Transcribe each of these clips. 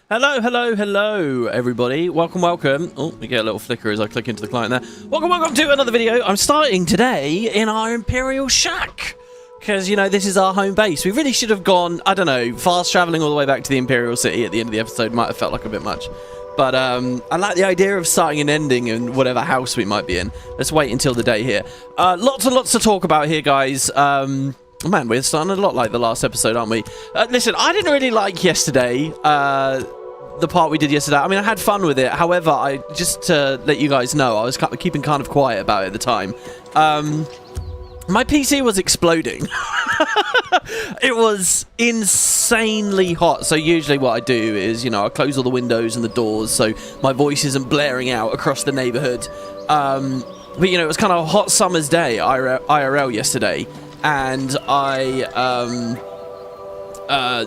Hello, hello, hello, everybody. Welcome, welcome. Oh, we get a little flicker as I click into the client there. Welcome, welcome to another video. I'm starting today in our Imperial Shack. Because, you know, this is our home base. We really should have gone, I don't know, fast traveling all the way back to the Imperial City at the end of the episode. Might have felt like a bit much. But I like the idea of starting and ending in whatever house we might be in. Let's wait until the day here. Lots and lots to talk about here, guys. Man, we're starting a lot like the last episode, aren't we? Listen, I didn't really like yesterday, the part we did yesterday. I mean, I had fun with it. However, just to let you guys know, I was keeping kind of quiet about it at the time. My PC was exploding. It was insanely hot. So usually what I do is, you know, I close all the windows and the doors so my voice isn't blaring out across the neighborhood. But, you know, it was kind of a hot summer's day, IRL yesterday. And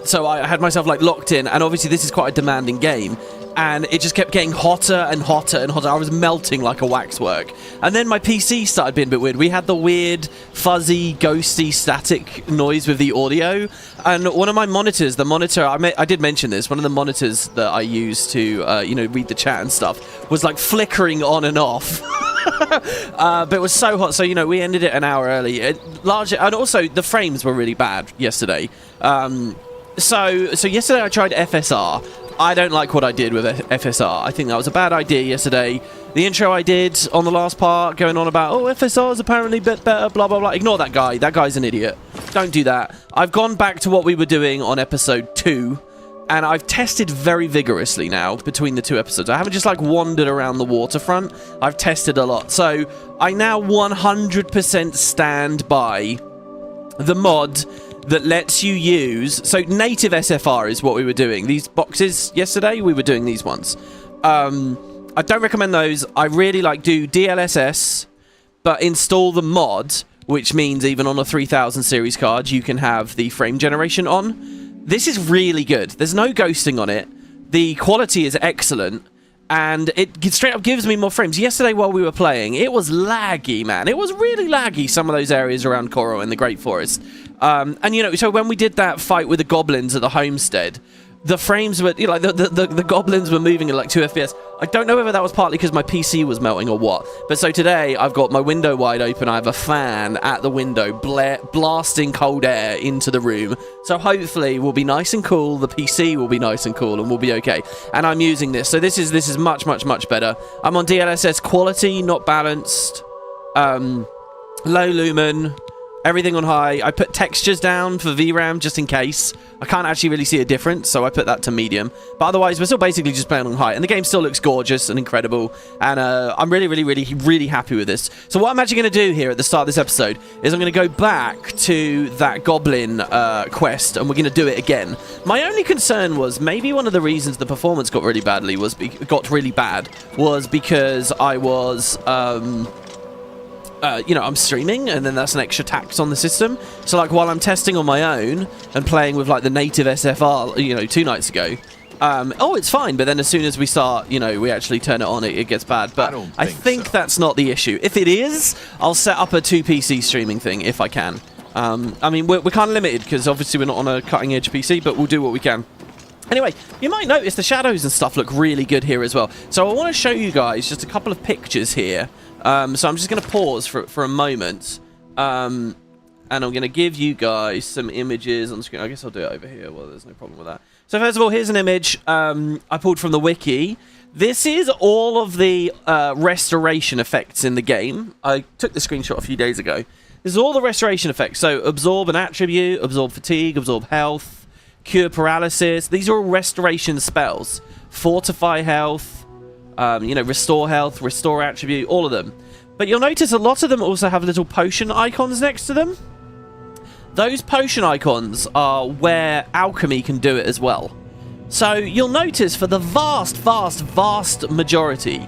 so I had myself like locked in, and obviously this is quite a demanding game, and it just kept getting hotter and hotter and hotter. I was melting like a waxwork. And then my PC started being a bit weird. We had the weird fuzzy ghosty static noise with the audio, and one of my monitors, the monitor, I did mention this, one of the monitors that I use to you know, read the chat and stuff, was like flickering on and off. But it was so hot, so, you know, we ended it an hour early. And also the frames were really bad yesterday. So yesterday I tried FSR. I don't like what I did with FSR. I think that was a bad idea yesterday. The intro I did on the last part, going on about, oh, FSR is apparently a bit better, blah, blah, blah. Ignore that guy. That guy's an idiot. Don't do that. I've gone back to what we were doing on episode 2. And I've tested very vigorously now between the two episodes. I haven't just like wandered around the waterfront. I've tested a lot. So I now 100% stand by the mod that lets you use... So native SFR is what we were doing. These boxes yesterday, we were doing these ones. I don't recommend those. I really like do DLSS, but install the mod, which means even on a 3000 series card, you can have the frame generation on. This is really good. There's no ghosting on it. The quality is excellent. And it straight up gives me more frames. Yesterday while we were playing, it was laggy, man. It was really laggy, some of those areas around Chorrol in the Great Forest. And, you know, so when we did that fight with the goblins at the homestead, the frames were, you know, the goblins were moving at like 2 FPS. I don't know whether that was partly because my PC was melting or what. But so today, I've got my window wide open. I have a fan at the window blasting cold air into the room. So hopefully we'll be nice and cool. The PC will be nice and cool and we'll be okay. And I'm using this. So this is much, much, much better. I'm on DLSS quality, not balanced. Low lumen. Everything on high. I put textures down for VRAM just in case. I can't actually really see a difference, so I put that to medium. But otherwise, we're still basically just playing on high. And the game still looks gorgeous and incredible. And I'm really, really, really, really happy with this. So what I'm actually going to do here at the start of this episode is I'm going to go back to that Goblin quest, and we're going to do it again. My only concern was maybe one of the reasons the performance got really bad was because I was... you know, I'm streaming, and then that's an extra tax on the system. So, like, while I'm testing on my own and playing with, like, the native SFR, you know, 2 nights ago, oh, it's fine. But then as soon as we start, you know, we actually turn it on, it gets bad. But I think that's not the issue. If it is, I'll set up a 2 PC streaming thing if I can. I mean, we're kind of limited because obviously we're not on a cutting-edge PC, but we'll do what we can. Anyway, you might notice the shadows and stuff look really good here as well. So I want to show you guys just a couple of pictures here. So I'm just going to pause for a moment, and I'm going to give you guys some images on the screen. I guess I'll do it over here. Well, there's no problem with that. So first of all, here's an image I pulled from the wiki. This is all of the restoration effects in the game. I took the screenshot a few days ago. This is all the restoration effects. So absorb an attribute, absorb fatigue, absorb health, cure paralysis. These are all restoration spells. Fortify health. You know, restore health, restore attribute, all of them. But you'll notice a lot of them also have little potion icons next to them. Those potion icons are where alchemy can do it as well. So you'll notice for the vast, vast, vast majority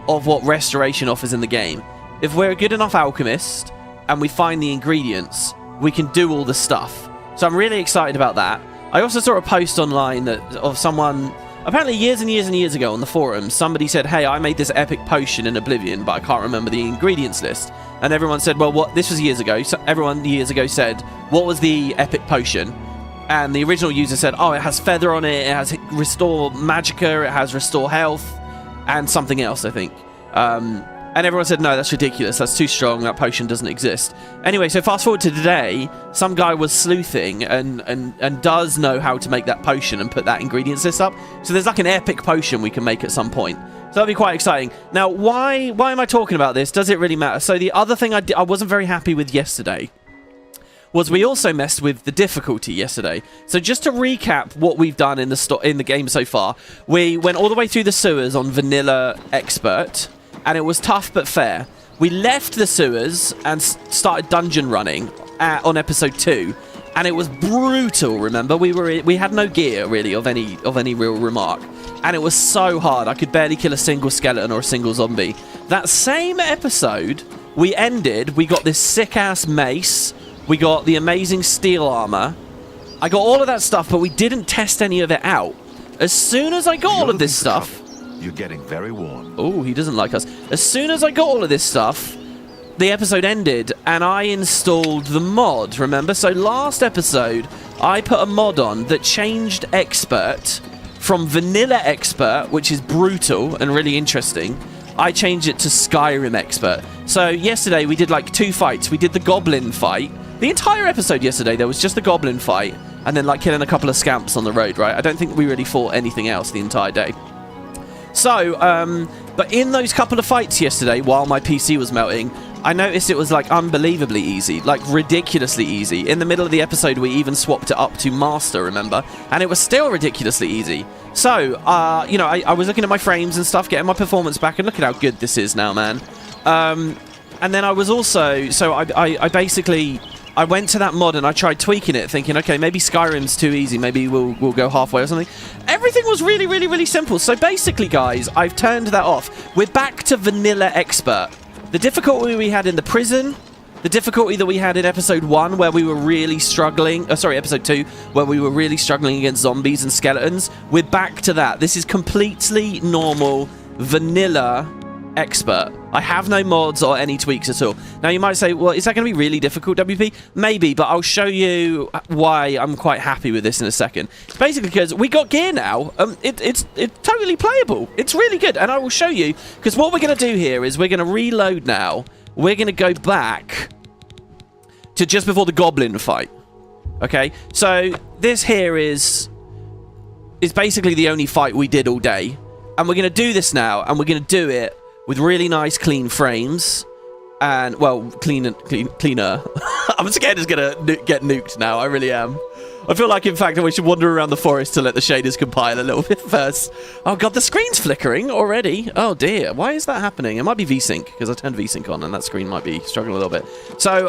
of what restoration offers in the game, if we're a good enough alchemist and we find the ingredients, we can do all the stuff. So I'm really excited about that. I also saw a post online of someone... Apparently, years and years and years ago on the forum, somebody said, hey, I made this epic potion in Oblivion, but I can't remember the ingredients list. And everyone said, well, what? This was years ago. So everyone years ago said, what was the epic potion? and the original user said, oh, it has feather on it, it has restore magicka, it has restore health, and something else, I think. And everyone said, no, that's ridiculous, that's too strong, that potion doesn't exist. Anyway, so fast forward to today, some guy was sleuthing and does know how to make that potion and put that ingredients list up. So there's like an epic potion we can make at some point. So that'll be quite exciting. Now, why am I talking about this? Does it really matter? So the other thing I wasn't very happy with yesterday was we also messed with the difficulty yesterday. So just to recap what we've done in the game so far, we went all the way through the sewers on Vanilla Expert, and it was tough but fair. We left the sewers and started dungeon running on episode 2, and it was brutal. Remember, we had no gear really of any real remark, and it was so hard. I could barely kill a single skeleton or a single zombie. That same episode, we got this sick ass mace. We got the amazing steel armor. I got all of that stuff, but we didn't test any of it out. As soon as I got all of this stuff... You're getting very warm. Oh, he doesn't like us. As soon as I got all of this stuff, the episode ended, and I installed the mod, remember? So last episode, I put a mod on that changed Expert from Vanilla Expert, which is brutal and really interesting. I changed it to Skyrim Expert. So yesterday, we did like 2 fights. We did the Goblin fight. The entire episode yesterday, there was just the Goblin fight, and then like killing a couple of scamps on the road, right? I don't think we really fought anything else the entire day. So, but in those couple of fights yesterday, while my PC was melting, I noticed it was like unbelievably easy, like ridiculously easy. In the middle of the episode, we even swapped it up to Master, remember? And it was still ridiculously easy. So, you know, I was looking at my frames and stuff, getting my performance back, and look at how good this is now, man. And then I was also, so I basically... I went to that mod and I tried tweaking it, thinking, okay, maybe Skyrim's too easy. Maybe we'll go halfway or something. Everything was really, really, really simple. So basically, guys, I've turned that off. We're back to Vanilla Expert. The difficulty we had in the prison, the difficulty that we had in episode 1, where we were really struggling... sorry, episode 2, where we were really struggling against zombies and skeletons. We're back to that. This is completely normal Vanilla Expert. I have no mods or any tweaks at all. Now you might say, well, is that going to be really difficult, WP? Maybe, but I'll show you why I'm quite happy with this in a second. It's basically because we got gear now. It's totally playable. It's really good, and I will show you, because what we're going to do here is we're going to reload now. We're going to go back to just before the Goblin fight. Okay, so this here is basically the only fight we did all day, and we're going to do this now, and we're going to do it with really nice, clean frames. And, well, cleaner. I'm scared it's going to get nuked now. I really am. I feel like, in fact, we should wander around the forest to let the shaders compile a little bit first. Oh, God, the screen's flickering already. Oh, dear. Why is that happening? It might be VSync, because I turned VSync on, and that screen might be struggling a little bit. So,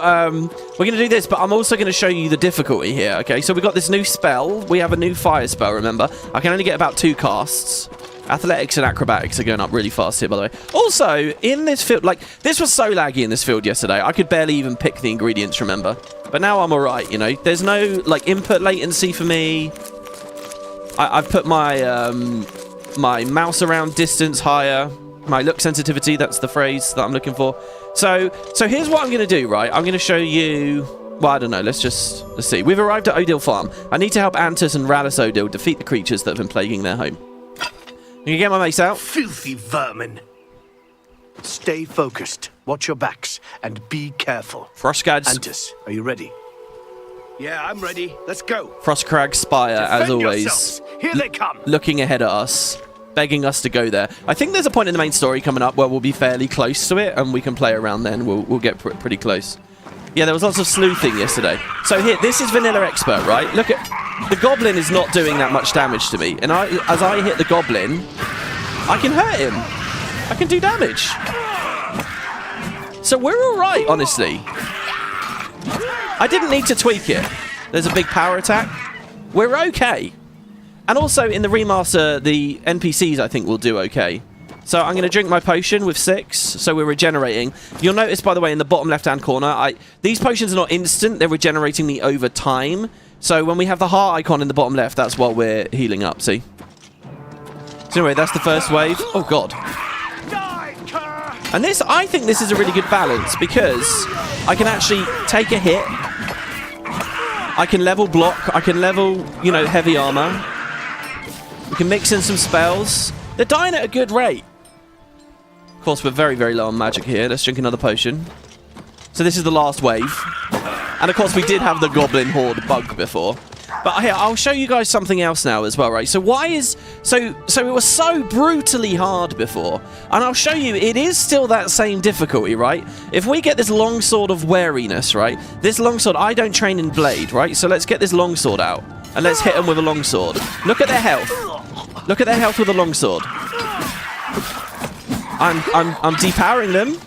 we're going to do this, but I'm also going to show you the difficulty here, okay? So, we've got this new spell. We have a new fire spell, remember? I can only get about 2 casts. Athletics and acrobatics are going up really fast here, by the way. Also, in this field, like, this was so laggy in this field yesterday. I could barely even pick the ingredients, remember? But now I'm alright, you know? There's no, like, input latency for me. I've put my, my mouse around distance higher. My look sensitivity, that's the phrase that I'm looking for. So here's what I'm going to do, right? I'm going to show you... Well, I don't know. Let's see. We've arrived at Odiil Farm. I need to help Antus and Rallus Odiil defeat the creatures that have been plaguing their home. You can get my mace out. Filthy vermin. Stay focused, watch your backs, and be careful. Frostcrags. Antus, are you ready? Yeah, I'm ready. Let's go. Frostcrag Spire, as always. Yourselves. Here they come. Looking ahead at us, begging us to go there. I think there's a point in the main story coming up where we'll be fairly close to it, and we can play around then. We'll get pretty close. Yeah, there was lots of sleuthing yesterday. So here, this is Vanilla Expert, right? Look at... The Goblin is not doing that much damage to me. And as I hit the Goblin, I can hurt him. I can do damage. So we're all right, honestly. I didn't need to tweak it. There's a big power attack. We're okay. And also, in the remaster, the NPCs, I think, will do okay. So I'm going to drink my potion with 6, so we're regenerating. You'll notice, by the way, in the bottom left-hand corner, these potions are not instant. They're regenerating me over time. So when we have the heart icon in the bottom left, that's while we're healing up, see? So anyway, that's the first wave. Oh, God. And this, I think this is a really good balance, because I can actually take a hit, I can level block. I can level, you know, heavy armor. We can mix in some spells. They're dying at a good rate. Of course, we're very, very low on magic here. Let's drink another potion. So this is the last wave. And of course, we did have the Goblin Horde bug before. But here, I'll show you guys something else now as well, right? So why is... So it was so brutally hard before. And I'll show you, it is still that same difficulty, right? If we get this longsword of wariness, right? This longsword, I don't train in blade, right? So let's get this longsword out. And let's hit them with a longsword. Look at their health. Look at their health with a longsword. I'm depowering them.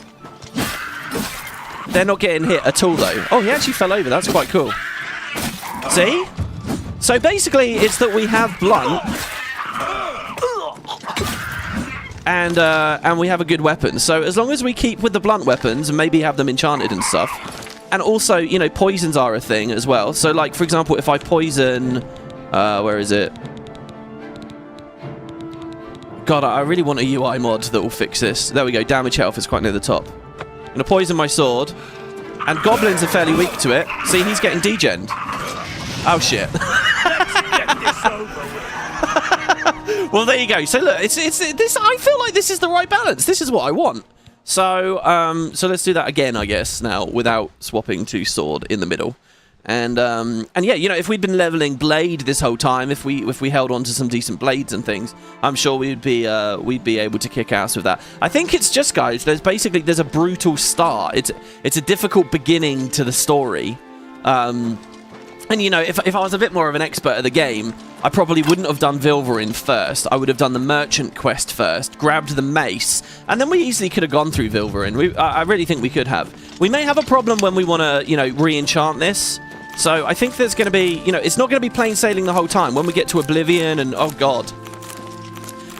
They're not getting hit at all, though. Oh, he actually fell over. That's quite cool. See? So basically, it's that we have blunt, and we have a good weapon. So as long as we keep with the blunt weapons and maybe have them enchanted and stuff, and also, you know, poisons are a thing as well. So, like, for example, if I poison, where is it? God, I really want a UI mod that will fix this. There we go. Damage health is quite near the top. I'm gonna poison my sword, and goblins are fairly weak to it. See, he's getting degened. Oh shit. Well, there you go. So look, it's this. I feel like this is the right balance. This is what I want. So so let's do that again, I guess, now without swapping to sword in the middle. And yeah, you know, if we'd been leveling blade this whole time, if we held on to some decent blades and things, I'm sure we'd be able to kick ass with that. I think it's just, guys, there's a brutal start. It's a difficult beginning to the story. And, you know, if I was a bit more of an expert at the game, I probably wouldn't have done Vilverin first. I would have done the merchant quest first, grabbed the mace, and then we easily could have gone through Vilverin. I really think we could have. We may have a problem when we want to, you know, re-enchant this. So I think there's going to be, you know, it's not going to be plain sailing the whole time. When we get to Oblivion and, oh, God.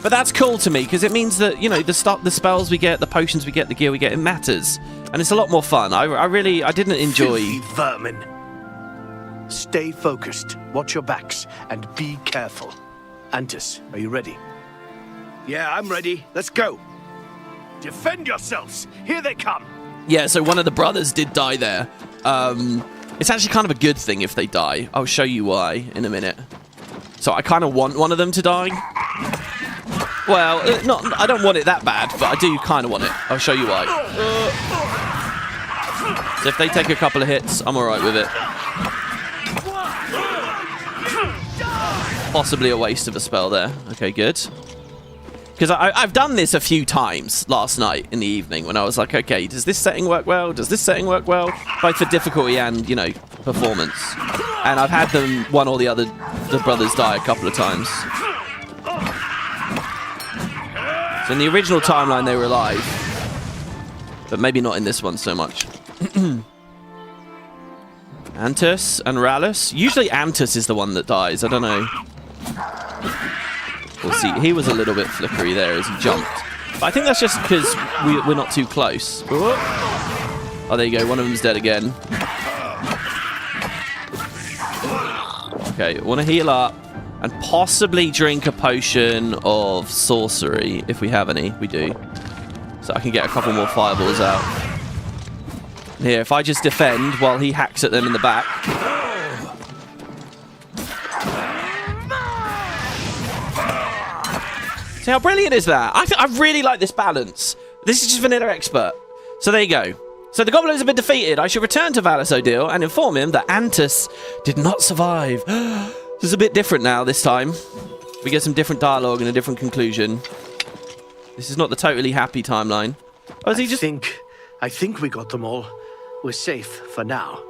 But that's cool to me, because it means that, you know, the spells we get, the potions we get, the gear we get, it matters. And it's a lot more fun. I didn't enjoy... Filthy vermin. Stay focused, watch your backs, and be careful. Antis, are you ready? Yeah, I'm ready. Let's go. Defend yourselves. Here they come. Yeah, so one of the brothers did die there. It's actually kind of a good thing if they die. I'll show you why in a minute. So I kind of want one of them to die. Well, I don't want it that bad, but I do kind of want it. I'll show you why. So if they take a couple of hits, I'm alright with it. Possibly a waste of a spell there. Okay, good. Because I've done this a few times last night in the evening when I was like, okay, does this setting work well? Does this setting work well? Both for difficulty and, you know, performance. And I've had them, one or the other, the brothers die a couple of times. So in the original timeline, they were alive. But maybe not in this one so much. Antus and Rallus. Usually Antus is the one that dies. I don't know. We'll see. He was a little bit flickery there as he jumped. But I think that's just because we're not too close. Oh, there you go. One of them's dead again. Okay, want to heal up and possibly drink a potion of sorcery if we have any. We do. So I can get a couple more fireballs out. Here, if I just defend while he hacks at them in the back. See how brilliant is that? I really like this balance. This is just Vanilla Expert. So there you go. So the goblins have been defeated. I should return to Valus Odiil and inform him that Antus did not survive. This is a bit different now this time. We get some different dialogue and a different conclusion. This is not the totally happy timeline. Oh, is he just... I think we got them all. We're safe for now.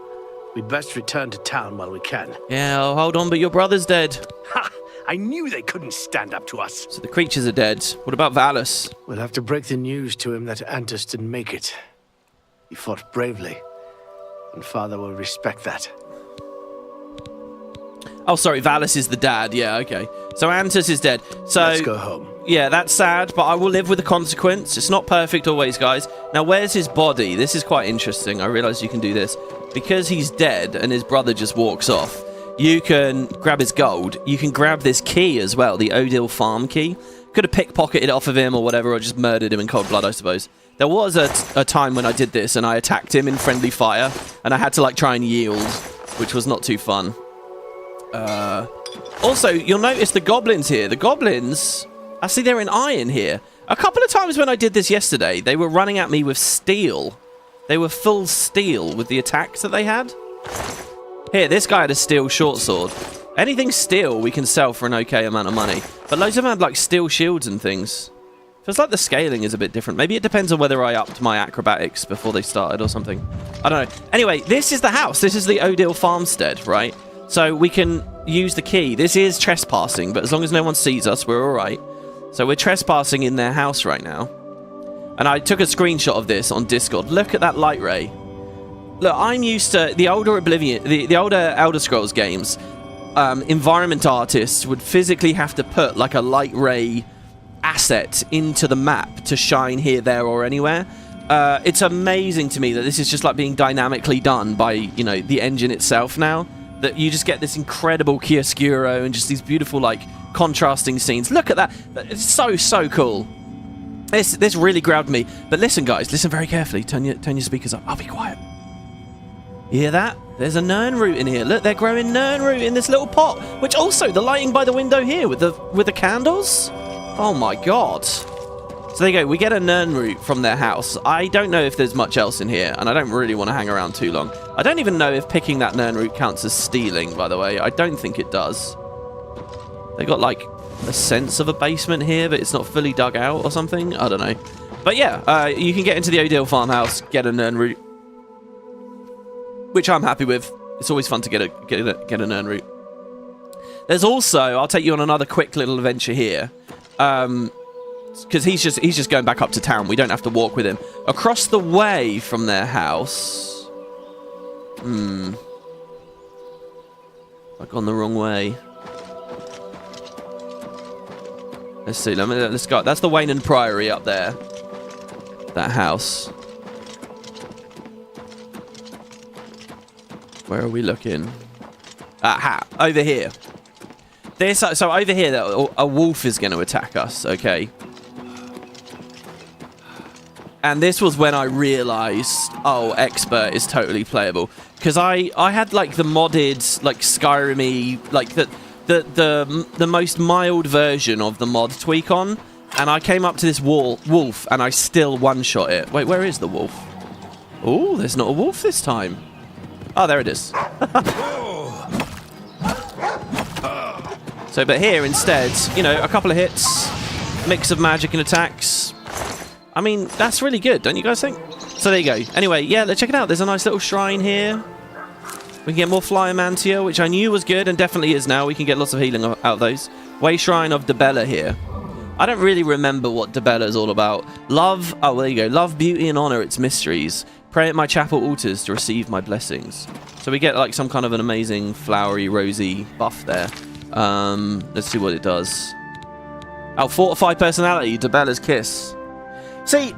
We'd best return to town while we can. Yeah, oh, hold on, but your brother's dead. Ha! I knew they couldn't stand up to us. So the creatures are dead. What about Valus? We'll have to break the news to him that Antus didn't make it. He fought bravely, and Father will respect that. Oh, sorry, Valus is the dad. Yeah, okay. So Antus is dead. So let's go home. Yeah, that's sad, but I will live with the consequence. It's not perfect always, guys. Now, where's his body? This is quite interesting. I realize you can do this. Because he's dead and his brother just walks off, you can grab his gold. You can grab this key as well, the Odiil farm key. Could have pickpocketed it off of him or whatever, or just murdered him in cold blood, I suppose. There was a time when I did this and I attacked him in friendly fire, and I had to, like, try and yield. which was not too fun. Also, you'll notice the goblins here. The goblins, I see they're in iron here. A couple of times when I did this yesterday, they were running at me with steel. They were full steel with the attacks that they had. Here, this guy had a steel short sword. Anything steel we can sell for an okay amount of money. But loads of them had like steel shields and things. Feels like the scaling is a bit different. Maybe it depends on whether I upped my acrobatics before they started or something. I don't know. Anyway, this is the house. This is the Odiil farmstead, right? So we can use the key. This is trespassing, but as long as no one sees us, we're all right. So we're trespassing in their house right now. And I took a screenshot of this on Discord. Look at that light ray. Look, I'm used to the older Oblivion, the older Elder Scrolls games. Environment artists would physically have to put like a light ray asset into the map to shine here, there, or anywhere. It's amazing to me that this is just like being dynamically done by, you know, the engine itself now. That you just get this incredible chiaroscuro and just these beautiful, like, contrasting scenes. Look at that. It's so, so cool. This really grabbed me. But listen, guys, listen very carefully. Turn your speakers up. I'll be quiet. You hear that? There's a nern root in here. Look, they're growing nern root in this little pot. Which also, the lighting by the window here with the candles. Oh my god. So there you go. We get a nern root from their house. I don't know if there's much else in here, and I don't really want to hang around too long. I don't even know if picking that nern root counts as stealing, by the way. I don't think it does. They got, like, a sense of a basement here, but it's not fully dug out or something. I don't know. But yeah, you can get into the Odiil farmhouse, get a nern root, which I'm happy with. It's always fun to get a nern root. There's also, I'll take you on another quick little adventure here. Because he's just going back up to town. We don't have to walk with him. Across the way from their house. I've gone the wrong way. Let's see. Let's go. That's the Wayne Priory up there. That house. Where are we looking? Aha! Over here. So over here, a wolf is going to attack us. Okay. And this was when I realized, oh, expert is totally playable. Because I had like the modded, like Skyrim-y, like the most mild version of the mod tweak on, and I came up to this wolf and I still one-shot it. Wait, where is the wolf? Oh, there's not a wolf this time. Oh, there it is. So, but here instead, you know, a couple of hits, mix of magic and attacks. I mean, that's really good, don't you guys think? So there you go. Anyway, yeah, let's check it out. There's a nice little shrine here. We can get more Flyer Mantia, which I knew was good and definitely is now. We can get lots of healing out of those. Way Shrine of Dibella here. I don't really remember what Dibella is all about. Love, oh, there you go. Love, beauty, and honor its mysteries. Pray at my chapel altars to receive my blessings. So we get like some kind of an amazing flowery, rosy buff there. Let's see what it does. Oh, fortify personality, Dibella's kiss. See,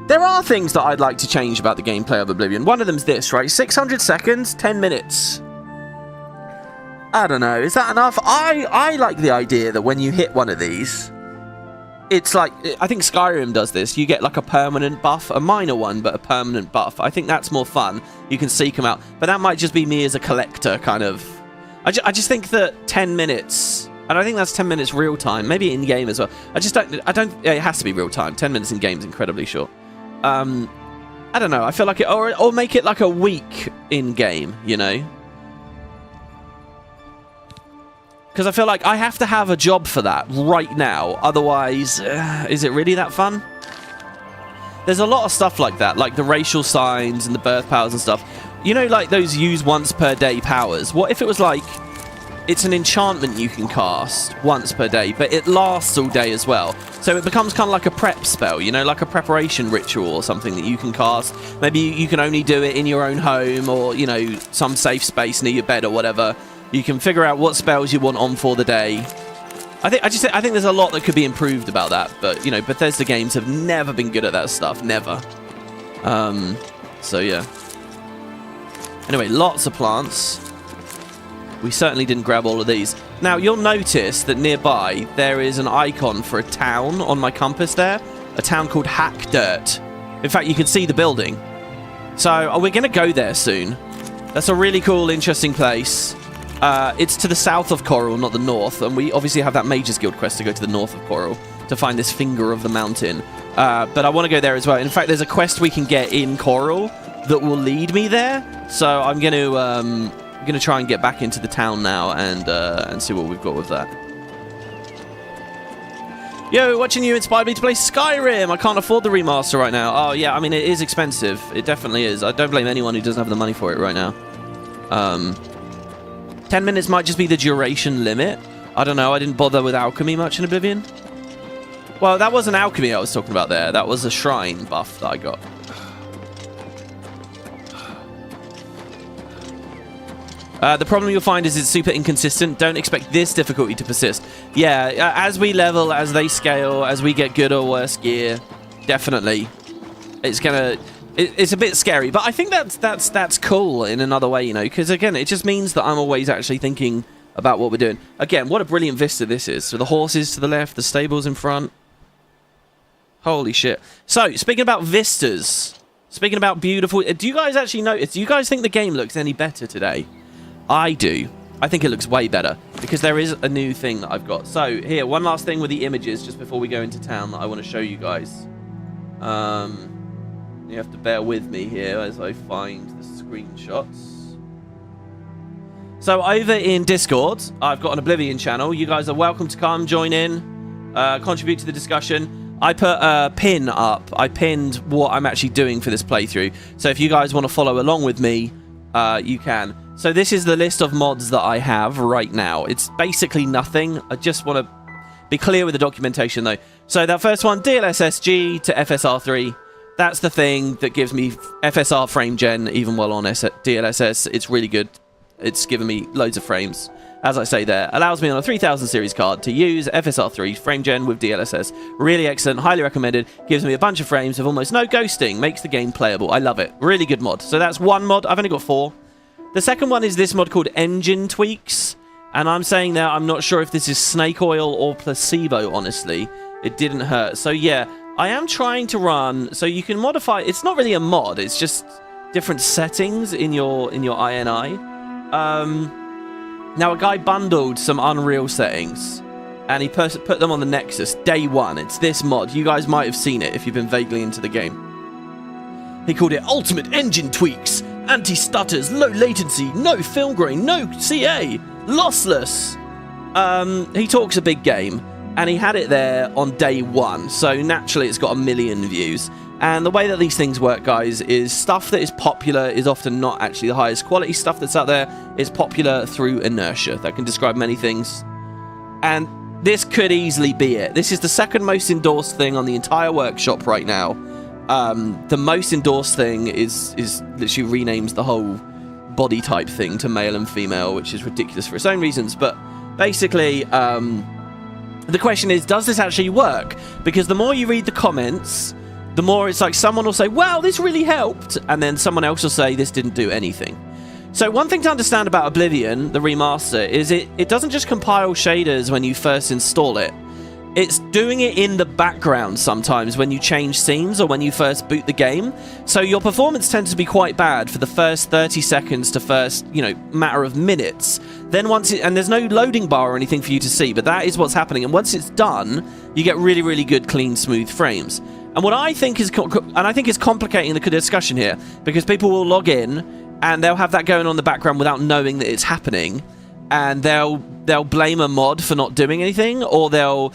there are things that I'd like to change about the gameplay of Oblivion. One of them's this, right? 600 seconds, 10 minutes. I don't know, is that enough? I like the idea that when you hit one of these, it's like, I think Skyrim does this. You get like a permanent buff, a minor one, but a permanent buff. I think that's more fun. You can seek them out. But that might just be me as a collector, kind of. I just think that 10 minutes... And I think that's 10 minutes real time, maybe in game as well. It has to be real time. 10 minutes in game is incredibly short. I don't know. I feel like it, or make it like a week in game, you know? Because I feel like I have to have a job for that right now. Otherwise, is it really that fun? There's a lot of stuff like that, like the racial signs and the birth powers and stuff. You know, like those use once per day powers. What if it was like, it's an enchantment you can cast once per day, but it lasts all day as well. So it becomes kind of like a prep spell, you know, like a preparation ritual or something that you can cast. Maybe you can only do it in your own home or, you know, some safe space near your bed or whatever. You can figure out what spells you want on for the day. I think there's a lot that could be improved about that, but, you know, Bethesda games have never been good at that stuff. Never. So, yeah. Anyway, lots of plants. We certainly didn't grab all of these. Now, you'll notice that nearby there is an icon for a town on my compass there. A town called Hackdirt. In fact, you can see the building. So, we're going to go there soon. That's a really cool, interesting place. It's to the south of Chorrol, not the north, and we obviously have that Mage's Guild quest to go to the north of Chorrol to find this finger of the mountain. But I want to go there as well. In fact, there's a quest we can get in Chorrol that will lead me there. So I'm gonna try and get back into the town now and see what we've got with that. Yo, watching you inspired me to play Skyrim. I can't afford the remaster right now. Oh yeah, I mean it is expensive. It definitely is. I don't blame anyone who doesn't have the money for it right now. 10 minutes might just be the duration limit. I don't know. I didn't bother with alchemy much in Oblivion. Well, that wasn't alchemy I was talking about there. That was a shrine buff that I got. The problem you'll find is it's super inconsistent. Don't expect this difficulty to persist. Yeah, as we level, as they scale, as we get good or worse gear, definitely, it's gonna. It's a bit scary, but I think that's cool in another way, you know, because again, it just means that I'm always actually thinking about what we're doing. Again, what a brilliant vista this is. So the horses to the left, the stables in front. Holy shit. So, speaking about vistas, speaking about beautiful... Do you guys actually notice? Do you guys think the game looks any better today? I do. I think it looks way better because there is a new thing that I've got. So, here, one last thing with the images just before we go into town that I want to show you guys. You have to bear with me here as I find the screenshots. So, over in Discord, I've got an Oblivion channel. You guys are welcome to come, join in, contribute to the discussion. I put a pin up. I pinned what I'm actually doing for this playthrough. So if you guys want to follow along with me, you can. So this is the list of mods that I have right now. It's basically nothing. I just want to be clear with the documentation, though. So that first one, DLSSG to FSR3. That's the thing that gives me FSR frame gen, even while on DLSS. It's really good. It's given me loads of frames. As I say there, allows me on a 3000 series card to use FSR3 frame gen with DLSS. Really excellent, highly recommended. Gives me a bunch of frames with almost no ghosting. Makes the game playable. I love it. Really good mod. So that's one mod. I've only got 4. The second one is this mod called Engine Tweaks. And I'm saying there, I'm not sure if this is snake oil or placebo, honestly. It didn't hurt. So yeah, I am trying to run... So you can modify... It's not really a mod. It's just different settings in your INI. Now, a guy bundled some Unreal settings, and he put them on the Nexus, day 1. It's this mod. You guys might have seen it if you've been vaguely into the game. He called it Ultimate Engine Tweaks, Anti-Stutters, Low Latency, No Film Grain, No CA, Lossless. He talks a big game, and he had it there on day 1, so naturally it's got 1 million views. And the way that these things work, guys, is stuff that is popular is often not actually the highest quality stuff that's out there. It's popular through inertia. That can describe many things. And this could easily be it. This is the second most endorsed thing on the entire workshop right now. The most endorsed thing is literally renames the whole body type thing to male and female, which is ridiculous for its own reasons. But basically, the question is, does this actually work? Because the more you read the comments... the more it's like someone will say, wow, this really helped, and then someone else will say this didn't do anything. So one thing to understand about Oblivion, the remaster, is it doesn't just compile shaders when you first install it. It's doing it in the background sometimes when you change scenes or when you first boot the game. So your performance tends to be quite bad for the first 30 seconds to first, matter of minutes. Then and there's no loading bar or anything for you to see, but that is what's happening. And once it's done, you get really, really good, clean, smooth frames. And what I think is, complicating the discussion here, because people will log in and they'll have that going on in the background without knowing that it's happening, and they'll blame a mod for not doing anything, or they'll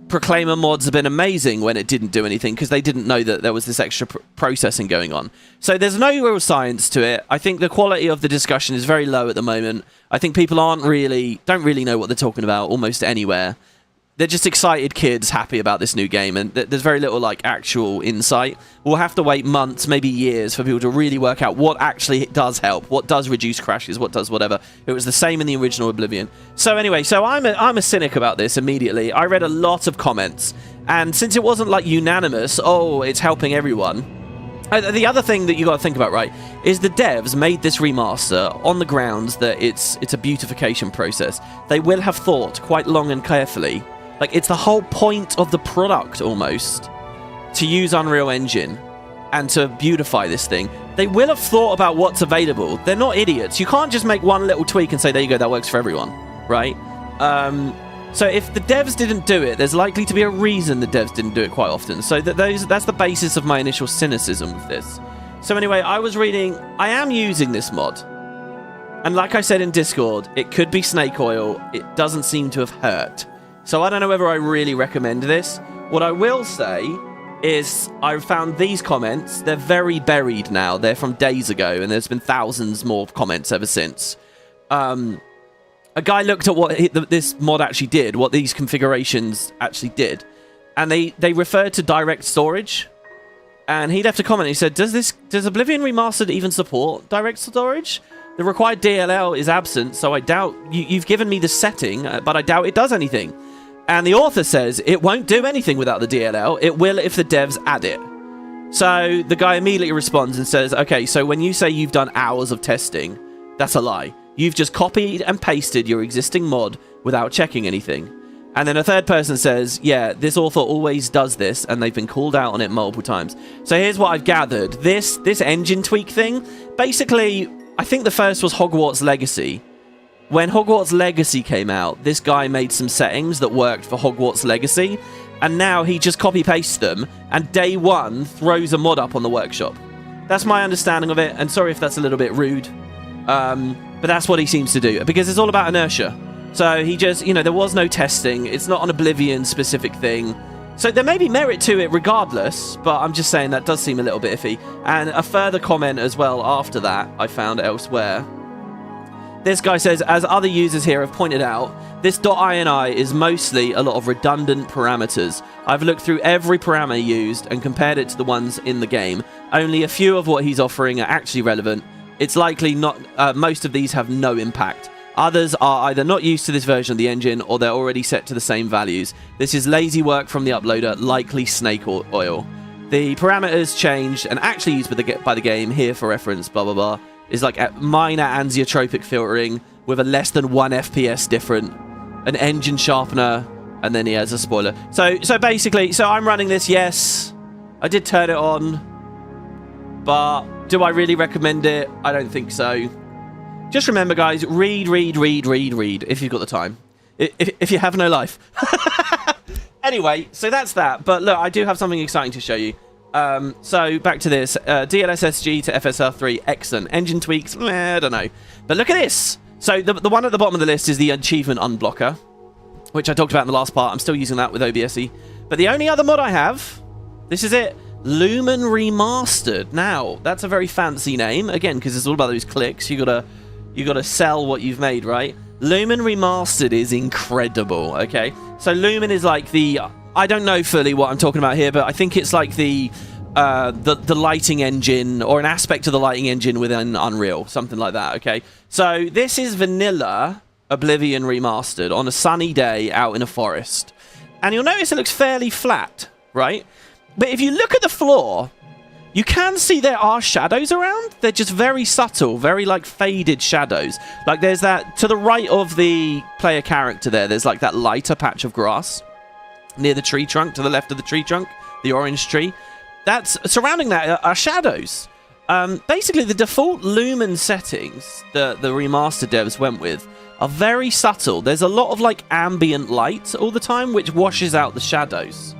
proclaim a mod's been amazing when it didn't do anything because they didn't know that there was this extra processing going on. So there's no real science to it. I think the quality of the discussion is very low at the moment. I think people don't really know what they're talking about almost anywhere. They're just excited kids happy about this new game, and there's very little actual insight. We'll have to wait months, maybe years, for people to really work out what actually does help, what does reduce crashes, what does whatever. It was the same in the original Oblivion. So anyway, I'm a cynic about this immediately. I read a lot of comments, and since it wasn't unanimous, oh, it's helping everyone. The other thing that you got to think about, right, is the devs made this remaster on the grounds that it's a beautification process. They will have thought quite long and carefully. It's the whole point of the product, almost, to use Unreal Engine and to beautify this thing. they will have thought about what's available. They're not idiots. You can't just make one little tweak and say, there you go, that works for everyone, right? So if the devs didn't do it, there's likely to be a reason the devs didn't do it quite often. So that's the basis of my initial cynicism with this. So anyway, I am using this mod. And like I said in Discord, it could be snake oil. It doesn't seem to have hurt. So I don't know whether I really recommend this. What I will say is I found these comments. They're very buried now. They're from days ago, and there's been thousands more comments ever since. A guy looked at what this mod actually did, what these configurations actually did, and they referred to direct storage. And he left a comment. He said, "Does Oblivion Remastered even support direct storage? The required DLL is absent, so I doubt you've given me the setting, but I doubt it does anything." And the author says it won't do anything without the DLL. It will if the devs add it. So the guy immediately responds and says, "Okay, so when you say you've done hours of testing, that's a lie. You've just copied and pasted your existing mod without checking anything." And then a third person says, "Yeah, this author always does this, and they've been called out on it multiple times." So here's what I've gathered. This engine tweak thing, basically, I think the first was Hogwarts Legacy. When Hogwarts Legacy came out, this guy made some settings that worked for Hogwarts Legacy, and now he just copy-pastes them, and day one throws a mod up on the workshop. That's my understanding of it, and sorry if that's a little bit rude. But that's what he seems to do, because it's all about inertia. So he just, there was no testing. It's not an Oblivion-specific thing. So there may be merit to it regardless, but I'm just saying that does seem a little bit iffy. And a further comment as well after that I found elsewhere. This guy says, as other users here have pointed out, this .ini is mostly a lot of redundant parameters. I've looked through every parameter used and compared it to the ones in the game. Only a few of what he's offering are actually relevant. It's likely not. Most of these have no impact. Others are either not used to this version of the engine or they're already set to the same values. This is lazy work from the uploader, likely snake oil. The parameters changed and actually used by the game, here for reference, blah, blah, blah, is like a minor anisotropic filtering with a less than 1 FPS different, an engine sharpener, and then he has a spoiler. So basically, I'm running this, yes, I did turn it on, but do I really recommend it? I don't think so. Just remember, guys, read if you've got the time. If you have no life. Anyway, so that's that. But look, I do have something exciting to show you. So back to this. DLSSG to FSR3, excellent. Engine tweaks, I don't know. But look at this. So the one at the bottom of the list is the achievement unblocker, which I talked about in the last part. I'm still using that with OBSE. But the only other mod I have, this is it. Lumen Remastered. Now, that's a very fancy name. Again, because it's all about those clicks. You gotta sell what you've made, right? Lumen Remastered is incredible, okay? So Lumen is like the... I don't know fully what I'm talking about here, but I think it's like the lighting engine, or an aspect of the lighting engine within Unreal, something like that, okay? So this is vanilla Oblivion Remastered on a sunny day out in a forest. And you'll notice it looks fairly flat, right? But if you look at the floor, you can see there are shadows around. They're just very subtle, very like faded shadows. Like there's that, to the right of the player character there's like that lighter patch of grass near the tree trunk, to the left of the tree trunk, the orange tree. That's surrounding that are shadows. Basically, the default Lumen settings the remastered devs went with are very subtle. There's a lot of like ambient light all the time, which washes out the shadows.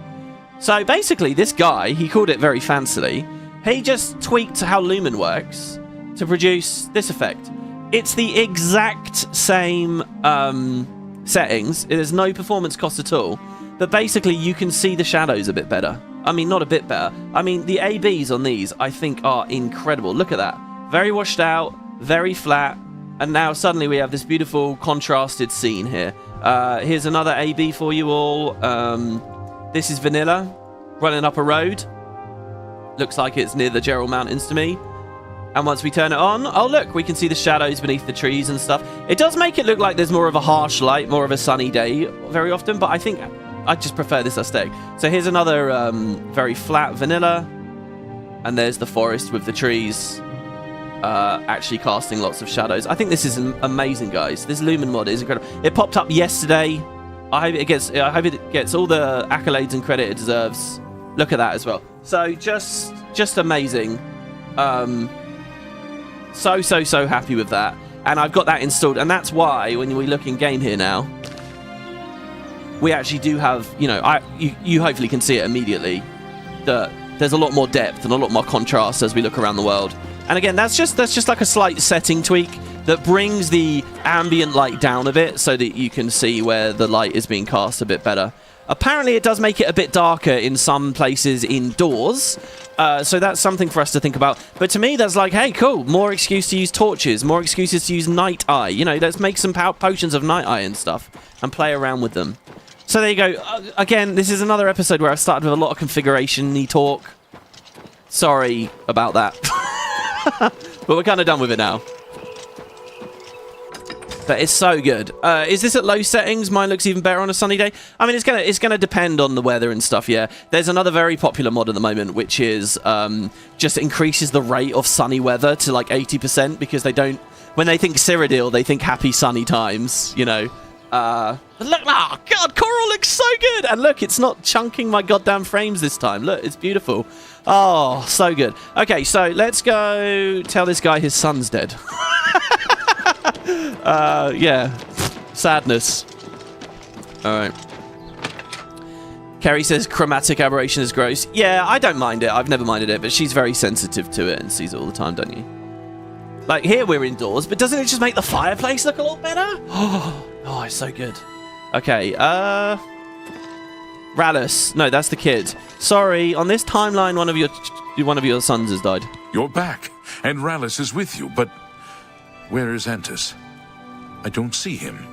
So basically, this guy, he called it very fancily, he just tweaked how Lumen works to produce this effect. It's the exact same settings. There's no performance cost at all. But basically, you can see the shadows a bit better. I mean, not a bit better. I mean, the ABs on these, I think, are incredible. Look at that. Very washed out, very flat. And now suddenly we have this beautiful contrasted scene here. Here's another AB for you all. This is vanilla, running up a road. Looks like it's near the Gerald Mountains to me. And once we turn it on, oh look, we can see the shadows beneath the trees and stuff. It does make it look like there's more of a harsh light, more of a sunny day very often, but I think I just prefer this aesthetic. So here's another very flat vanilla. And there's the forest with the trees actually casting lots of shadows. I think this is amazing, guys. This Lumen mod is incredible. It popped up yesterday. I hope it gets all the accolades and credit it deserves. Look at that as well. So just amazing. So happy with that. And I've got that installed. And that's why, when we look in game here now, we actually do have, you know, you hopefully can see it immediately, that there's a lot more depth and a lot more contrast as we look around the world. And again, that's just like a slight setting tweak that brings the ambient light down a bit so that you can see where the light is being cast a bit better. Apparently, it does make it a bit darker in some places indoors, so that's something for us to think about. But to me, that's like, hey, cool, more excuse to use torches, more excuses to use night eye. You know, let's make some potions of night eye and stuff and play around with them. So there you go. Again, this is another episode where I've started with a lot of configuration-y talk. Sorry about that. But we're kind of done with it now. But it's so good. Is this at low settings? Mine looks even better on a sunny day. I mean, it's gonna depend on the weather and stuff. Yeah. There's another very popular mod at the moment, which is just increases the rate of sunny weather to like 80% because they don't. When they think Cyrodiil, they think happy sunny times. You know. But look, oh god, Chorrol looks so good, and look, it's not chunking my goddamn frames this time. Look, it's beautiful. Oh, so good. Okay, so let's go tell this guy his son's dead. Yeah. Sadness. Alright. Kerry says chromatic aberration is gross. Yeah, I don't mind it. I've never minded it, but she's very sensitive to it and sees it all the time, don't you? Like, here we're indoors, but doesn't it just make the fireplace look a lot better? Oh, it's so good. Okay, Rallus. No, that's the kid. Sorry, on this timeline, one of your sons has died. You're back, and Rallus is with you, but where is Antis? I don't see him.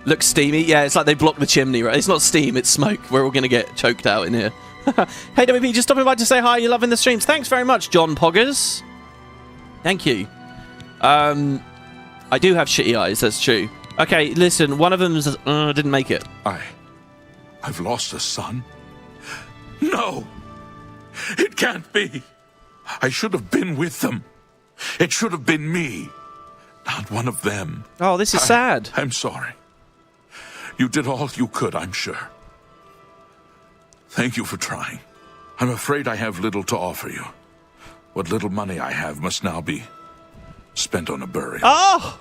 Looks steamy. Yeah, it's like they blocked the chimney, right? It's not steam, it's smoke. We're all going to get choked out in here. Hey, WP, just stopping by to say hi. You're loving the streams. Thanks very much, John Poggers. Thank you. I do have shitty eyes, that's true. Okay, listen, one of them didn't make it. I've lost a son? No! It can't be! I should have been with them. It should have been me, not one of them. Oh, this is sad. I'm sorry. You did all you could, I'm sure. Thank you for trying. I'm afraid I have little to offer you. What little money I have must now be spent on a burial. Oh!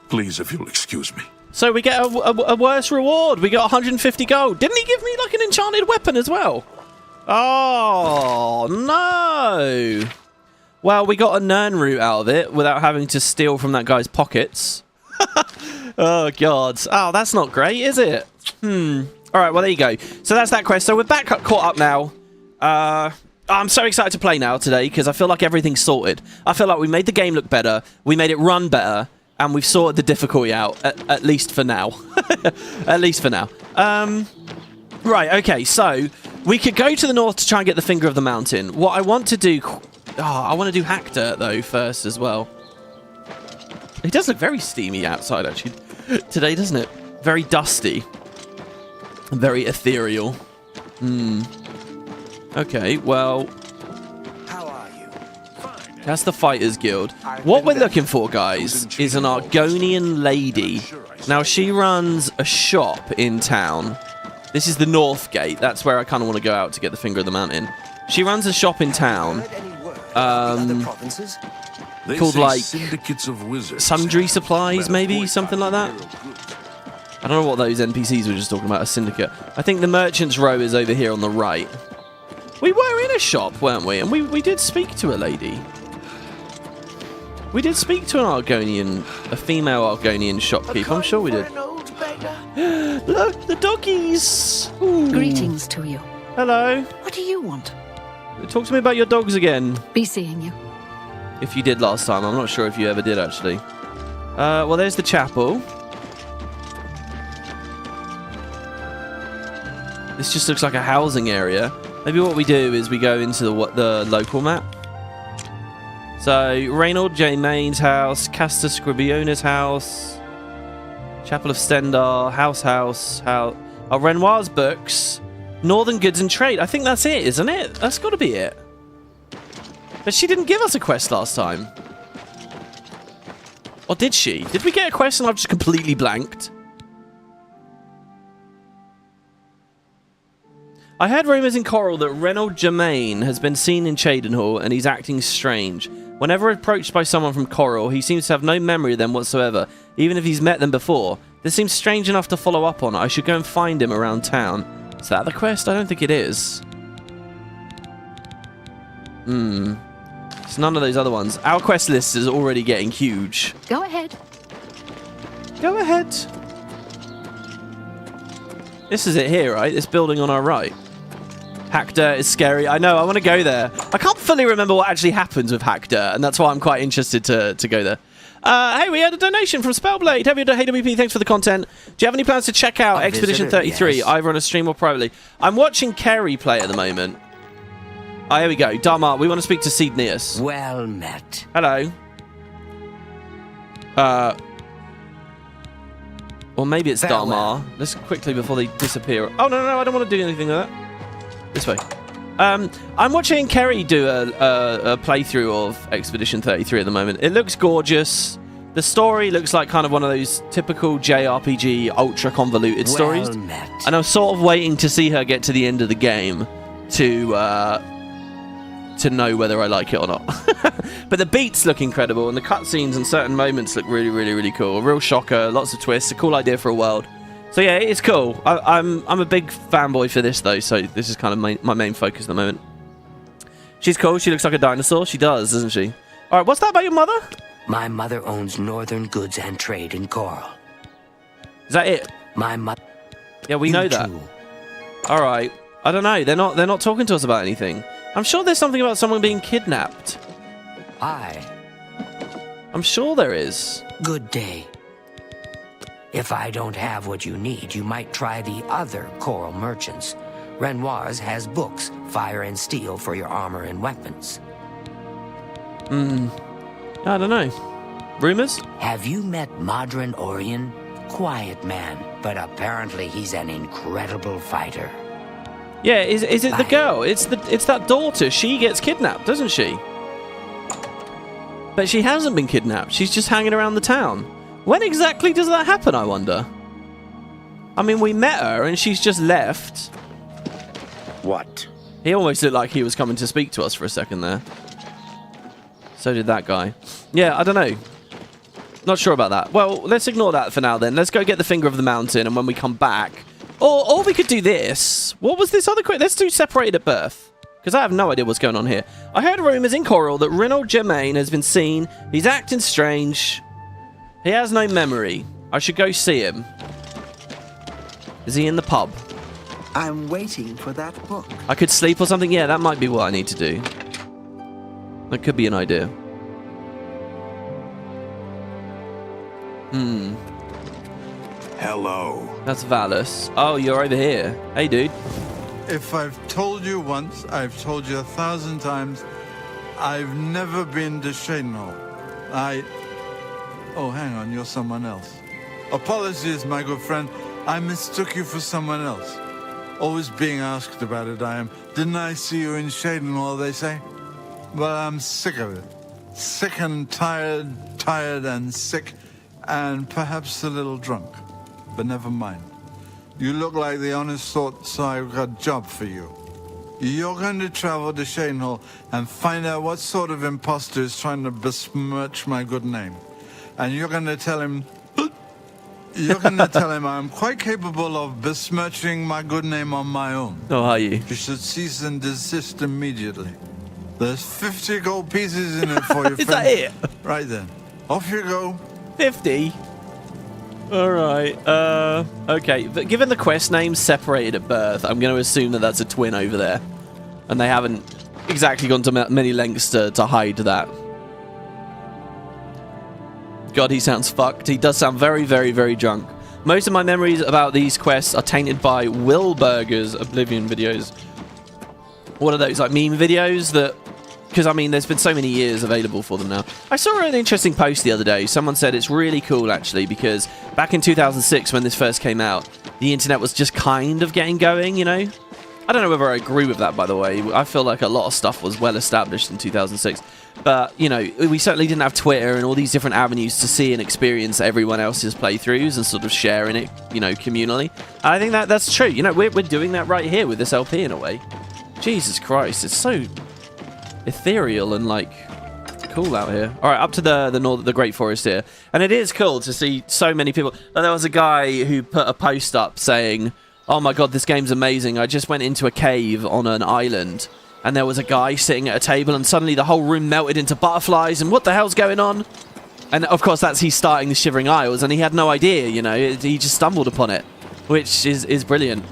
Please, if you'll excuse me. So we get a worse reward. We got 150 gold. Didn't he give me like an enchanted weapon as well? Oh, no. Well, we got a Nern route out of it without having to steal from that guy's pockets. Oh, God. Oh, that's not great, is it? All right, well, there you go. So that's that quest. So we're back caught up now. I'm so excited to play now today because I feel like everything's sorted. I feel like we made the game look better. We made it run better. And we've sorted the difficulty out, at least for now. At least for now. Right, okay, so we could go to the north to try and get the finger of the mountain. What I want to do... Oh, I want to do Hackdirt, though, first as well. It does look very steamy outside, actually, today, doesn't it? Very dusty. Very ethereal. Okay, well... That's the Fighters Guild. What we're looking for, guys, is an Argonian lady. Now, she runs a shop in town. This is the North Gate. That's where I kind of want to go out to get the Finger of the Mountain. She runs a shop in town called, like, Sundry Supplies, maybe? Something like that? I don't know what those NPCs were just talking about, a syndicate. I think the Merchant's Row is over here on the right. We were in a shop, weren't we? And we did speak to a lady. We did speak to a female Argonian shopkeeper. I'm sure we did. Look, the doggies. Ooh. Greetings to you. Hello. What do you want? Talk to me about your dogs again. Be seeing you. If you did last time. I'm not sure if you ever did, actually. Well, there's the chapel. This just looks like a housing area. Maybe what we do is we go into the local map. So, Reynold J. Main's house, Castor Scribiona's house, Chapel of Stendar, House, Renoir's books, Northern Goods and Trade. I think that's it, isn't it? That's got to be it. But she didn't give us a quest last time. Or did she? Did we get a quest and I've just completely blanked? I heard rumours in Chorrol that Reynold Germain has been seen in Cheydinhal and he's acting strange. Whenever approached by someone from Chorrol, he seems to have no memory of them whatsoever, even if he's met them before. This seems strange enough to follow up on. I should go and find him around town. Is that the quest? I don't think it is. It's none of those other ones. Our quest list is already getting huge. Go ahead. Go ahead. This is it here, right? This building on our right. Hackdirt is scary. I know, I want to go there. I can't fully remember what actually happens with Hackdirt, and that's why I'm quite interested to go there. Hey, we had a donation from Spellblade. HWP, thanks for the content. Do you have any plans to check out Expedition 33, either on a stream or privately? I'm watching Kerry play at the moment. Oh, here we go. Dar-Ma, we want to speak to Seedneus. Well met. Hello. Or maybe it's Dar-Ma. Let's quickly, before they disappear. Oh, no, I don't want to do anything with that. This way. I'm watching Kerry do a playthrough of Expedition 33 at the moment. It looks gorgeous. The story looks like kind of one of those typical JRPG ultra convoluted stories. And I'm sort of waiting to see her get to the end of the game to know whether I like it or not. But the beats look incredible, and the cutscenes and certain moments look really, really, really cool. A real shocker, lots of twists, a cool idea for a world. So yeah, it's cool. I'm a big fanboy for this though, so this is kind of my main focus at the moment. She's cool. She looks like a dinosaur. She does, doesn't she? All right, what's that about your mother? My mother owns Northern Goods and Trade in Chorrol. Is that it? My mother. Yeah, we know that. All right. I don't know. They're not talking to us about anything. I'm sure there's something about someone being kidnapped. Hi. I'm sure there is. Good day. If I don't have what you need, you might try the other Chorrol merchants. Renoir's has books, fire and steel for your armor and weapons. I don't know. Rumors? Have you met Modron Orion? Quiet man, but apparently he's an incredible fighter. Yeah, is it the girl? It's that daughter. She gets kidnapped, doesn't she? But she hasn't been kidnapped. She's just hanging around the town. When exactly does that happen, I wonder? I mean, we met her and she's just left. What? He almost looked like he was coming to speak to us for a second there. So did that guy. Yeah, I don't know. Not sure about that. Well, let's ignore that for now then. Let's go get the Finger of the Mountain, and when we come back... Or we could do this. What was this other quick? Let's do Separated at Birth. Because I have no idea what's going on here. I heard rumours in Chorrol that Reynold Germain has been seen. He's acting strange. He has no memory. I should go see him. Is he in the pub? I'm waiting for that book. I could sleep or something? Yeah, that might be what I need to do. That could be an idea. Hello. That's Valus. Oh, you're over here. Hey, dude. If I've told you once, I've told you 1,000 times, I've never been to Cheydinhal. Oh, hang on, you're someone else. Apologies, my good friend. I mistook you for someone else. Always being asked about it, I am. Didn't I see you in Cheydinhal, they say? Well, I'm sick of it. Sick and tired and sick, and perhaps a little drunk. But never mind. You look like the honest sort, so I've got a job for you. You're going to travel to Cheydinhal and find out what sort of imposter is trying to besmirch my good name. And you're going to tell him... I'm quite capable of besmirching my good name on my own. Oh, are you? You should cease and desist immediately. There's 50 gold pieces in it for you, Is friend. that it? Right then. Off you go. 50? Alright, okay. But given the quest name Separated at Birth, I'm going to assume that that's a twin over there. And they haven't exactly gone to many lengths to hide that. God, he sounds fucked. He does sound very, very, very drunk. Most of my memories about these quests are tainted by Wilburger's Oblivion videos. What are those, like meme videos that... Because, I mean, there's been so many years available for them now. I saw an interesting post the other day. Someone said it's really cool, actually, because back in 2006, when this first came out, the internet was just kind of getting going, you know? I don't know whether I agree with that, by the way. I feel like a lot of stuff was well established in 2006. But, you know, we certainly didn't have Twitter and all these different avenues to see and experience everyone else's playthroughs and sort of sharing it, you know, communally. And I think that's true. You know, we're doing that right here with this LP in a way. Jesus Christ, it's so ethereal and, like, cool out here. All right, up to the Great Forest here. And it is cool to see so many people. There was a guy who put a post up saying, "Oh my god, this game's amazing. I just went into a cave on an island and there was a guy sitting at a table and suddenly the whole room melted into butterflies and what the hell's going on?" And of course he's starting the Shivering Isles and he had no idea, you know, he just stumbled upon it, which is brilliant.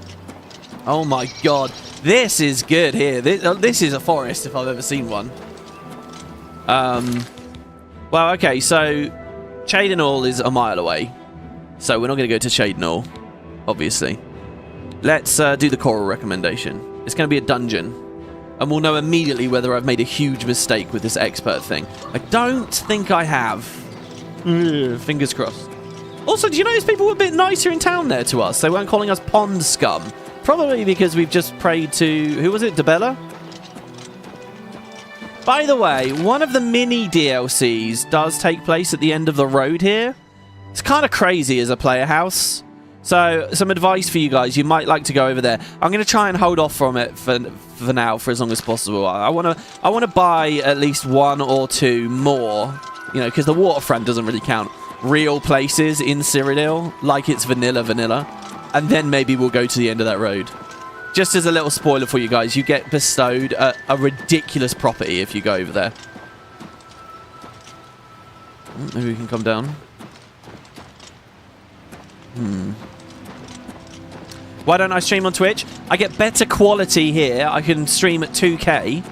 Oh my god, this is good here. This is a forest if I've ever seen one. Well, okay, so Cheydinhal is a mile away, so we're not going to go to Cheydinhal, obviously. Let's do the Chorrol recommendation. It's going to be a dungeon, and we'll know immediately whether I've made a huge mistake with this expert thing. I don't think I have. Fingers crossed. Also, do you notice people were a bit nicer in town there to us? They weren't calling us pond scum. Probably because we've just prayed to... who was it? Dibella? By the way, one of the mini DLCs does take place at the end of the road here. It's kind of crazy as a player house. So, some advice for you guys. You might like to go over there. I'm going to try and hold off from it for now, for as long as possible. I want to buy at least 1 or 2 more, you know, because the waterfront doesn't really count. Real places in Cyrodiil, like it's vanilla. And then maybe we'll go to the end of that road. Just as a little spoiler for you guys, you get bestowed a ridiculous property if you go over there. Maybe we can come down. Why don't I stream on Twitch? I get better quality here. I can stream at 2K.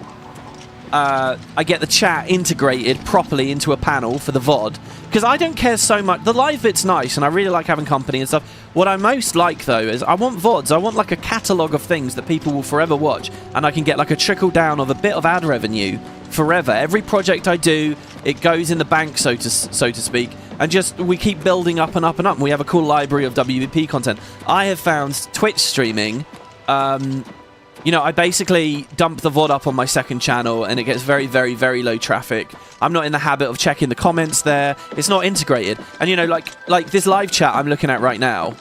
I get the chat integrated properly into a panel for the VOD. Because I don't care so much. The live bit's nice, and I really like having company and stuff. What I most like, though, is I want VODs. I want, like, a catalogue of things that people will forever watch. And I can get, like, a trickle down of a bit of ad revenue forever. Every project I do, it goes in the bank, so to speak. And just, we keep building up and up and up. And we have a cool library of WVP content. I have found Twitch streaming... you know, I basically dump the VOD up on my second channel and it gets very, very, very low traffic. I'm not in the habit of checking the comments there. It's not integrated. And, you know, like this live chat I'm looking at right now,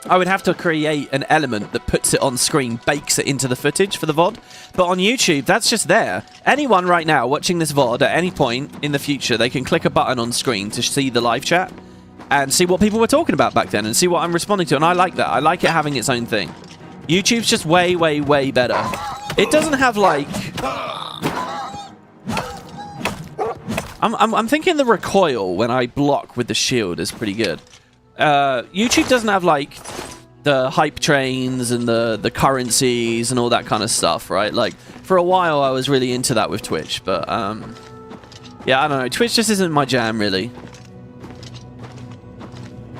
I would have to create an element that puts it on screen, bakes it into the footage for the VOD. But on YouTube, that's just there. Anyone right now watching this VOD at any point in the future, they can click a button on screen to see the live chat and see what people were talking about back then and see what I'm responding to. And I like that. I like it having its own thing. YouTube's just way, way, way better. It doesn't have, like... I'm thinking the recoil when I block with the shield is pretty good. YouTube doesn't have, like, the hype trains and the currencies and all that kind of stuff, right? Like, for a while I was really into that with Twitch, but, yeah, I don't know. Twitch just isn't my jam, really.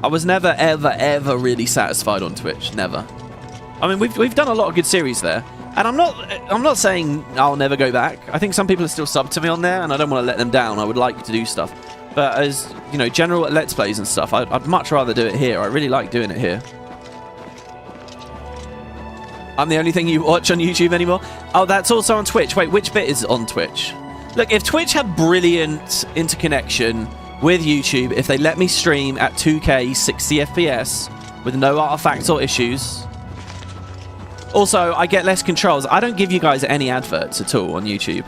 I was never, ever, ever really satisfied on Twitch. Never. I mean, we've done a lot of good series there, and I'm not saying I'll never go back. I think some people are still subbed to me on there, and I don't want to let them down. I would like to do stuff, but as you know, general Let's Plays and stuff, I'd much rather do it here. I really like doing it here. I'm the only thing you watch on YouTube anymore. Oh, that's also on Twitch. Wait, which bit is on Twitch? Look, if Twitch had brilliant interconnection with YouTube, if they let me stream at 2K 60 FPS with no artifacts or issues. Also, I get less controls. I don't give you guys any adverts at all on YouTube.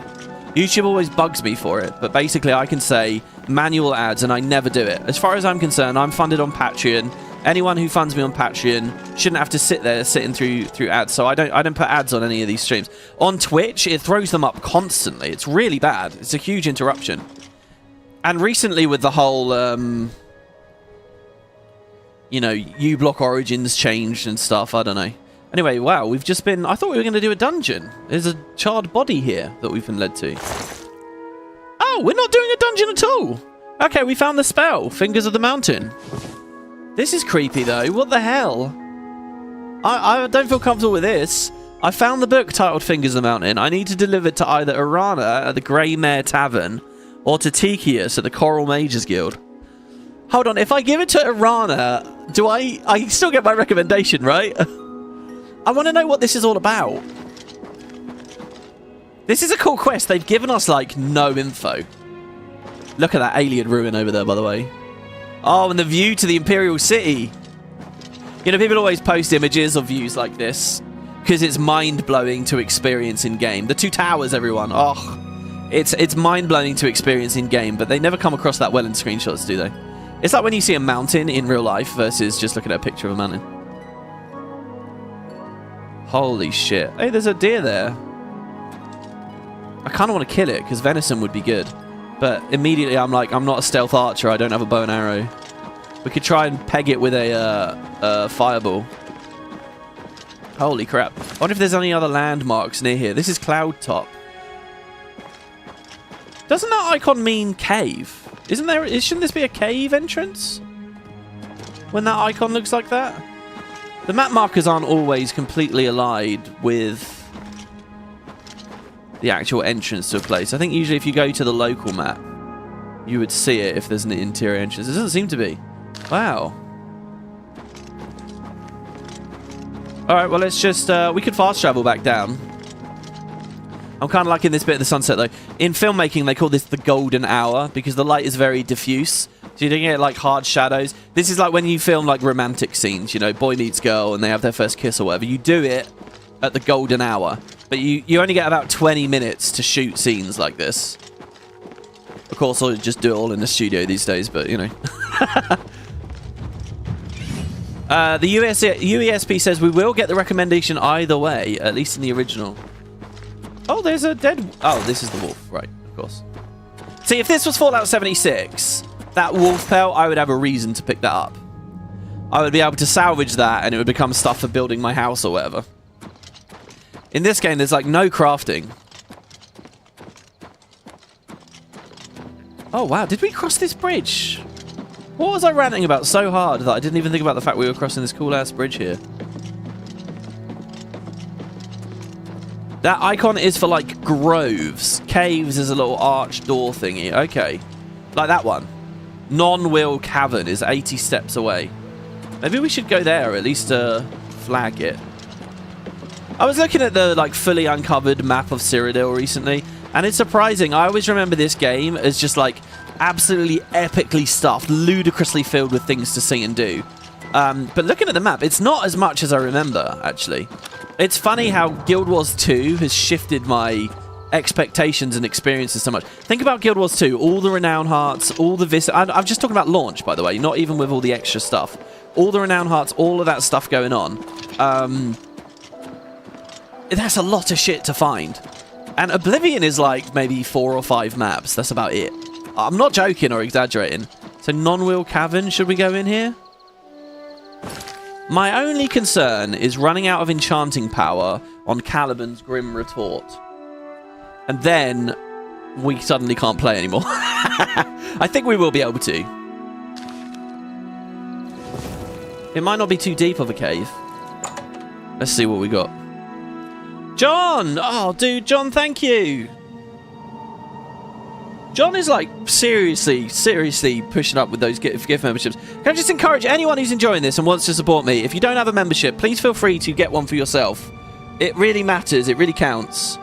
YouTube always bugs me for it, but basically I can say manual ads and I never do it. As far as I'm concerned, I'm funded on Patreon. Anyone who funds me on Patreon shouldn't have to sit there sitting through ads, so I don't put ads on any of these streams. On Twitch, it throws them up constantly. It's really bad. It's a huge interruption. And recently with the whole, you know, uBlock Origins changed and stuff, I don't know. Anyway, wow, we've just been... I thought we were going to do a dungeon. There's a charred body here that we've been led to. Oh, we're not doing a dungeon at all. Okay, we found the spell. Fingers of the Mountain. This is creepy, though. What the hell? I don't feel comfortable with this. I found the book titled Fingers of the Mountain. I need to deliver it to either Arenanet at the Grey Mare Tavern or to Tikius at the Chorrol Mages Guild. Hold on, if I give it to Arenanet, do I still get my recommendation, right? I want to know what this is all about. This is a cool quest. They've given us, like, no info. Look at that alien ruin over there, by the way. Oh, and the view to the Imperial City. You know, people always post images of views like this because it's mind-blowing to experience in-game. The two towers, everyone. Oh, it's mind-blowing to experience in-game, but they never come across that well in screenshots, do they? It's like when you see a mountain in real life versus just looking at a picture of a mountain. Holy shit. Hey, there's a deer there. I kind of want to kill it because venison would be good. But immediately I'm like, I'm not a stealth archer. I don't have a bow and arrow. We could try and peg it with a fireball. Holy crap. I wonder if there's any other landmarks near here. This is Cloud Top. Doesn't that icon mean cave? Isn't there? Shouldn't this be a cave entrance? When that icon looks like that? The map markers aren't always completely aligned with the actual entrance to a place. I think usually if you go to the local map, you would see it if there's an interior entrance. It doesn't seem to be. Wow. Alright, well let's just... we could fast travel back down. I'm kind of liking this bit of the sunset though. In filmmaking, they call this the golden hour because the light is very diffuse. So you don't get like hard shadows. This is like when you film like romantic scenes, you know, boy meets girl and they have their first kiss or whatever. You do it at the golden hour. But you only get about 20 minutes to shoot scenes like this. Of course, I'll just do it all in the studio these days, but you know. The UESP says we will get the recommendation either way, at least in the original. Oh, there's a dead... Oh, this is the wolf. Right, of course. See, if this was Fallout 76, that wolf pelt, I would have a reason to pick that up. I would be able to salvage that, and it would become stuff for building my house or whatever. In this game, there's, like, no crafting. Oh, wow. Did we cross this bridge? What was I ranting about so hard that I didn't even think about the fact we were crossing this cool-ass bridge here? That icon is for, like, groves. Caves is a little arch door thingy. Okay. Like that one. Nonwyll Cavern is 80 steps away. Maybe we should go there, or at least flag it. I was looking at the, like, fully uncovered map of Cyrodiil recently, and it's surprising. I always remember this game as just, like, absolutely epically stuffed, ludicrously filled with things to see and do. But looking at the map, it's not as much as I remember, actually. It's funny how Guild Wars 2 has shifted my expectations and experiences so much. Think about Guild Wars 2, all the Renown Hearts, all the I'm just talking about launch, by the way, not even with all the extra stuff. All the Renown Hearts, all of that stuff going on. That's a lot of shit to find. And Oblivion is like maybe 4 or 5 maps. That's about it. I'm not joking or exaggerating. So Nonwyll Cavern, should we go in here? My only concern is running out of enchanting power on Caliban's Grim Retort. And then we suddenly can't play anymore. I think we will be able to. It might not be too deep of a cave. Let's see what we got. John! Oh, dude, John, thank you. John is, like, seriously pushing up with those gift memberships. Can I just encourage anyone who's enjoying this and wants to support me, if you don't have a membership, please feel free to get one for yourself. It really matters. It really counts.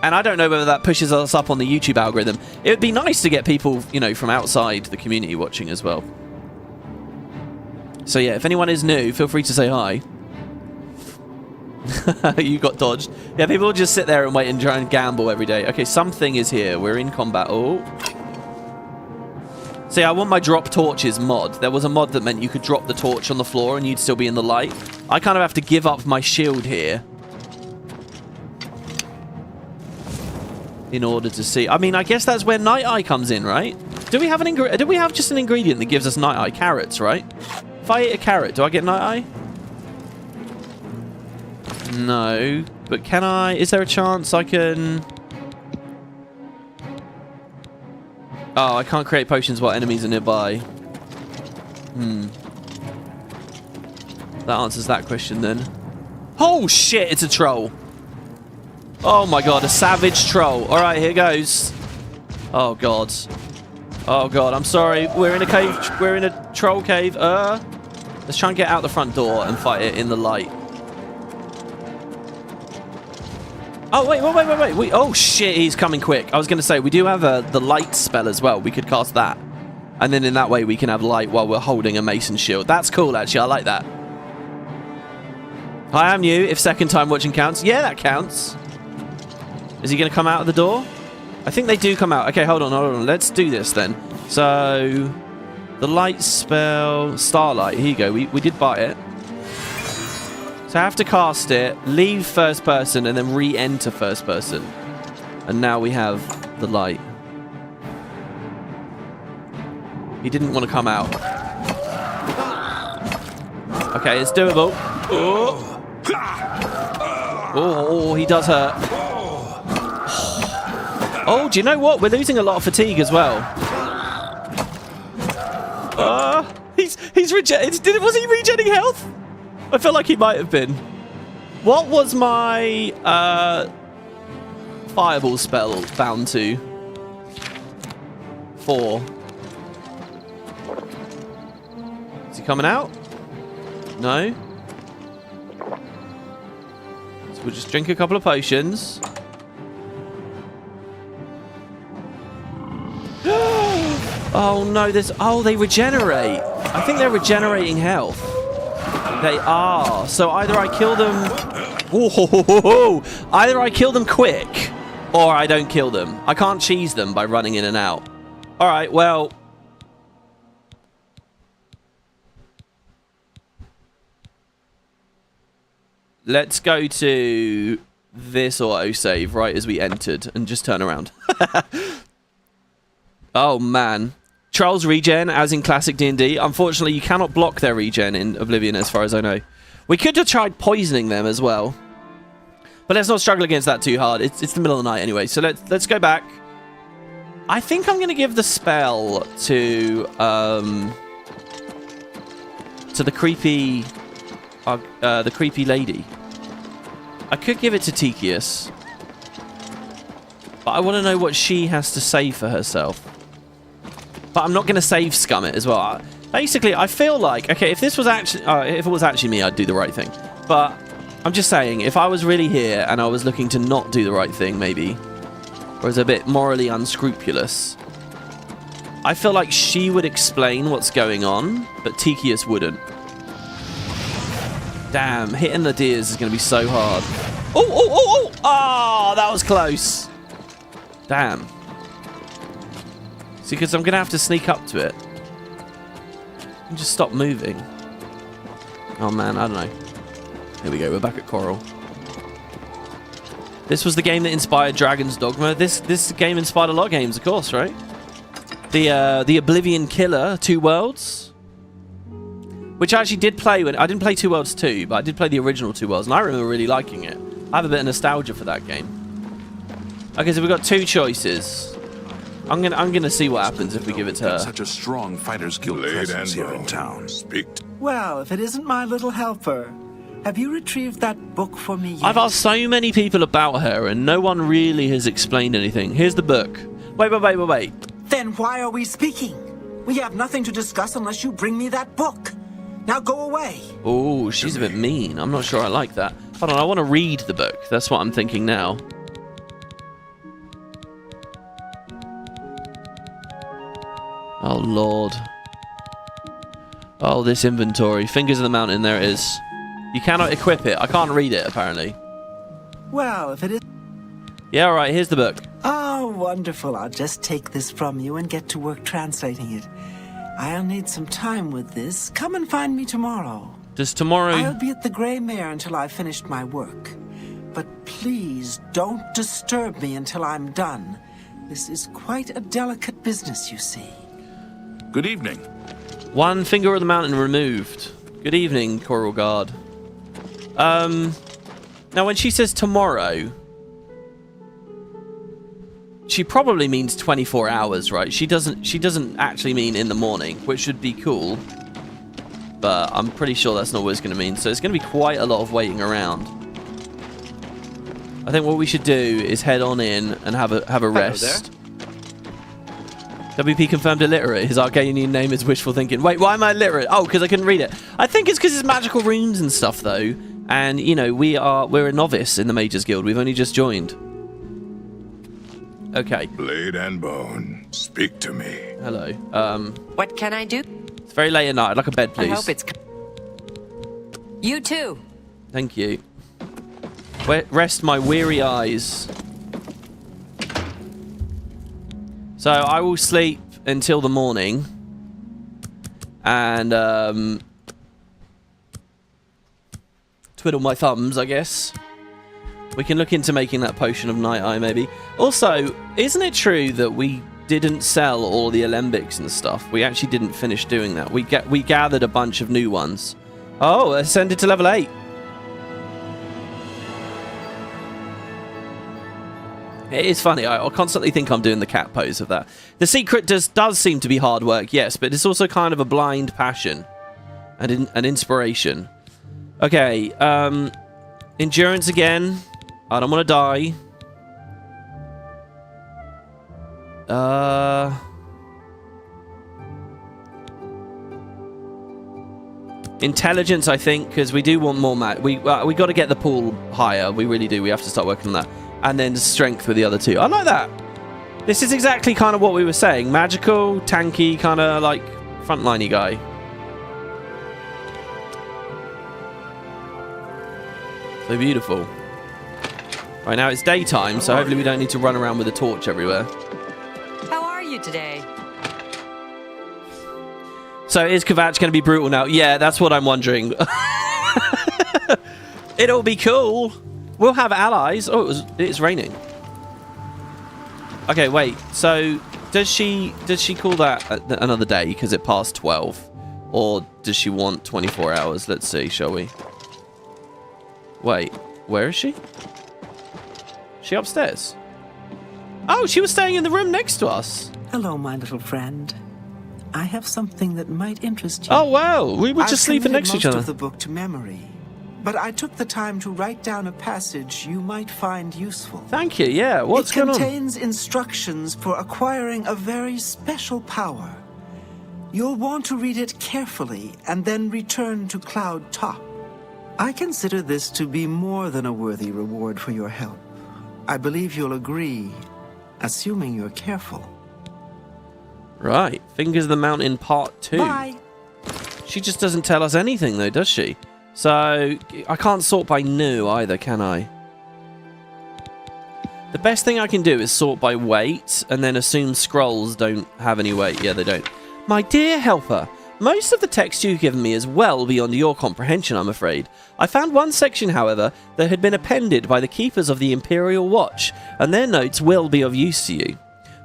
And I don't know whether that pushes us up on the YouTube algorithm. It would be nice to get people, you know, from outside the community watching as well. So, yeah, if anyone is new, feel free to say hi. You got dodged. Yeah, people just sit there and wait and try and gamble every day. Okay, something is here. We're in combat. Oh. See, I want my drop torches mod. There was a mod that meant you could drop the torch on the floor and you'd still be in the light. I kind of have to give up my shield here in order to see. I mean, I guess that's where Night Eye comes in, right? Do we have just an ingredient that gives us Night Eye? Carrots, right? If I eat a carrot, do I get Night Eye? No, but can I... Is there a chance I can... Oh, I can't create potions while enemies are nearby. That answers that question then. Oh shit, it's a troll. Oh my god, a savage troll. Alright, here goes. Oh god. Oh god, I'm sorry. We're in a cave. We're in a troll cave. Let's try and get out the front door and fight it in the light. Oh, wait. Oh, shit, he's coming quick. I was going to say, we do have the light spell as well. We could cast that. And then in that way, we can have light while we're holding a mason shield. That's cool, actually. I like that. Hi, I'm new. If second time watching counts. Yeah, that counts. Is he going to come out of the door? I think they do come out. Okay, hold on. Let's do this then. So, the light spell, starlight. Here you go. We did buy it. So I have to cast it, leave first person, and then re-enter first person. And now we have the light. He didn't want to come out. Okay, it's doable. Oh, he does hurt. Oh, do you know what? We're losing a lot of fatigue as well. He's regen. Was he regenning health? I feel like he might have been. What was my fireball spell bound to? 4. Is he coming out? No. So we'll just drink a couple of potions. Oh no, they regenerate. I think they're regenerating health. They are. So either I kill them... Either I kill them quick, or I don't kill them. I can't cheese them by running in and out. Alright, well... Let's go to this autosave right as we entered and just turn around. Oh, man. Trolls regen, as in classic D&D. Unfortunately, you cannot block their regen in Oblivion, as far as I know. We could have tried poisoning them as well. But let's not struggle against that too hard. It's the middle of the night anyway. So let's go back. I think I'm going to give the spell to the creepy lady. I could give it to Tychius. But I want to know what she has to say for herself. But I'm not going to save scum it as well. Basically, I feel like, okay, if this was actually, if it was actually me, I'd do the right thing. But I'm just saying, if I was really here and I was looking to not do the right thing, maybe, or was a bit morally unscrupulous, I feel like she would explain what's going on, but Tychius wouldn't. Damn, hitting the deers is going to be so hard. Oh, that was close. Damn. See, because I'm going to have to sneak up to it. And just stop moving. Oh, man, I don't know. Here we go, we're back at Chorrol. This was the game that inspired Dragon's Dogma. This game inspired a lot of games, of course, right? The Oblivion Killer, Two Worlds. Which I actually did play when... I didn't play Two Worlds 2, but I did play the original Two Worlds, and I remember really liking it. I have a bit of nostalgia for that game. Okay, so we've got 2 choices. I'm gonna see what happens if we give it to her. Such a strong Fighters Guild presence here in town. Well, if it isn't my little helper, have you retrieved that book for me yet? I've asked so many people about her, and no one really has explained anything. Here's the book. Wait. Then why are we speaking? We have nothing to discuss unless you bring me that book. Now go away. Oh, she's a bit mean. I'm not sure I like that. Hold on, I want to read the book. That's what I'm thinking now. Oh, Lord. Oh, this inventory. Fingers of the Mountain, there it is. You cannot equip it. I can't read it, apparently. Well, if it is... Yeah, all right, here's the book. Oh, wonderful. I'll just take this from you and get to work translating it. I'll need some time with this. Come and find me tomorrow. Does tomorrow... I'll be at the Grey Mare until I've finished my work. But please don't disturb me until I'm done. This is quite a delicate business, you see. Good evening. One finger of the mountain removed. Good evening, Chorrol Guard. Now when she says tomorrow, she probably means 24 hours, right? She doesn't actually mean in the morning, which would be cool. But I'm pretty sure that's not what it's going to mean. So it's going to be quite a lot of waiting around. I think what we should do is head on in and have a rest. WP confirmed illiterate. His Arcanian name is wishful thinking. Wait, why am I illiterate? Oh, because I couldn't read it. I think it's because it's magical runes and stuff, though. And, you know, we're a novice in the Mages Guild. We've only just joined. Okay. Blade and bone, speak to me. Hello. What can I do? It's very late at night. I'd like a bed, please. I hope it's... You too. Thank you. Rest my weary eyes. So I will sleep until the morning. And, twiddle my thumbs, I guess. We can look into making that potion of Night Eye, maybe. Also, isn't it true that we didn't sell all the alembics and stuff? We actually didn't finish doing that. We gathered a bunch of new ones. Oh, ascended to level 8. It is funny. I constantly think I'm doing the cat pose of that. The secret does seem to be hard work, yes, but it's also kind of a blind passion and an inspiration. Okay, endurance again. I don't want to die. Intelligence, I think, because we do want more we got to get the pool higher. We really do. We have to start working on that. And then strength with the other two. I like that. This is exactly kind of what we were saying. Magical, tanky, kind of like frontliney guy. So beautiful. Right now it's daytime, so hopefully we don't need to run around with a torch everywhere. How are you today? So is Kvatch going to be brutal now? Yeah, that's what I'm wondering. It'll be cool. We'll have allies. Oh, it's raining. Okay, wait. So does she call that another day because it passed 12, or does she want 24 hours? Let's see, shall we? Wait, where is she? She upstairs? Oh, she was staying in the room next to us. Hello, my little friend. I have something that might interest you. Oh wow, we were just sleeping next to each other. I've committed most of the book to memory, but I took the time to write down a passage you might find useful. Thank you. Yeah, what's going on? It contains instructions for acquiring a very special power. You'll want to read it carefully and then return to Cloud Top. I consider this to be more than a worthy reward for your help. I believe you'll agree, assuming you're careful. Right. Fingers of the Mountain Part 2. Bye. She just doesn't tell us anything, though, does she? So, I can't sort by new either, can I? The best thing I can do is sort by weight, and then assume scrolls don't have any weight. Yeah, they don't. My dear helper, most of the text you've given me is well beyond your comprehension, I'm afraid. I found one section, however, that had been appended by the keepers of the Imperial Watch, and their notes will be of use to you.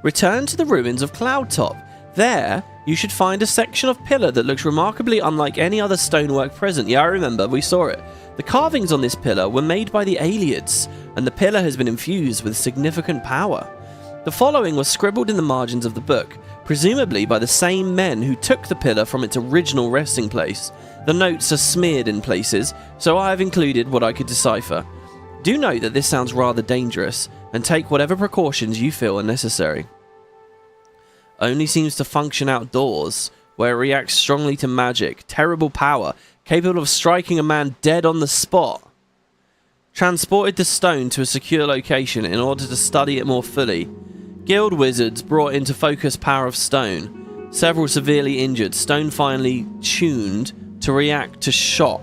Return to the ruins of Cloudtop. There, you should find a section of pillar that looks remarkably unlike any other stonework present. Yeah, I remember, we saw it. The carvings on this pillar were made by the Aelids, and the pillar has been infused with significant power. The following was scribbled in the margins of the book, presumably by the same men who took the pillar from its original resting place. The notes are smeared in places, so I have included what I could decipher. Do note that this sounds rather dangerous, and take whatever precautions you feel are necessary. Only seems to function outdoors, where it reacts strongly to magic. Terrible power, capable of striking a man dead on the spot. Transported the stone to a secure location in order to study it more fully. Guild wizards brought into focus power of stone. Several severely injured. Stone finally tuned to react to shock.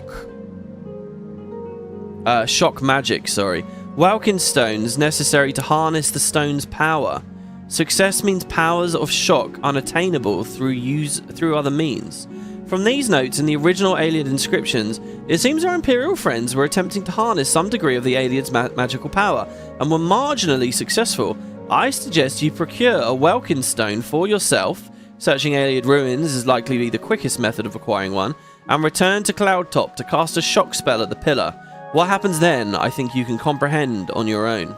Shock magic, sorry. Welkin stones necessary to harness the stone's power. Success means powers of shock unattainable through other means. From these notes in the original Aeliad inscriptions, it seems our Imperial friends were attempting to harness some degree of the Aeliad's magical power, and were marginally successful. I suggest you procure a Welkin stone for yourself. Searching Aeliad ruins is likely to be the quickest method of acquiring one, and return to Cloudtop to cast a shock spell at the pillar. What happens then, I think you can comprehend on your own.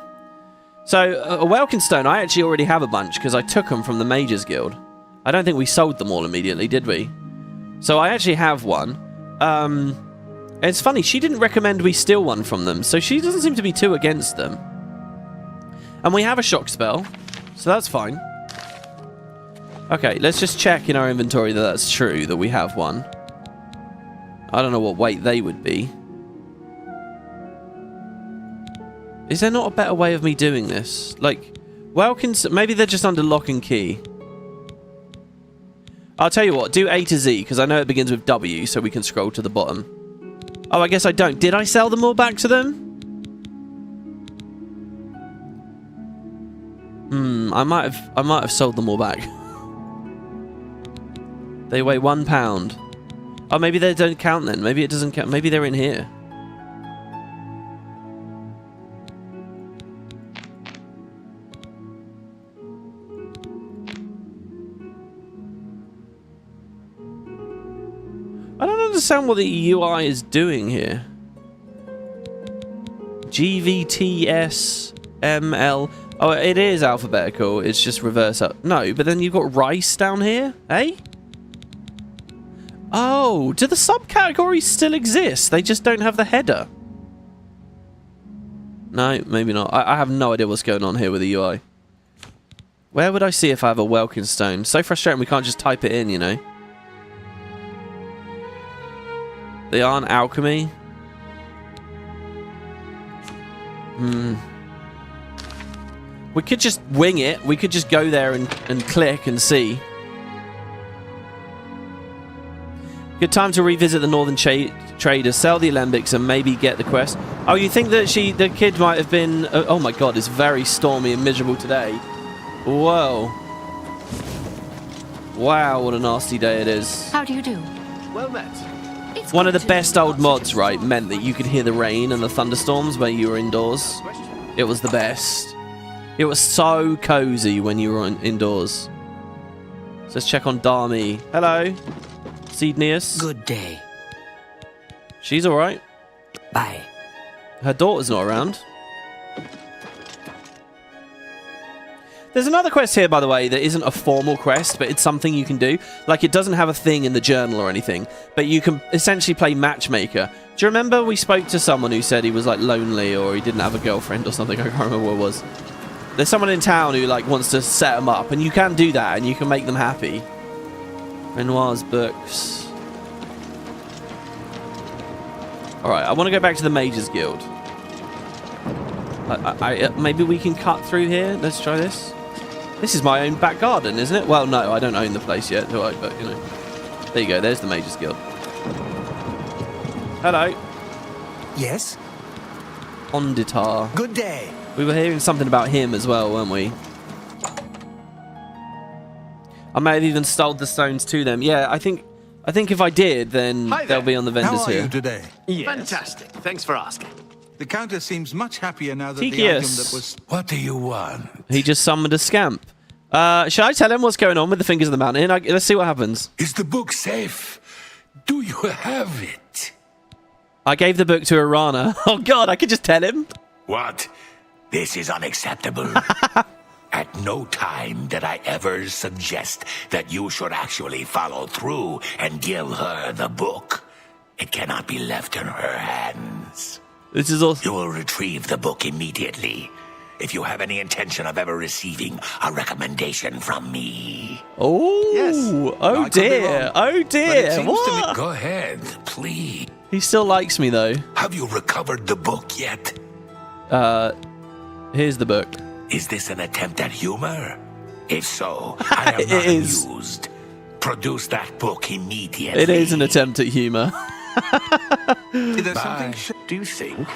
So, a Welkin stone, I actually already have a bunch, because I took them from the Mages Guild. I don't think we sold them all immediately, did we? So I actually have one. It's funny, she didn't recommend we steal one from them, so she doesn't seem to be too against them. And we have a shock spell, so that's fine. Okay, let's just check in our inventory that that's true, that we have one. I don't know what weight they would be. Is there not a better way of me doing this? Like, Welkins... Maybe they're just under lock and key. I'll tell you what. Do A to Z, because I know it begins with W, so we can scroll to the bottom. Oh, I guess I don't. Did I sell them all back to them? I might have sold them all back. They weigh £1. Oh, maybe they don't count then. Maybe it doesn't count. Maybe they're in here. I don't understand what the UI is doing here. GVTSML. Oh, it is alphabetical. It's just reverse up. No, but then you've got rice down here, eh? Oh, do the subcategories still exist? They just don't have the header. No, maybe not. I have no idea what's going on here with the UI. Where would I see if I have a Welkin stone? So frustrating we can't just type it in, you know. They aren't alchemy. We could just wing it. We could just go there and click and see. Good time to revisit the Northern Trader, sell the alembics, and maybe get the quest. Oh, you think that the kid might have been... oh my god, it's very stormy and miserable today. Whoa. Wow, what a nasty day it is. How do you do? Well met. It's One of good the to best meet old mods, right, meant that you could hear the rain and the thunderstorms when you were indoors. It was the best. It was so cozy when you were indoors. So let's check on Dar-Ma. Hello. Seedneus. Good day. She's alright. Bye. Her daughter's not around. There's another quest here, by the way, that isn't a formal quest, but it's something you can do. Like, it doesn't have a thing in the journal or anything, but you can essentially play matchmaker. Do you remember we spoke to someone who said he was, like, lonely or he didn't have a girlfriend or something? I can't remember what it was. There's someone in town who, like, wants to set them up, and you can do that, and you can make them happy. Renoir's books. Alright, I want to go back to the Mages Guild. Maybe we can cut through here. Let's try this. This is my own back garden, isn't it? Well, no, I don't own the place yet, do I? But, you know. There you go, there's the Mages Guild. Hello. Yes? Onditar. Good day. We were hearing something about him as well, weren't we? I may have even stole the stones to them. Yeah, I think if I did, then they'll be on the vendors How are here. you today? Yes. Fantastic. Thanks for asking. The Countess seems much happier now that Tikius. the item that was... What do you want? He just summoned a scamp. Should I tell him what's going on with the Fingers of the Mountain? Let's see what happens. Is the book safe? Do you have it? I gave the book to Arana. Oh god, I could just tell him. What? This is unacceptable. At no time did I ever suggest that you should actually follow through and give her the book. It cannot be left in her hands. This is awesome. You will retrieve the book immediately if you have any intention of ever receiving a recommendation from me. Oh, Yes. Oh I could be dear. wrong, Oh but it dear. seems to What? me- Go ahead, please. He still likes me though. Have you recovered the book yet? Here's the book. Is this an attempt at humor? If so, I am It not is. amused. Produce that book immediately. It is an attempt at humour. There's Bye. something... Do you think?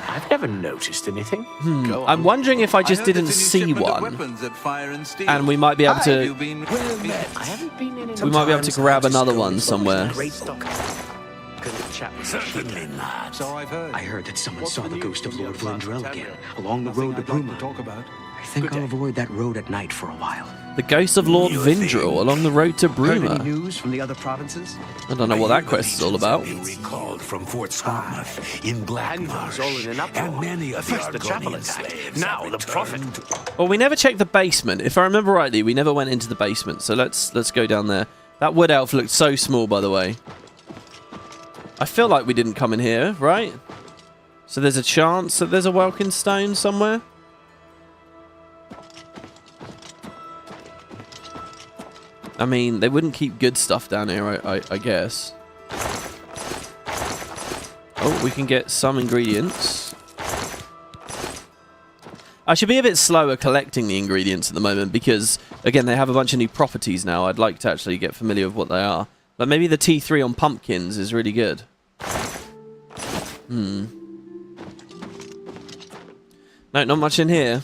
I've never noticed anything. Go on. I'm wondering if I just I heard didn't there's a new see shipment of one, weapons at Fire and Steel. and we might be able Have to. you been... I haven't been in. We might be able to grab another one Sometimes somewhere. Great stock. Couldn't chat with Certainly not. So I've heard. I heard that someone saw the ghost of Lord From Vlindrel Tavern. again, along the road to I'd like Bruma. talk about. I think Good I'll day. avoid that road at night for a while. The ghost of Lord You Vindrel think? along the road to Heard any Bruma. news from the other provinces? I don't know what that quest is all about. Been recalled from Fort Sparmouth in Black Handles Marsh, all in an uproar. and many of First the the chapel Argonian attack, slaves now have the prophet. returned. Well, we never checked the basement. If I remember rightly, we never went into the basement. So let's go down there. That wood elf looked so small, by the way. I feel like we didn't come in here, right? So there's a chance that there's a Welkin stone somewhere. I mean, they wouldn't keep good stuff down here, I guess. Oh, we can get some ingredients. I should be a bit slower collecting the ingredients at the moment because, again, they have a bunch of new properties now. I'd like to actually get familiar with what they are. But maybe the T3 on pumpkins is really good. No, not much in here.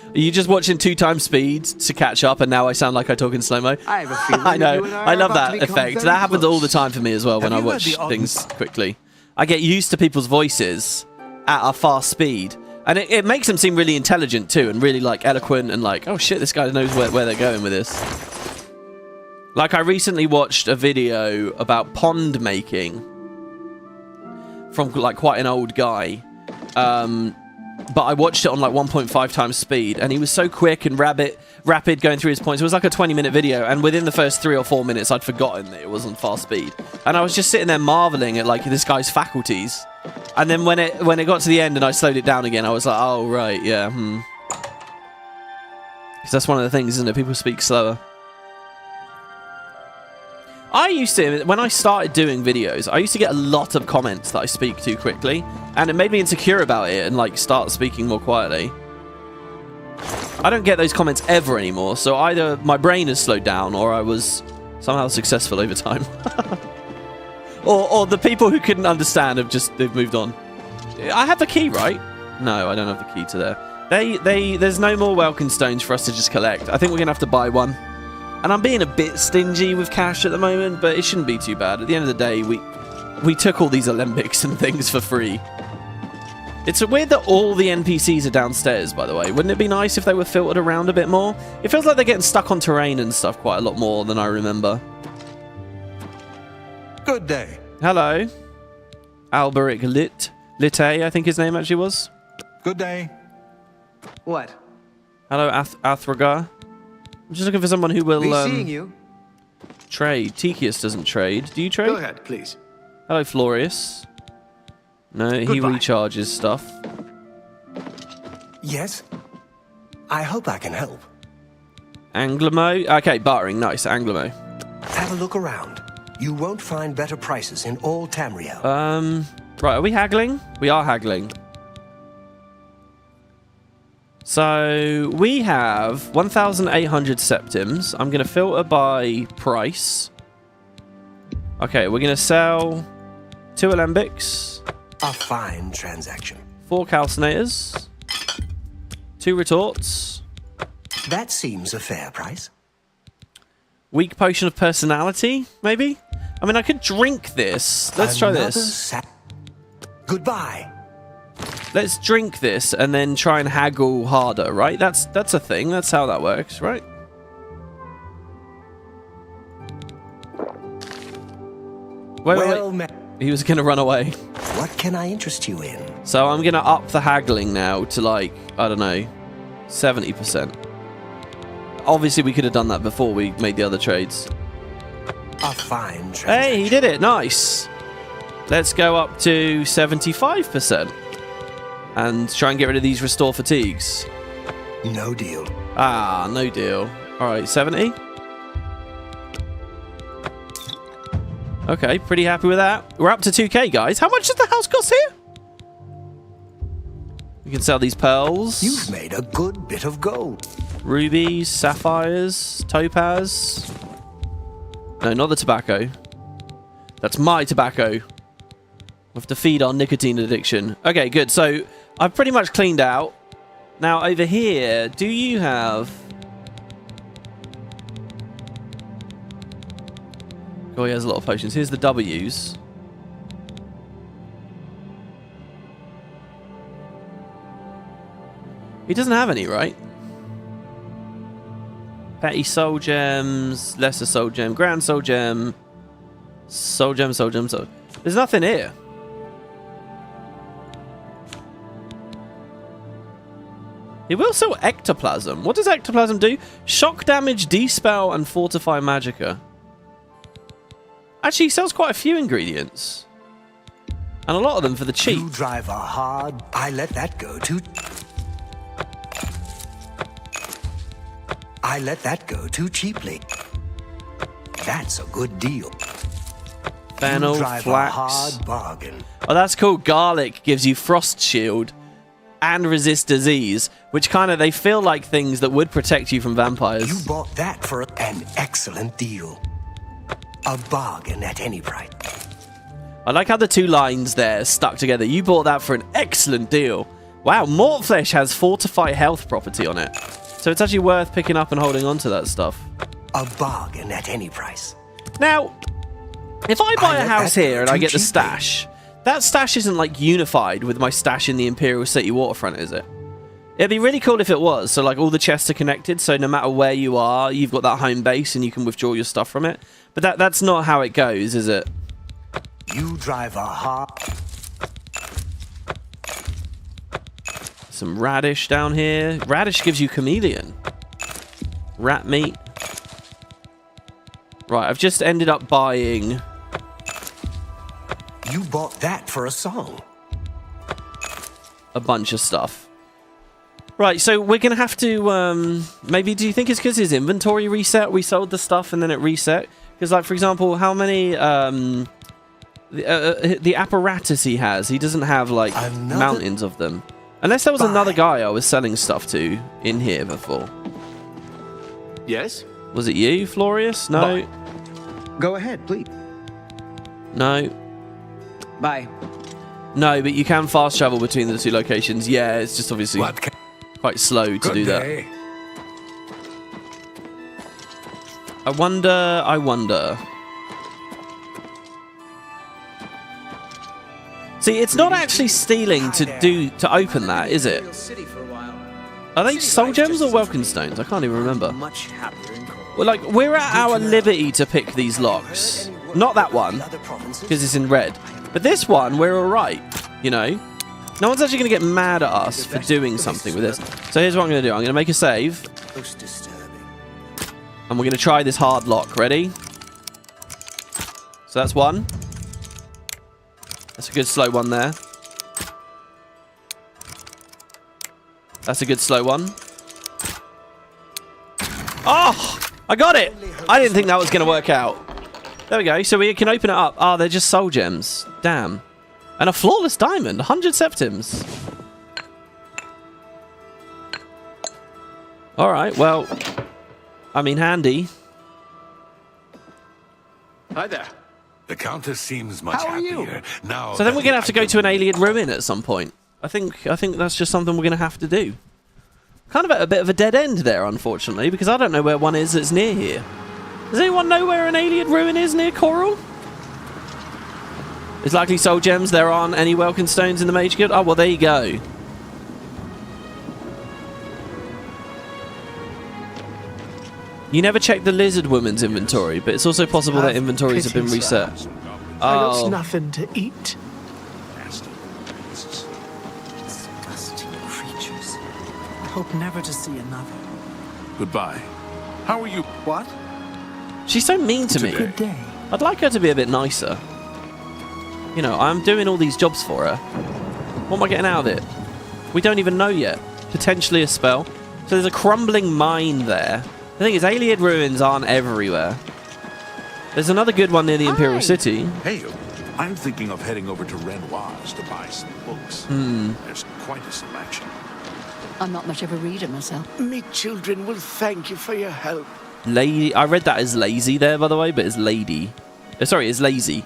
Are you just watching 2x speed to catch up, and now I sound like I talk in slow-mo? I have a feeling I know. you and I are love about that to become effect. very That happens all the close. time for me as well when I Have you read watch the things quickly. I get used to people's voices at a fast speed. And it makes them seem really intelligent too, and really like eloquent, and like, oh shit, this guy knows where they're going with this. Like, I recently watched a video about pond making from like quite an old guy. But I watched it on like 1.5x speed, and he was so quick and rapid going through his points. It was like a 20-minute video, and within the first 3 or 4 minutes, I'd forgotten that it was on fast speed. And I was just sitting there marveling at like this guy's faculties. And then when it got to the end and I slowed it down again, I was like, oh right, yeah, Because that's one of the things, isn't it? People speak slower. I used to, when I started doing videos, I used to get a lot of comments that I speak too quickly, and it made me insecure about it and like start speaking more quietly. I don't get those comments ever anymore, so either my brain has slowed down or I was somehow successful over time. or the people who couldn't understand they've moved on. I have the key, right? No, I don't have the key to there. There's no more welcome stones for us to just collect. I think we're gonna have to buy one. And I'm being a bit stingy with cash at the moment, but it shouldn't be too bad. At the end of the day, we took all these Olympics and things for free. It's weird that all the NPCs are downstairs, by the way. Wouldn't it be nice if they were filtered around a bit more? It feels like they're getting stuck on terrain and stuff quite a lot more than I remember. Good day. Hello. Alberic Litte, I think his name actually was. Good day. What? Hello, Athragar. I'm just looking for someone who will Be seeing you. trade. Tikius doesn't trade. Do you trade? Go ahead, please. Hello, Florius. No, he Goodbye. recharges stuff. Yes? I hope I can help. Anglomo. Okay, bartering. Nice. Anglomo. Have a look around. You won't find better prices in all Tamriel. Right, are we haggling? We are haggling. So, we have 1,800 septims. I'm going to filter by price. Okay, we're going to sell 2 alembics. A fine transaction. 4 calcinators. 2 retorts. That seems a fair price. Weak potion of personality, maybe? I mean, I could drink this. Let's try this. Goodbye. Let's drink this and then try and haggle harder, right? That's a thing. That's how that works, right? Wait. He was going to run away. What can I interest you in? So I'm going to up the haggling now to like, I don't know, 70%. Obviously, we could have done that before we made the other trades. A fine transaction. Hey, he did it. Nice. Let's go up to 75%. And try and get rid of these restore fatigues. No deal. Ah, no deal. Alright, 70. Okay, pretty happy with that. We're up to 2k, guys. How much does the house cost here? We can sell these pearls. You've made a good bit of gold. Rubies, sapphires, topaz. No, not the tobacco. That's my tobacco. We have to feed our nicotine addiction. Okay, good. So I've pretty much cleaned out. Now over here, do you have... Oh, he has a lot of potions. Here's the W's. He doesn't have any, right? Petty soul gems, lesser soul gem, grand soul gem, soul gem, soul gem, soul... There's nothing here. He will sell ectoplasm. What does ectoplasm do? Shock damage, dispel, and fortify magicka. Actually, he sells quite a few ingredients. And a lot of them for the cheap. You drive a hard... I let that go too... cheaply. That's a good deal. Fennel, drive a flax. hard bargain. Oh, that's cool. Garlic gives you frost shield and resist disease, which kind of, they feel like things that would protect you from vampires. You bought that for an excellent deal. A bargain at any price. I like how the two lines there stuck together. You bought that for an excellent deal. Wow, Mort Flesh has Fortify Health property on it. So it's actually worth picking up and holding on to that stuff. A bargain at any price. Now, if I buy a let house that here go and I too get the cheaply. stash, that stash isn't like unified with my stash in the Imperial City waterfront, is it? It'd be really cool if it was. So like all the chests are connected, so no matter where you are, you've got that home base and you can withdraw your stuff from it. But that's not how it goes, is it? You drive a hard... Some radish down here. Radish gives you chameleon. Rat meat. Right, I've just ended up buying... You bought that for a song. a bunch of stuff. Right, so we're going to have to... maybe, do you think it's because his inventory reset? We sold the stuff and then it reset? Because, like, for example, how many... the apparatus he has, he doesn't have, like, mountains of them. Unless there was another guy I was selling stuff to in here before. Yes? Was it you, Florius? No. Go ahead, please. No. Bye. No, but you can fast travel between the two locations. Yeah, it's just obviously quite slow to do that. I wonder... See, it's not actually stealing to open that, is it? Are they soul gems or welkin stones? I can't even remember. Well, like, we're at our liberty to pick these locks. Not that one, because it's in red. But this one, we're alright, you know? No one's actually going to get mad at us for doing something with this. So here's what I'm going to do. I'm going to make a save. And we're going to try this hard lock. Ready? So that's one. That's a good slow one there. That's a good slow one. Oh! I got it! I didn't think that was going to work out. There we go. So we can open it up. Ah, they're just soul gems. Damn. And a flawless diamond. 100 septims. Alright, well... I mean, handy. Hi there. The Countess seems much happier now. So then we're going to have to go to an alien ruin at some point. I think that's just something we're going to have to do. Kind of at a bit of a dead end there, unfortunately, because I don't know where one is that's near here. Does anyone know where an alien ruin is near Chorrol? It's likely soul gems. There aren't any welkin stones in the Mage Guild. Oh, well, there you go. You never check the lizard woman's inventory, but it's also possible that inventories have been reset. I got nothing to eat. Disgusting creatures. I hope never to see another. Goodbye. How are you? What? She's so mean to me. Good day. I'd like her to be a bit nicer. You know, I'm doing all these jobs for her. What am I getting out of it? We don't even know yet. Potentially a spell. So there's a crumbling mine there. The thing is, alien ruins aren't everywhere. There's another good one near the Imperial City. Hey, I'm thinking of heading over to Renoir's to buy some books. There's quite a selection. I'm not much of a reader myself. Me children will thank you for your help. Lady, I read that as lazy there, by the way, but it's lady. Sorry, it's lazy.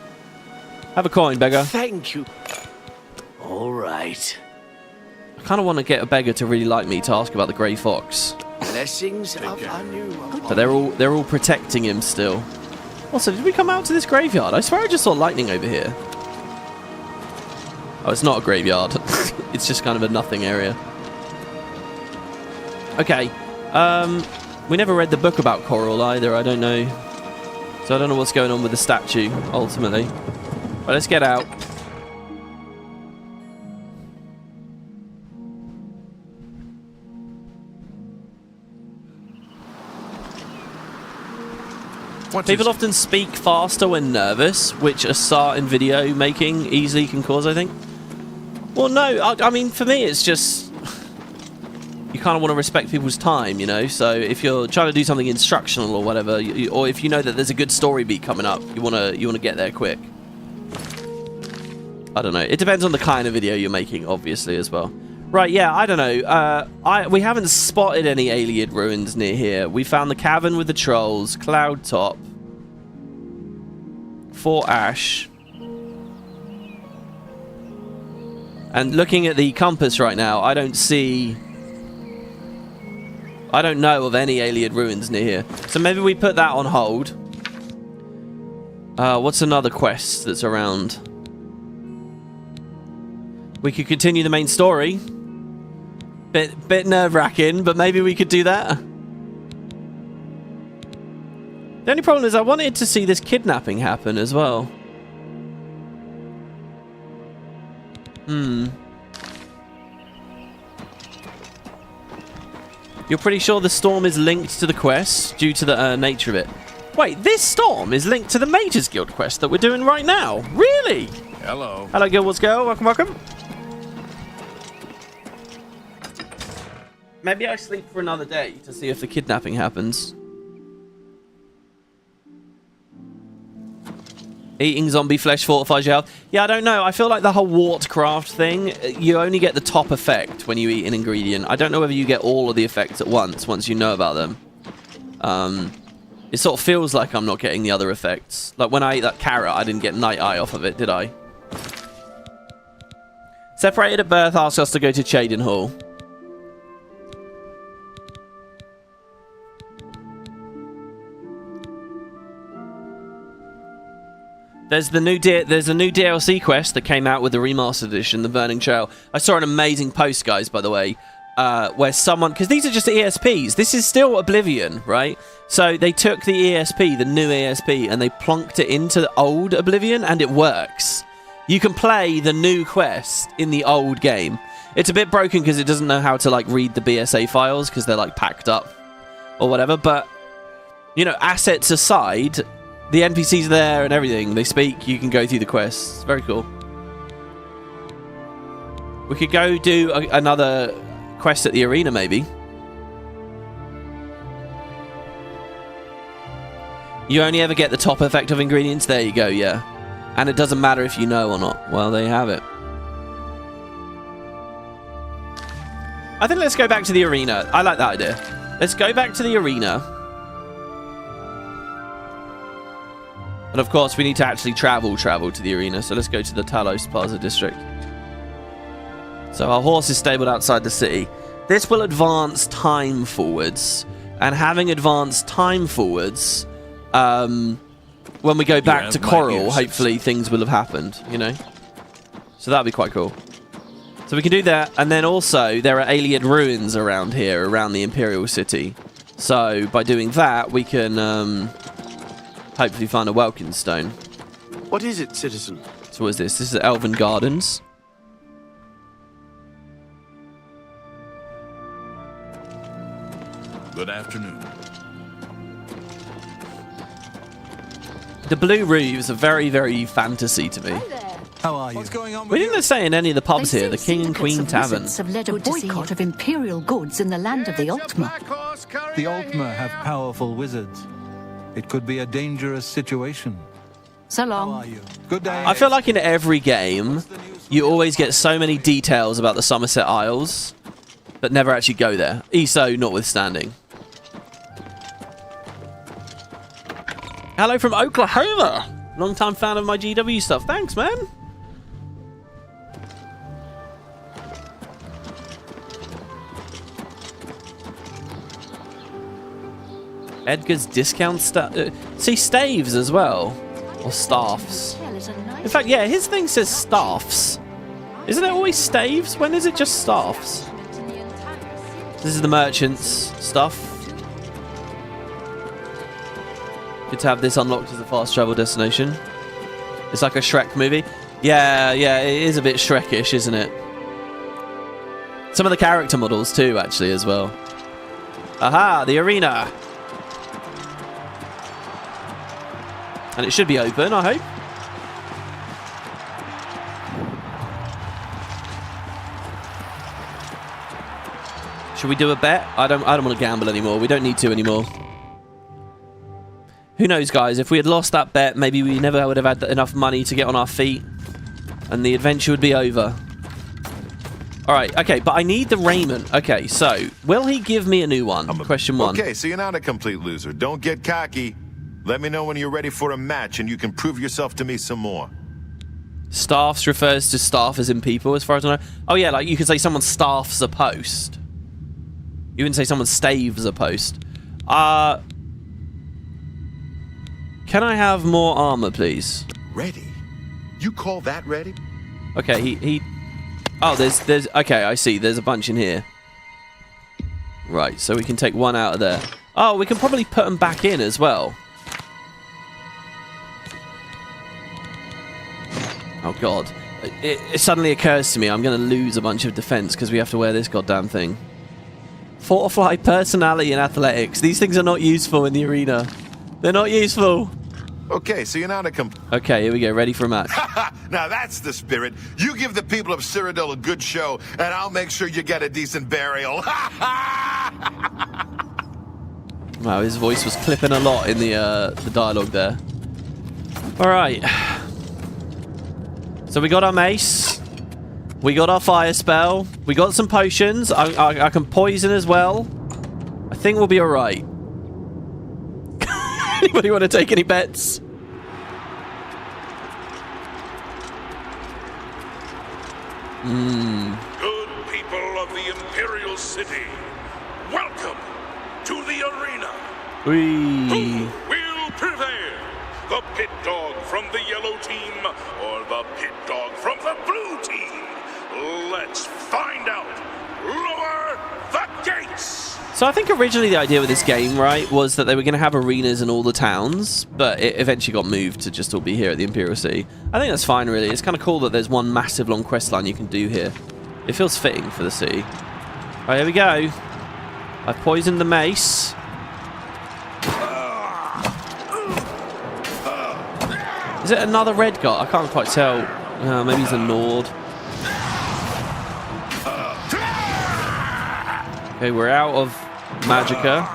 Have a coin, beggar. Thank you. All right. I kind of want to get a beggar to really like me to ask about the Grey Fox. Blessings of Anu. But they're all protecting him still. Also, did we come out to this graveyard? I swear I just saw lightning over here. Oh, it's not a graveyard. It's just kind of a nothing area. Okay. We never read the book about Chorrol either. I don't know. So I don't know what's going on with the statue, ultimately. But let's get out. People often speak faster when nervous, which a start in video making easily can cause, I think. Well, no, I mean, for me, it's just... You kind of want to respect people's time, you know? So if you're trying to do something instructional or whatever, or if you know that there's a good story beat coming up, you want to get there quick. I don't know. It depends on the kind of video you're making, obviously, as well. Right, yeah, I don't know. We haven't spotted any alien ruins near here. We found the cavern with the trolls, Cloud Top, Fort Ash. And looking at the compass right now, I don't know of any alien ruins near here. So maybe we put that on hold. What's another quest that's around? We could continue the main story. Bit nerve-wracking, but maybe we could do that. The only problem is I wanted to see this kidnapping happen as well. You're pretty sure the storm is linked to the quest due to the nature of it. Wait, this storm is linked to the Mages Guild quest that we're doing right now? Really? Hello. Hello, Guild Wars Girl. Welcome, welcome. Maybe I sleep for another day to see if the kidnapping happens. Eating zombie flesh fortifies your health. Yeah, I don't know. I feel like the whole Wartcraft thing, you only get the top effect when you eat an ingredient. I don't know whether you get all of the effects at once you know about them. It sort of feels like I'm not getting the other effects. Like when I ate that carrot, I didn't get Night Eye off of it, did I? Separated at birth asks us to go to Chaden Hall. There's a new DLC quest that came out with the Remastered edition, the Burning Trail. I saw an amazing post, guys, by the way, where someone... Because these are just ESPs. This is still Oblivion, right? So they took the ESP, the new ESP, and they plonked it into the old Oblivion, and it works. You can play the new quest in the old game. It's a bit broken because it doesn't know how to, like, read the BSA files because they're, like, packed up or whatever. But, you know, assets aside... The NPCs are there and everything. They speak. You can go through the quests. Very cool. We could go do another quest at the arena, maybe. You only ever get the top effect of ingredients. There you go, yeah. And it doesn't matter if you know or not. Well, there you have it. I think let's go back to the arena. I like that idea. Let's go back to the arena. And of course, we need to actually travel to the arena. So let's go to the Talos Plaza district. So our horse is stabled outside the city. This will advance time forwards. And having advanced time forwards, when we go back to Chorrol, hopefully things will have happened, you know? So that'll be quite cool. So we can do that. And then also, there are alien ruins around here, around the Imperial City. So by doing that, we can... hopefully find a Welkin stone. What is it, citizen? So what is this? This is Elven Gardens. Good afternoon. The blue roofs are very, very fantasy to me. How are you? What's going on We with you? didn't say in any of the pubs here, the King and Queen Tavern. Have led a boycott of imperial goods in the land of the Ultima. The Ultima have powerful wizards. It could be a dangerous situation. So How long. are you? Good day. I feel like in every game, you always get so many details about the Somerset Isles, but never actually go there. ESO notwithstanding. Hello from Oklahoma! Long-time fan of my GW stuff. Thanks, man! Edgar's discount see, staves as well. Or staffs. In fact, yeah, his thing says staffs. Isn't it always staves? When is it just staffs? This is the merchant's stuff. Good to have this unlocked as a fast travel destination. It's like a Shrek movie. Yeah, it is a bit Shrekish, isn't it? Some of the character models too, actually, as well. Aha, the arena. And it should be open, I hope. Should we do a bet? I don't want to gamble anymore. We don't need to anymore. Who knows, guys? If we had lost that bet, maybe we never would have had enough money to get on our feet and the adventure would be over. Alright, okay, but I need the raiment. Okay, so, will he give me a new one? Question 1. Okay, so you're not a complete loser. Don't get cocky. Let me know when you're ready for a match and you can prove yourself to me some more. Staffs refers to staff as in people, as far as I know. Oh yeah, like you could say someone staffs a post. You wouldn't say someone staves a post. Can I have more armor, please? Ready? You call that ready? Okay, he... Oh, there's... Okay, I see. There's a bunch in here. Right, so we can take one out of there. Oh, we can probably put them back in as well. Oh, God. It suddenly occurs to me I'm going to lose a bunch of defense because we have to wear this goddamn thing. Fortify personality and athletics. These things are not useful in the arena. They're not useful. Okay, so you're not a Okay, here we go. Ready for a match. Now that's the spirit. You give the people of Cyrodiil a good show, and I'll make sure you get a decent burial. Wow, his voice was clipping a lot in the dialogue there. All right. So we got our mace. We got our fire spell. We got some potions. I can poison as well. I think we'll be all right. Anybody want to take any bets? Good people of the Imperial City, welcome to the arena. Who will prevail? The pit dog from the yellow team or the pit dog from the blue team? Let's find out. Lower the gates! So I think originally the idea with this game, right, was that they were going to have arenas in all the towns, but it eventually got moved to just all be here at the Imperial City. I think that's fine, really. It's kind of cool that there's one massive long quest line you can do here. It feels fitting for the city. All right, here we go. I've poisoned the mace. Is it another red guy? I can't quite tell. Maybe he's a Nord. Okay, we're out of magicka.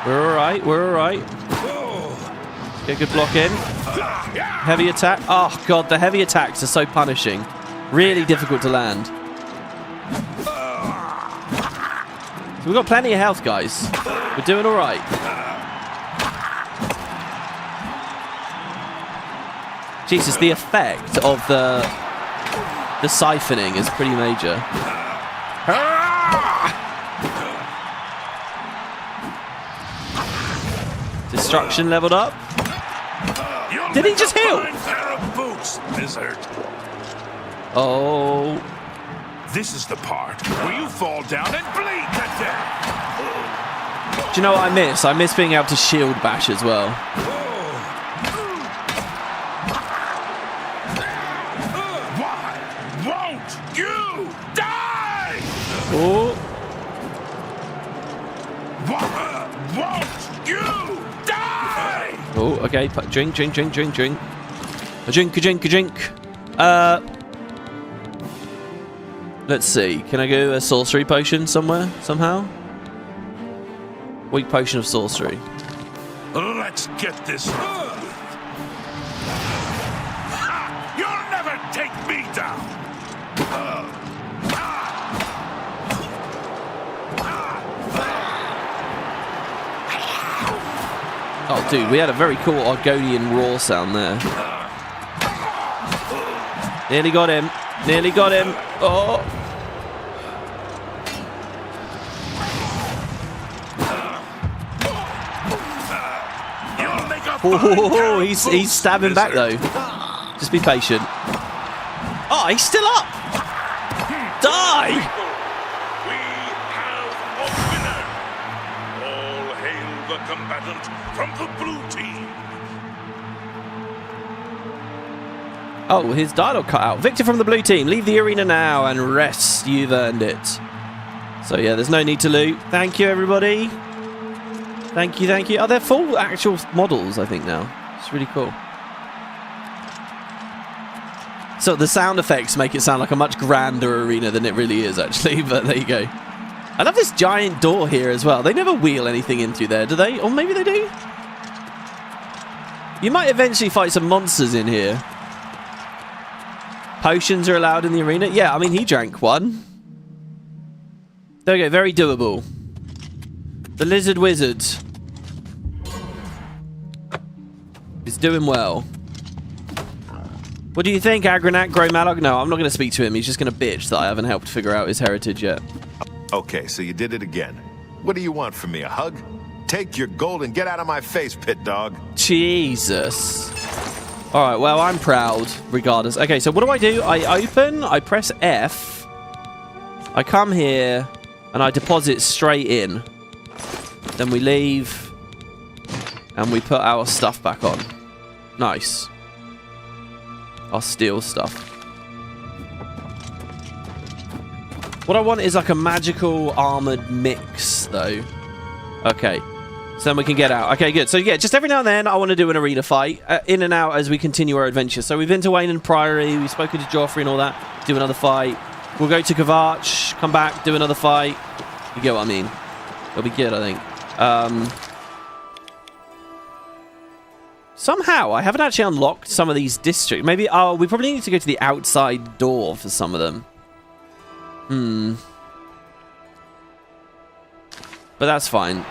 We're alright, we're alright. Get a good block in. Heavy attack. Oh god, the heavy attacks are so punishing. Really difficult to land. So we've got plenty of health, guys. We're doing alright. Jesus, the effect of the siphoning is pretty major. Destruction leveled up. Did he just heal? Oh. This is the part where you fall down and bleed to death. Do you know what I miss? I miss being able to shield bash as well. Why won't you die? Oh. Why won't you die? Oh, okay. Drink. A drink. Let's see. Can I go a sorcery potion somewhere, somehow? Weak potion of sorcery. Let's get this. You'll never take me down. Oh, dude, we had a very cool Argonian roar sound there. Nearly got him. Oh. Oh, he's stabbing back though. Just be patient. Oh, he's still up. Die! We have a winner. All hail the combatant from the blue team. Oh, his dialogue cut out. Victor from the blue team, leave the arena now and rest. You've earned it. So yeah, there's no need to loot. Thank you, everybody. Thank you. Oh, they're full actual models, I think, now. It's really cool. So the sound effects make it sound like a much grander arena than it really is, actually. But there you go. I love this giant door here as well. They never wheel anything in through there, do they? Or maybe they do? You might eventually fight some monsters in here. Potions are allowed in the arena? Yeah, I mean, he drank one. There we go, very doable. The Lizard Wizard is doing well. What do you think, Arenanet, Grey Malloc? No, I'm not going to speak to him. He's just going to bitch that I haven't helped figure out his heritage yet. Okay, so you did it again. What do you want from me, a hug? Take your gold and get out of my face, pit dog. Jesus. All right, well, I'm proud, regardless. Okay, so what do? I open, I press F, I come here, and I deposit straight in. Then we leave, and we put our stuff back on. Nice. Our steel stuff. What I want is like a magical armored mix, though. Okay. So then we can get out. Okay, good. So yeah, just every now and then I want to do an arena fight. In and out as we continue our adventure. So we've been to Wayne and Priory. We've spoken to Joffrey and all that. Do another fight. We'll go to Kavarch. Come back. Do another fight. You get what I mean? It'll be good, I think. Somehow, I haven't actually unlocked some of these districts. Maybe, oh, we probably need to go to the outside door for some of them. But that's fine.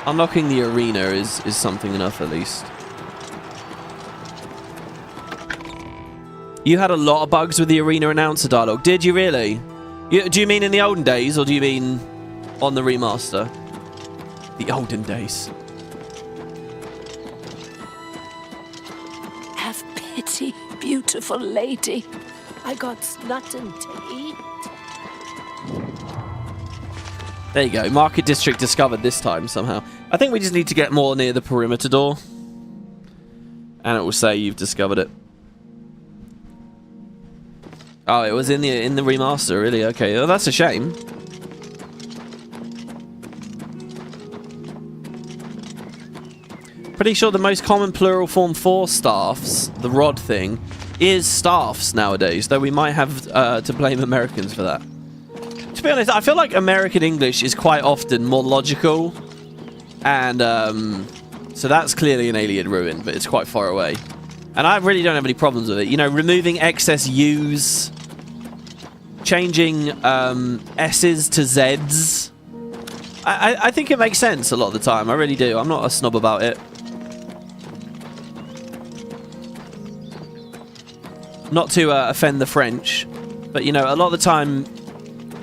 Unlocking the arena is something enough, at least. You had a lot of bugs with the arena announcer dialogue. Did you really? Do you mean in the olden days, or do you mean on the remaster? The olden days. Have pity, beautiful lady. I got nothing to eat. There you go. Market district discovered this time somehow. I think we just need to get more near the perimeter door. And it will say you've discovered it. Oh, it was in the remaster, really? Okay. Oh, that's a shame. Pretty sure the most common plural form for staffs, the rod thing, is staffs nowadays, though we might have to blame Americans for that. To be honest, I feel like American English is quite often more logical, and so that's clearly an alien ruin, but it's quite far away. And I really don't have any problems with it. You know, removing excess U's, changing S's to Z's. I think it makes sense a lot of the time. I really do. I'm not a snob about it. Not to offend the French, but, you know, a lot of the time,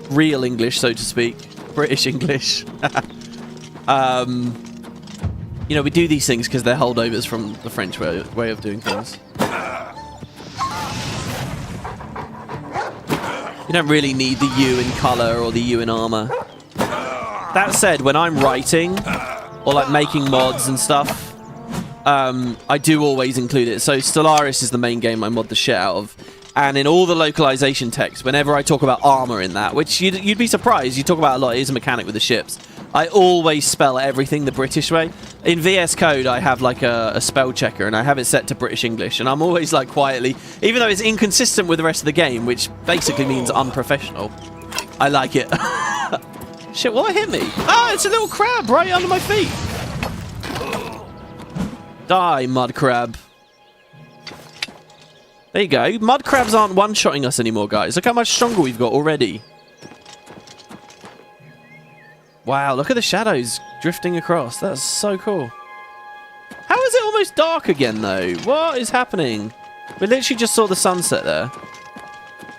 real English, so to speak, British English, you know, we do these things because they're holdovers from the French way of doing things. You don't really need the U in colour or the U in armour. That said, when I'm writing, or like making mods and stuff, I do always include it. So Stellaris is the main game I mod the shit out of. And in all the localization text, whenever I talk about armor in that, which you'd be surprised, you talk about a lot, it is a mechanic with the ships, I always spell everything the British way. In VS Code, I have like a spell checker, and I have it set to British English, and I'm always like quietly, even though it's inconsistent with the rest of the game, which basically means unprofessional, I like it. Shit, what hit me? Ah, it's a little crab right under my feet. Die, mud crab. There you go. Mud crabs aren't one-shotting us anymore, guys. Look how much stronger we've got already. Wow, look at the shadows drifting across. That's so cool. How is it almost dark again, though? What is happening? We literally just saw the sunset there.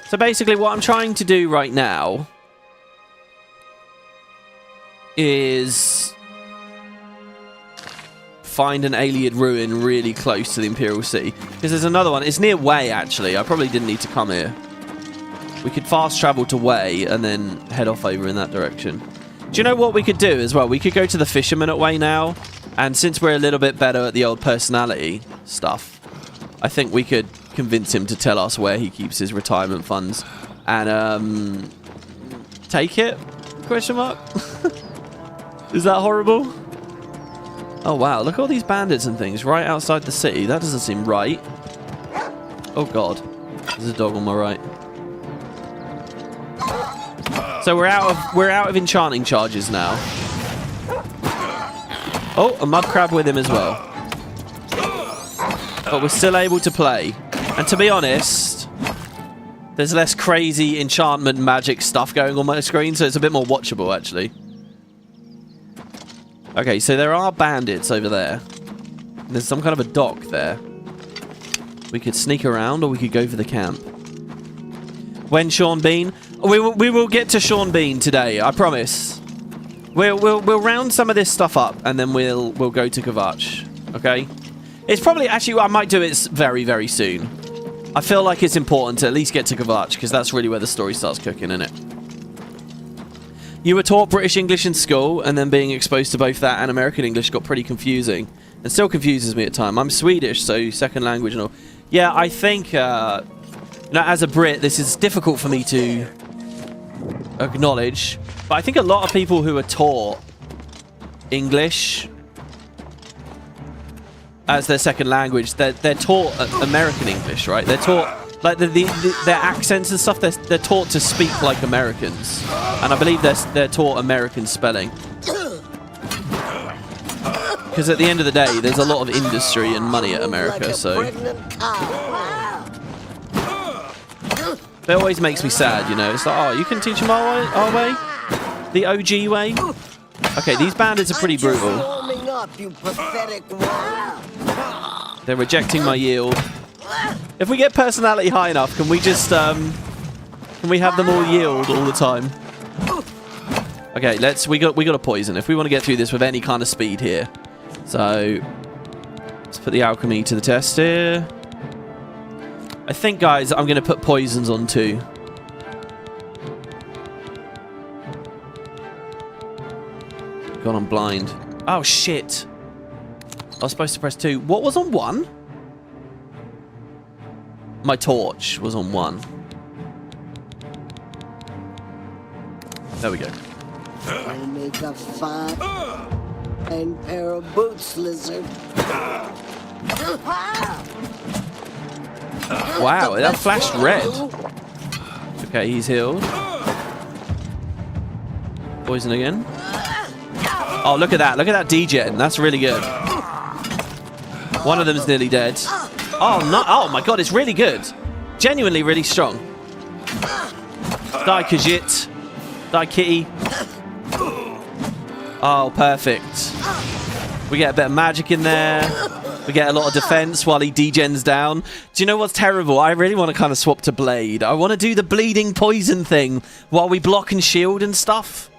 So basically, what I'm trying to do right now is find an alien ruin really close to the Imperial City. Because there's another one. It's near Way, actually. I probably didn't need to come here. We could fast travel to Way and then head off over in that direction. Do you know what we could do as well? We could go to the fisherman at Way now. And since we're a little bit better at the old personality stuff, I think we could convince him to tell us where he keeps his retirement funds. And, take it? Question mark? Is that horrible? Oh, wow. Look at all these bandits and things right outside the city. That doesn't seem right. Oh, God. There's a dog on my right. So we're out of enchanting charges now. Oh, a mud crab with him as well. But we're still able to play. And to be honest, There's less crazy enchantment magic stuff going on my screen, so it's a bit more watchable, actually. Okay, so there are bandits over there. There's some kind of a dock there. We could sneak around, or we could go for the camp. When Sean Bean? We will get to Sean Bean today, I promise. We'll round some of this stuff up, and then we'll go to Kvatch. Okay? It's probably... Actually, I might do it very, very soon. I feel like it's important to at least get to Kvatch, because that's really where the story starts cooking, isn't it? You were taught British English in school, and then being exposed to both that and American English got pretty confusing. And still confuses me at times. I'm Swedish, so second language and all. Yeah, I think, you know, as a Brit, this is difficult for me to acknowledge. But I think a lot of people who are taught English as their second language, they're taught American English, right? They're taught... Like, their accents and stuff, they're taught to speak like Americans. And I believe they're taught American spelling. Because at the end of the day, there's a lot of industry and money at America, so... It always makes me sad, you know? It's like, oh, you can teach them our way? The OG way? Okay, these bandits are pretty brutal. They're rejecting my yield. If we get personality high enough, can we just, can we have them all yield all the time? Okay, we got a poison if we want to get through this with any kind of speed here. So, let's put the alchemy to the test here. I think, guys, I'm going to put poisons on too. God, I'm blind. Oh, shit. I was supposed to press 2. What was on 1? My torch was on 1. There we go. I make a fine pair of boots, lizard. Wow, that flashed red. Okay, he's healed. Poison again. Oh, look at that. Look at that degen. That's really good. One of them is nearly dead. Oh, no. Oh, my God. It's really good. Genuinely really strong. Die, Khajiit. Die, Kitty. Oh, perfect. We get a bit of magic in there. We get a lot of defense while he degens down. Do you know what's terrible? I really want to kind of swap to Blade. I want to do the bleeding poison thing while we block and shield and stuff.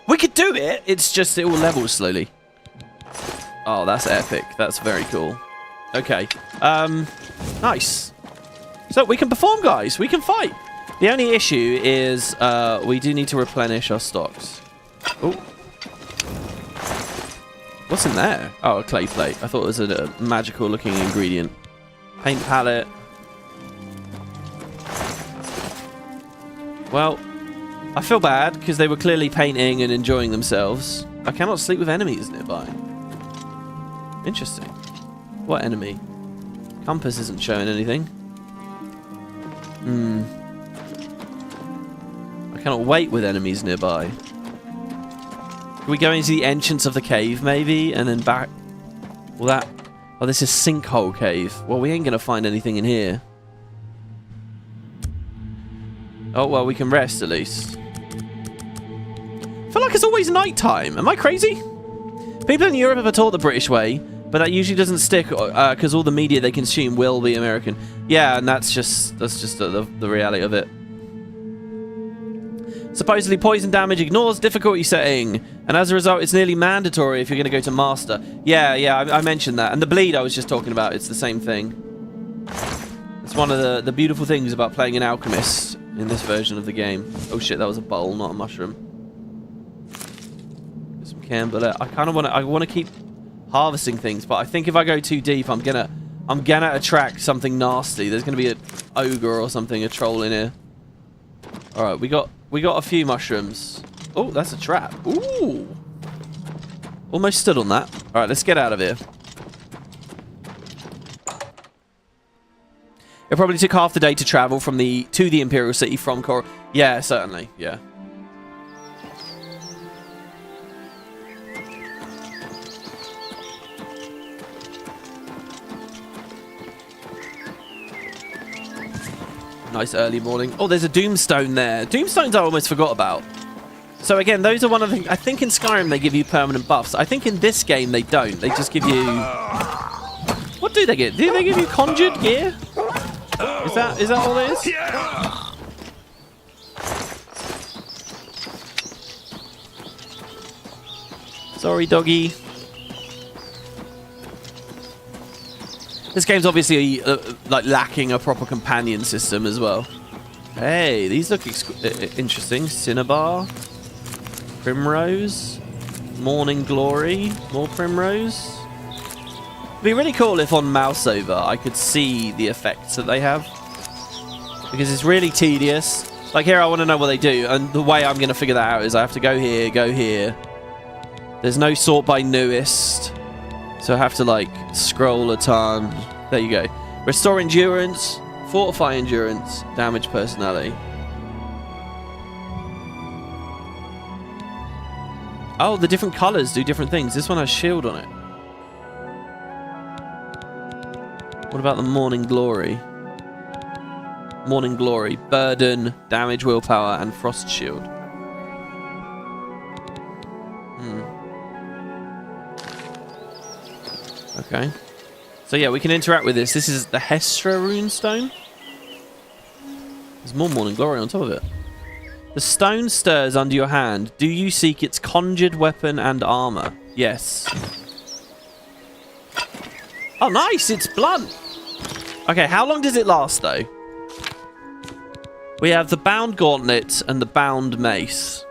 We could do it. It's just it will level slowly. Oh, that's epic. That's very cool. Okay. Nice. So we can perform, guys. We can fight. The only issue is we do need to replenish our stocks. Oh. What's in there? Oh, a clay plate. I thought it was a magical looking ingredient. Paint palette. Well, I feel bad because they were clearly painting and enjoying themselves. I cannot sleep with enemies nearby. Interesting. What enemy? Compass isn't showing anything. I cannot wait with enemies nearby. Can we go into the entrance of the cave, maybe? And then back... Well, that... Oh, this is Sinkhole Cave. Well, we ain't gonna find anything in here. Oh, well, we can rest, at least. I feel like it's always nighttime. Am I crazy? People in Europe are taught the British way, but that usually doesn't stick, because all the media they consume will be American. Yeah, and that's just the reality of it. Supposedly poison damage ignores difficulty setting, and as a result it's nearly mandatory if you're going to go to Master. Yeah, I mentioned that. And the bleed I was just talking about, it's the same thing. It's one of the beautiful things about playing an alchemist in this version of the game. Oh shit, that was a bowl, not a mushroom. Get some camber. I kind of want to keep harvesting things, but I think if I go too deep I'm gonna attract something nasty. There's gonna be an ogre or something, a troll in here. Alright, we got a few mushrooms. Oh, that's a trap. Ooh. Almost stood on that. Alright, let's get out of here. It probably took half the day to travel to the Imperial City from Chorrol. Yeah, certainly. Yeah. Nice early morning. Oh, there's a Doomstone there. Doomstones I almost forgot about. So again, those are one of the... I think in Skyrim they give you permanent buffs. I think in this game they don't. They just give you... What do they get? Do they give you conjured gear? Is that all it is? Sorry, doggy. This game's obviously like lacking a proper companion system as well. Hey, these look interesting. Cinnabar, Primrose, Morning Glory, more Primrose. It'd be really cool if on mouse over I could see the effects that they have, because it's really tedious. Like here, I want to know what they do, and the way I'm going to figure that out is I have to go here, go here. There's no sort by newest. So I have to, like, scroll a ton. There you go. Restore endurance, fortify endurance, damage personality. Oh, the different colors do different things. This one has shield on it. What about the Morning Glory? Morning Glory, burden, damage, willpower, and frost shield. Okay. So yeah, we can interact with this. This is the Hestra runestone. There's more Morning Glory on top of it. The stone stirs under your hand. Do you seek its conjured weapon and armor? Yes. Oh, nice! It's blunt! Okay, how long does it last, though? We have the bound gauntlet and the bound mace.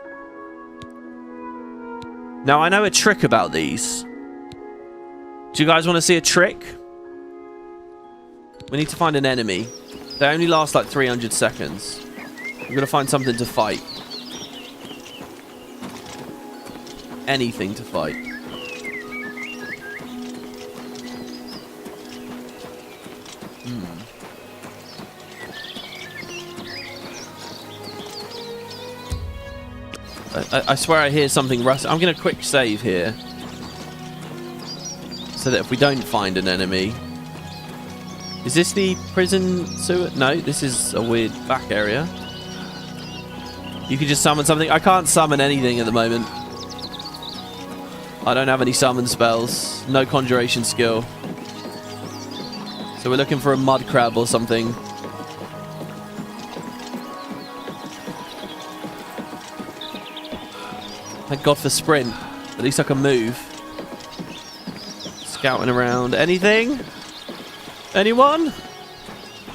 Now, I know a trick about these. Do you guys want to see a trick? We need to find an enemy. They only last like 300 seconds. We're going to find something to fight. Anything to fight. I swear I hear something rust. I'm going to quick save here, so that if we don't find an enemy... Is this the prison sewer? No, this is a weird back area. You can just summon something. I can't summon anything at the moment. I don't have any summon spells. No conjuration skill. So we're looking for a mud crab or something. Thank God for sprint. At least I can move. Scouting around. Anything? Anyone?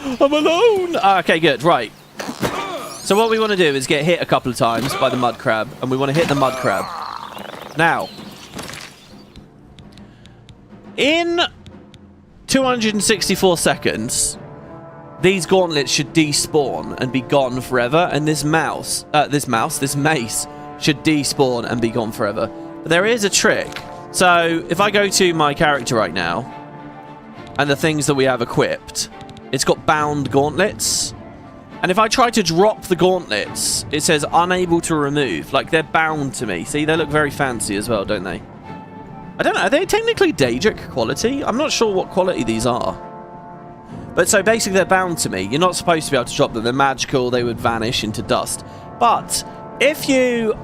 I'm alone! Okay, good. Right. So what we want to do is get hit a couple of times by the mud crab, and we want to hit the mud crab. Now, in 264 seconds, these gauntlets should despawn and be gone forever, and this mace should despawn and be gone forever. But there is a trick. So if I go to my character right now, and the things that we have equipped, it's got bound gauntlets. And if I try to drop the gauntlets, it says unable to remove. Like, they're bound to me. See, they look very fancy as well, don't they? I don't know, are they technically Daedric quality? I'm not sure what quality these are. But so basically they're bound to me. You're not supposed to be able to drop them. They're magical, they would vanish into dust. But if you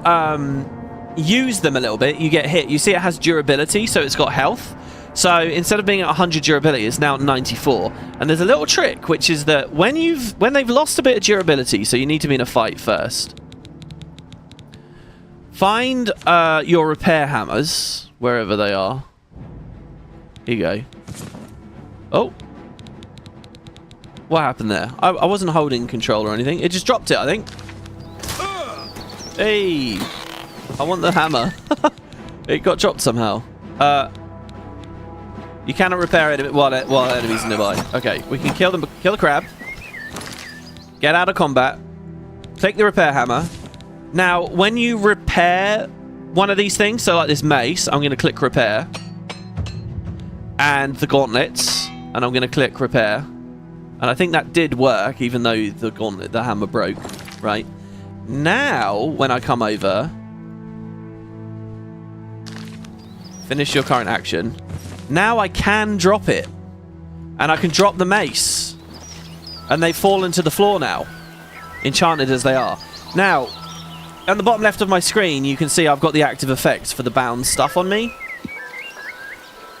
use them a little bit, you get hit. You see it has durability, so it's got health. So instead of being at 100 durability, it's now at 94. And there's a little trick, which is that when they've lost a bit of durability, so you need to be in a fight first. Find your repair hammers, wherever they are. Here you go. Oh. What happened there? I wasn't holding control or anything. It just dropped it, I think. Hey. I want the hammer. It got dropped somehow. You cannot repair it while enemies are nearby. Okay, we can kill them. Kill the crab. Get out of combat. Take the repair hammer. Now, when you repair one of these things, so like this mace, I'm going to click repair. And the gauntlets, and I'm going to click repair. And I think that did work, even though the hammer broke, right? Now, when I come over, finish your current action. Now I can drop it. And I can drop the mace. And they've fallen to the floor now, enchanted as they are. Now, at the bottom left of my screen, you can see I've got the active effects for the bound stuff on me.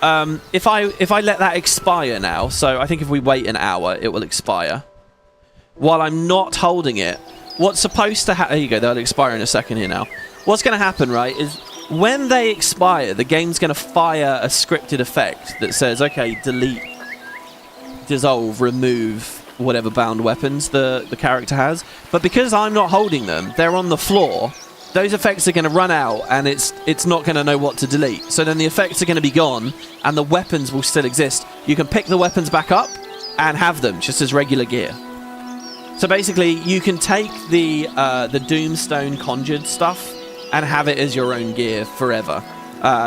If I let that expire now, so I think if we wait an hour, it will expire. While I'm not holding it, what's supposed to happen... There you go, they'll expire in a second here now. What's going to happen, right, is when they expire, the game's going to fire a scripted effect that says, okay, delete, dissolve, remove whatever bound weapons the character has. But because I'm not holding them, they're on the floor, those effects are going to run out and it's not going to know what to delete. So then the effects are going to be gone and the weapons will still exist. You can pick the weapons back up and have them just as regular gear. So basically, you can take the Doomstone conjured stuff and have it as your own gear forever.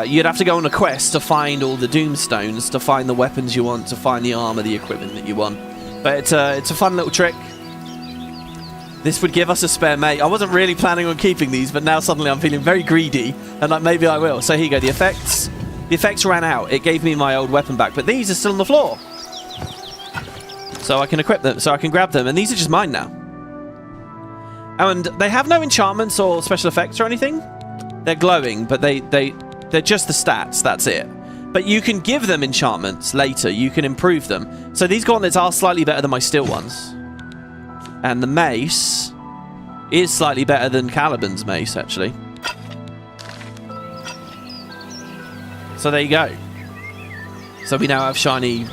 You'd have to go on a quest to find all the Doomstones, to find the weapons you want, to find the armor, the equipment that you want. But it's a fun little trick. This would give us a spare mate. I wasn't really planning on keeping these, but now suddenly I'm feeling very greedy, and like maybe I will. So here you go, the effects. The effects ran out. It gave me my old weapon back, but these are still on the floor. So I can equip them, so I can grab them, and these are just mine now. And they have no enchantments or special effects or anything. They're glowing, but they're just the stats, that's it. But you can give them enchantments later, you can improve them. So these gauntlets are slightly better than my steel ones. And the mace is slightly better than Caliban's mace, actually. So there you go. So we now have shiny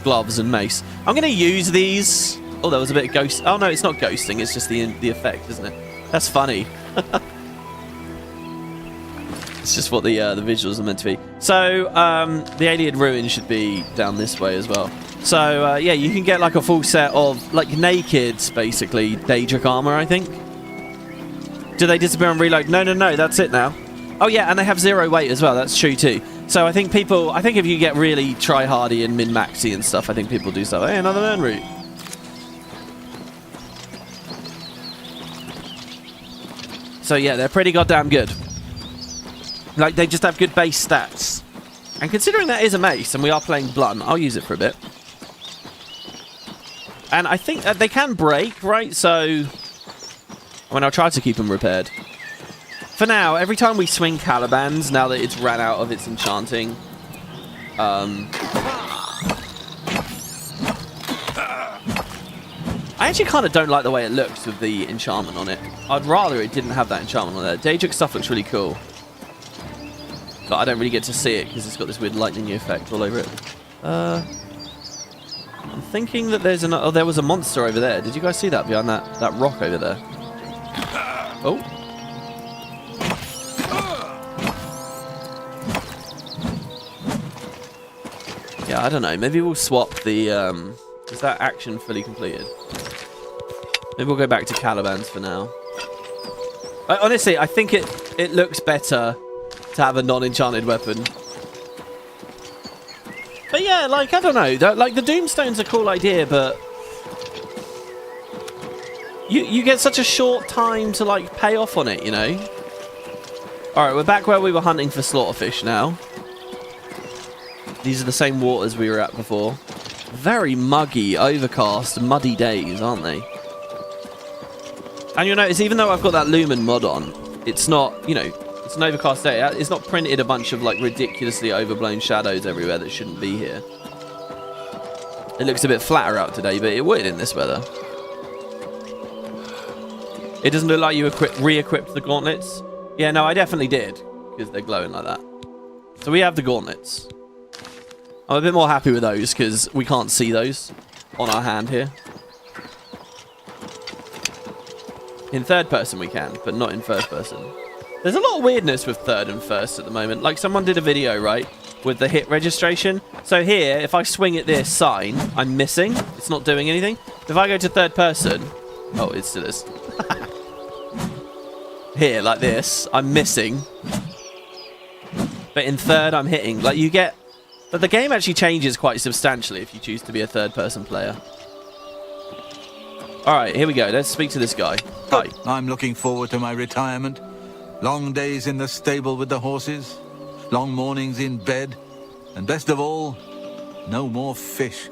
gloves and mace. I'm going to use these. Oh, there was a bit of ghost. Oh, no, it's not ghosting. It's just the effect, isn't it? That's funny. It's just what the visuals are meant to be. So the Alien Ruin should be down this way as well. So yeah, you can get like a full set of like naked, basically, Daedric armor, I think. Do they disappear on reload? No, that's it now. Oh yeah, and they have 0 weight as well. That's true too. So I think if you get really try-hardy and min-maxy and stuff, I think people do stuff. Hey, another urn root. So yeah, they're pretty goddamn good. Like, they just have good base stats. And considering that is a mace, and we are playing blunt, I'll use it for a bit. And I think they can break, right? So, I mean, I'll try to keep them repaired. For now, every time we swing Caliban's, now that it's ran out of its enchanting, I actually kind of don't like the way it looks with the enchantment on it. I'd rather it didn't have that enchantment on there. Daedric stuff looks really cool. But I don't really get to see it because it's got this weird lightning effect all over it. I'm thinking that there's oh, there was a monster over there. Did you guys see that behind that rock over there? Oh. Yeah, I don't know. Maybe we'll swap the... is that action fully completed? Maybe we'll go back to Caliban's for now. Honestly, I think it looks better to have a non-enchanted weapon. But yeah, like, I don't know. Like, the Doomstone's a cool idea, but... You get such a short time to, like, pay off on it, you know? Alright, we're back where we were hunting for slaughterfish now. These are the same waters we were at before. Very muggy, overcast, muddy days, aren't they? And you'll notice, even though I've got that Lumen mod on, it's not, you know, it's an overcast day. It's not printed a bunch of, like, ridiculously overblown shadows everywhere that shouldn't be here. It looks a bit flatter out today, but it would in this weather. It doesn't look like you re-equipped the gauntlets. Yeah, no, I definitely did, because they're glowing like that. So we have the gauntlets. I'm a bit more happy with those because we can't see those on our hand here. In third person we can, but not in first person. There's a lot of weirdness with third and first at the moment. Like, someone did a video, right, with the hit registration. So here, if I swing at this sign, I'm missing. It's not doing anything. If I go to third person... Oh, it still is. Here, like this, I'm missing. But in third, I'm hitting. Like, you get... But the game actually changes quite substantially if you choose to be a third-person player. Alright, here we go. Let's speak to this guy. Hi. I'm looking forward to my retirement. Long days in the stable with the horses. Long mornings in bed. And best of all, no more fish.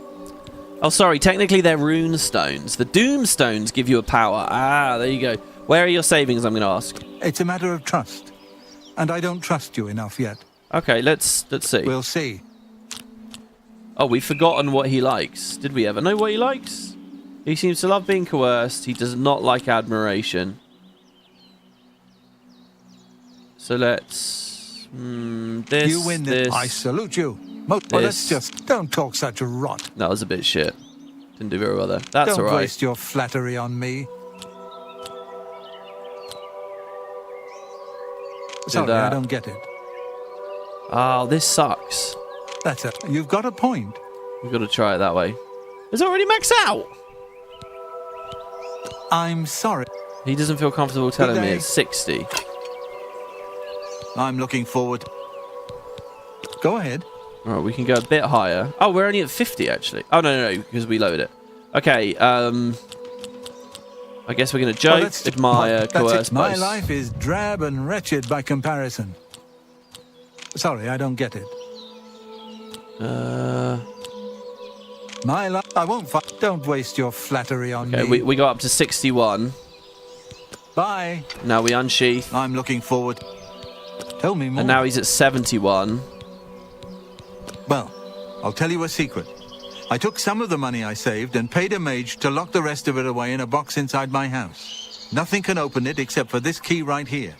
Oh, sorry. Technically, they're rune stones. The doom stones give you a power. Ah, there you go. Where are your savings, I'm going to ask? It's a matter of trust. And I don't trust you enough yet. Okay, let's see. We'll see. Oh, we've forgotten what he likes. Did we ever know what he likes? He seems to love being coerced. He does not like admiration. So let's... this, you win this. I salute you. Well, let's just... Don't talk such rot. That was a bit shit. Didn't do very well there. That's all right. Don't waste your flattery on me. Sorry, I don't get it. Oh, this sucks. That's it. You've got a point. We've got to try it that way. It's already maxed out. I'm sorry. He doesn't feel comfortable telling me it's 60. I'm looking forward. Go ahead. All right, we can go a bit higher. Oh, we're only at 50, actually. Oh, no, because we lowered it. Okay, I guess we're going to joke, admire, coerce, My boast. life is drab and wretched by comparison. Sorry, I don't get it. My life... I won't fight. Don't waste your flattery on me. Okay, we got up to 61. Bye. Now we unsheath. I'm looking forward. Tell me more. And now he's at 71. Well, I'll tell you a secret. I took some of the money I saved and paid a mage to lock the rest of it away in a box inside my house. Nothing can open it except for this key right here.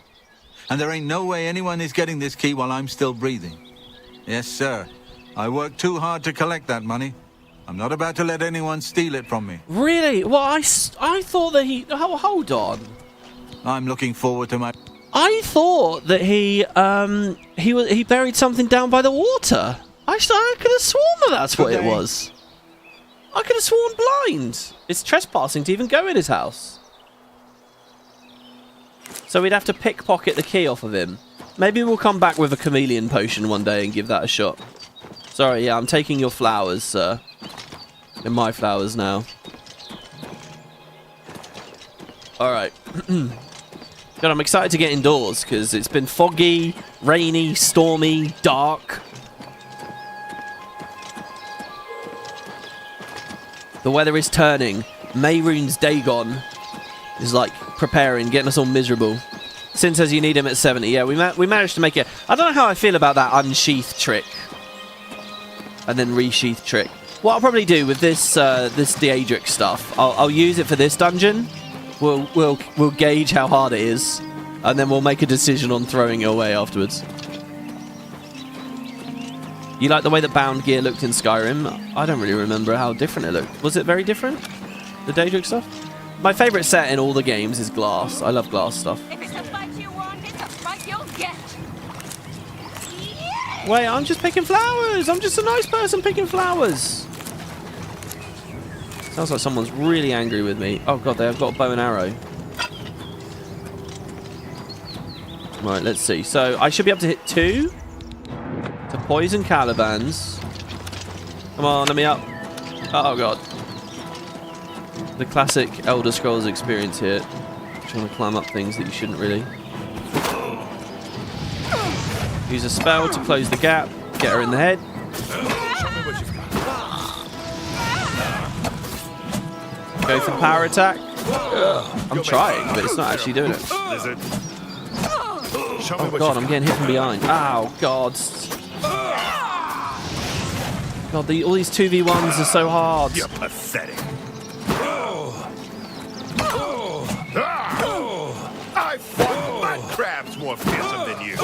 And there ain't no way anyone is getting this key while I'm still breathing. Yes, sir. I worked too hard to collect that money. I'm not about to let anyone steal it from me. Really? Well, I thought that he... Oh, hold on. I'm looking forward to my... I thought that he buried something down by the water. I could have sworn that that's what it was. I could have sworn blind. It's trespassing to even go in his house. So we'd have to pickpocket the key off of him. Maybe we'll come back with a chameleon potion one day and give that a shot. Sorry, yeah, I'm taking your flowers, sir. They're my flowers now. Alright. God, I'm excited to get indoors because it's been foggy, rainy, stormy, dark. The weather is turning. Mayrune's Dagon is like preparing, getting us all miserable. Sin says you need him at 70. Yeah, we managed to make it. I don't know how I feel about that unsheath trick. And then resheath trick. What I'll probably do with this this Daedric stuff, I'll use it for this dungeon. We'll gauge how hard it is, and then we'll make a decision on throwing it away afterwards. You like the way that bound gear looked in Skyrim? I don't really remember how different it looked. Was it very different? The Daedric stuff? My favourite set in all the games is glass. I love glass stuff. If it's a fight you want, it's a fight you'll get. Wait, I'm just picking flowers. I'm just a nice person picking flowers. Sounds like someone's really angry with me. Oh god, they've got a bow and arrow. Right, let's see. So I should be able to hit 2 to poison Calibans. Come on, let me up. Oh god. The classic Elder Scrolls experience here. Trying to climb up things that you shouldn't really. Use a spell to close the gap. Get her in the head. Go for power attack. I'm trying, but it's not actually doing it. Oh god, I'm getting hit from behind. Oh god. God, all these 2v1s are so hard. You're pathetic. I fought my crabs more fearsome than you.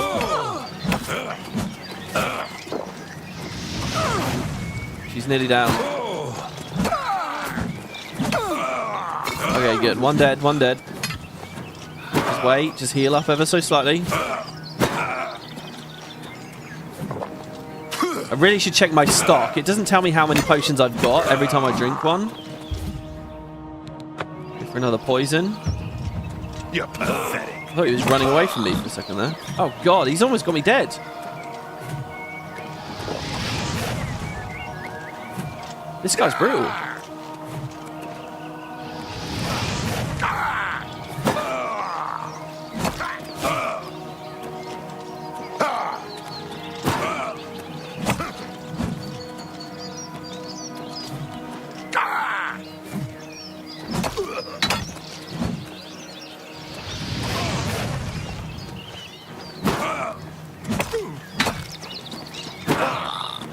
She's nearly down. Okay, good. One dead, one dead. Just wait, just heal up ever so slightly. I really should check my stock. It doesn't tell me how many potions I've got every time I drink one. Go for another poison. You're pathetic. I thought he was running away from me for a second there. Oh god, he's almost got me dead. This guy's brutal.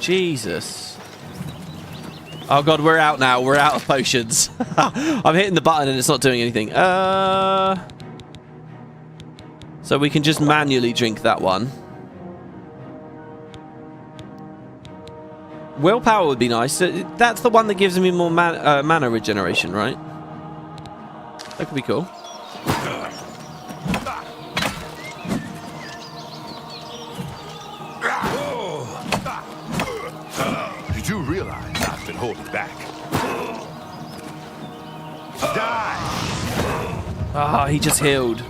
Jesus. Oh god, we're out now. We're out of potions. I'm hitting the button and it's not doing anything. So we can just manually drink that one. Willpower would be nice. That's the one that gives me more mana regeneration, right? That could be cool. You do realize I've been holding back. Die! Ah, he just healed.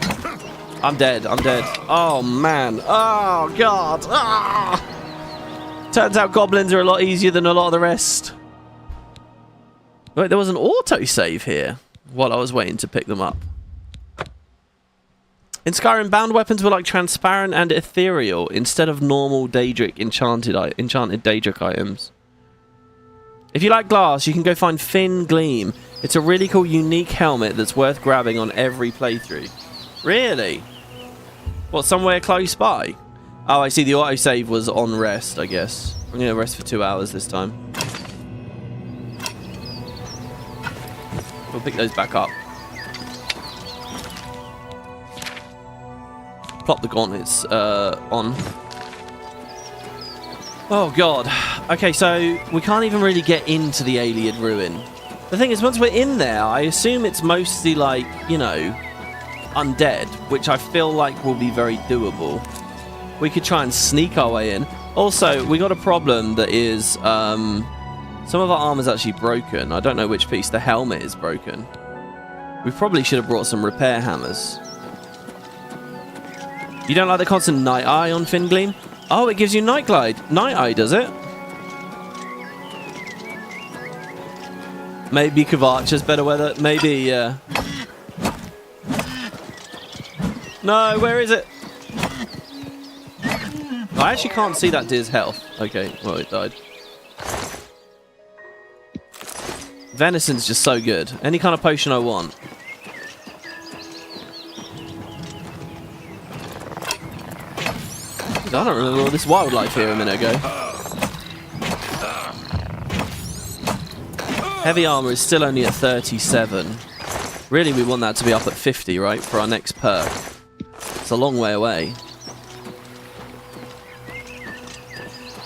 I'm dead. I'm dead. Oh, man. Oh, God. Ah! Turns out goblins are a lot easier than a lot of the rest. Wait, there was an auto-save here while I was waiting to pick them up. In Skyrim, bound weapons were like transparent and ethereal instead of normal Daedric enchanted Daedric items. If you like glass, you can go find Thin Gleam. It's a really cool, unique helmet that's worth grabbing on every playthrough. Really? What, somewhere close by? Oh, I see. The autosave was on rest, I guess. I'm going to rest for 2 hours this time. We'll pick those back up. Plop the gauntlets on. Oh, God. Okay, so we can't even really get into the alien ruin. The thing is, once we're in there, I assume it's mostly like, you know, undead, which I feel like will be very doable. We could try and sneak our way in. Also, we got a problem that is some of our armor's actually broken. I don't know which piece. The helmet is broken. We probably should have brought some repair hammers. You don't like the constant night eye on Thin Gleam? Oh, it gives you night eye, does it? Maybe Kvarcha's better weather. Maybe, yeah. No, where is it? I actually can't see that deer's health. Okay, well, it died. Venison's just so good. Any kind of potion I want. I don't remember all this wildlife here a minute ago. Heavy armor is still only at 37. Really, we want that to be up at 50, right? For our next perk. It's a long way away.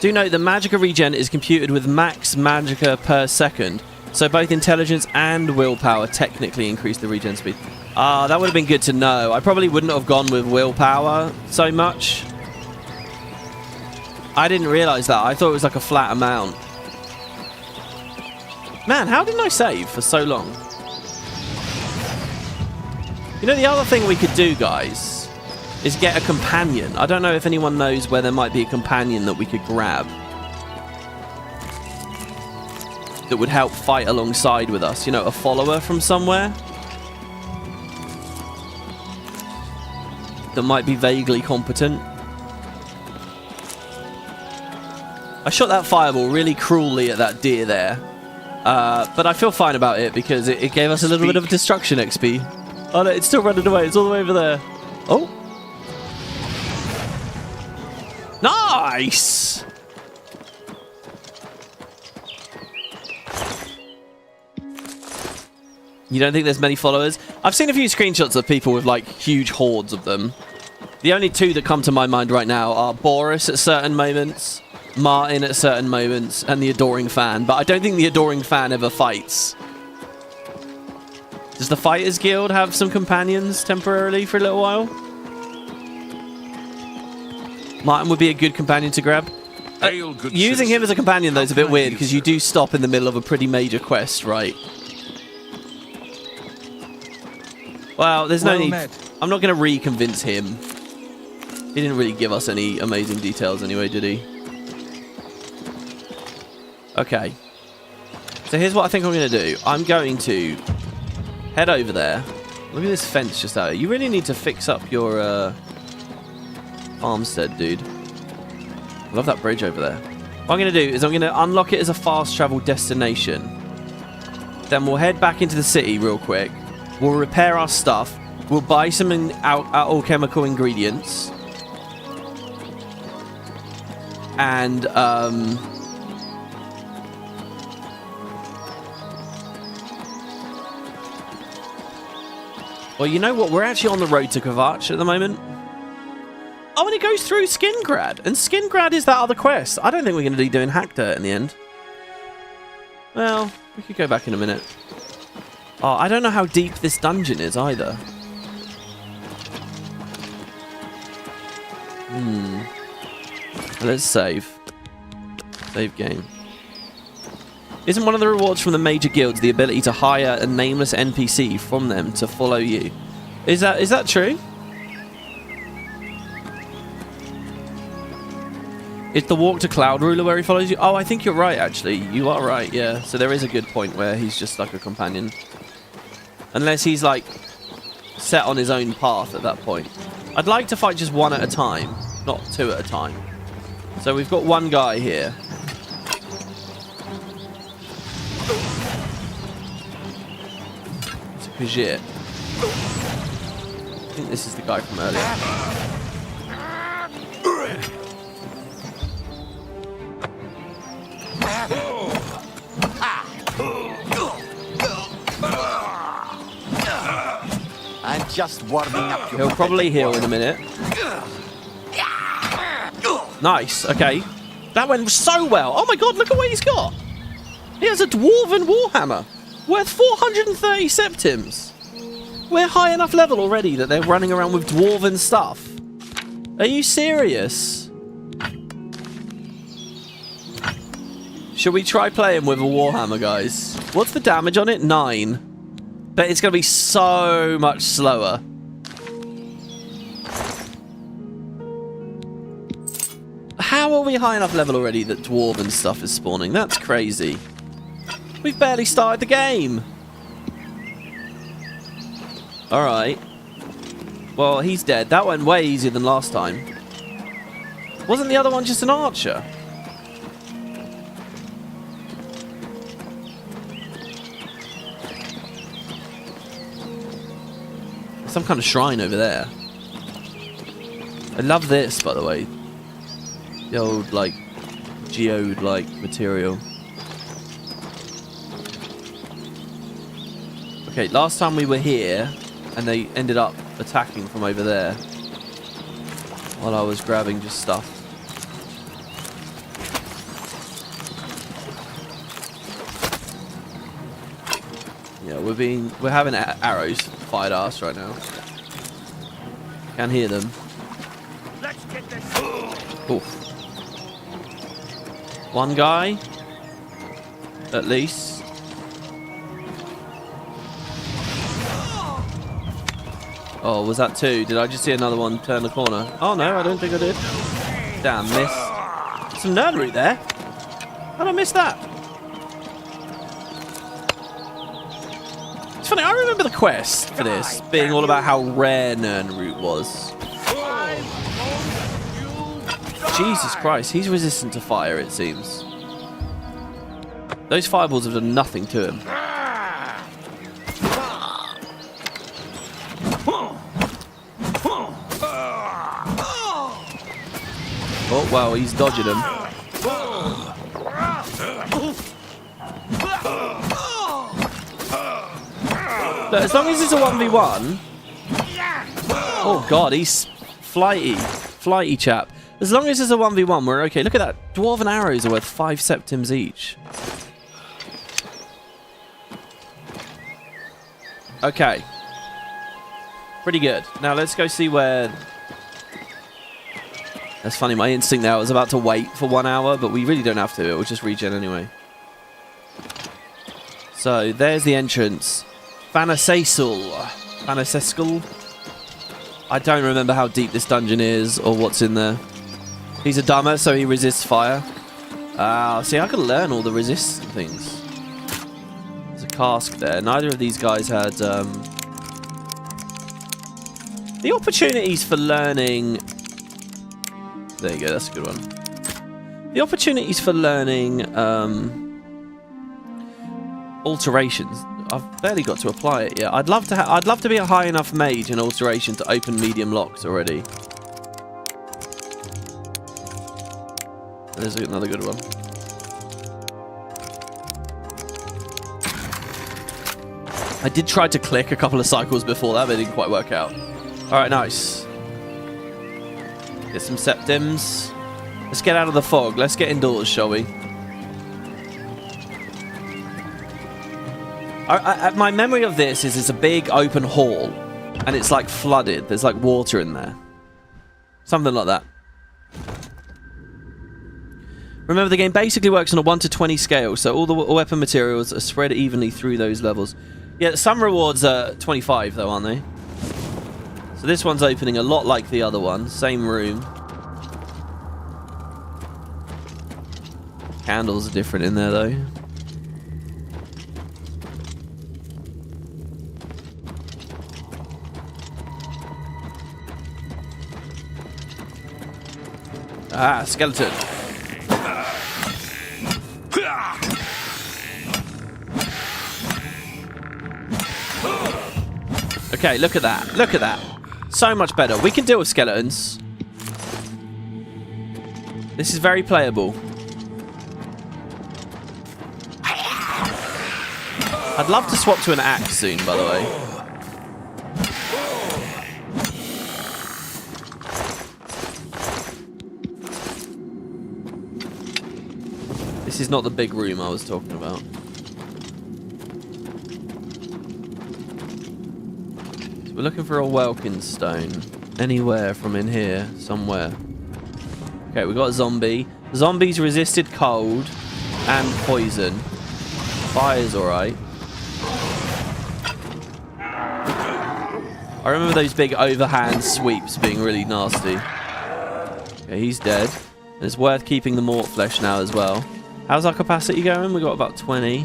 Do note the magicka regen is computed with max magicka per second, so both intelligence and willpower technically increase the regen speed. Ah, that would have been good to know. I probably wouldn't have gone with willpower so much. I didn't realize that. I thought it was like a flat amount. Man, how didn't I save for so long? You know, the other thing we could do, guys, is get a companion. I don't know if anyone knows where there might be a companion that we could grab that would help fight alongside with us. You know, a follower from somewhere that might be vaguely competent. I shot that fireball really cruelly at that deer there. But I feel fine about it because it gave us a little bit of destruction XP. Oh no, it's still running away. It's all the way over there. Oh. Nice! You don't think there's many followers? I've seen a few screenshots of people with like huge hordes of them. The only two that come to my mind right now are Boris at certain moments, Martin at certain moments, and the Adoring Fan. But I don't think the Adoring Fan ever fights. Does the Fighters Guild have some companions temporarily for a little while? Martin would be a good companion to grab. Using him as a companion, though, is a bit weird, because you do stop in the middle of a pretty major quest, right? Well, there's no need. I'm not going to re-convince him. He didn't really give us any amazing details anyway, did he? Okay. So here's what I think I'm going to do. I'm going to head over there. Look at this fence just out here. You really need to fix up your homestead, dude. I love that bridge over there. What I'm going to do is I'm going to unlock it as a fast travel destination. Then we'll head back into the city real quick. We'll repair our stuff. We'll buy some alchemical ingredients. And Well, you know what? We're actually on the road to Kvatch at the moment. Oh, and it goes through Skingrad. And Skingrad is that other quest. I don't think we're going to be doing Hackdirt in the end. Well, we could go back in a minute. Oh, I don't know how deep this dungeon is either. Let's save. Save game. Isn't one of the rewards from the major guilds the ability to hire a nameless NPC from them to follow you? Is that true? Is the walk to Cloud Ruler where he follows you? Oh, I think you're right, actually. You are right, yeah. So there is a good point where he's just like a companion. Unless he's, like, set on his own path at that point. I'd like to fight just one at a time, not two at a time. So we've got one guy here. It's a Khajiit. I think this is the guy from earlier. I'm just warming up. He'll probably heal in a minute. Nice, okay. That went so well. Oh my god, look at what he's got. He has a Dwarven Warhammer worth 430 septims. We're high enough level already that they're running around with Dwarven stuff. Are you serious? Should we try playing with a Warhammer, guys? What's the damage on it? 9. But it's going to be so much slower. How are we high enough level already that Dwarven stuff is spawning? That's crazy. We've barely started the game. Alright. Well, he's dead. That went way easier than last time. Wasn't the other one just an archer? Some kind of shrine over there. I love this, by the way. The old, like, geode-like material. Okay, last time we were here, and they ended up attacking from over there. While I was grabbing just stuff. Yeah, we're having arrows fired at us right now. Can hear them. Let's get this. Oof. One guy, at least. Oh, was that 2? Did I just see another one turn the corner? Oh no, I don't think I did. Damn, miss. Some nerd root there. How'd I miss that? It's funny, I remember the quest for this being all about how rare Nernroot was. Jesus Christ, he's resistant to fire, it seems. Those fireballs have done nothing to him. Oh, wow, he's dodging them. Look, as long as it's a 1v1... Oh god, he's flighty. Flighty chap. As long as it's a 1v1, we're okay. Look at that. Dwarven arrows are worth 5 septims each. Okay. Pretty good. Now let's go see where... That's funny, my instinct there, I was about to wait for 1 hour, but we really don't have to. It will just regen anyway. So, there's the entrance. Fanaseskel. I don't remember how deep this dungeon is or what's in there. He's a dumber, so he resists fire. See, I could learn all the resistant things. There's a cask there. Neither of these guys had... The opportunities for learning... There you go, that's a good one. The opportunities for learning alterations. I've barely got to apply it yet. I'd love to be a high enough mage in alteration to open medium locks already. There's another good one. I did try to click a couple of cycles before that, but it didn't quite work out. Alright, nice. Get some septims. Let's get out of the fog. Let's get indoors, shall we? My memory of this is it's a big open hall, and it's like flooded. There's like water in there. Something like that. Remember, the game basically works on a 1 to 20 scale, so all the weapon materials are spread evenly through those levels. Yeah, some rewards are 25 though, aren't they? So this one's opening a lot like the other one. Same room. Candles are different in there though. Ah, skeleton. Okay, look at that. Look at that. So much better. We can deal with skeletons. This is very playable. I'd love to swap to an axe soon, by the way. This is not the big room I was talking about. So we're looking for a Welkin stone. Anywhere from in here, somewhere. Okay, we got a zombie. Zombies resisted cold and poison. Fire's alright. I remember those big overhand sweeps being really nasty. Okay, he's dead. And it's worth keeping the mort flesh now as well. How's our capacity going? We got about 20.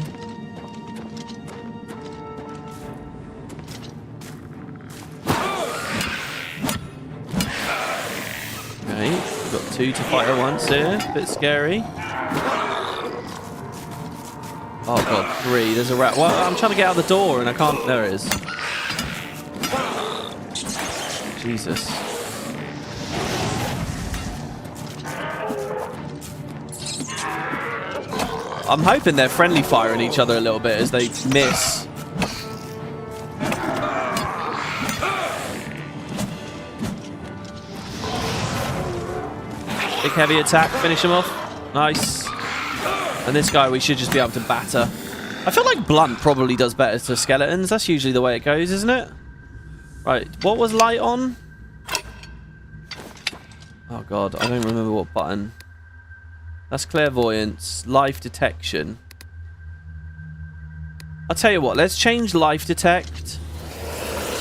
Okay, we've got 2 to fight at once here. Bit scary. Oh god, 3. There's a rat. Well, I'm trying to get out the door and I can't. There it is. Jesus. I'm hoping they're friendly firing each other a little bit as they miss. Big heavy attack, finish him off. Nice. And this guy we should just be able to batter. I feel like blunt probably does better to skeletons. That's usually the way it goes, isn't it? Right, what was light on? Oh god, I don't remember what button. That's clairvoyance, life detection. I'll tell you what, let's change life detect.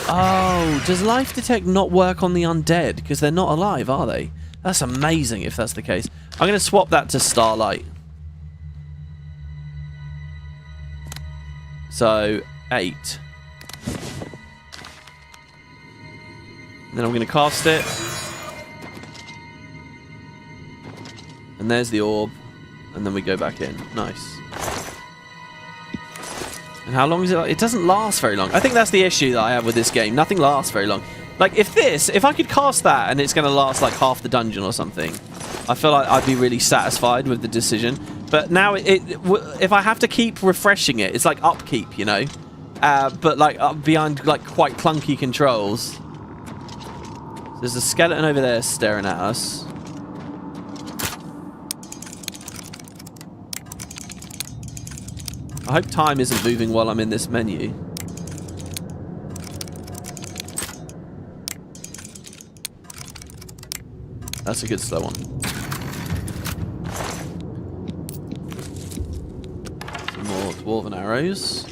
Oh, does life detect not work on the undead? Because they're not alive, are they? That's amazing if that's the case. I'm going to swap that to starlight. So, 8. And then I'm going to cast it. And there's the orb. And then we go back in. Nice. And how long is it? It doesn't last very long. I think that's the issue that I have with this game. Nothing lasts very long. Like, if I could cast that and it's going to last like half the dungeon or something, I feel like I'd be really satisfied with the decision. But now, if I have to keep refreshing it, it's like upkeep, you know? But like behind like quite clunky controls. There's a skeleton over there staring at us. I hope time isn't moving while I'm in this menu. That's a good slow one. Some more dwarven arrows.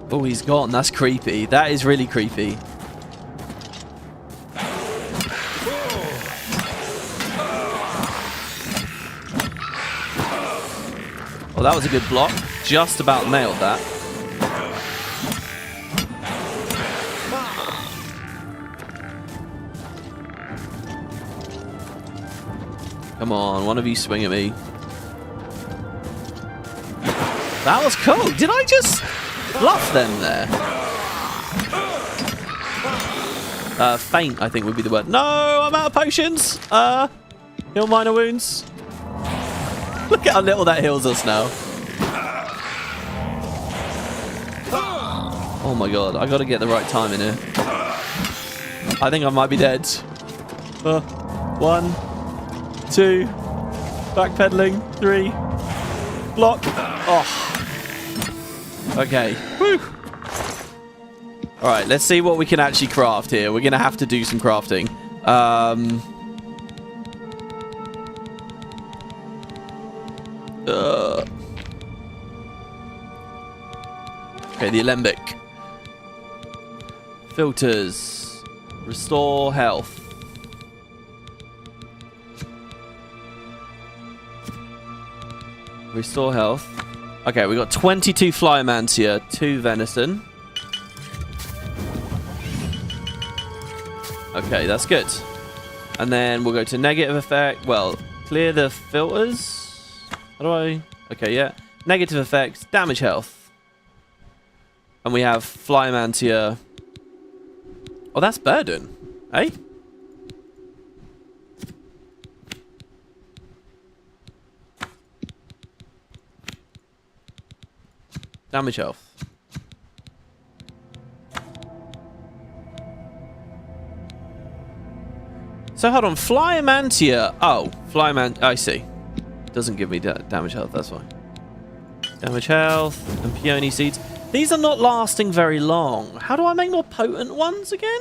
Oh, he's gone. That's creepy. That is really creepy. Oh, that was a good block. Just about nailed that. Come on, one of you swing at me. That was cool. Did I just bluff them there? Faint, I think, would be the word. No, I'm out of potions. Heal minor wounds. Look at how little that heals us now. Oh my god, I gotta get the right time in here. I think I might be dead. 1, 2, backpedaling, 3, block. Oh. Okay. Woo. Alright, let's see what we can actually craft here. We're gonna have to do some crafting. Okay, the alembic. Filters. Restore health. Restore health. Okay, we got 22 Flyomantia, 2 venison. Okay, that's good. And then we'll go to negative effect. Well, clear the filters. How do I... Okay, yeah. Negative effects, damage health. And we have Flyomantia. Oh, that's burden. Eh? Damage health. So hold on, Flyomantia. Oh, I see. Doesn't give me damage health, that's fine. Damage health and peony seeds. These are not lasting very long. How do I make more potent ones again?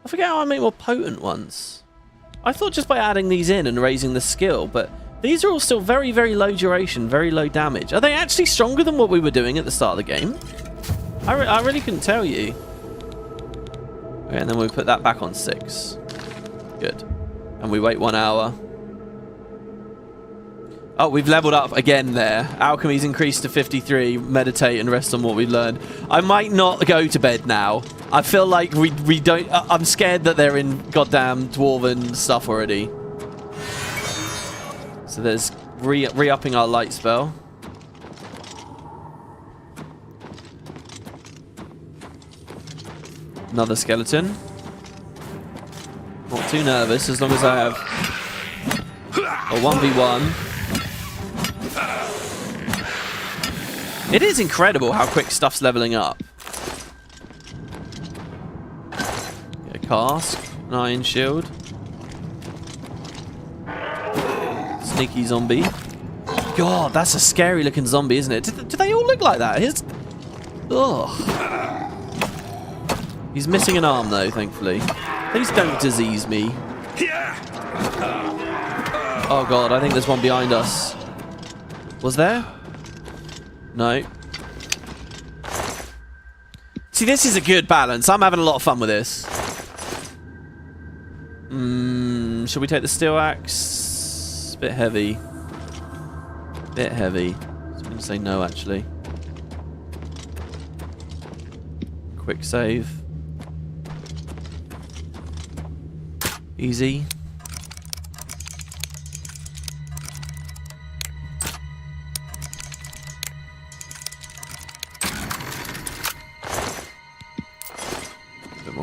I forget how I make more potent ones. I thought just by adding these in and raising the skill, but these are all still very, very low duration, very low damage. Are they actually stronger than what we were doing at the start of the game? I really couldn't tell you. Okay, and then we put that back on 6. Good. And we wait 1 hour. Oh, we've leveled up again there. Alchemy's increased to 53. Meditate and rest on what we've learned. I might not go to bed now. I feel like we don't... I'm scared that they're in goddamn dwarven stuff already. So there's re-upping our light spell. Another skeleton. Not too nervous as long as I have a 1v1. It is incredible how quick stuff's leveling up. Get a cask, an iron shield. Sneaky zombie. God, that's a scary looking zombie, isn't it? Do they all look like that? Ugh. He's missing an arm though, thankfully. Please don't disease me. Oh god, I think there's one behind us. Was there? No. See, this is a good balance. I'm having a lot of fun with this. Should we take the steel axe? Bit heavy. Bit heavy. I'm going to say no, actually. Quick save. Easy.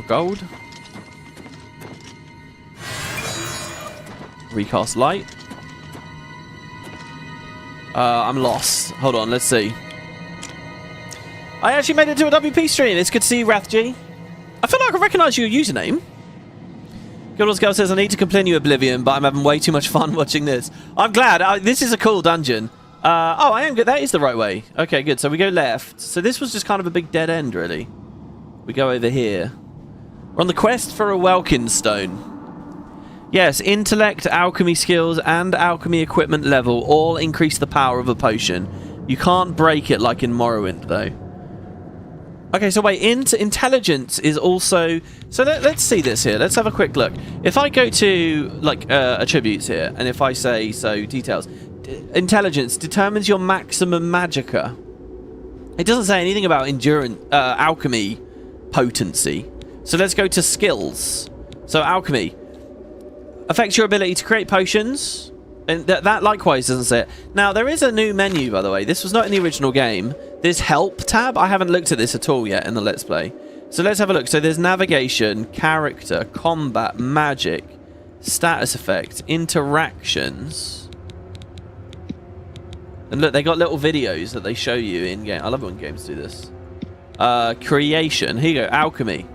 Gold. Recast light. I'm lost. Hold on, let's see. I actually made it to a WP stream. It's good to see you, Rathg. I feel like I recognise your username. Goodall's Girl says, I need to continue Oblivion, but I'm having way too much fun watching this. I'm glad. This is a cool dungeon. Oh, I am good. That is the right way. Okay, good. So we go left. So this was just kind of a big dead end, really. We go over here. We're on the quest for a Welkin stone. Yes, intellect, alchemy skills, and alchemy equipment level all increase the power of a potion. You can't break it like in Morrowind, though. Okay, so wait, intelligence is also... So let's see this here. Let's have a quick look. If I go to, like, attributes here, and if I say, so, details. Intelligence determines your maximum magicka. It doesn't say anything about endurance, alchemy potency. So let's go to skills. So alchemy affects your ability to create potions, and that likewise doesn't say it. Now there is a new menu, by the way. This was not in the original game. This help tab, I haven't looked at this at all yet in the Let's Play. So let's have a look. So there's navigation, character, combat, magic, status effects, interactions. And look, they got little videos that they show you in game. I love it when games do this. Creation. Here you go. Alchemy.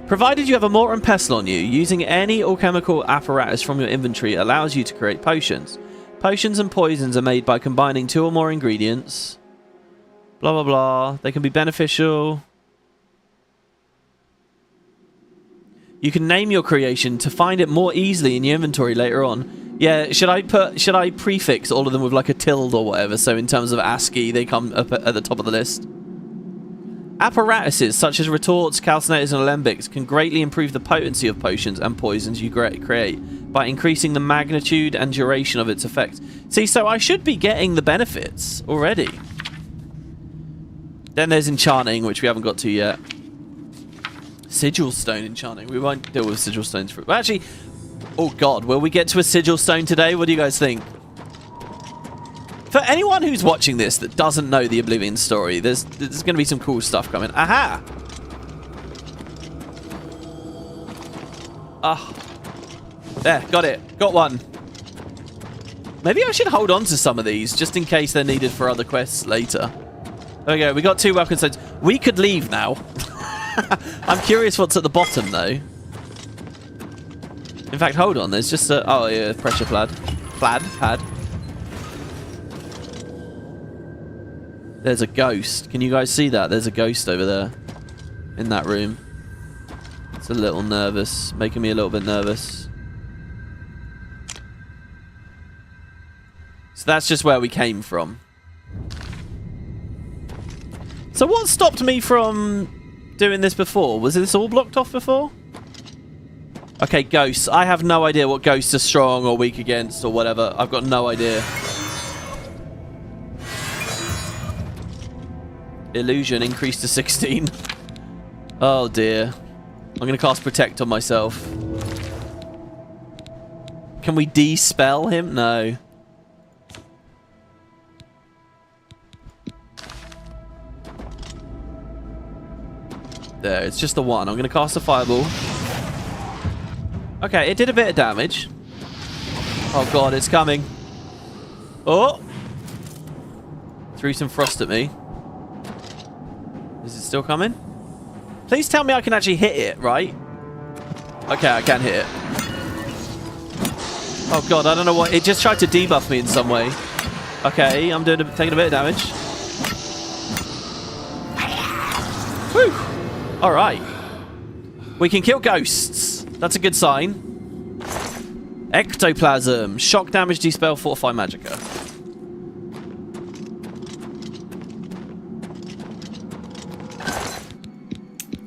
Provided you have a mortar and pestle on you, using any alchemical apparatus from your inventory allows you to create potions. Potions and poisons are made by combining 2 or more ingredients. Blah, blah, blah. They can be beneficial. You can name your creation to find it more easily in your inventory later on. Yeah, should I prefix all of them with like a tilde or whatever, so in terms of ASCII they come up at the top of the list? Apparatuses such as retorts, calcinators, and alembics can greatly improve the potency of potions and poisons you create by increasing the magnitude and duration of its effect. See, so I should be getting the benefits already. Then there's enchanting, which we haven't got to yet. Sigil stone enchanting. We won't deal with sigil stones for... Well, actually... Oh, God. Will we get to a sigil stone today? What do you guys think? For anyone who's watching this that doesn't know the Oblivion story, there's going to be some cool stuff coming. Aha! Ah. There. Got it. Got one. Maybe I should hold on to some of these, just in case they're needed for other quests later. There we go. We got 2 welcome stones. We could leave now. I'm curious what's at the bottom, though. In fact, hold on. There's just a... Oh, yeah. Pressure pad. Pad. There's a ghost. Can you guys see that? There's a ghost over there. In that room. It's a little nervous. Making me a little bit nervous. So that's just where we came from. So what stopped me from doing this before? Was this all blocked off before? Okay, ghosts. I have no idea what ghosts are strong or weak against or whatever. I've got no idea. Illusion increased to 16. Oh dear. I'm going to cast Protect on myself. Can we de-spell him? No. There, it's just the one. I'm going to cast a fireball. Okay, it did a bit of damage. Oh god, it's coming. Oh! Threw some frost at me. Is it still coming? Please tell me I can actually hit it, right? Okay, I can hit it. Oh god, I don't know what... It just tried to debuff me in some way. Okay, I'm taking a bit of damage. Whew! Alright. We can kill ghosts. That's a good sign. Ectoplasm. Shock damage, dispel, fortify magicka.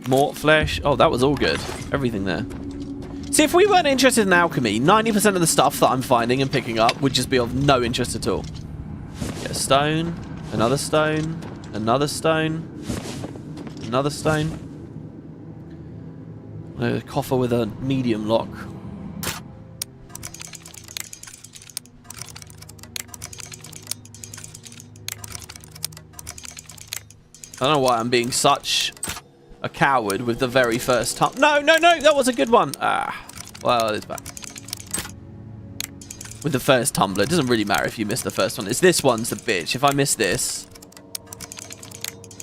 Mort flesh. Oh, that was all good. Everything there. See, if we weren't interested in alchemy, 90% of the stuff that I'm finding and picking up would just be of no interest at all. Get a stone. Another stone. Another stone. Another stone. A coffer with a medium lock. I don't know why I'm being such a coward with the very first time. No, no, no, that was a good one. Ah, well, it's back. With the first tumbler, it doesn't really matter if you miss the first one. It's this one's the bitch. If I miss this,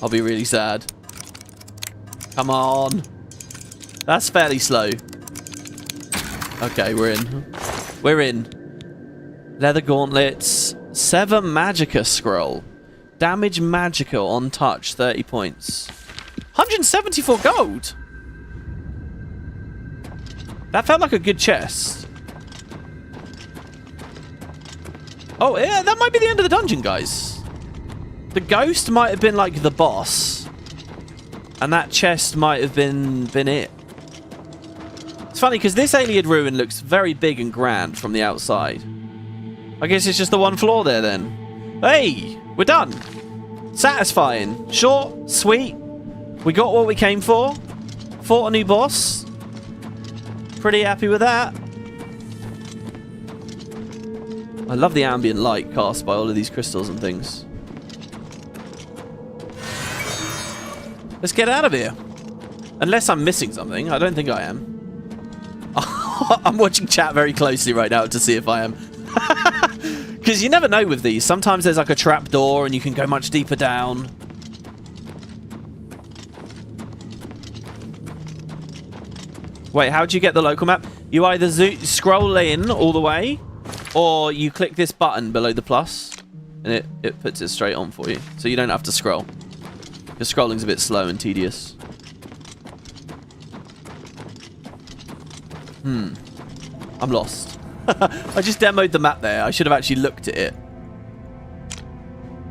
I'll be really sad. Come on. That's fairly slow. Okay, we're in. We're in. Leather gauntlets. Sever magicka scroll. Damage magicka on touch, 30 points. 174 gold! That felt like a good chest. Oh, yeah, that might be the end of the dungeon, guys. The ghost might have been like the boss. And that chest might have been it. It's funny because this Ayleid ruin looks very big and grand from the outside. I guess it's just the one floor there then. Hey, we're done. Satisfying. Short, sweet. We got what we came for. Fought a new boss. Pretty happy with that. I love the ambient light cast by all of these crystals and things. Let's get out of here. Unless I'm missing something. I don't think I am. I'm watching chat very closely right now to see if I am. Because you never know with these. Sometimes there's like a trap door and you can go much deeper down. Wait, how do you get the local map? You either scroll in all the way, or you click this button below the plus, and it puts it straight on for you. So you don't have to scroll. Because scrolling's a bit slow and tedious. I'm lost. I just demoed the map there. I should have actually looked at it.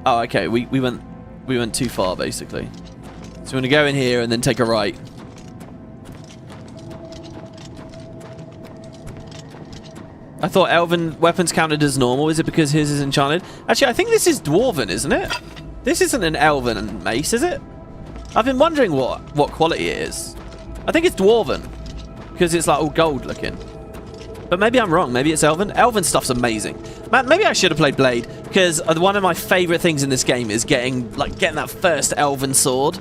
Oh, okay. We went too far, basically. So we're going to go in here and then take a right. I thought elven weapons counted as normal. Is it because his is enchanted? Actually, I think this is dwarven, isn't it? This isn't an elven mace, is it? I've been wondering what quality it is. I think it's dwarven. Because it's like all gold looking. But maybe I'm wrong. Maybe it's elven. Elven stuff's amazing. Man, maybe I should have played Blade. Because one of my favourite things in this game is getting that first elven sword.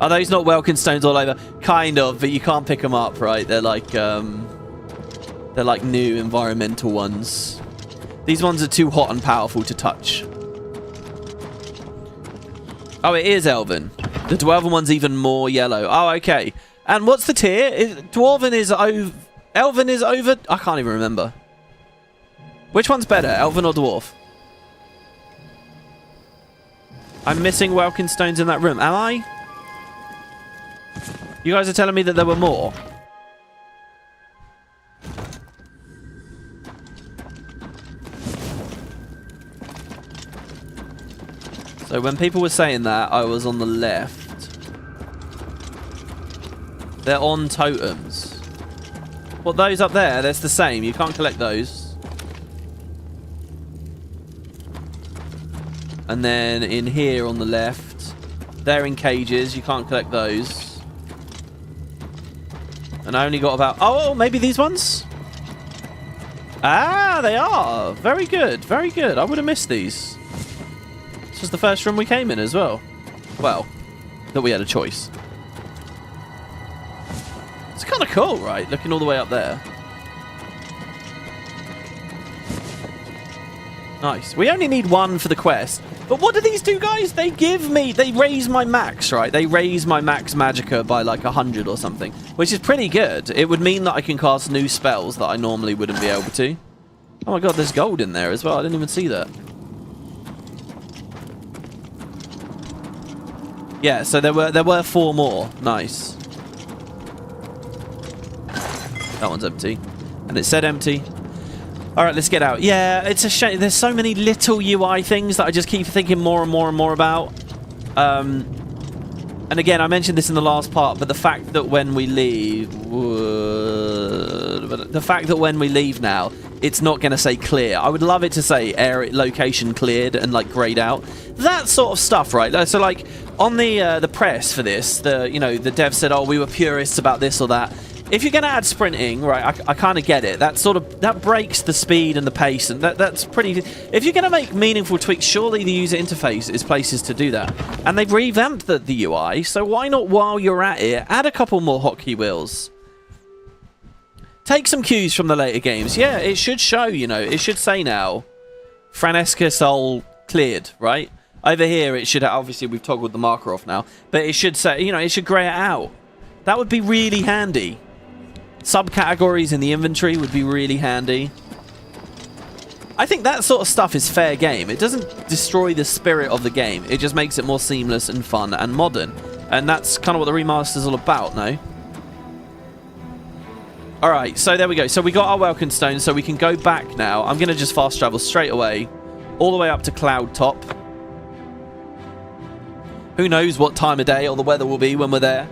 Are those not Welkin stones all over? Kind of, but you can't pick them up, right? They're like new environmental ones. These ones are too hot and powerful to touch. Oh, it is elven. The dwarven one's even more yellow. Oh, okay. And what's the tier? Dwarven is over... Elven is over... I can't even remember. Which one's better, elven or dwarf? I'm missing Welkin stones in that room. Am I? You guys are telling me that there were more. So when people were saying that, I was on the left. They're on totems. Well, those up there, that's the same. You can't collect those. And then in here on the left, they're in cages. You can't collect those. And I only got about... Oh, maybe these ones? Ah, they are. Very good. Very good. I would have missed these. This was the first room we came in as well. Well, that we had a choice. It's kind of cool, right? Looking all the way up there. Nice. We only need one for the quest. But what do these do, guys? They give me... They raise my max, right? They raise my max magicka by like 100 or something. Which is pretty good. It would mean that I can cast new spells that I normally wouldn't be able to. Oh my god, there's gold in there as well. I didn't even see that. Yeah, so there were 4 more. Nice. That one's empty. And it said empty. Alright, let's get out. Yeah, it's a shame. There's so many little UI things that I just keep thinking more and more and more about. And again, I mentioned this in the last part, but the fact that when we leave... The fact that when we leave now, it's not going to say clear. I would love it to say location cleared and like grayed out. That sort of stuff, right? So like on the press for this, the dev said, oh, we were purists about this or that. If you're going to add sprinting, right, I kind of get it. That breaks the speed and the pace, and that's pretty... If you're going to make meaningful tweaks, surely the user interface is places to do that. And they've revamped the UI, so why not, while you're at it, add a couple more hotkey wheels? Take some cues from the later games. Yeah, it should show, it should say now, Franesca Soul cleared, right? Over here, it should... Obviously, we've toggled the marker off now, but it should say, it should grey it out. That would be really handy. Subcategories in the inventory would be really handy. I think that sort of stuff is fair game. It doesn't destroy the spirit of the game. It just makes it more seamless and fun and modern. And that's kind of what the remaster's all about, no? Alright, so there we go. So we got our Welkin Stone, so we can go back now. I'm going to just fast travel straight away, all the way up to Cloud Top. Who knows what time of day or the weather will be when we're there.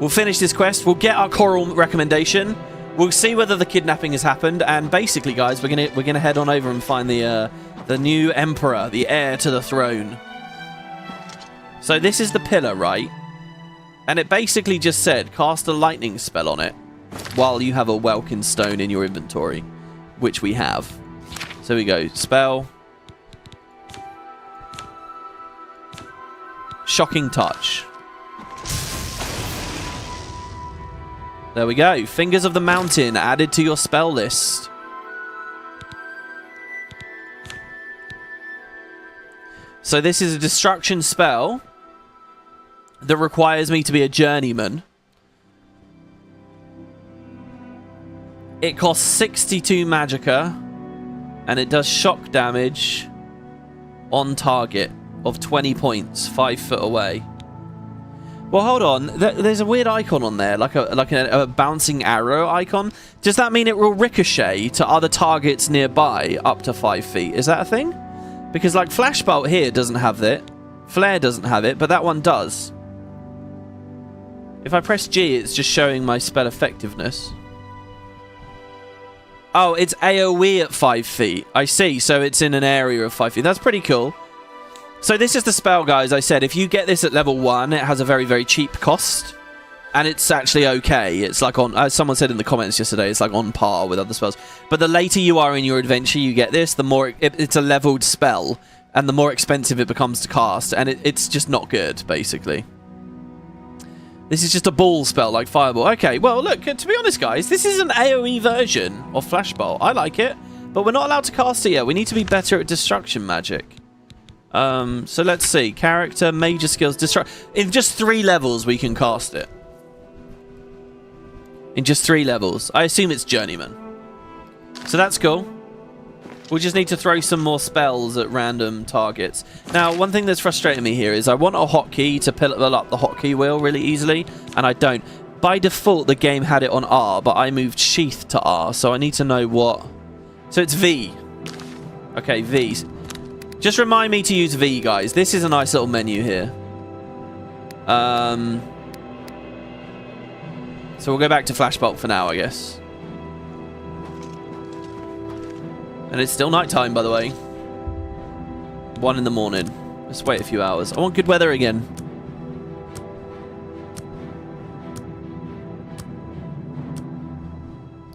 We'll finish this quest. We'll get our Chorrol recommendation. We'll see whether the kidnapping has happened. And basically, guys, we're gonna head on over and find the new Emperor, the heir to the throne. So this is the pillar, right? And it basically just said cast a lightning spell on it while you have a Welkin Stone in your inventory, which we have. So we go spell. Shocking Touch. There we go. Fingers of the Mountain added to your spell list. So this is a destruction spell that requires me to be a journeyman. It costs 62 magicka, and it does shock damage on target of 20 points, 5 foot away. Well, hold on. There's a weird icon on there, like a bouncing arrow icon. Does that mean it will ricochet to other targets nearby up to 5 feet? Is that a thing? Because like Flashbolt here doesn't have it. Flare doesn't have it, but that one does. If I press G, it's just showing my spell effectiveness. Oh, it's AoE at 5 feet. I see, so it's in an area of 5 feet. That's pretty cool. So this is the spell, guys. I said if you get this at level 1, it has a very, very cheap cost. And it's actually okay. It's like on, as someone said in the comments yesterday, it's like on par with other spells. But the later you are in your adventure, you get this, the more it's a leveled spell. And the more expensive it becomes to cast. And it's just not good, basically. This is just a ball spell like Fireball. Okay, well, look, to be honest, guys, this is an AoE version of Flashbolt. I like it. But we're not allowed to cast it yet. We need to be better at destruction magic. So let's see. Character, major skills, in just 3 levels, we can cast it. In just 3 levels. I assume it's Journeyman. So that's cool. We just need to throw some more spells at random targets. Now, one thing that's frustrating me here is I want a hotkey to fill up the hotkey wheel really easily, and I don't. By default, the game had it on R, but I moved Sheath to R, so I need to know what... So it's V. Okay, V. Just remind me to use V, guys. This is a nice little menu here. So we'll go back to Flashbolt for now, I guess. And it's still nighttime, by the way. 1 in the morning. Let's wait a few hours. I want good weather again.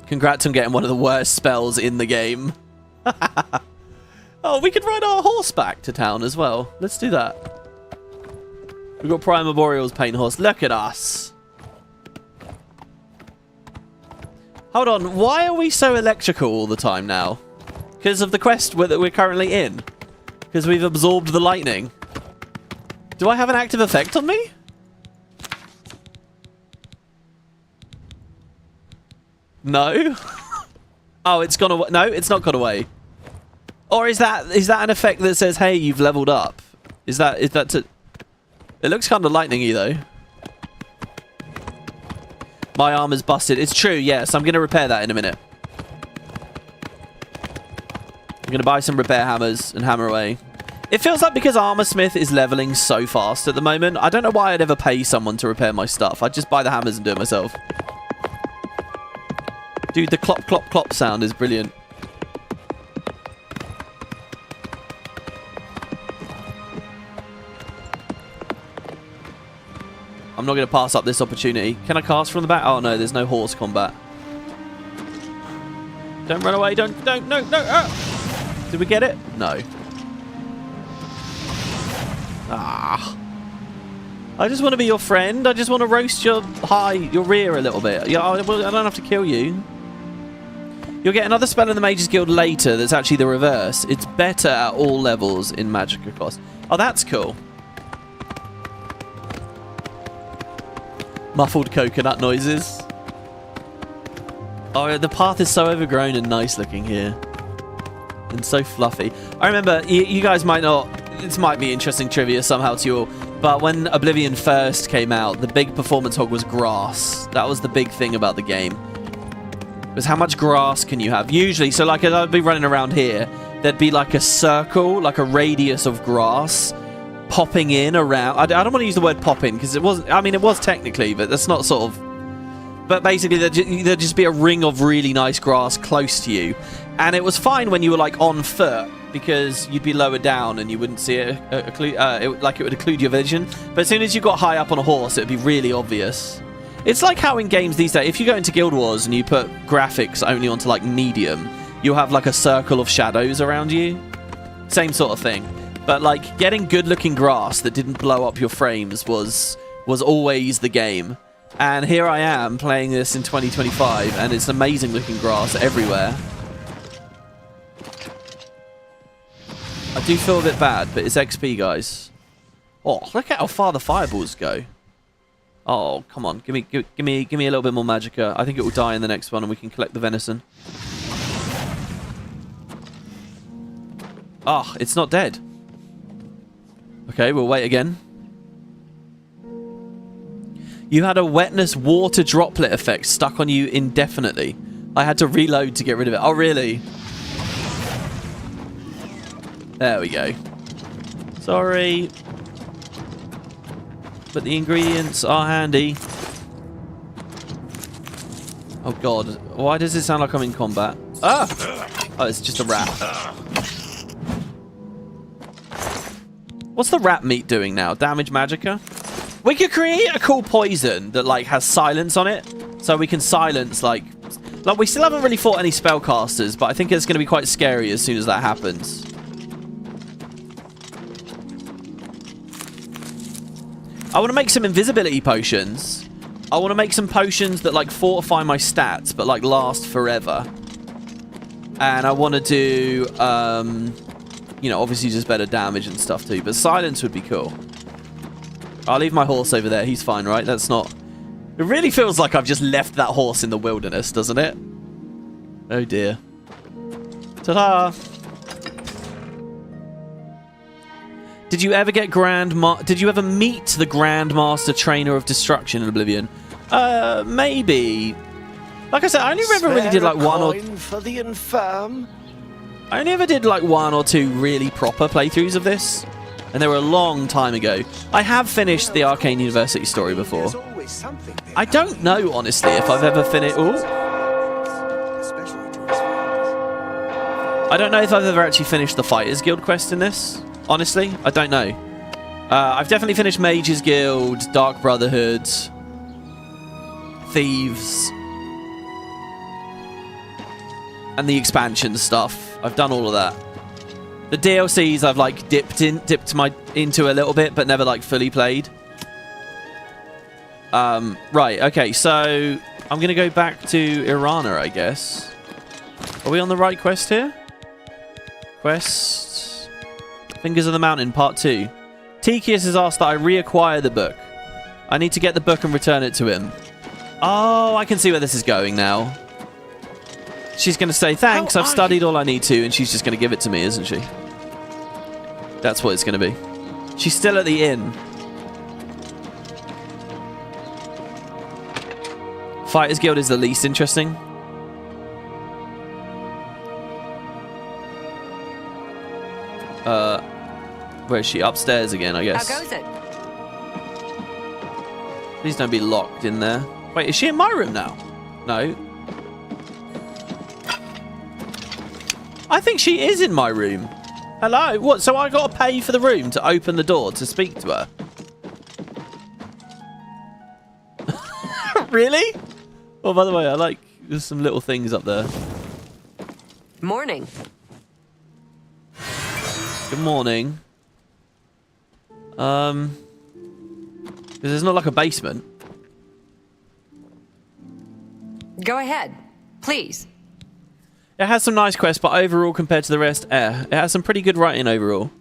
Congrats on getting one of the worst spells in the game. Oh, we could ride our horse back to town as well. Let's do that. We've got Prime Arboreal's paint horse. Look at us. Hold on. Why are we so electrical all the time now? Because of the quest that we're currently in. Because we've absorbed the lightning. Do I have an active effect on me? No. Oh, it's gone away. No, it's not gone away. Or is that an effect that says, "Hey, you've leveled up"? Is that to? It looks kind of lightning-y though. My armor's busted. It's true. Yes, I'm gonna repair that in a minute. I'm gonna buy some repair hammers and hammer away. It feels like because Armorsmith is leveling so fast at the moment, I don't know why I'd ever pay someone to repair my stuff. I'd just buy the hammers and do it myself. Dude, the clop, clop, clop sound is brilliant. I'm not going to pass up this opportunity. Can I cast from the back? Oh, no, there's no horse combat. Don't run away. Don't, no, no. Ah! Did we get it? No. Ah. I just want to be your friend. I just want to roast your rear a little bit. Yeah, I don't have to kill you. You'll get another spell in the Mage's Guild later that's actually the reverse. It's better at all levels in Magicka cost. Oh, that's cool. Muffled coconut noises. Oh, the path is so overgrown and nice looking here. And so fluffy. I remember, you guys might not... This might be interesting trivia somehow to you all. But when Oblivion first came out, the big performance hog was grass. That was the big thing about the game. Was how much grass can you have? Usually, so like I'd be running around here, there'd be like a circle, like a radius of grass popping in around. I don't want to use the word popping because it wasn't, I mean, it was technically, but that's not sort of. But basically, there'd just be a ring of really nice grass close to you. And it was fine when you were like on foot because you'd be lower down and you wouldn't see it, like it would occlude your vision. But as soon as you got high up on a horse, it'd be really obvious. It's like how in games these days, if you go into Guild Wars and you put graphics only onto like medium, you'll have like a circle of shadows around you. Same sort of thing. But like getting good-looking grass that didn't blow up your frames was always the game. And here I am playing this in 2025, and it's amazing-looking grass everywhere. I do feel a bit bad, but it's XP, guys. Oh, look at how far the fireballs go. Oh, come on. Give me a little bit more magicka. I think it will die in the next one and we can collect the venison. Oh, it's not dead. Okay, we'll wait again. You had a wetness water droplet effect stuck on you indefinitely. I had to reload to get rid of it. Oh, really? There we go. Sorry. But the ingredients are handy. Oh god, why does it sound like I'm in combat? Ah! Oh, it's just a rat. What's the rat meat doing now? Damage magicka? We could create a cool poison that like has silence on it. So we can silence like we still haven't really fought any spellcasters, but I think it's going to be quite scary as soon as that happens. I want to make some invisibility potions. I want to make some potions that like fortify my stats but like last forever. And I want to do you know, obviously just better damage and stuff too, but silence would be cool. I'll leave my horse over there. He's fine, right? That's not... It really feels like I've just left that horse in the wilderness, doesn't it? Oh dear. Ta-da! Did you ever get Did you ever meet the Grandmaster Trainer of Destruction in Oblivion? Maybe. Like I said, I only ever really did like one or... for the infirm. I only ever did like 1 or 2 really proper playthroughs of this. And they were a long time ago. I have finished the Arcane University story before. I don't know, honestly, if I've ever finished... Ooh. I don't know if I've ever actually finished the Fighters Guild quest in this. Honestly, I don't know. I've definitely finished Mages Guild, Dark Brotherhood, Thieves, and the expansion stuff. I've done all of that. The DLCs I've like dipped into a little bit, but never like fully played. Right, okay, so I'm gonna go back to Arenanet, I guess. Are we on the right quest here? Quest Fingers of the Mountain, Part 2. Tikius has asked that I reacquire the book. I need to get the book and return it to him. Oh, I can see where this is going now. She's going to say, thanks, I've studied all I need to, and she's just going to give it to me, isn't she? That's what it's going to be. She's still at the inn. Fighters Guild is the least interesting. Where is she? Upstairs again, I guess. How goes it? Please don't be locked in there. Wait, is she in my room now? No. I think she is in my room. Hello? What? So I got to pay for the room to open the door to speak to her? Really? Oh, by the way, I like... There's some little things up there. Morning. Good morning. Because there's not like a basement. Go ahead, please. It has some nice quests, but overall, compared to the rest, it has some pretty good writing overall.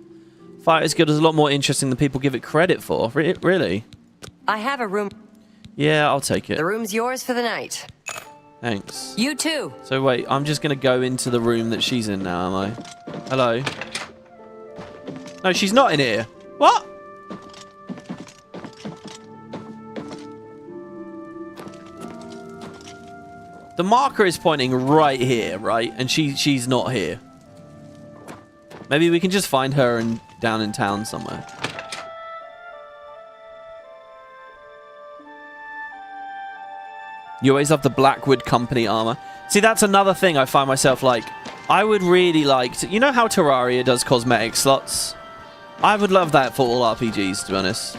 Fighters Guild is a lot more interesting than people give it credit for. Really? I have a room. Yeah, I'll take it. The room's yours for the night. Thanks. You too. So wait, I'm just going to go into the room that she's in now, am I? Hello? No, she's not in here. What? The marker is pointing right here, right? And she's not here. Maybe we can just find her down in town somewhere. You always have the Blackwood Company armor. See, that's another thing I find myself like. I would really like to... You know how Terraria does cosmetic slots? I would love that for all RPGs, to be honest.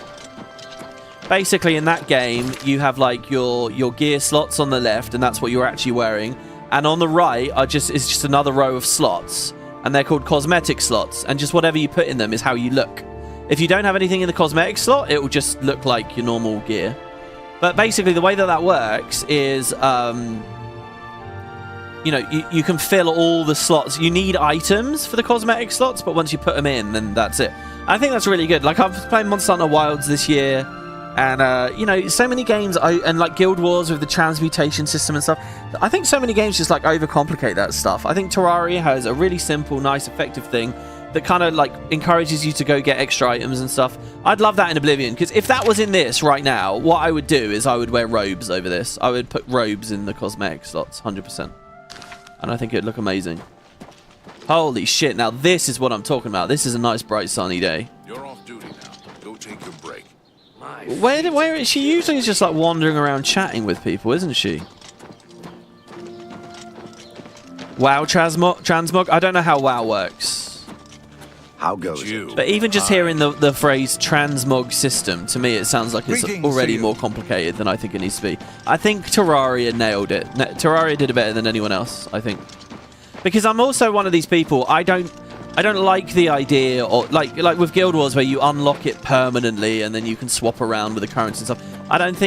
Basically, in that game, you have like your gear slots on the left, and that's what you're actually wearing. And on the right is just another row of slots. and they're called cosmetic slots, and just whatever you put in them is how you look. If you don't have anything in the cosmetic slot, it will just look like your normal gear. But basically, the way that works is, you know, you can fill all the slots. You need items for the cosmetic slots, but once you put them in, then that's it. I think that's really good. Like, I've been playing Monster Hunter Wilds this year, and, you know, so many games, and like Guild Wars with the transmutation system and stuff, I think so many games just, like, overcomplicate that stuff. I think Terraria has a really simple, nice, effective thing that kind of, like, encourages you to go get extra items and stuff. I'd love that in Oblivion, because if that was in this right now, what I would do is I would wear robes over this. I would put robes in the cosmetic slots, 100%. And I think it'd look amazing. Holy shit, now this is what I'm talking about. This is a nice, bright, sunny day. You're off duty now. Go take your break. Where is she? Usually is just, like, wandering around chatting with people, isn't she? WoW transmog? I don't know how WoW works. How goes it? But even just hearing the phrase transmog system, to me it sounds like it's already more complicated than I think it needs to be. I think Terraria nailed it. Terraria did it better than anyone else, I think. Because I'm also one of these people, I don't like the idea, or like with Guild Wars where you unlock it permanently and then you can swap around with the currency and stuff. I don't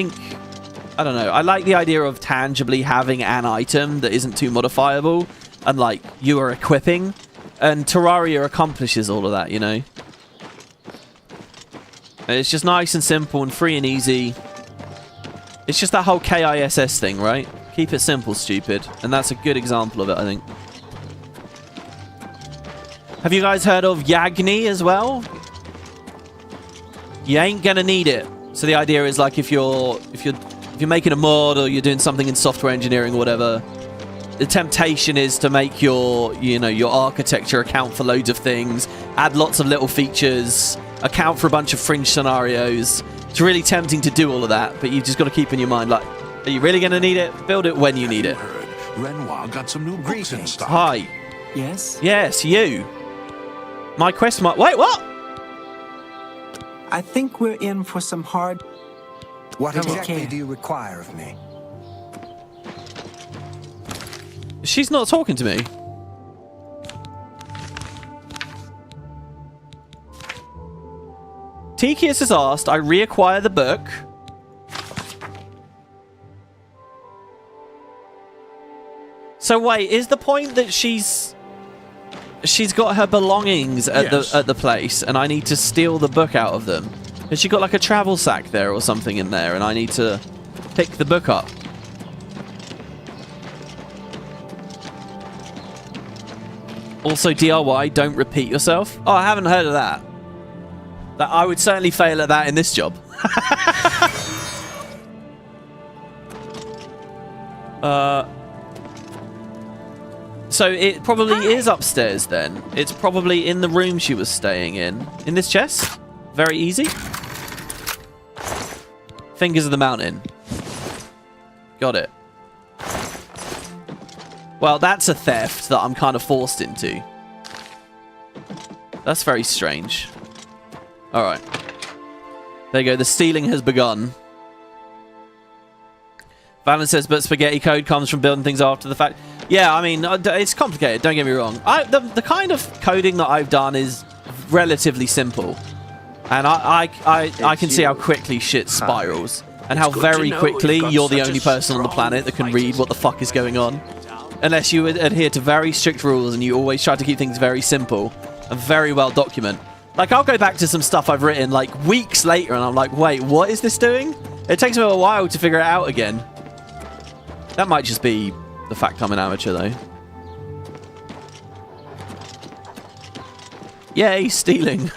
know. I like the idea of tangibly having an item that isn't too modifiable and, like, you are equipping. And Terraria accomplishes all of that, you know? And it's just nice and simple and free and easy. It's just that whole KISS thing, right? Keep it simple, stupid. And that's a good example of it, I think. Have you guys heard of Yagni as well? You ain't gonna need it. So the idea is, like, if you're making a mod or you're doing something in software engineering or whatever, the temptation is to make your architecture account for loads of things, add lots of little features, account for a bunch of fringe scenarios. It's really tempting to do all of that, but you've just got to keep in your mind, like, are you really going to need it? Build it when you need it. Renoir got some new books in stock. Hi. Yes? Yes, you. My question mark. Wait, what? I think we're in for some hard... What exactly do you require of me? She's not talking to me. Tikius has asked, I reacquire the book. So wait, is the point that she's got her belongings at the place and I need to steal the book out of them? Has she got, like, a travel sack there or something in there and I need to pick the book up? Also, DIY, don't repeat yourself. Oh, I haven't heard of that. I would certainly fail at that in this job. So it probably is upstairs then. It's probably in the room she was staying in. In this chest? Very easy. Fingers of the Mountain. Got it. Well, that's a theft that I'm kind of forced into. That's very strange. Alright. There you go. The stealing has begun. Valen says, but spaghetti code comes from building things after the fact. Yeah, I mean, it's complicated. Don't get me wrong. The kind of coding that I've done is relatively simple. And I can see how quickly shit spirals. And how very quickly you're the only person on the planet that can read what the fuck is going on. Unless you adhere to very strict rules and you always try to keep things very simple and very well documented. Like, I'll go back to some stuff I've written, like, weeks later, and I'm like, wait, what is this doing? It takes me a while to figure it out again. That might just be the fact I'm an amateur, though. Yay, stealing.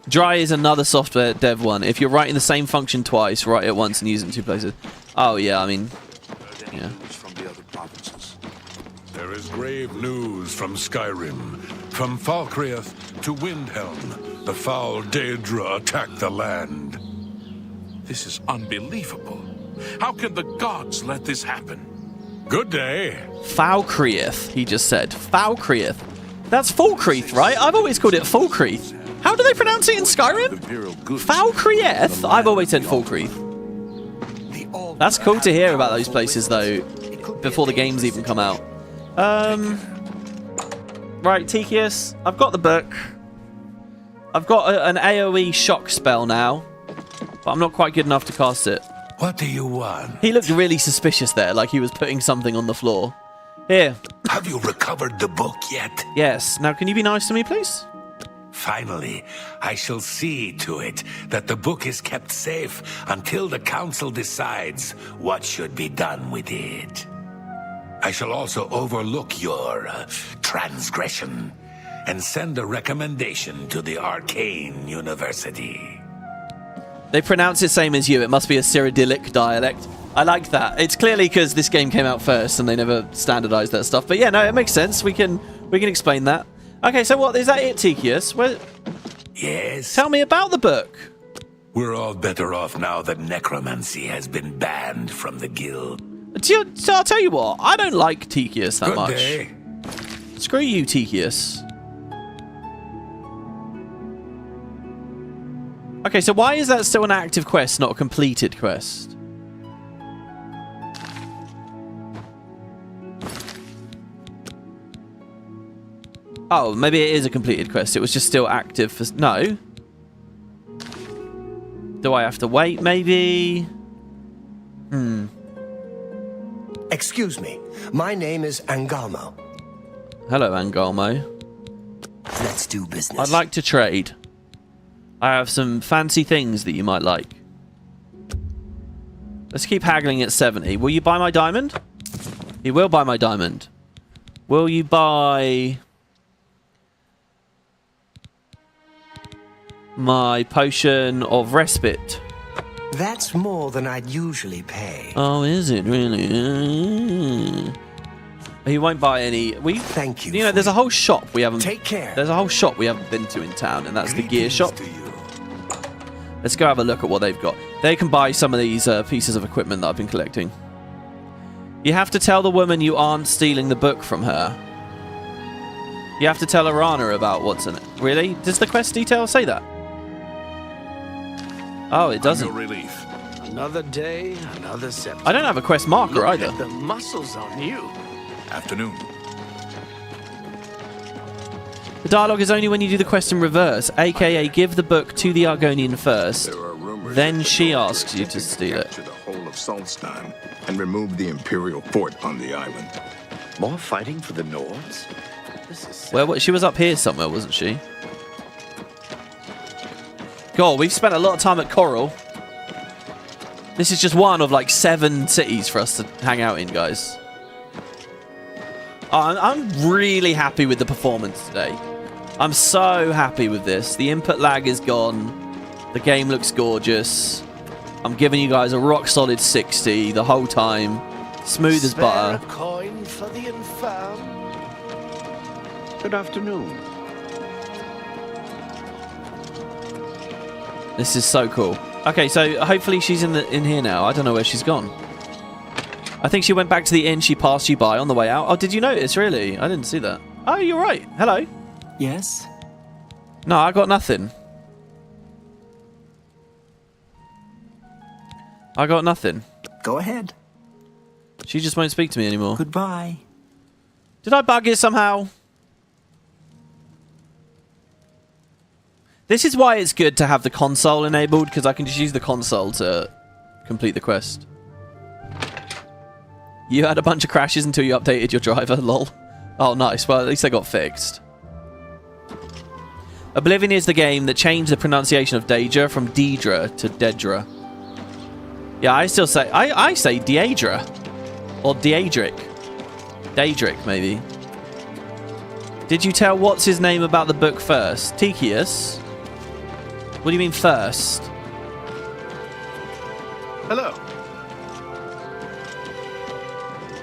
Dry is another software dev one. If you're writing the same function twice, write it once and use it in 2 places. Oh, yeah, I mean... yeah. There is grave news from Skyrim. From Falkreath to Windhelm, the foul Daedra attack the land. This is unbelievable. How can the gods let this happen? Good day. Falkreath, he just said. Falkreath. That's Falkreath, right? I've always called it Falkreath. How do they pronounce it in Skyrim? Falkreath? I've always said Falkreath. That's cool to hear about those places, though, before the games even come out. Right, Tikius, I've got the book. I've got an AoE shock spell now, but I'm not quite good enough to cast it. What do you want? He looked really suspicious there, like he was putting something on the floor. Here. Have you recovered the book yet? Yes. Now, can you be nice to me, please? Finally, I shall see to it that the book is kept safe until the council decides what should be done with it. I shall also overlook your transgression and send a recommendation to the Arcane University. They pronounce it same as you. It must be a Cyrodiilic dialect. I like that. It's clearly because this game came out first and they never standardized that stuff. But yeah, no, it makes sense. We can explain that. Okay, so what is that it, Tikius? Yes. Tell me about the book. We're all better off now that necromancy has been banned from the guild. I'll tell you what, I don't like Tikius that Good much. day. Screw you, Tikius. Okay, so why is that still an active quest, not a completed quest? Oh, maybe it is a completed quest. It was just still active for... No. Do I have to wait, maybe? Excuse me. My name is Angalmo. Hello, Angalmo. Let's do business. I'd like to trade. I have some fancy things that you might like. Let's keep haggling at 70. Will you buy my diamond? He will buy my diamond. Will you buy... my potion of respite? That's more than I'd usually pay. Oh, is it really? He won't buy any. Thank you. You know, there's a whole shop we haven't. Take care. There's a whole shop we haven't been to in town, and that's the gear shop. Let's go have a look at what they've got. They can buy some of these pieces of equipment that I've been collecting. You have to tell the woman you aren't stealing the book from her. You have to tell Arenanet about what's in it. Really? Does the quest detail say that? Oh, it doesn't. No relief. Another day, another September. I don't have a quest marker Look either. At the muscles on you. Afternoon. The dialogue is only when you do the quest in reverse, aka give the book to the Argonian first, then she asks you to steal it. To the whole of Solstheim and remove the Imperial fort on the island. More fighting for the Nords? Well, she was up here somewhere, wasn't she? God, we've spent a lot of time at Chorrol. This is just one of like 7 cities for us to hang out in, guys. I'm really happy with the performance today. I'm so happy with this. The input lag is gone. The game looks gorgeous. I'm giving you guys a rock solid 60 the whole time. Smooth as butter. Spare a coin for the infirm. Good afternoon. This is so cool. Okay, so hopefully she's in here now. I don't know where she's gone. I think she went back to the inn she passed you by on the way out. Oh, did you notice, really? I didn't see that. Oh, you're right. Hello. Yes? No, I got nothing. I got nothing. Go ahead. She just won't speak to me anymore. Goodbye. Did I bug it somehow? This is why it's good to have the console enabled, because I can just use the console to complete the quest. You had a bunch of crashes until you updated your driver, lol. Oh, nice. Well, at least they got fixed. Oblivion is the game that changed the pronunciation of Daedra from Deidre to Dedra. Yeah, I still say... I say Deidra. Or Daedric. Daedric, maybe. Did you tell what's his name about the book first? Tikius? What do you mean first? Hello.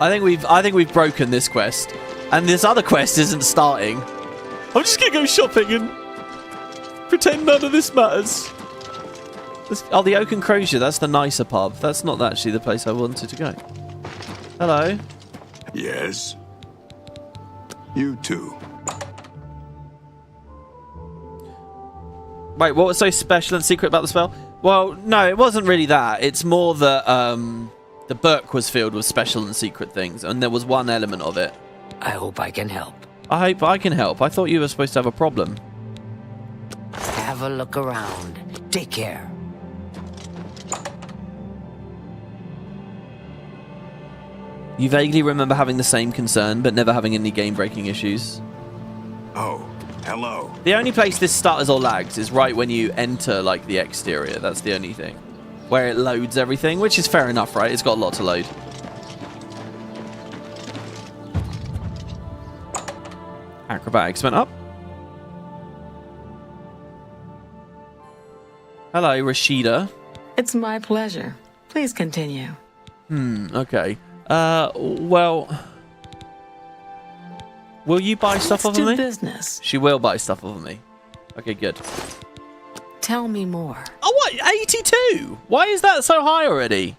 I think we've broken this quest, and this other quest isn't starting. I'm just gonna go shopping and pretend none of this matters. Oh, the Oak and Crozier. That's the nicer pub. That's not actually the place I wanted to go. Hello. Yes. You too. Wait, what was so special and secret about the spell? Well, no, it wasn't really that. It's more that the book was filled with special and secret things, and there was one element of it. I hope I can help. I hope I can help. I thought you were supposed to have a problem. Have a look around. Take care. You vaguely remember having the same concern, but never having any game-breaking issues. Oh, hello. The only place this stutters or lags is right when you enter, like, the exterior. That's the only thing. Where it loads everything, which is fair enough, right? It's got a lot to load. Acrobatics went up. Hello, Rashida. It's my pleasure. Please continue. Okay. Well... Will you buy stuff off of me? Business. She will buy stuff off of me. Okay, good. Tell me more. Oh, what? 82? Why is that so high already?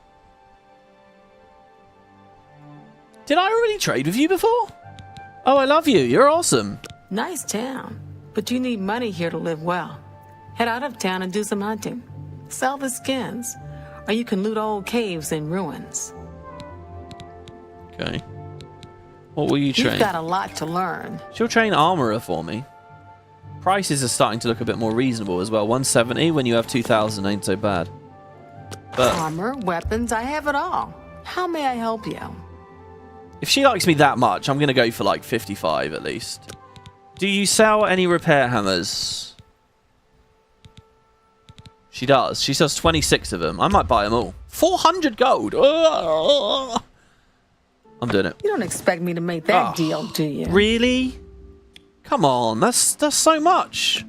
Did I already trade with you before? Oh, I love you. You're awesome. Nice town, but you need money here to live well. Head out of town and do some hunting. Sell the skins, or you can loot old caves and ruins. Okay. What will you train? You've got a lot to learn. She'll train armorer for me. Prices are starting to look a bit more reasonable as well. 170 when you have 2,000 ain't so bad. But Armor, weapons, I have it all. How may I help you? if she likes me that much, I'm going to go for like 55 at least. Do you sell any repair hammers? She does. She sells 26 of them. I might buy them all. 400 gold. I'm doing it. You don't expect me to make that deal, do you? Really? Come on, that's so much.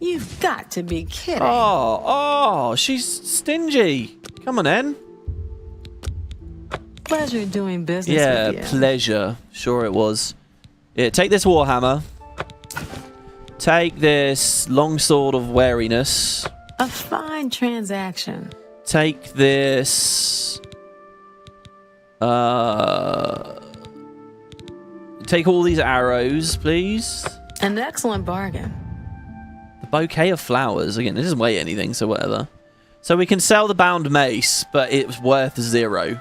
You've got to be kidding. Oh, she's stingy. Come on, then. Pleasure doing business with you. Yeah, pleasure. Sure it was. Yeah, take this warhammer. Take this longsword of wariness. A fine transaction. Take this... Take all these arrows, please. An excellent bargain. The bouquet of flowers. Again, it doesn't weigh anything, so whatever. So we can sell the bound mace, but it's worth 0.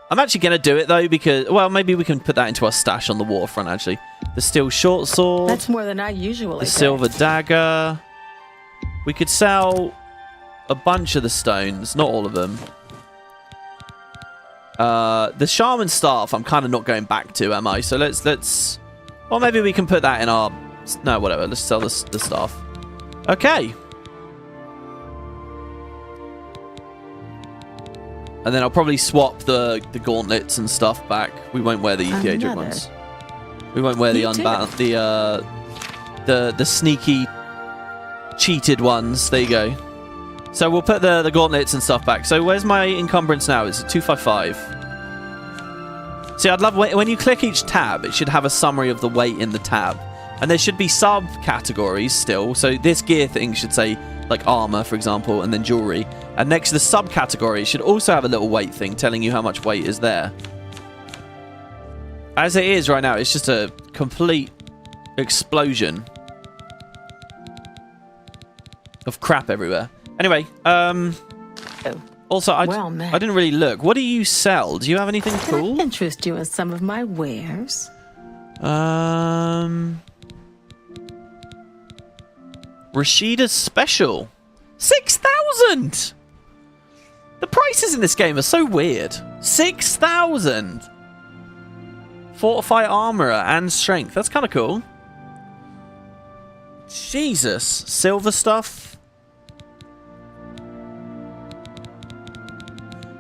I'm actually going to do it, though, because... Well, maybe we can put that into our stash on the waterfront, actually. The steel short sword. That's more than I usually The pay. silver dagger. We could sell a bunch of the stones. Not all of them. The shaman staff, I'm kind of not going back to, am I? So let's... Well, maybe we can put that in our... No, whatever. Let's sell the staff. Okay. And then I'll probably swap the gauntlets and stuff back. We won't wear the Daedric ones. We won't wear the unbound... The sneaky, cheated ones. There you go. So we'll put the gauntlets and stuff back. So where's my encumbrance now? It's 255. See, I'd love when you click each tab, it should have a summary of the weight in the tab. And there should be subcategories still. So this gear thing should say, like, armor, for example, and then jewelry. And next to the subcategory, it should also have a little weight thing telling you how much weight is there. As it is right now, it's just a complete explosion of crap everywhere. Anyway, also, I didn't really look. What do you sell? Do you have anything cool? Can I interest you in some of my wares? Rashida's special. 6,000! The prices in this game are so weird. 6,000! Fortify armorer and strength. That's kind of cool. Jesus. Silver stuff.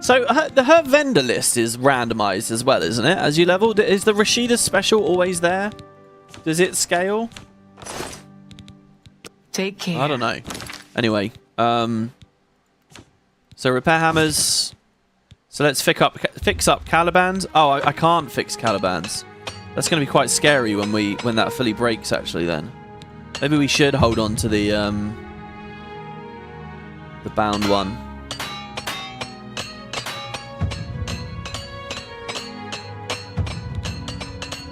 So her vendor list is randomized as well, isn't it? As you level, is the Rashida special always there? Does it scale? Take care. I don't know. Anyway, so repair hammers. So let's fix up Calibans. Oh, I can't fix Calibans. That's going to be quite scary when that fully breaks. Actually, then maybe we should hold on to the bound one.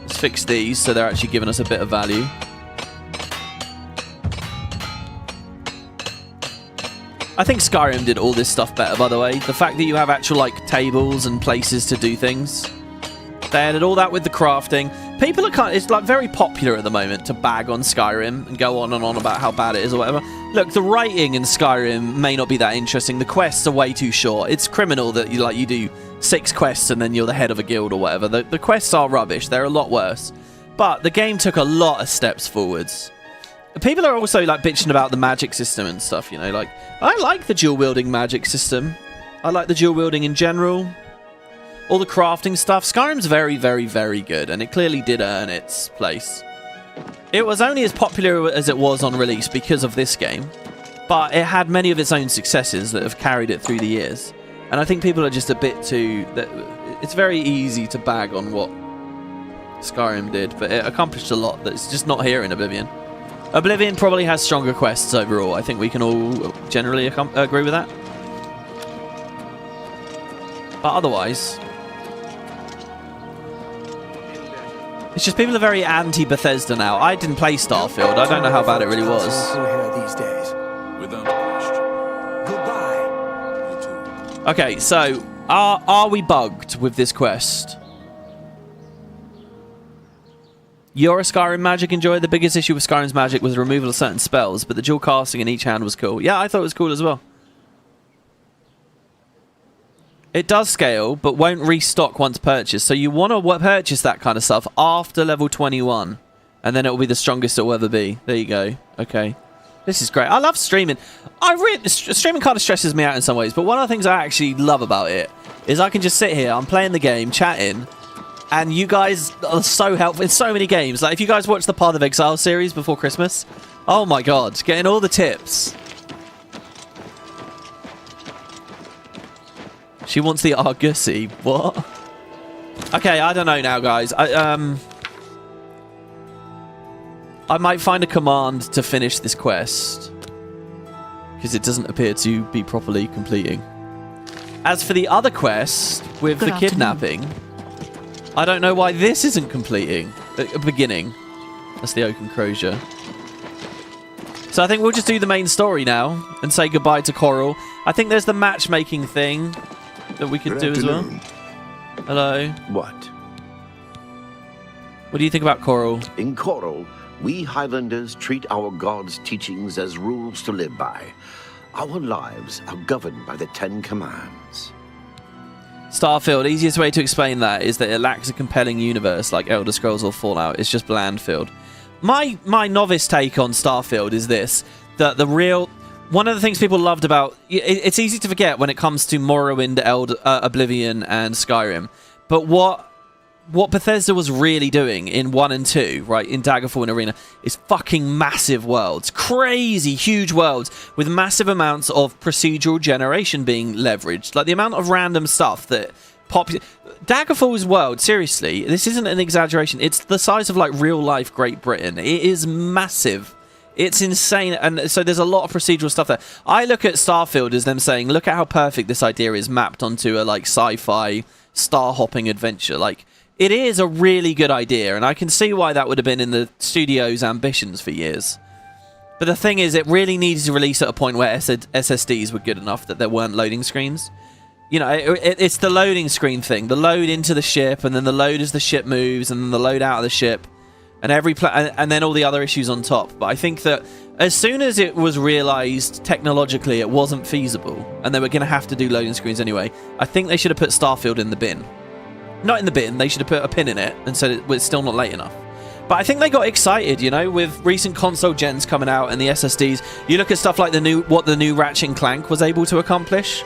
Fix these so they're actually giving us a bit of value. I think Skyrim did all this stuff better, by the way. The fact that you have actual, like, tables and places to do things. They added all that with the crafting. People are kind of, it's like very popular at the moment to bag on Skyrim and go on and on about how bad it is or whatever. Look, the writing in Skyrim may not be that interesting. The quests are way too short. It's criminal that you do 6 quests and then you're the head of a guild or whatever. The quests are rubbish. They're a lot worse. But the game took a lot of steps forwards. People are also like bitching about the magic system and stuff, you know, like I like the dual wielding magic system. I like the dual wielding in general. All the crafting stuff. Skyrim's very, very, very good, and it clearly did earn its place. It was only as popular as it was on release because of this game, but it had many of its own successes that have carried it through the years. And I think people are just a bit too... It's very easy to bag on what Skyrim did, but it accomplished a lot that's just not here in Oblivion. Oblivion probably has stronger quests overall. I think we can all generally agree with that. But otherwise... It's just people are very anti-Bethesda now. I didn't play Starfield. I don't know how bad it really was. These days. Without question. Goodbye. Okay, so are we bugged with this quest? You're a Skyrim magic enjoyer. The biggest issue with Skyrim's magic was the removal of certain spells, but the dual casting in each hand was cool. Yeah, I thought it was cool as well. It does scale, but won't restock once purchased. So you want to purchase that kind of stuff after level 21. And then it will be the strongest it will ever be. There you go. Okay. This is great. I love streaming. Streaming kind of stresses me out in some ways. But one of the things I actually love about it is I can just sit here. I'm playing the game, chatting. And you guys are so helpful in so many games. Like if you guys watch the Path of Exile series before Christmas. Oh my god. Getting all the tips. She wants the Argosy. What? Okay, I don't know now, guys. I might find a command to finish this quest. Because it doesn't appear to be properly completing. As for the other quest with the kidnapping, I don't know why this isn't completing. Beginning. That's the Oak Enclosure. So I think we'll just do the main story now and say goodbye to Chorrol. I think there's the matchmaking thing that we could do as well. Hello. What? What do you think about Chorrol? In Chorrol, we Highlanders treat our gods' teachings as rules to live by. Our lives are governed by the 10 Commands. Starfield, easiest way to explain that is that it lacks a compelling universe like Elder Scrolls or Fallout. It's just Blandfield. My novice take on Starfield is this, that the real... One of the things people loved about... It's easy to forget when it comes to Morrowind, Oblivion, and Skyrim. But what Bethesda was really doing in 1 and 2, right, in Daggerfall and Arena, is fucking massive worlds. Crazy, huge worlds with massive amounts of procedural generation being leveraged. Like the amount of random stuff that... Daggerfall's world, seriously, this isn't an exaggeration. It's the size of, like, real-life Great Britain. It is massive. It's insane, and so there's a lot of procedural stuff there. I look at Starfield as them saying, look at how perfect this idea is mapped onto a like sci-fi star-hopping adventure. Like, it is a really good idea, and I can see why that would have been in the studio's ambitions for years. But the thing is, it really needed to release at a point where SSDs were good enough that there weren't loading screens. You know, it's the loading screen thing. The load into the ship, and then the load as the ship moves, and then the load out of the ship. And and then all the other issues on top. But I think that as soon as it was realized technologically it wasn't feasible, and they were going to have to do loading screens anyway, I think they should have put Starfield in the bin. Not in the bin, they should have put a pin in it and said it's still not late enough. But I think they got excited, you know, with recent console gens coming out and the SSDs. You look at stuff like what the new Ratchet & Clank was able to accomplish,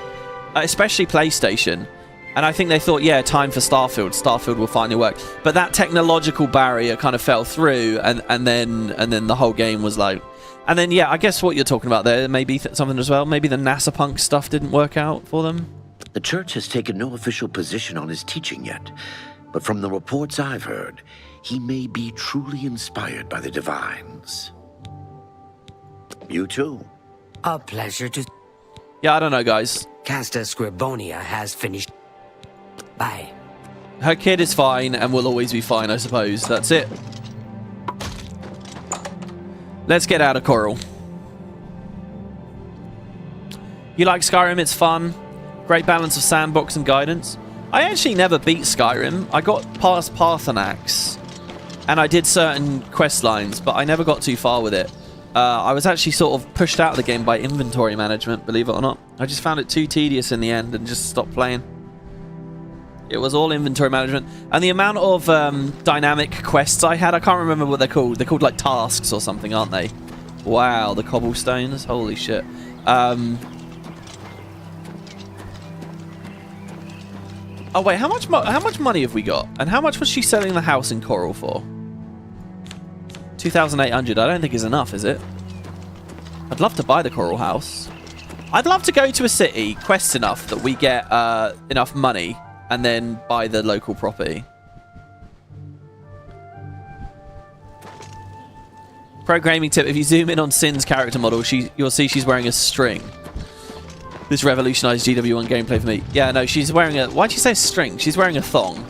especially PlayStation. And I think they thought, yeah, time for Starfield. Starfield will finally work. But that technological barrier kind of fell through, and then the whole game was like... And then, yeah, I guess what you're talking about there, maybe something as well. Maybe the NASA punk stuff didn't work out for them. The church has taken no official position on his teaching yet. But from the reports I've heard, he may be truly inspired by the divines. You too. A pleasure to... Yeah, I don't know, guys. Casta Scribonia has finished... Bye. Her kid is fine and will always be fine, I suppose. That's it. Let's get out of Chorrol. You like Skyrim? It's fun. Great balance of sandbox and guidance. I actually never beat Skyrim. I got past Parthenax, and I did certain quest lines, but I never got too far with it. I was actually sort of pushed out of the game by inventory management, believe it or not. I just found it too tedious in the end and just stopped playing. It was all inventory management. And the amount of dynamic quests I had, I can't remember what they're called. They're called like tasks or something, aren't they? Wow, the cobblestones. Holy shit. Oh wait, how much money have we got? And how much was she selling the house in Chorrol for? 2,800. I don't think is enough, is it? I'd love to buy the Chorrol house. I'd love to go to a city, quest enough that we get enough money, and then buy the local property. Programming tip: if you zoom in on Sin's character model, you'll see she's wearing a string. This revolutionized GW1 gameplay for me. Yeah, no, she's wearing a... Why'd you say string? She's wearing a thong,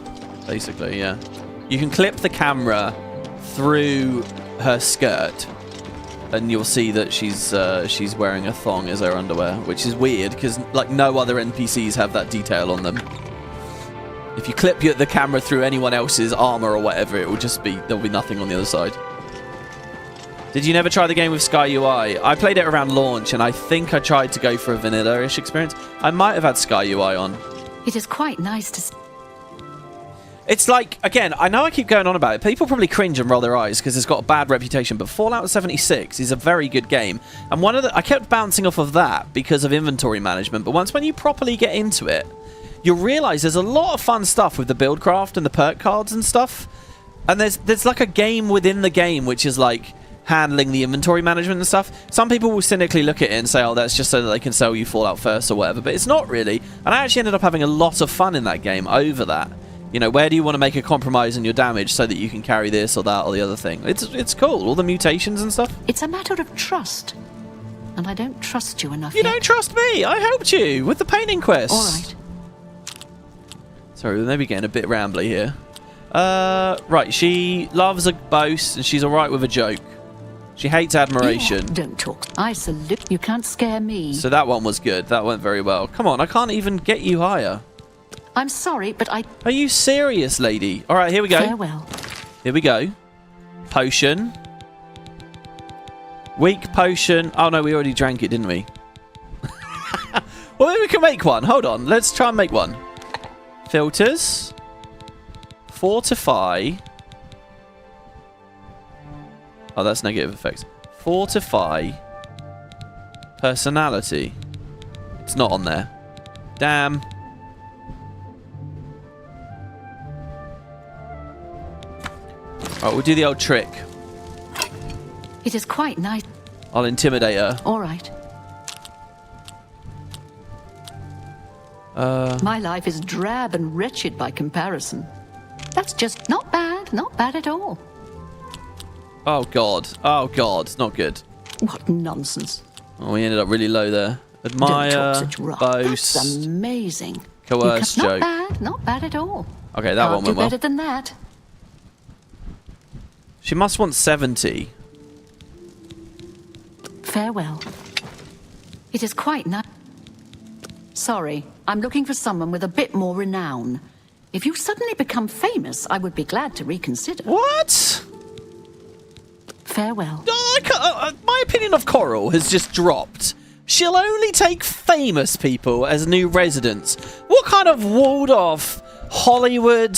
basically, yeah. You can clip the camera through her skirt, and you'll see that she's wearing a thong as her underwear, which is weird, because like no other NPCs have that detail on them. If you clip the camera through anyone else's armor or whatever, it will just be... There'll be nothing on the other side. Did you never try the game with Sky UI? I played it around launch, and I think I tried to go for a vanilla-ish experience. I might have had Sky UI on. It is quite nice to... It's like, again, I know I keep going on about it. People probably cringe and roll their eyes because it's got a bad reputation, but Fallout 76 is a very good game. And I kept bouncing off of that because of inventory management, but when you properly get into it, you'll realise there's a lot of fun stuff with the buildcraft and the perk cards and stuff. And there's like a game within the game which is like handling the inventory management and stuff. Some people will cynically look at it and say, oh, that's just so that they can sell you Fallout first or whatever, but it's not really. And I actually ended up having a lot of fun in that game over that. You know, where do you want to make a compromise in your damage so that you can carry this or that or the other thing? It's cool, all the mutations and stuff. It's a matter of trust, and I don't trust you enough You don't trust me! I helped you with the painting quest. All right. Sorry, we may be getting a bit rambly here. Right, she loves a boast and she's alright with a joke. She hates admiration. Yeah, don't talk. I salute. You can't scare me. So that one was good. That went very well. Come on, I can't even get you higher. I'm sorry, but I... Are you serious, lady? All right, here we go. Farewell. Here we go. Potion. Weak potion. Oh, no, we already drank it, didn't we? Well, maybe we can make one. Hold on. Let's try and make one. Filters. Fortify. Oh, that's negative effects. Fortify. Personality. It's not on there. Damn. Alright, we'll do the old trick. It is quite nice. I'll intimidate her. All right. My life is drab and wretched by comparison. That's just not bad at all. Oh god, it's not good. What nonsense. Oh, we ended up really low there. Admire, Don't talk such rot. boast, That's amazing. coerce, joke. Not bad at all. Okay, that one went well. Better than that. She must want 70. Farewell. It is quite nice. Sorry, I'm looking for someone with a bit more renown. If you suddenly become famous, I would be glad to reconsider. What? Farewell. My opinion of Chorrol has just dropped. She'll only take famous people as new residents. What kind of walled-off Hollywood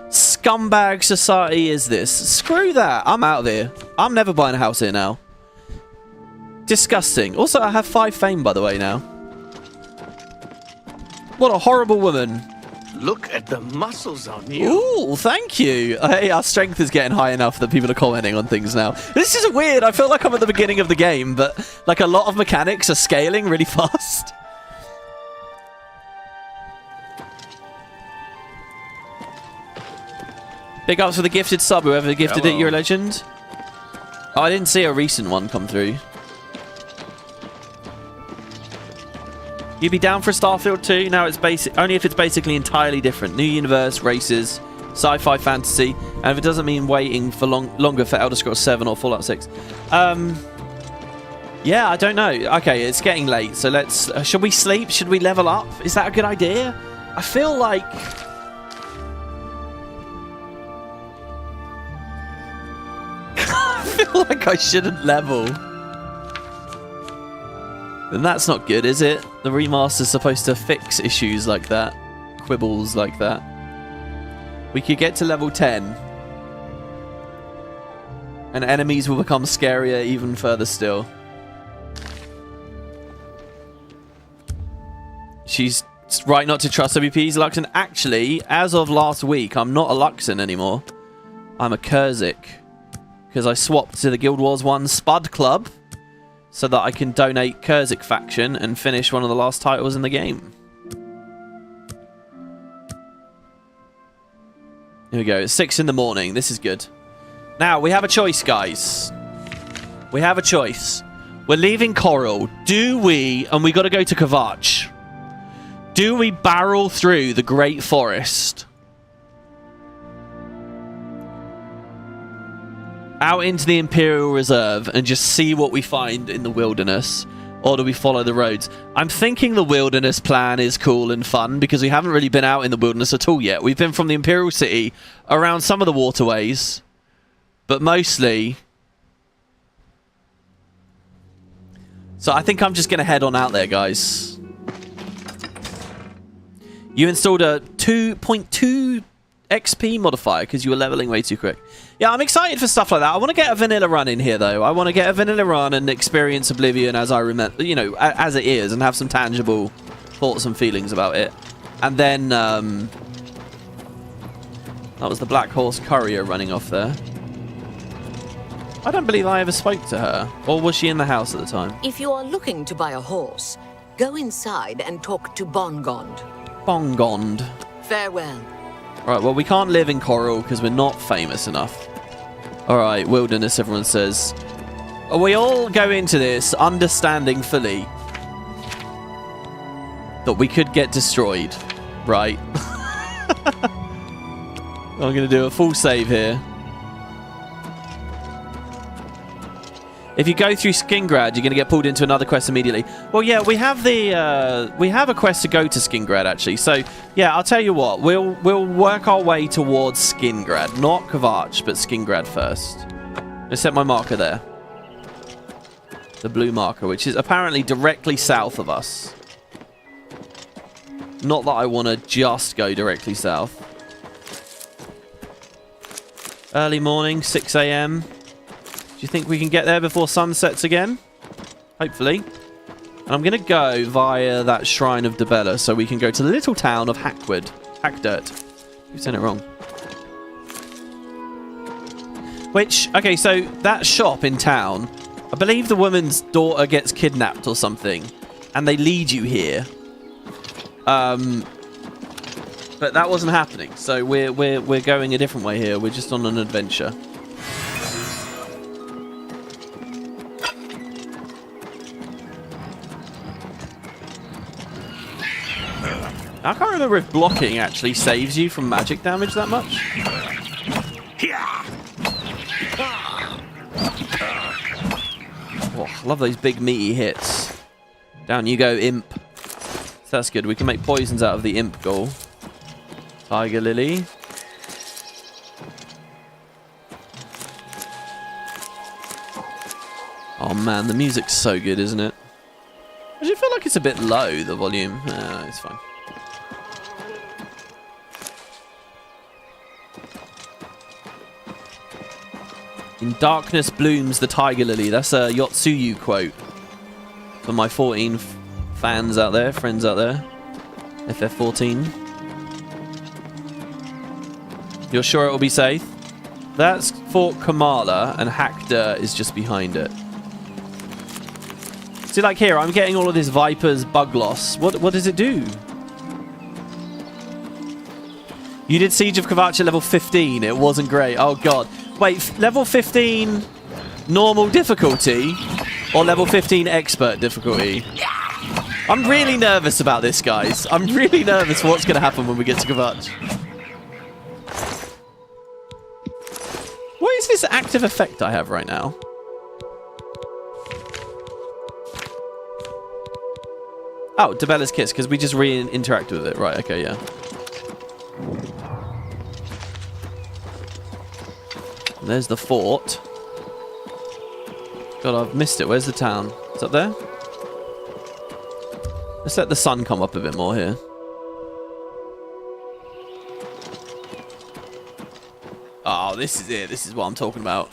scumbag society is this? Screw that. I'm out of here. I'm never buying a house here now. Disgusting. Also, I have 5 fame, by the way, now. What a horrible woman. Look at the muscles on you. Ooh, thank you. Hey, our strength is getting high enough that people are commenting on things now. This is weird. I feel like I'm at the beginning of the game, but like a lot of mechanics are scaling really fast. Big ups for the gifted sub. Whoever gifted it, you're a legend. Oh, I didn't see a recent one come through. You'd be down for Starfield 2? Now it's basic, only if it's basically entirely different. New universe, races, sci-fi, fantasy, and if it doesn't mean waiting for longer for Elder Scrolls 7 or Fallout 6. Yeah, I don't know. Okay, it's getting late, so let's... should we sleep? Should we level up? Is that a good idea? I feel like... I feel like I shouldn't level. And that's not good, is it? The remaster's supposed to fix issues like that. Quibbles like that. We could get to level 10. And enemies will become scarier even further still. She's right not to trust WPs, Luxon. Actually, as of last week, I'm not a Luxon anymore. I'm a Kurzik. Because I swapped to the Guild Wars 1 Spud Club so that I can donate Kurzik faction and finish one of the last titles in the game. Here we go. It's 6 in the morning. This is good. Now, we have a choice, guys. We have a choice. We're leaving Chorrol. Do we... And we got to go to Kvatch. Do we barrel through the Great Forest out into the Imperial Reserve and just see what we find in the wilderness? Or do we follow the roads? I'm thinking the wilderness plan is cool and fun because we haven't really been out in the wilderness at all yet. We've been from the Imperial City around some of the waterways, but mostly... So I think I'm just going to head on out there, guys. You installed a 2.2 XP modifier because you were leveling way too quick. Yeah, I'm excited for stuff like that. I want to get a vanilla run in here, though. I want to get a vanilla run and experience Oblivion as I remember, you know, as it is, and have some tangible thoughts and feelings about it. And then, that was the Black Horse Courier running off there. I don't believe I ever spoke to her. Or was she in the house at the time? If you are looking to buy a horse, go inside and talk to Bongond. Bongond. Farewell. Alright, well, we can't live in Chorrol because we're not famous enough. Alright, wilderness, everyone says. We all go into this understanding fully that we could get destroyed, right? I'm going to do a full save here. If you go through Skingrad, you're going to get pulled into another quest immediately. Well, yeah, we have the we have a quest to go to Skingrad actually. So yeah, I'll tell you what, we'll work our way towards Skingrad, not Kvatch, but Skingrad first. I set my marker there, the blue marker, which is apparently directly south of us. Not that I want to just go directly south. Early morning, 6 AM. Do you think we can get there before sun sets again? Hopefully. And I'm going to go via that Shrine of Dibella so we can go to the little town of Hackdirt. You've said it wrong. Which, okay, so that shop in town, I believe the woman's daughter gets kidnapped or something, and they lead you here. But that wasn't happening, so we're going a different way here. We're just on an adventure. I can't remember if blocking actually saves you from magic damage that much. Oh, I love those big meaty hits. Down you go, imp. So that's good. We can make poisons out of the imp goal. Tiger lily. Oh man, the music's so good, isn't it? I just feel like it's a bit low, the volume. It's fine. In darkness blooms the tiger lily. That's a Yotsuyu quote. For my 14 fans out there, friends out there. FF14. You're sure it will be safe? That's Fort Kamala, and Hackdirt is just behind it. See, like here, I'm getting all of this Viper's bug loss. What does it do? You did Siege of Kvatch at level 15. It wasn't great. Oh, God. Wait, level 15 normal difficulty or level 15 expert difficulty? I'm really nervous about this, guys. I'm really nervous what's going to happen when we get to Kvatch. What is this active effect I have right now? Oh, Dibella's Kiss, because we just re-interacted with it. Right, okay, yeah. And there's the fort. God, I've missed it. Where's the town? It's up there? Let's let the sun come up a bit more here. Oh, this is it. This is what I'm talking about.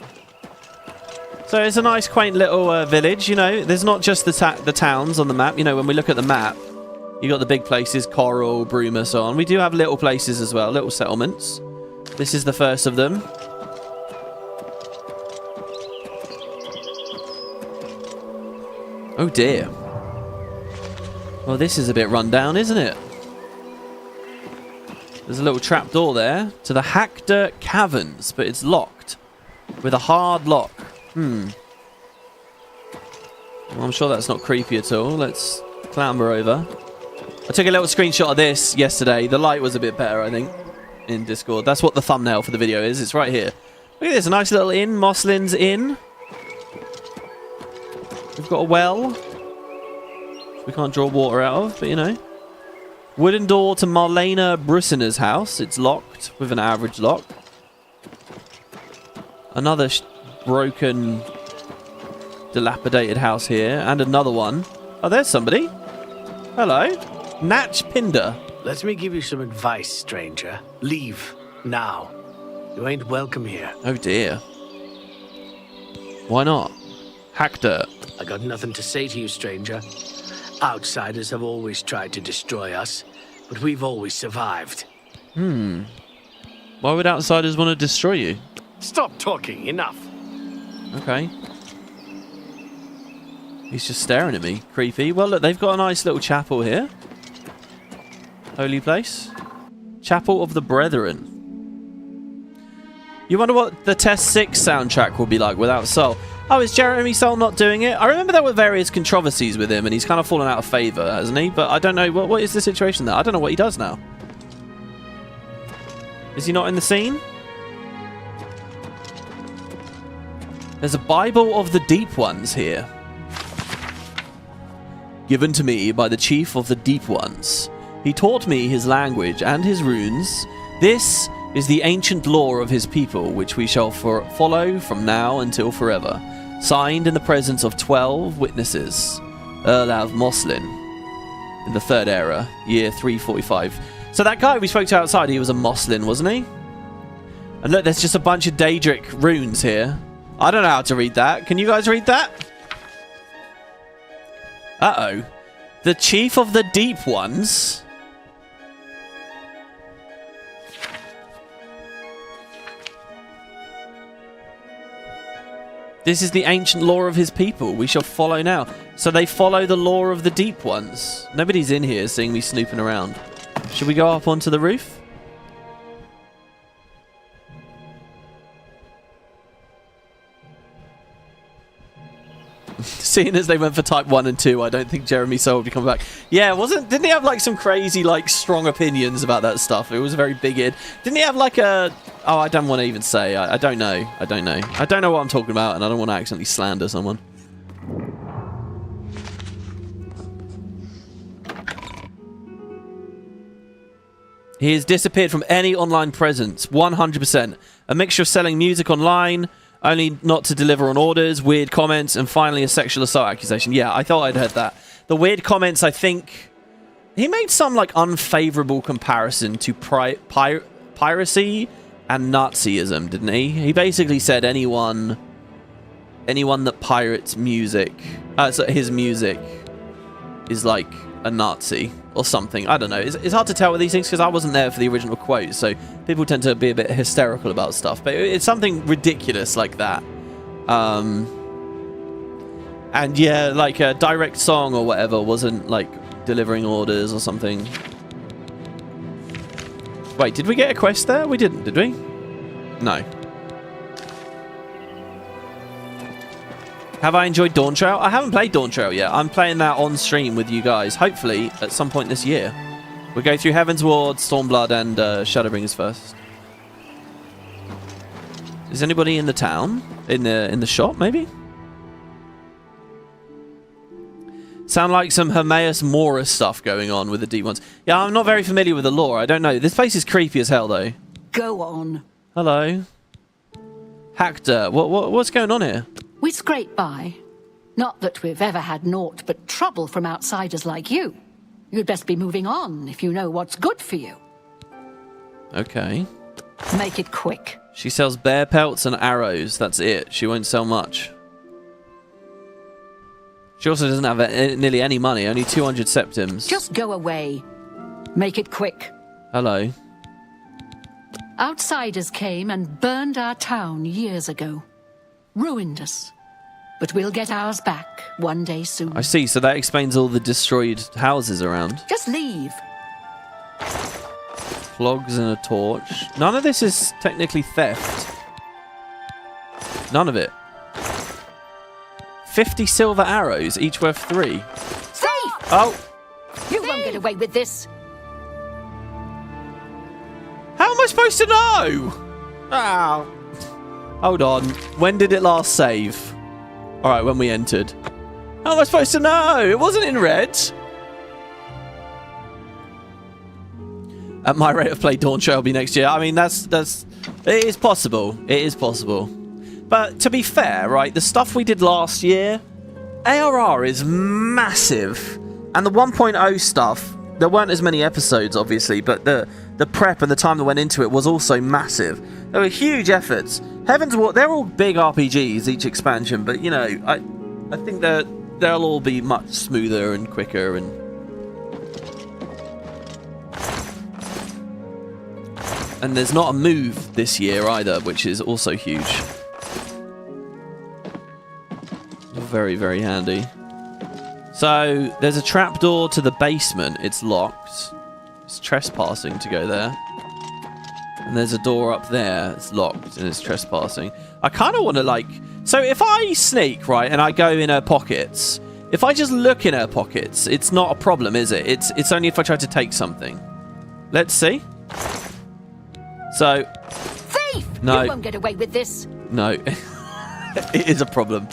So it's a nice, quaint little village, you know. There's not just the towns on the map. You know, when we look at the map, you got the big places, Chorrol, Bruma, so on. We do have little places as well, little settlements. This is the first of them. Oh, dear. Well, this is a bit run down, isn't it? There's a little trap door there to the Hackdirt Caverns, but it's locked with a hard lock. Well, I'm sure that's not creepy at all. Let's clamber over. I took a little screenshot of this yesterday. The light was a bit better, I think, in Discord. That's what the thumbnail for the video is. It's right here. Look at this, a nice little inn. Moslin's Inn. We've got a well. We can't draw water out of, but you know. Wooden door to Marlena Brussiner's house. It's locked with an average lock. Another broken, dilapidated house here. And another one. Oh, there's somebody. Hello. Natch Pinder. Let me give you some advice, stranger. Leave. Now. You ain't welcome here. Oh, dear. Why not? Hackdirt. I got nothing to say to you, stranger. Outsiders have always tried to destroy us, but we've always survived. Why would outsiders want to destroy you? Stop talking. Enough. Okay. He's just staring at me. Creepy. Well, look, they've got a nice little chapel here. Holy place. Chapel of the Brethren. You wonder what the Test 6 soundtrack will be like without Soul. Oh, is Jeremy Soule not doing it? I remember there were various controversies with him, and he's kind of fallen out of favour, hasn't he? But I don't know. What is the situation there? I don't know what he does now. Is he not in the scene? There's a Bible of the Deep Ones here. Given to me by the Chief of the Deep Ones. He taught me his language and his runes. This is the ancient lore of his people, which we shall follow from now until forever. Signed in the presence of 12 witnesses. Erlav Moslin. In the Third Era, year 345. So that guy we spoke to outside, he was a Moslin, wasn't he? And look, there's just a bunch of Daedric runes here. I don't know how to read that. Can you guys read that? Uh-oh. The Chief of the Deep Ones. This is the ancient lore of his people. We shall follow now. So they follow the lore of the Deep Ones. Nobody's in here seeing me snooping around. Should we go up onto the roof? Seeing as they went for type 1 and 2, I don't think Jeremy Soule will be coming back. Yeah, didn't he have like some crazy, like, strong opinions about that stuff? It was very big-id. Didn't he have like a... Oh, I don't want to even say. I don't know. I don't know. I don't know what I'm talking about, and I don't want to accidentally slander someone. He has disappeared from any online presence. 100%. A mixture of selling music online... Only not to deliver on orders, weird comments, and finally a sexual assault accusation. Yeah, I thought I'd heard that. The weird comments, I think... He made some, like, unfavorable comparison to piracy and Nazism, didn't he? He basically said anyone that pirates music... so his music is, like, a Nazi or something. I don't know. It's hard to tell with these things because I wasn't there for the original quote, so people tend to be a bit hysterical about stuff. But it's something ridiculous like that. And yeah, like a direct song or whatever wasn't like delivering orders or something. Wait, did we get a quest there? We didn't, did we? No. Have I enjoyed Dawn Trail? I haven't played Dawn Trail yet. I'm playing that on stream with you guys, hopefully at some point this year. We'll go through Heaven's Ward, Stormblood, and Shadowbringers first. Is anybody in the town? In the shop, maybe? Sound like some Hermaeus Mora stuff going on with the deep ones. Yeah, I'm not very familiar with the lore. I don't know. This place is creepy as hell, though. Go on. Hello. Hackdirt. What's going on here? We scrape by. Not that we've ever had naught but trouble from outsiders like you. You'd best be moving on if you know what's good for you. Okay. Make it quick. She sells bear pelts and arrows. That's it. She won't sell much. She also doesn't have nearly any money. Only 200 septims. Just go away. Make it quick. Hello. Outsiders came and burned our town years ago. Ruined us. But we'll get ours back one day soon. I see. So that explains all the destroyed houses around. Just leave. Clogs and a torch. None of this is technically theft. None of it. 50 silver arrows, each worth 3. Safe! Oh! You won't get away with this. How am I supposed to know? Ah. Hold on. When did it last save? Alright, when we entered. How am I supposed to know? It wasn't in red. At my rate of play, Dawn Show will be next year. I mean, it is possible. It is possible. But to be fair, right, the stuff we did last year, ARR is massive. And the 1.0 stuff, there weren't as many episodes, obviously, but the prep and the time that went into it was also massive. There were huge efforts. Heaven's War, they're all big RPGs, each expansion, but, you know, I think they'll all be much smoother and quicker and... And there's not a move this year either, which is also huge. Very, very handy. So, there's a trapdoor to the basement. It's locked. It's trespassing to go there. And there's a door up there. It's locked and it's trespassing. I kind of want to, like... So, if I sneak, right, and I go in her pockets, if I just look in her pockets, it's not a problem, is it? It's only if I try to take something. Let's see. So... Thief! No. You won't get away with this. No. It is a problem.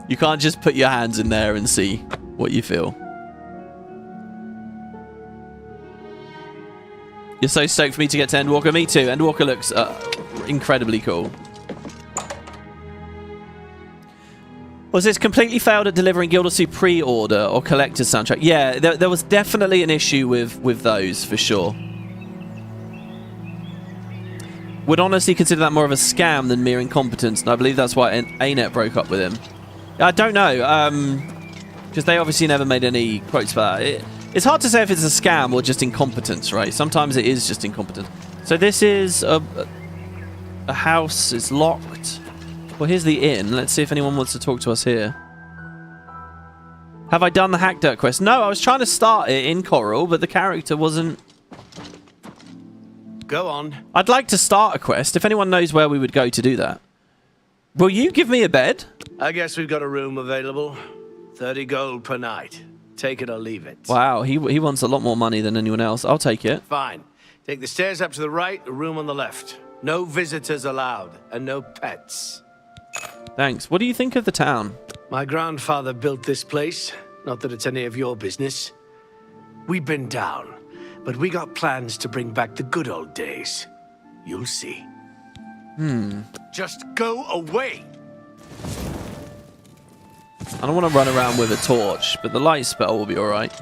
You can't just put your hands in there and see what you feel. You're so stoked for me to get to Endwalker. Me too. Endwalker looks incredibly cool. Was this completely failed at delivering Guild of Soup pre-order or collector's soundtrack? Yeah, there was definitely an issue with those, for sure. Would honestly consider that more of a scam than mere incompetence, and I believe that's why Arenanet broke up with him. I don't know, because they obviously never made any quotes for that. It's hard to say if it's a scam or just incompetence, right? Sometimes it is just incompetence. So this is a house. It's locked. Well, here's the inn. Let's see if anyone wants to talk to us here. Have I done the Hackdirt quest? No, I was trying to start it in Chorrol, but the character wasn't... Go on. I'd like to start a quest, if anyone knows where we would go to do that. Will you give me a bed? I guess we've got a room available. 30 gold per night. Take it or leave it. Wow, he wants a lot more money than anyone else. I'll take it. Fine. Take the stairs up to the right, the room on the left. No visitors allowed, and no pets. Thanks. What do you think of the town? My grandfather built this place. Not that it's any of your business. We've been down, but we got plans to bring back the good old days. You'll see. Just go away! I don't want to run around with a torch, but the light spell will be alright.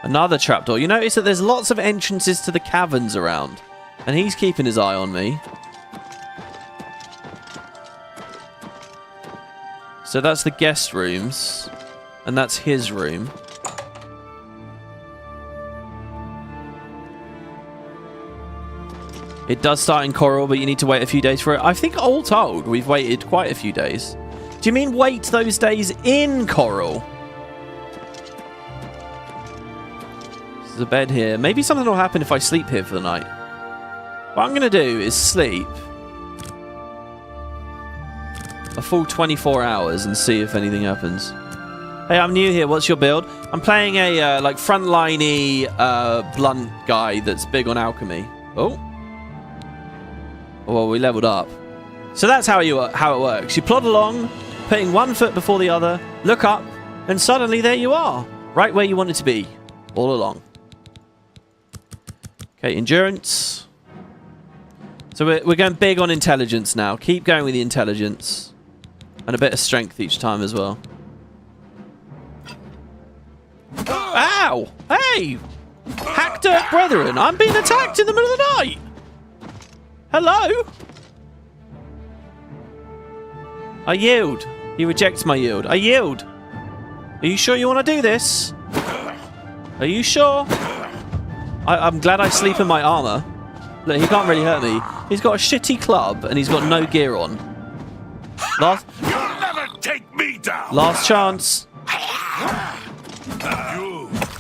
Another trapdoor. You notice that there's lots of entrances to the caverns around, and he's keeping his eye on me. So that's the guest rooms, and that's his room. It does start in Chorrol, but you need to wait a few days for it. I think all told, we've waited quite a few days. Do you mean wait those days in Chorrol? There's a bed here. Maybe something will happen if I sleep here for the night. What I'm going to do is sleep a full 24 hours and see if anything happens. Hey, I'm new here. What's your build? I'm playing a like frontliney blunt guy that's big on alchemy. Oh. Well, we leveled up. So that's how it works. You plod along, putting one foot before the other, look up, and suddenly there you are. Right where you wanted to be. All along. Okay, endurance. So we're going big on intelligence now. Keep going with the intelligence. And a bit of strength each time as well. Ow! Hey! Hackdirt brethren, I'm being attacked in the middle of the night! Hello? I yield. He rejects my yield. I yield. Are you sure you want to do this? Are you sure? I'm glad I sleep in my armor. Look, he can't really hurt me. He's got a shitty club and he's got no gear on. Last... You'll never take me down! Last chance.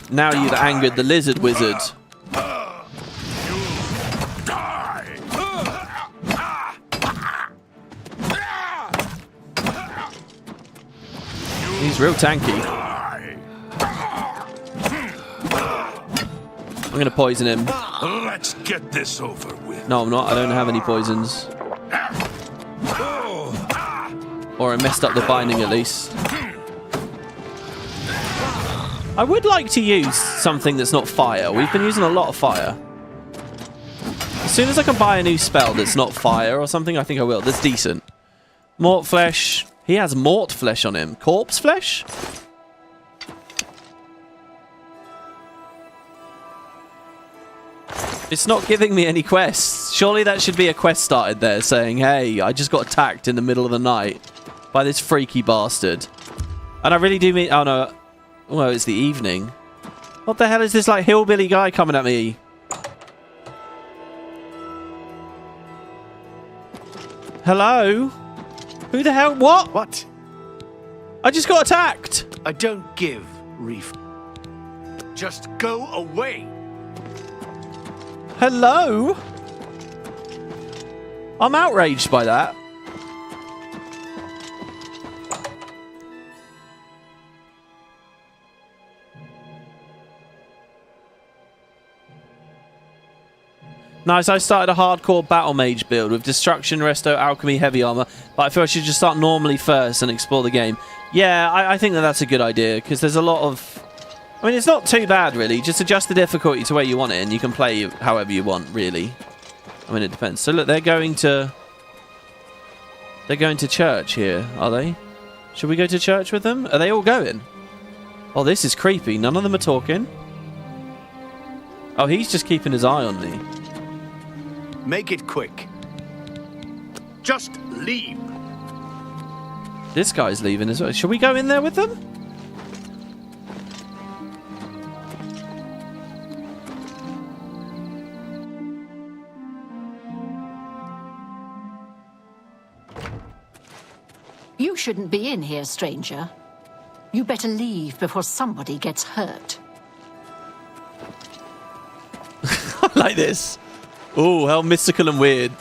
Now you've angered the lizard wizard. He's real tanky. I'm going to poison him. Let's get this over with. No, I'm not. I don't have any poisons. Or I messed up the binding at least. I would like to use something that's not fire. We've been using a lot of fire. As soon as I can buy a new spell that's not fire or something, I think I will. That's decent. Mort flesh. He has mort flesh on him. Corpse flesh? It's not giving me any quests. Surely that should be a quest started there saying, hey, I just got attacked in the middle of the night by this freaky bastard. And I really do mean... Oh, no. Well, it's the evening. What the hell is this, like, hillbilly guy coming at me? Hello? Who the hell? What? What? I just got attacked. I don't give, Reef. Just go away. Hello? I'm outraged by that. Nice, I started a hardcore battle mage build with destruction, resto, alchemy, heavy armor, but I feel I should just start normally first and explore the game. Yeah, I think that's a good idea, because there's a lot of... I mean, it's not too bad, really. Just adjust the difficulty to where you want it, and you can play however you want, really. I mean, it depends. So, look, they're going to church here, are they? Should we go to church with them? Are they all going? Oh, this is creepy. None of them are talking. Oh, he's just keeping his eye on me. Make it quick. Just leave. This guy's leaving as well. Should we go in there with them? You shouldn't be in here, stranger. You better leave before somebody gets hurt. I like this. Oh, how mystical and weird.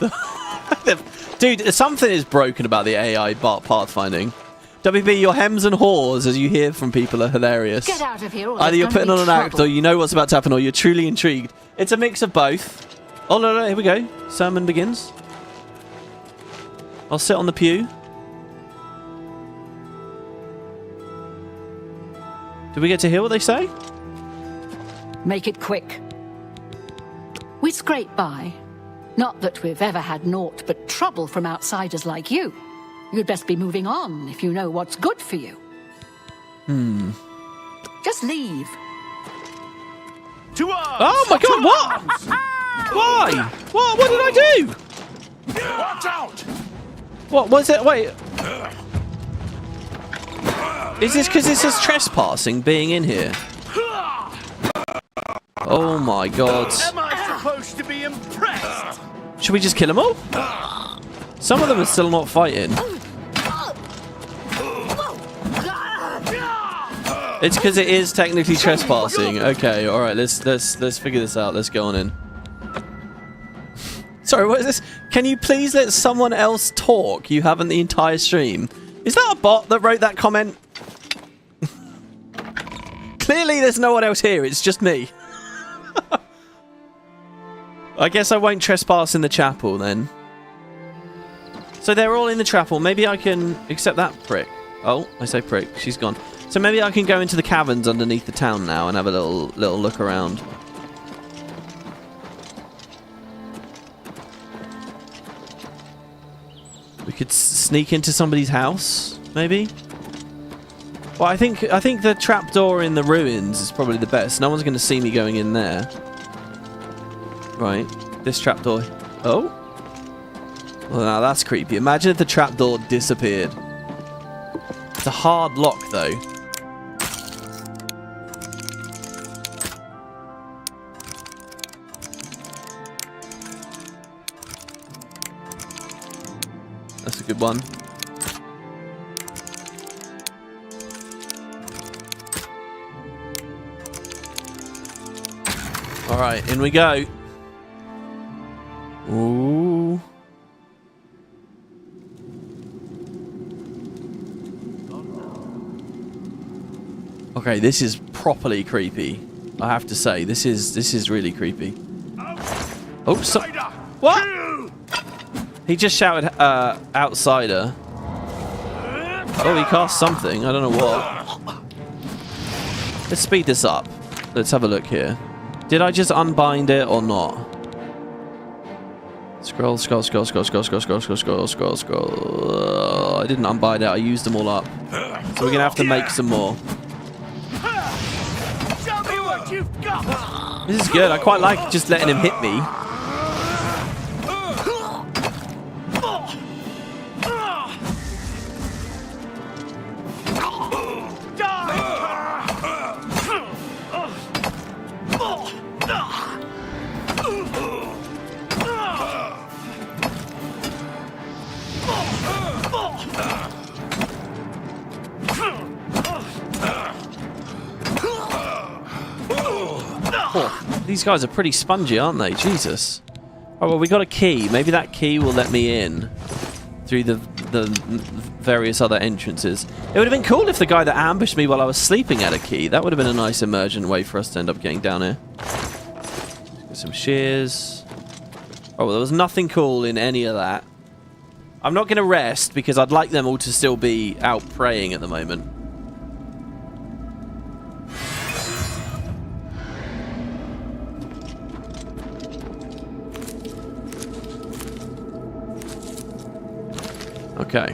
Dude, something is broken about the AI pathfinding. WB, your hems and haws, as you hear from people, are hilarious. Get out of here, or either you're there's putting on gonna an be act, trouble. or you know what's about to happen, or you're truly intrigued. It's a mix of both. Oh, no, here we go. Sermon begins. I'll sit on the pew. Do we get to hear what they say? Make it quick. We scrape by. Not that we've ever had naught but trouble from outsiders like you. You'd best be moving on if you know what's good for you. Just leave. To arms! Oh my god, what? Why? What did I do? Watch out! What was it? Wait. Is this because it says trespassing being in here? Oh my god. Am I supposed to be impressed? Should we just kill them all? Some of them are still not fighting. It's because it is technically trespassing. Okay, all right. Let's figure this out. Let's go on in. Sorry, what is this? Can you please let someone else talk? You haven't the entire stream. Is that a bot that wrote that comment? Clearly, there's no one else here. It's just me. I guess I won't trespass in the chapel then. So they're all in the chapel. Maybe I can accept that prick. Oh, I say prick. She's gone. So maybe I can go into the caverns underneath the town now and have a little look around. We could sneak into somebody's house, maybe? Well, I think the trapdoor in the ruins is probably the best. No one's going to see me going in there. Right. This trapdoor. Oh. Well, now that's creepy. Imagine if the trapdoor disappeared. It's a hard lock, though. That's a good one. Alright, in we go. Ooh. Okay, this is properly creepy. I have to say, this is really creepy. Oh, so what? He just shouted, outsider. Oh, he cast something. I don't know what. Let's speed this up. Let's have a look here. Did I just unbind it or not? Scroll, scroll, scroll, scroll, scroll, scroll, scroll, scroll, scroll, scroll, scroll. I didn't unbind it. I used them all up. So we're gonna have to make some more. Show me what you've got. This is good. I quite like just letting him hit me. These guys are pretty spongy, aren't they? Jesus. Oh, well, we got a key. Maybe that key will let me in through the various other entrances. It would have been cool if the guy that ambushed me while I was sleeping had a key. That would have been a nice emergent way for us to end up getting down here. Get some shears. Oh, well, there was nothing cool in any of that. I'm not going to rest because I'd like them all to still be out praying at the moment. Okay.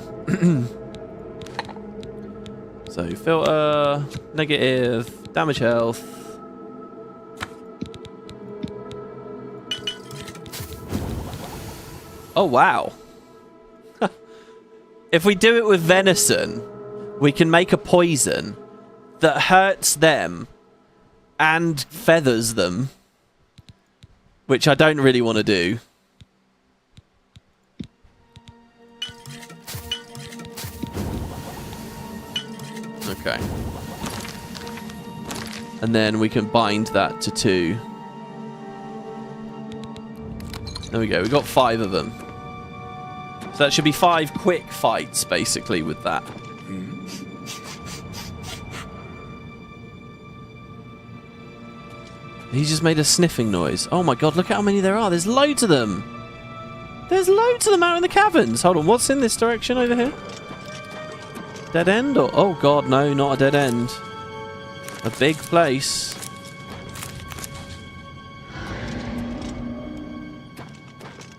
So, filter, negative, damage health. Oh, wow. If we do it with venison, we can make a poison that hurts them and feathers them, which I don't really want to do. Okay. And then we can bind that to 2. There we go. We got 5 of them. So that should be 5 quick fights, basically, with that. He just made a sniffing noise. Oh my god, look at how many there are. There's loads of them. There's loads of them out in the caverns. Hold on, what's in this direction over here? Dead end? Or oh god, no, not a dead end. A big place.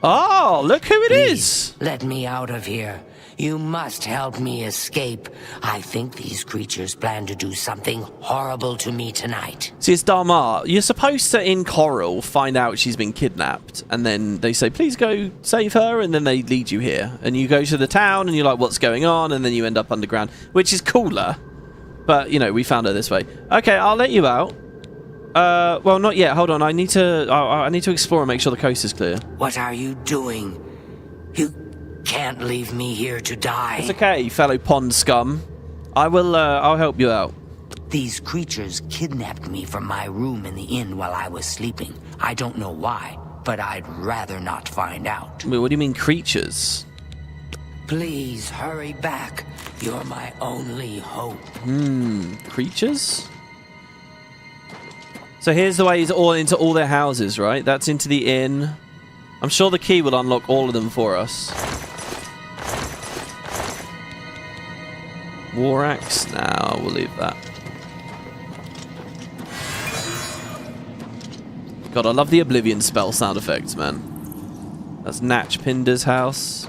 Oh, look who it is! Let me out of here. You must help me escape. I think these creatures plan to do something horrible to me tonight. See, it's Dar-Ma. You're supposed to, in Chorrol, find out she's been kidnapped. And then they say, please go save her. And then they lead you here. And you go to the town and you're like, what's going on? And then you end up underground, which is cooler. But, you know, we found her this way. Okay, I'll let you out. Well, not yet. Hold on. I need to explore and make sure the coast is clear. What are you doing? You can't leave me here to die. It's okay, fellow pond scum. I'll help you out. These creatures kidnapped me from my room in the inn while I was sleeping. I don't know why, but I'd rather not find out. Wait, what do you mean creatures? Please hurry back. You're my only hope. Creatures? So here's the ways all into all their houses, right? That's into the inn. I'm sure the key will unlock all of them for us. War Axe? Nah, we'll leave that. God, I love the Oblivion spell sound effects, man. That's Natch Pinder's house.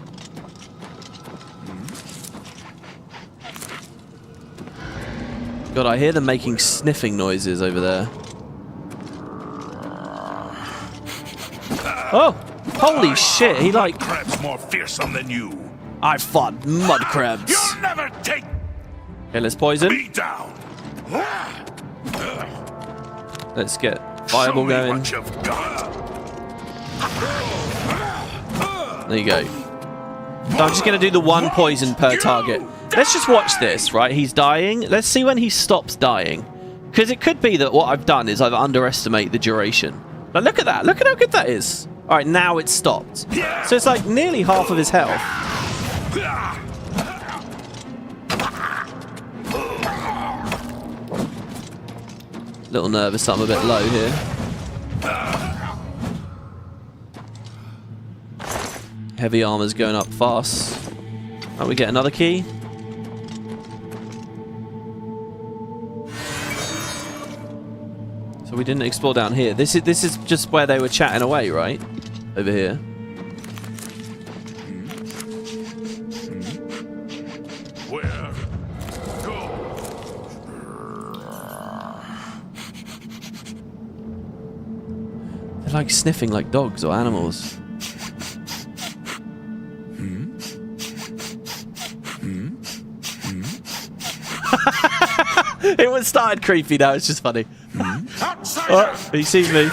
God, I hear them making sniffing noises over there. Oh! Holy shit, he like... Crab's more fearsome than you. I fought mud crabs. You'll never take Okay, let's poison. me down. Let's get fireball going. What you've got. There you go. So I'm just going to do the one poison per target. Let's just watch this, right? He's dying. Let's see when he stops dying. Because it could be that what I've done is I've underestimated the duration. But look at that. Look at how good that is. All right, now it's stopped. So it's like nearly half of his health. Little nervous, I'm a bit low here. Heavy armor's going up fast. Oh, we get another key. So we didn't explore down here. This is just where they were chatting away, right? Over here. Where? Go. They're like sniffing like dogs or animals. It was started creepy now, it's just funny. Oh, he sees me.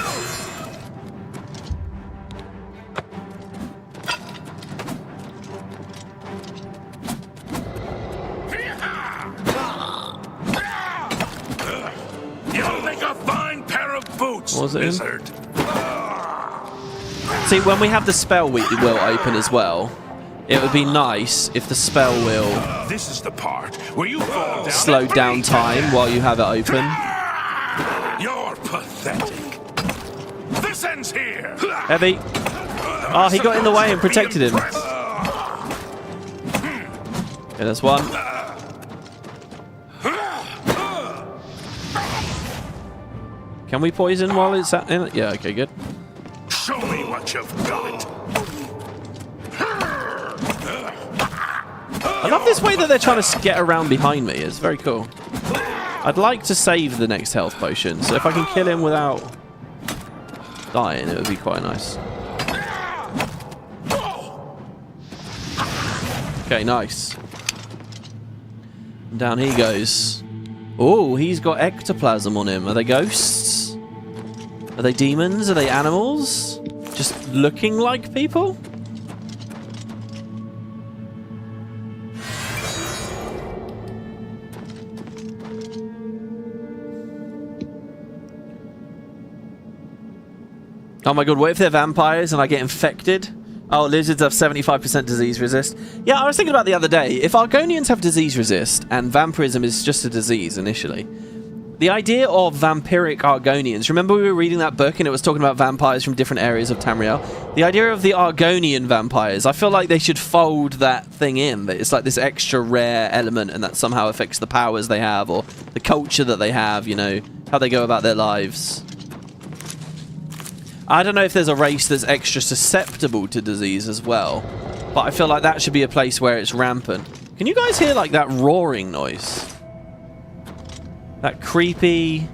You'll make a fine pair of boots, What was it wizard. See, when we have the spell wheel open as well, it would be nice if the spell wheel This is the part where you fall down slowed down time while you have it open. You're pathetic. This ends here. Heavy. Oh, he got in the way and protected him. Okay, that's one. Can we poison while it's in it? Yeah, okay, good. Show me what you've got. I love this way that they're trying to get around behind me. It's very cool. I'd like to save the next health potion, so if I can kill him without dying, it would be quite nice. Okay, nice. And down he goes. Oh, he's got ectoplasm on him. Are they ghosts? Are they demons? Are they animals? Just looking like people? Oh my god, what if they're vampires and I get infected? Oh, lizards have 75% disease resist. Yeah, I was thinking about the other day, if Argonians have disease resist, and vampirism is just a disease initially, the idea of vampiric Argonians, remember we were reading that book and it was talking about vampires from different areas of Tamriel? The idea of the Argonian vampires, I feel like they should fold that thing in, that it's like this extra rare element and that somehow affects the powers they have, or the culture that they have, you know, how they go about their lives. I don't know if there's a race that's extra susceptible to disease as well, but I feel like that should be a place where it's rampant. Can you guys hear like that roaring noise? That creepy...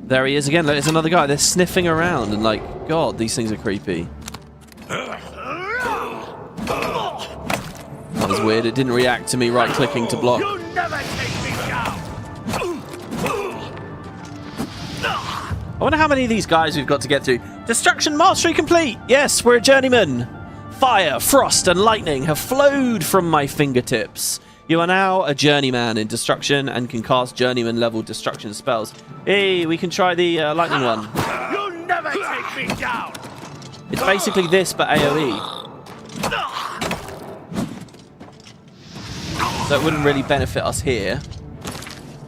There he is again. There's another guy. They're sniffing around and like, God, these things are creepy. That was weird. It didn't react to me right-clicking to block. You'll never take me down. I wonder how many of these guys we've got to get through. Destruction mastery complete! Yes, we're a journeyman. Fire, frost, and lightning have flowed from my fingertips. You are now a journeyman in destruction and can cast journeyman-level destruction spells. Hey, we can try the lightning one. You'll never take me down. It's basically this, but AoE. So it wouldn't really benefit us here.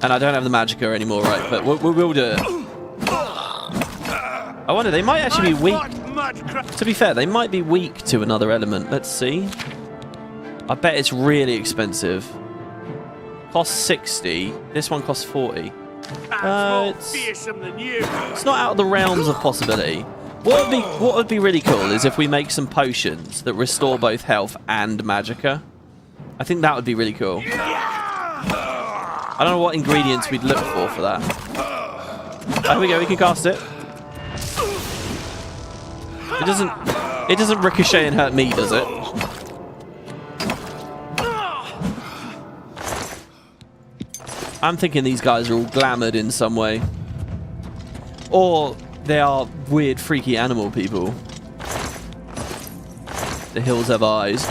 And I don't have the magicka anymore, right? But we'll do it. I wonder, they might actually be weak. To be fair, they might be weak to another element. Let's see. I bet it's really expensive. Costs 60. This one costs 40. It's not out of the realms of possibility. What would be really cool is if we make some potions that restore both health and magicka. I think that would be really cool. I don't know what ingredients we'd look for that. There we go, we can cast it. It doesn't ricochet and hurt me, does it? I'm thinking these guys are all glamoured in some way. Or they are weird, freaky animal people. The hills have eyes.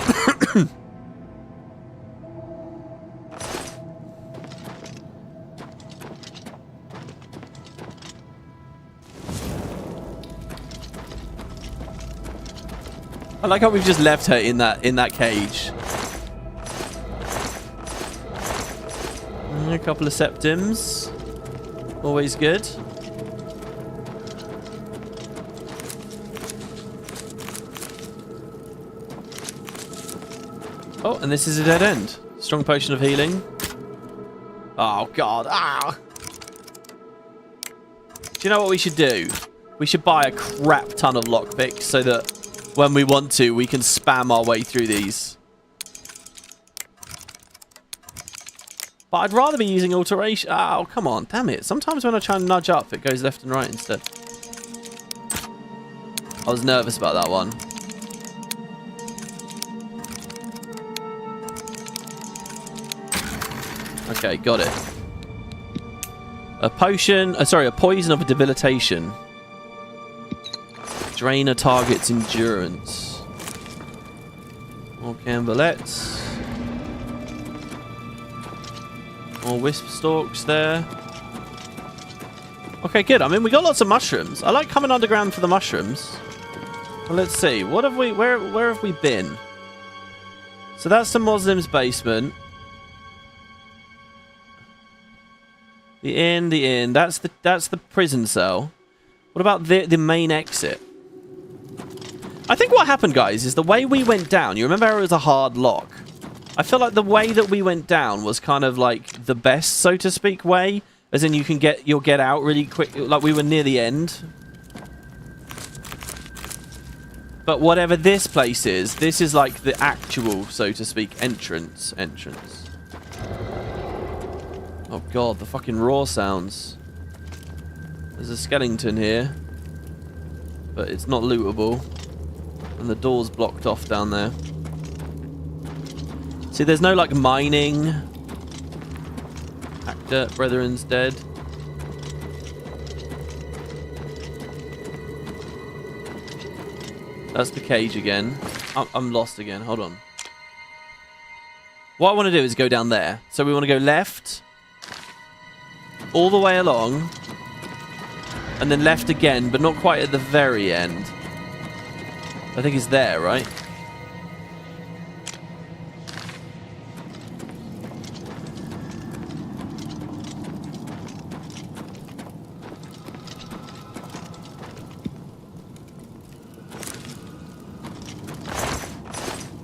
I like how we've just left her in that cage. A couple of septims. Always good. Oh, and this is a dead end. Strong potion of healing. Oh, God. Ah! Do you know what we should do? We should buy a crap ton of lockpicks so that when we want to, we can spam our way through these. But I'd rather be using alteration. Oh, come on. Damn it. Sometimes when I try and nudge up, it goes left and right instead. I was nervous about that one. Okay, got it. A potion. Sorry, a poison of debilitation. Drain a target's endurance. More candlelettes. More wisp stalks there. Okay, good. I mean, we got lots of mushrooms. I like coming underground for the mushrooms. Well, let's see. What have we? Where have we been? So that's the Muslim's basement. The inn. That's the prison cell. What about the main exit? I think what happened, guys, is the way we went down. You remember how it was a hard lock? I feel like the way that we went down was kind of like the best, so to speak, way. As in you'll get out really quick. Like we were near the end. But whatever this place is, this is like the actual, so to speak, entrance. Oh God, the fucking roar sounds. There's a skeleton here. But it's not lootable. And the door's blocked off down there. See, there's no, like, mining. Hackdirt, Brethren's dead. That's the cage again. I'm lost again. Hold on. What I want to do is go down there. So we want to go left. All the way along. And then left again, but not quite at the very end. I think it's there, right?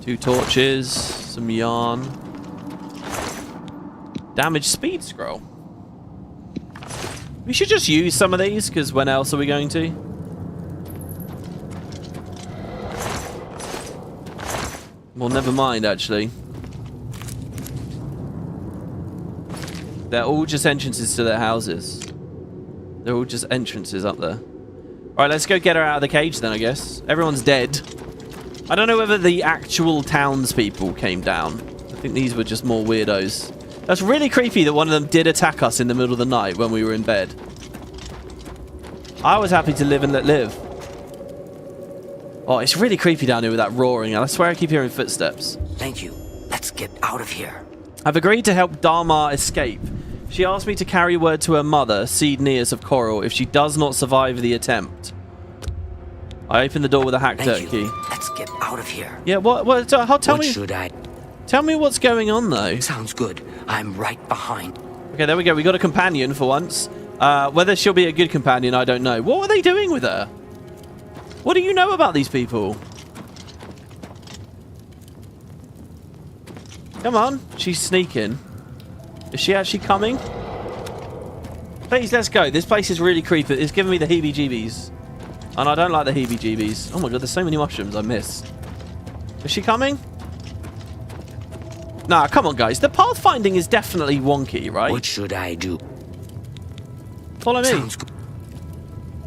Two torches, some yarn. Damage speed scroll. We should just use some of these, because when else are we going to? Well, never mind, actually. They're all just entrances to their houses. They're all just entrances up there. Alright, let's go get her out of the cage then, I guess. Everyone's dead. I don't know whether the actual townspeople came down. I think these were just more weirdos. That's really creepy that one of them did attack us in the middle of the night when we were in bed. I was happy to live and let live. Oh, it's really creepy down here with that roaring. I swear I keep hearing footsteps. Thank you. Let's get out of here. I've agreed to help Dar-Ma escape. She asked me to carry word to her mother, Seed-Neas of Chorrol, if she does not survive the attempt. I opened the door with a Hackdirt key. Let's get out of here. Yeah, tell me. Should I? Tell me what's going on, though. Sounds good. I'm right behind. Okay, there we go. We got a companion for once. Whether she'll be a good companion, I don't know. What were they doing with her? What do you know about these people? Come on. She's sneaking. Is she actually coming? Please, let's go. This place is really creepy. It's giving me the heebie-jeebies. And I don't like the heebie-jeebies. Oh my god, there's so many mushrooms I missed. Is she coming? Nah, come on, guys. The pathfinding is definitely wonky, right? What should I do? Follow me.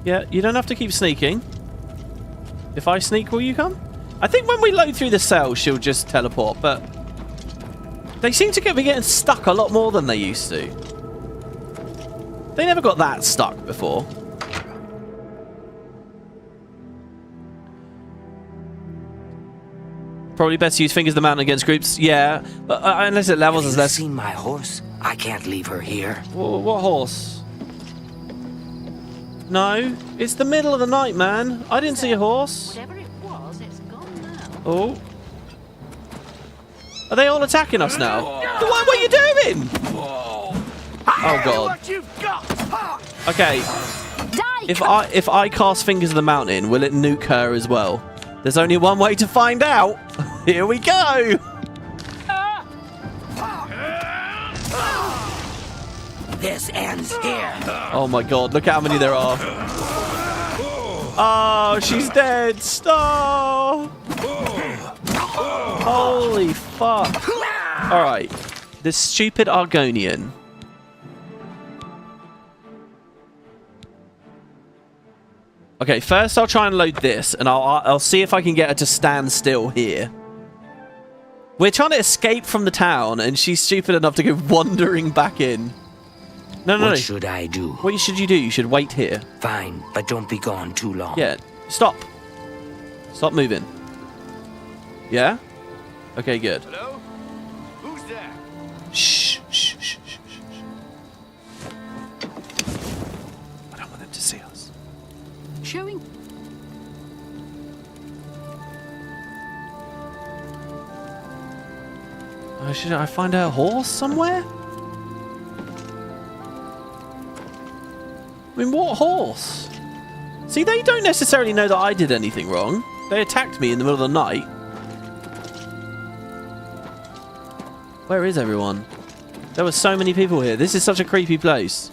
Yeah, you don't have to keep sneaking. If I sneak, will you come? I think when we load through the cell, she'll just teleport, but they seem to be getting stuck a lot more than they used to. They never got that stuck before. Probably best to use Fingers the Mountain against groups. Yeah, but unless it levels us less. Seen my horse? I can't leave her here. What horse? No, it's the middle of the night, man. I didn't see a horse. Whatever it was, it's gone now. Oh. Are they all attacking us now? What are you doing? Oh god. Okay. If I cast Fingers of the Mountain, will it nuke her as well? There's only one way to find out. Here we go. This ends here. Oh my god, look how many there are. Oh, she's dead. Stop. Holy fuck. Alright. This stupid Argonian. Okay, first I'll try and load this, and I'll see if I can get her to stand still here. We're trying to escape from the town, and she's stupid enough to go wandering back in. No. What should I do? What should you do? You should wait here. Fine, but don't be gone too long. Yeah, stop. Stop moving. Yeah? Okay, good. Hello? Who's there? Shh. I don't want them to see us. Showing. Should I find a horse somewhere? I mean, what horse? See, they don't necessarily know that I did anything wrong. They attacked me in the middle of the night. Where is everyone? There were so many people here. This is such a creepy place.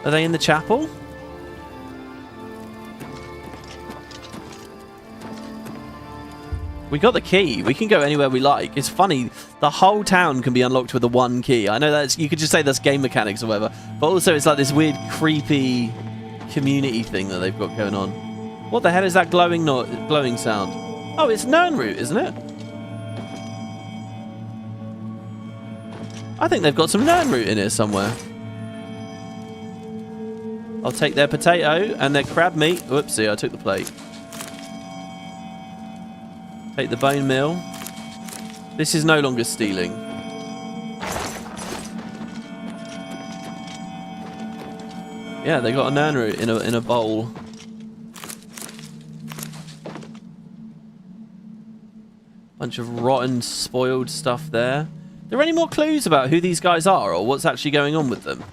Are they in the chapel? We got the key. We can go anywhere we like. It's funny. The whole town can be unlocked with the one key. I know that's, you could just say that's game mechanics or whatever, but also it's like this weird, creepy community thing that they've got going on. What the hell is that glowing sound? Oh, it's Nernroot, isn't it? I think they've got some Nernroot in here somewhere. I'll take their potato and their crab meat. Whoopsie, I took the plate. Take the bone meal. This is no longer stealing. Yeah, they got a Nernroot in a bowl. Bunch of rotten, spoiled stuff there. Are there any more clues about who these guys are or what's actually going on with them?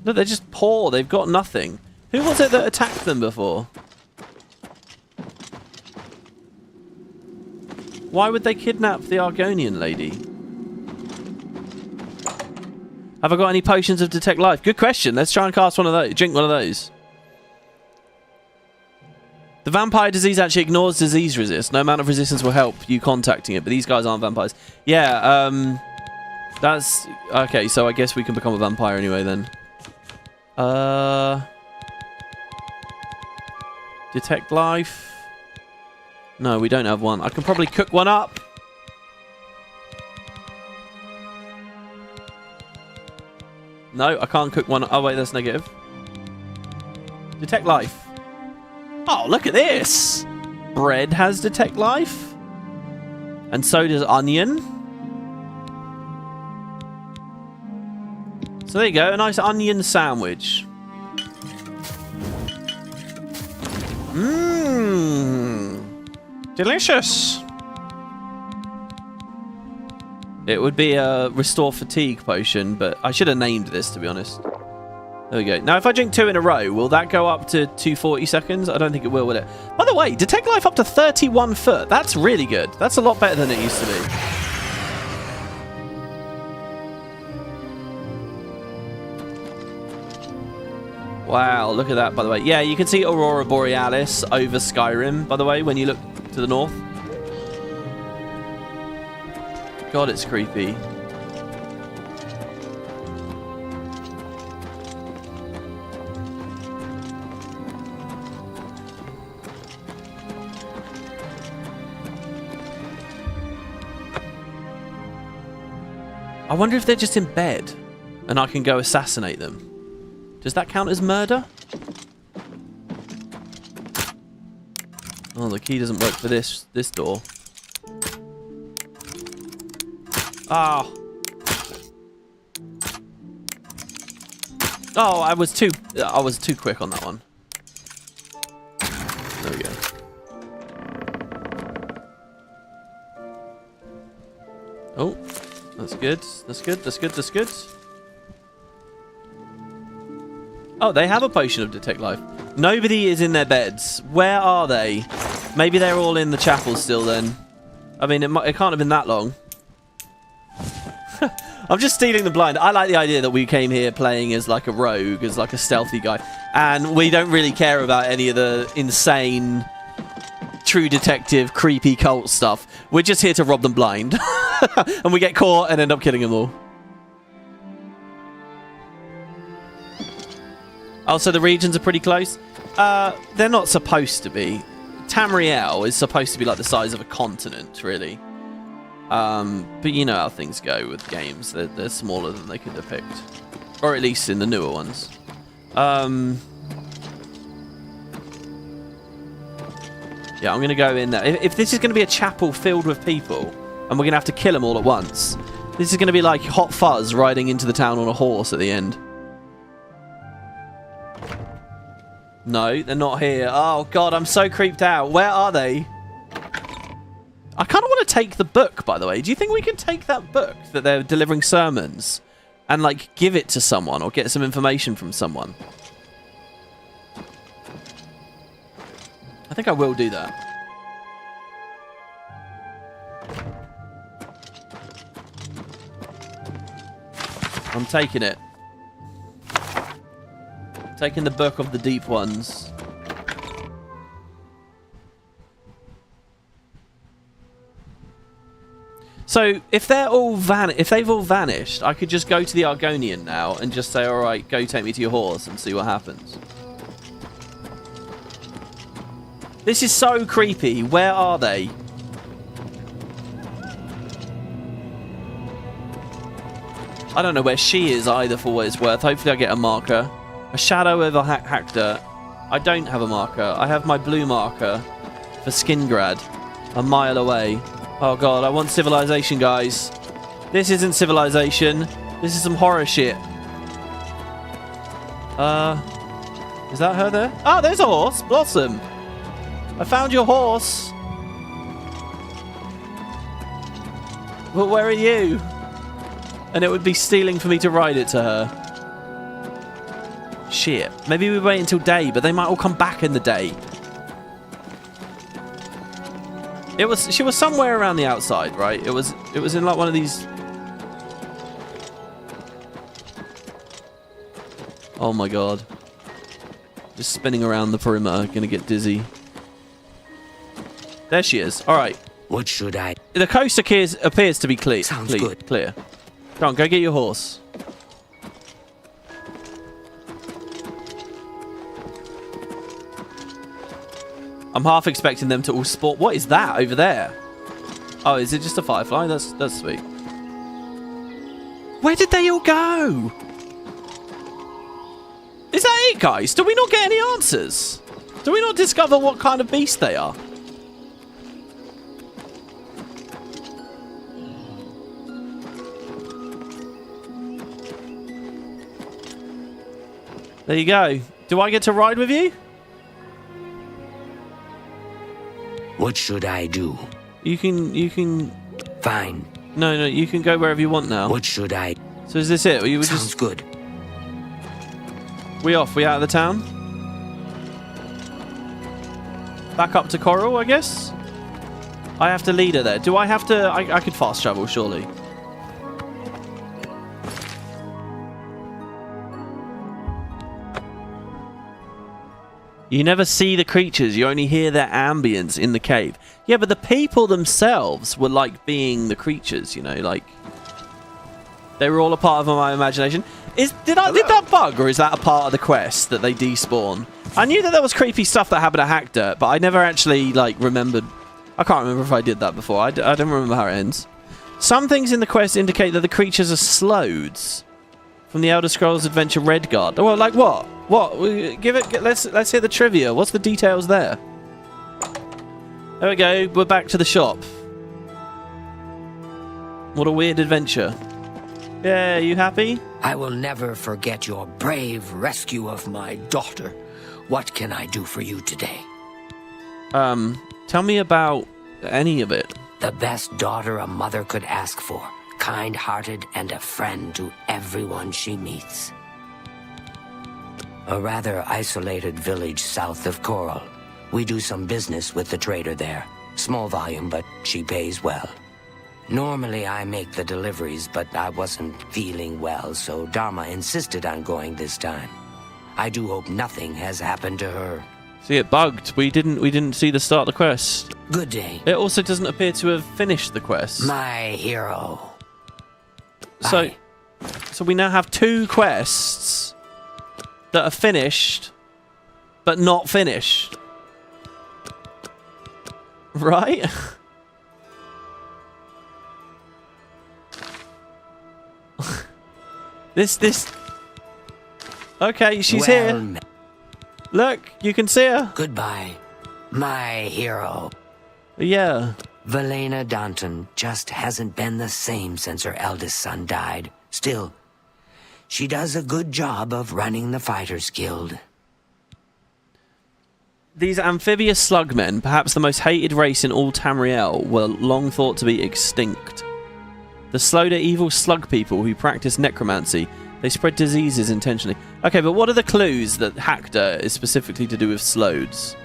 Look, they're just poor. They've got nothing. Who was it that attacked them before? Why would they kidnap the Argonian lady? Have I got any potions of detect life? Good question. Let's try and cast one of those. Drink one of those. The vampire disease actually ignores disease resist. No amount of resistance will help you contacting it, but these guys aren't vampires. Yeah, that's... Okay, so I guess we can become a vampire anyway then. Detect life. No, we don't have one. I can probably cook one up. No, I can't cook one. Oh, wait, that's negative. Detect life. Oh, look at this. Bread has detect life. And so does onion. So there you go, a nice onion sandwich. Mmm. Delicious. It would be a restore fatigue potion, but I should have named this, to be honest. There we go. Now, if I drink 2 in a row, will that go up to 240 seconds? I don't think it will it? By the way, detect life up to 31 foot. That's really good. That's a lot better than it used to be. Wow, look at that, by the way. Yeah, you can see Aurora Borealis over Skyrim, by the way, when you look to the north. God, it's creepy. I wonder if they're just in bed and I can go assassinate them. Does that count as murder? Oh, the key doesn't work for this door. Ah. Oh, I was too quick on that one. There we go. Oh, that's good. That's good. That's good. That's good. Oh, they have a potion of detect life. Nobody is in their beds. Where are they? Maybe they're all in the chapel still then. I mean, it can't have been that long. I'm just stealing the blind. I like the idea that we came here playing as like a rogue, as like a stealthy guy. And we don't really care about any of the insane, true detective, creepy cult stuff. We're just here to rob them blind. And we get caught and end up killing them all. Oh, so the regions are pretty close? They're not supposed to be. Tamriel is supposed to be like the size of a continent, really. But you know how things go with games. They're smaller than they can depict. Or at least in the newer ones. Yeah, I'm going to go in there. If this is going to be a chapel filled with people, and we're going to have to kill them all at once, this is going to be like Hot Fuzz riding into the town on a horse at the end. No, they're not here. Oh, God, I'm so creeped out. Where are they? I kind of want to take the book, by the way. Do you think we can take that book that they're delivering sermons and, like, give it to someone or get some information from someone? I think I will do that. I'm taking it. Taking the book of the deep ones. So if they're all if they've all vanished, I could just go to the Argonian now and just say, "All right, go take me to your horse," and see what happens. This is so creepy. Where are they? I don't know where she is either, for what it's worth. Hopefully I get a marker. A Shadow Over Hackdirt. I don't have a marker. I have my blue marker for Skingrad. A mile away. Oh god, I want civilization, guys. This isn't civilization. This is some horror shit. Is that her there? Oh, there's a horse. Blossom. I found your horse. But where are you? And it would be stealing for me to ride it to her. Shit. Maybe we wait until day, but they might all come back in the day. She was somewhere around the outside, right? It was in like one of these. Oh my god. Just spinning around the perimeter, gonna get dizzy. There she is. Alright. What should I? The coast appears to be clear. Sounds good. Clear. Go on, go get your horse. I'm half expecting them to all spawn. What is that over there? Oh, is it just a firefly? That's sweet. Where did they all go? Is that it, guys? Do we not get any answers? Do we not discover what kind of beast they are? There you go. Do I get to ride with you? What should I do? You can... Fine. No, you can go wherever you want now. What should I... So is this it? Sounds good. We off? We out of the town? Back up to Chorrol, I guess? I have to lead her there. Do I have to... I could fast travel, surely. You never see the creatures, you only hear their ambience in the cave. Yeah, but the people themselves were like being the creatures, you know, like... They were all a part of my imagination. Did that bug, or is that a part of the quest that they despawn? I knew that there was creepy stuff that happened at Hackdirt, but I never actually, like, remembered... I can't remember if I did that before. I don't remember how it ends. Some things in the quest indicate that the creatures are slodes. From the Elder Scrolls Adventure Redguard. Well, like what? What? Let's hear the trivia. What's the details there? There we go. We're back to the shop. What a weird adventure. Yeah, you happy? I will never forget your brave rescue of my daughter. What can I do for you today? Tell me about any of it. The best daughter a mother could ask for. Kind-hearted and a friend to everyone she meets. A rather isolated village south of Chorrol. We do some business with the trader there. Small volume, but she pays well. Normally I make the deliveries, but I wasn't feeling well, so Dar-Ma insisted on going this time. I do hope nothing has happened to her. See, it bugged. We didn't see the start of the quest. Good day. It also doesn't appear to have finished the quest. My hero. So we now have 2 quests that are finished, but not finished. Right? This... Okay, she's here. Look, you can see her. Goodbye, my hero. Yeah. Valena Danton just hasn't been the same since her eldest son died. Still, she does a good job of running the Fighters Guild. These amphibious slugmen, perhaps the most hated race in all Tamriel, were long thought to be extinct. The Sloda evil slug people who practice necromancy. They spread diseases intentionally. Okay, but what are the clues that Hackdirt is specifically to do with Slodes?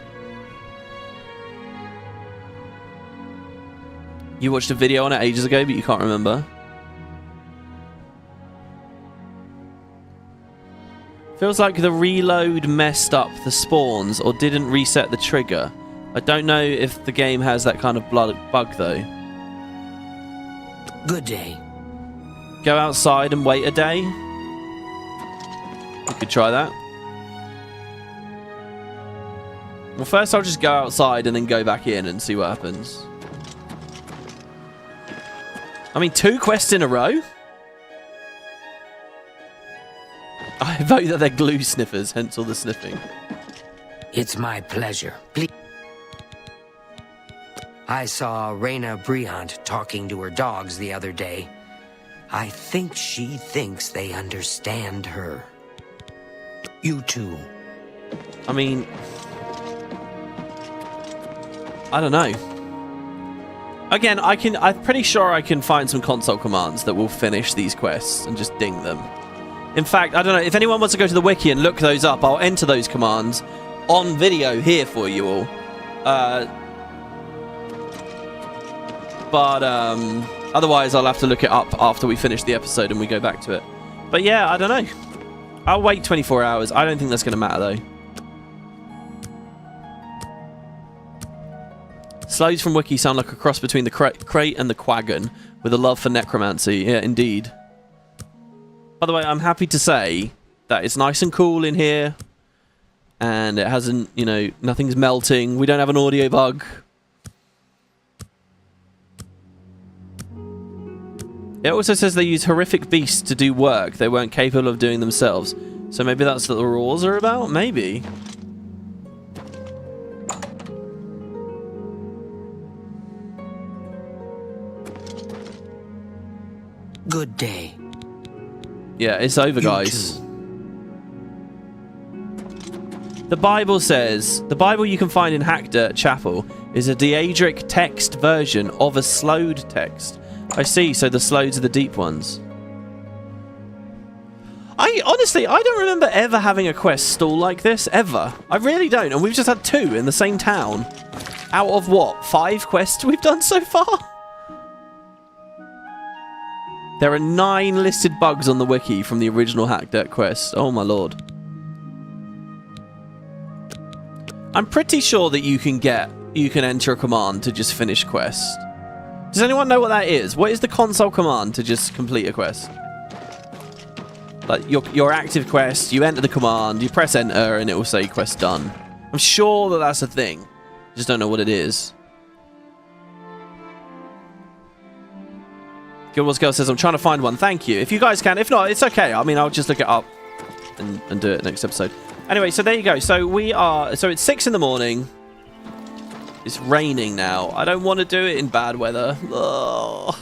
You watched a video on it ages ago, but you can't remember. Feels like the reload messed up the spawns or didn't reset the trigger. I don't know if the game has that kind of bug, though. Good day. Go outside and wait a day? We could try that. Well, first I'll just go outside and then go back in and see what happens. I mean, 2 quests in a row? I vote that they're glue sniffers, hence all the sniffing. It's my pleasure. Please. I saw Reyna Briant talking to her dogs the other day. I think she thinks they understand her. You too. I mean... I don't know. Again, I'm pretty sure I can find some console commands that will finish these quests and just ding them. In fact, I don't know, if anyone wants to go to the wiki and look those up, I'll enter those commands on video here for you all. But otherwise I'll have to look it up after we finish the episode and we go back to it. But yeah, I don't know. I'll wait 24 hours. I don't think that's going to matter, though. Slodes from Wiki sound like a cross between the Crate and the Quaggan, with a love for necromancy. Yeah, indeed. By the way, I'm happy to say that it's nice and cool in here. And it hasn't, you know, nothing's melting. We don't have an audio bug. It also says they use horrific beasts to do work they weren't capable of doing themselves. So maybe that's what the rules are about? Maybe. Good day. Yeah, it's over, guys. The Bible says, the Bible you can find in Hackdirt Chapel is a Daedric text version of a slowed text. I see, so the slows are the deep ones. Honestly, I don't remember ever having a quest stall like this, ever. I really don't, and we've just had 2 in the same town. Out of what, 5 quests we've done so far? There are 9 listed bugs on the wiki from the original Hackdirt quest. Oh my lord. I'm pretty sure that you can enter a command to just finish quests. Does anyone know what that is? What is the console command to just complete a quest? Like your active quest, you enter the command, you press enter, and it will say quest done. I'm sure that that's a thing. Just don't know what it is. Good Wars Girl says, I'm trying to find one. Thank you. If you guys can. If not, it's okay. I mean, I'll just look it up and do it next episode. Anyway, so there you go. So it's 6 in the morning. It's raining now. I don't want to do it in bad weather. Ugh.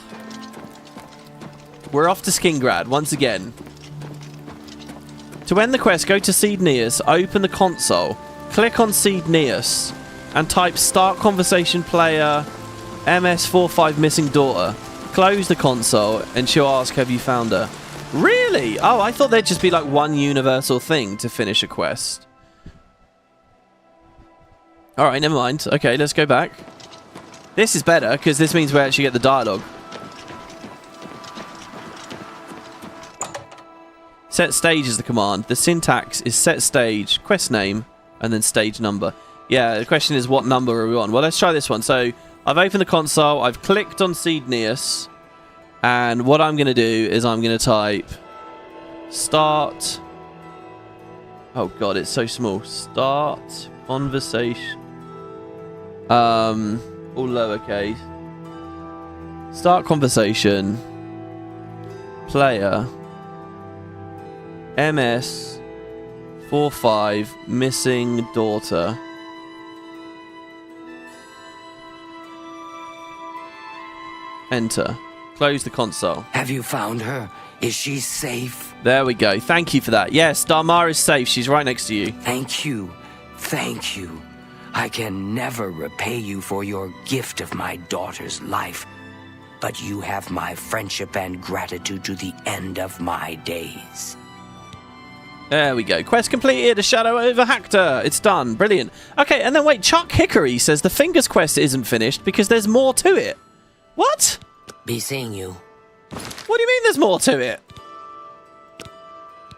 We're off to Skingrad once again. To end the quest, go to Seedneus, open the console, click on Seedneus, and type start conversation player MS45 missing daughter. Close the console, and she'll ask, have you found her? Really? Oh, I thought there'd just be like one universal thing to finish a quest. Alright, never mind. Okay, let's go back. This is better, because this means we actually get the dialogue. Set stage is the command. The syntax is set stage, quest name, and then stage number. Yeah, the question is what number are we on? Well, let's try this one. So, I've opened the console, I've clicked on Seedneus, and what I'm going to do is I'm going to type start... Oh god, it's so small. Start conversation... all lowercase. Start conversation. Player. MS45 missing daughter. Enter. Close the console. Have you found her? Is she safe? There we go. Thank you for that. Yes, Dar-Ma is safe. She's right next to you. Thank you. Thank you. I can never repay you for your gift of my daughter's life, but you have my friendship and gratitude to the end of my days. There we go. Quest completed. A Shadow Over Hackdirt. It's done. Brilliant. Okay, and then wait. Chuck Hickory says the Fingers quest isn't finished because there's more to it. What? Be seeing you. What do you mean there's more to it?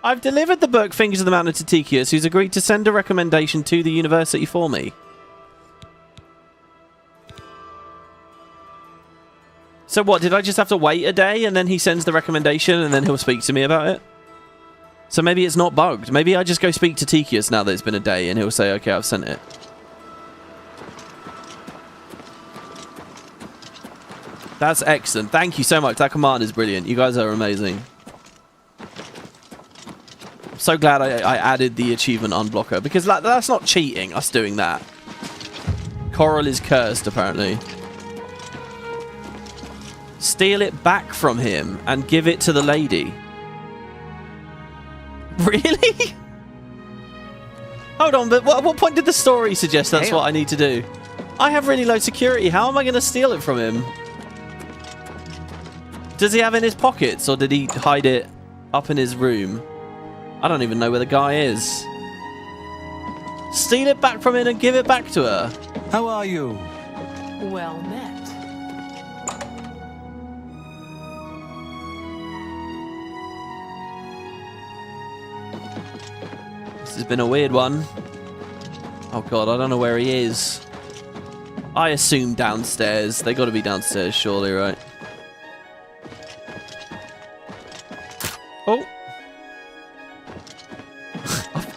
I've delivered the book Fingers of the Mountain to Tikius, who's agreed to send a recommendation to the university for me. So what, did I just have to wait a day and then he sends the recommendation and then he'll speak to me about it? So maybe it's not bugged. Maybe I just go speak to Tikius now that it's been a day and he'll say, okay, I've sent it. That's excellent. Thank you so much. That command is brilliant. You guys are amazing. I'm so glad I added the achievement unblocker because that's not cheating, us doing that. Chorrol is cursed, apparently. Steal it back from him and give it to the lady. Really? Hold on, but at what point did the story suggest that's what I need to do? I have really low security. How am I going to steal it from him? Does he have it in his pockets, or did he hide it up in his room? I don't even know where the guy is. Steal it back from him and give it back to her. How are you? Well met. This has been a weird one. Oh god, I don't know where he is. I assume downstairs. They got to be downstairs, surely, right? Oh.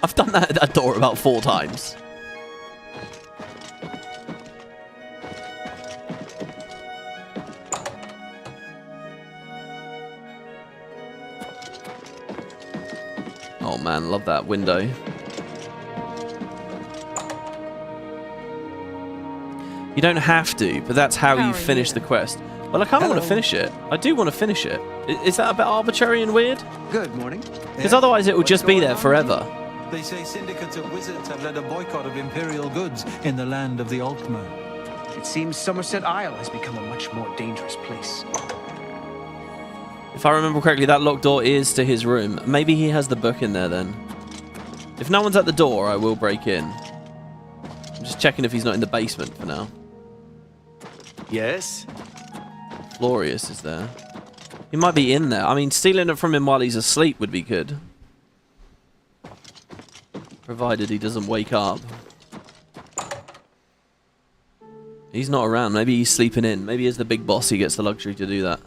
I've done that at that door about 4 times. Oh man, love that window. You don't have to, but that's how you finish the quest. Well, I kind of want to finish it. I do want to finish it. Is that a bit arbitrary and weird? Good morning. Because otherwise it will just be there forever. They say syndicates of wizards have led a boycott of imperial goods in the land of the Altmer. It seems Somerset Isle has become a much more dangerous place. If I remember correctly, that locked door is to his room. Maybe he has the book in there then. If no one's at the door, I will break in. I'm just checking if he's not in the basement for now. Yes? Florius is there. He might be in there. I mean, stealing it from him while he's asleep would be good. Provided he doesn't wake up. He's not around. Maybe he's sleeping in. Maybe as the big boss he gets the luxury to do that.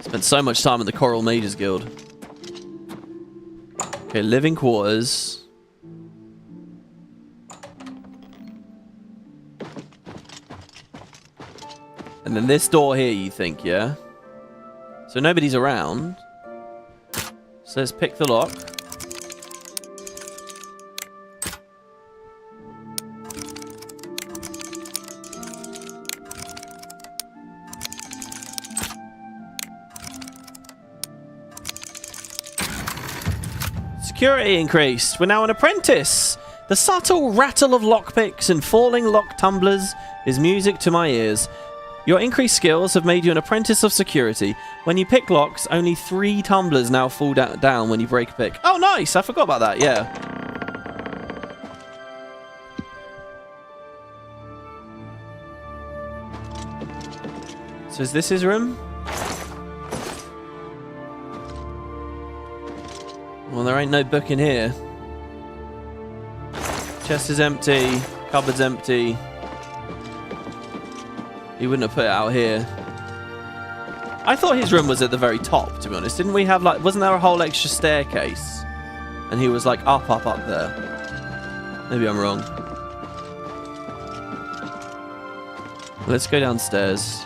Spent so much time in the Chorrol Mages Guild. Okay, living quarters. And then this door here, you think, yeah? So nobody's around. So let's pick the lock. Security increased. We're now an apprentice. The subtle rattle of lockpicks and falling lock tumblers is music to my ears. Your increased skills have made you an apprentice of security. When you pick locks, only 3 tumblers now fall down when you break a pick. Oh, nice! I forgot about that, yeah. So is this his room? Well, there ain't no book in here. Chest is empty. Cupboard's empty. He wouldn't have put it out here. I thought his room was at the very top, to be honest. Didn't we have, like, wasn't there a whole extra staircase? And he was, like, up there. Maybe I'm wrong. Let's go downstairs.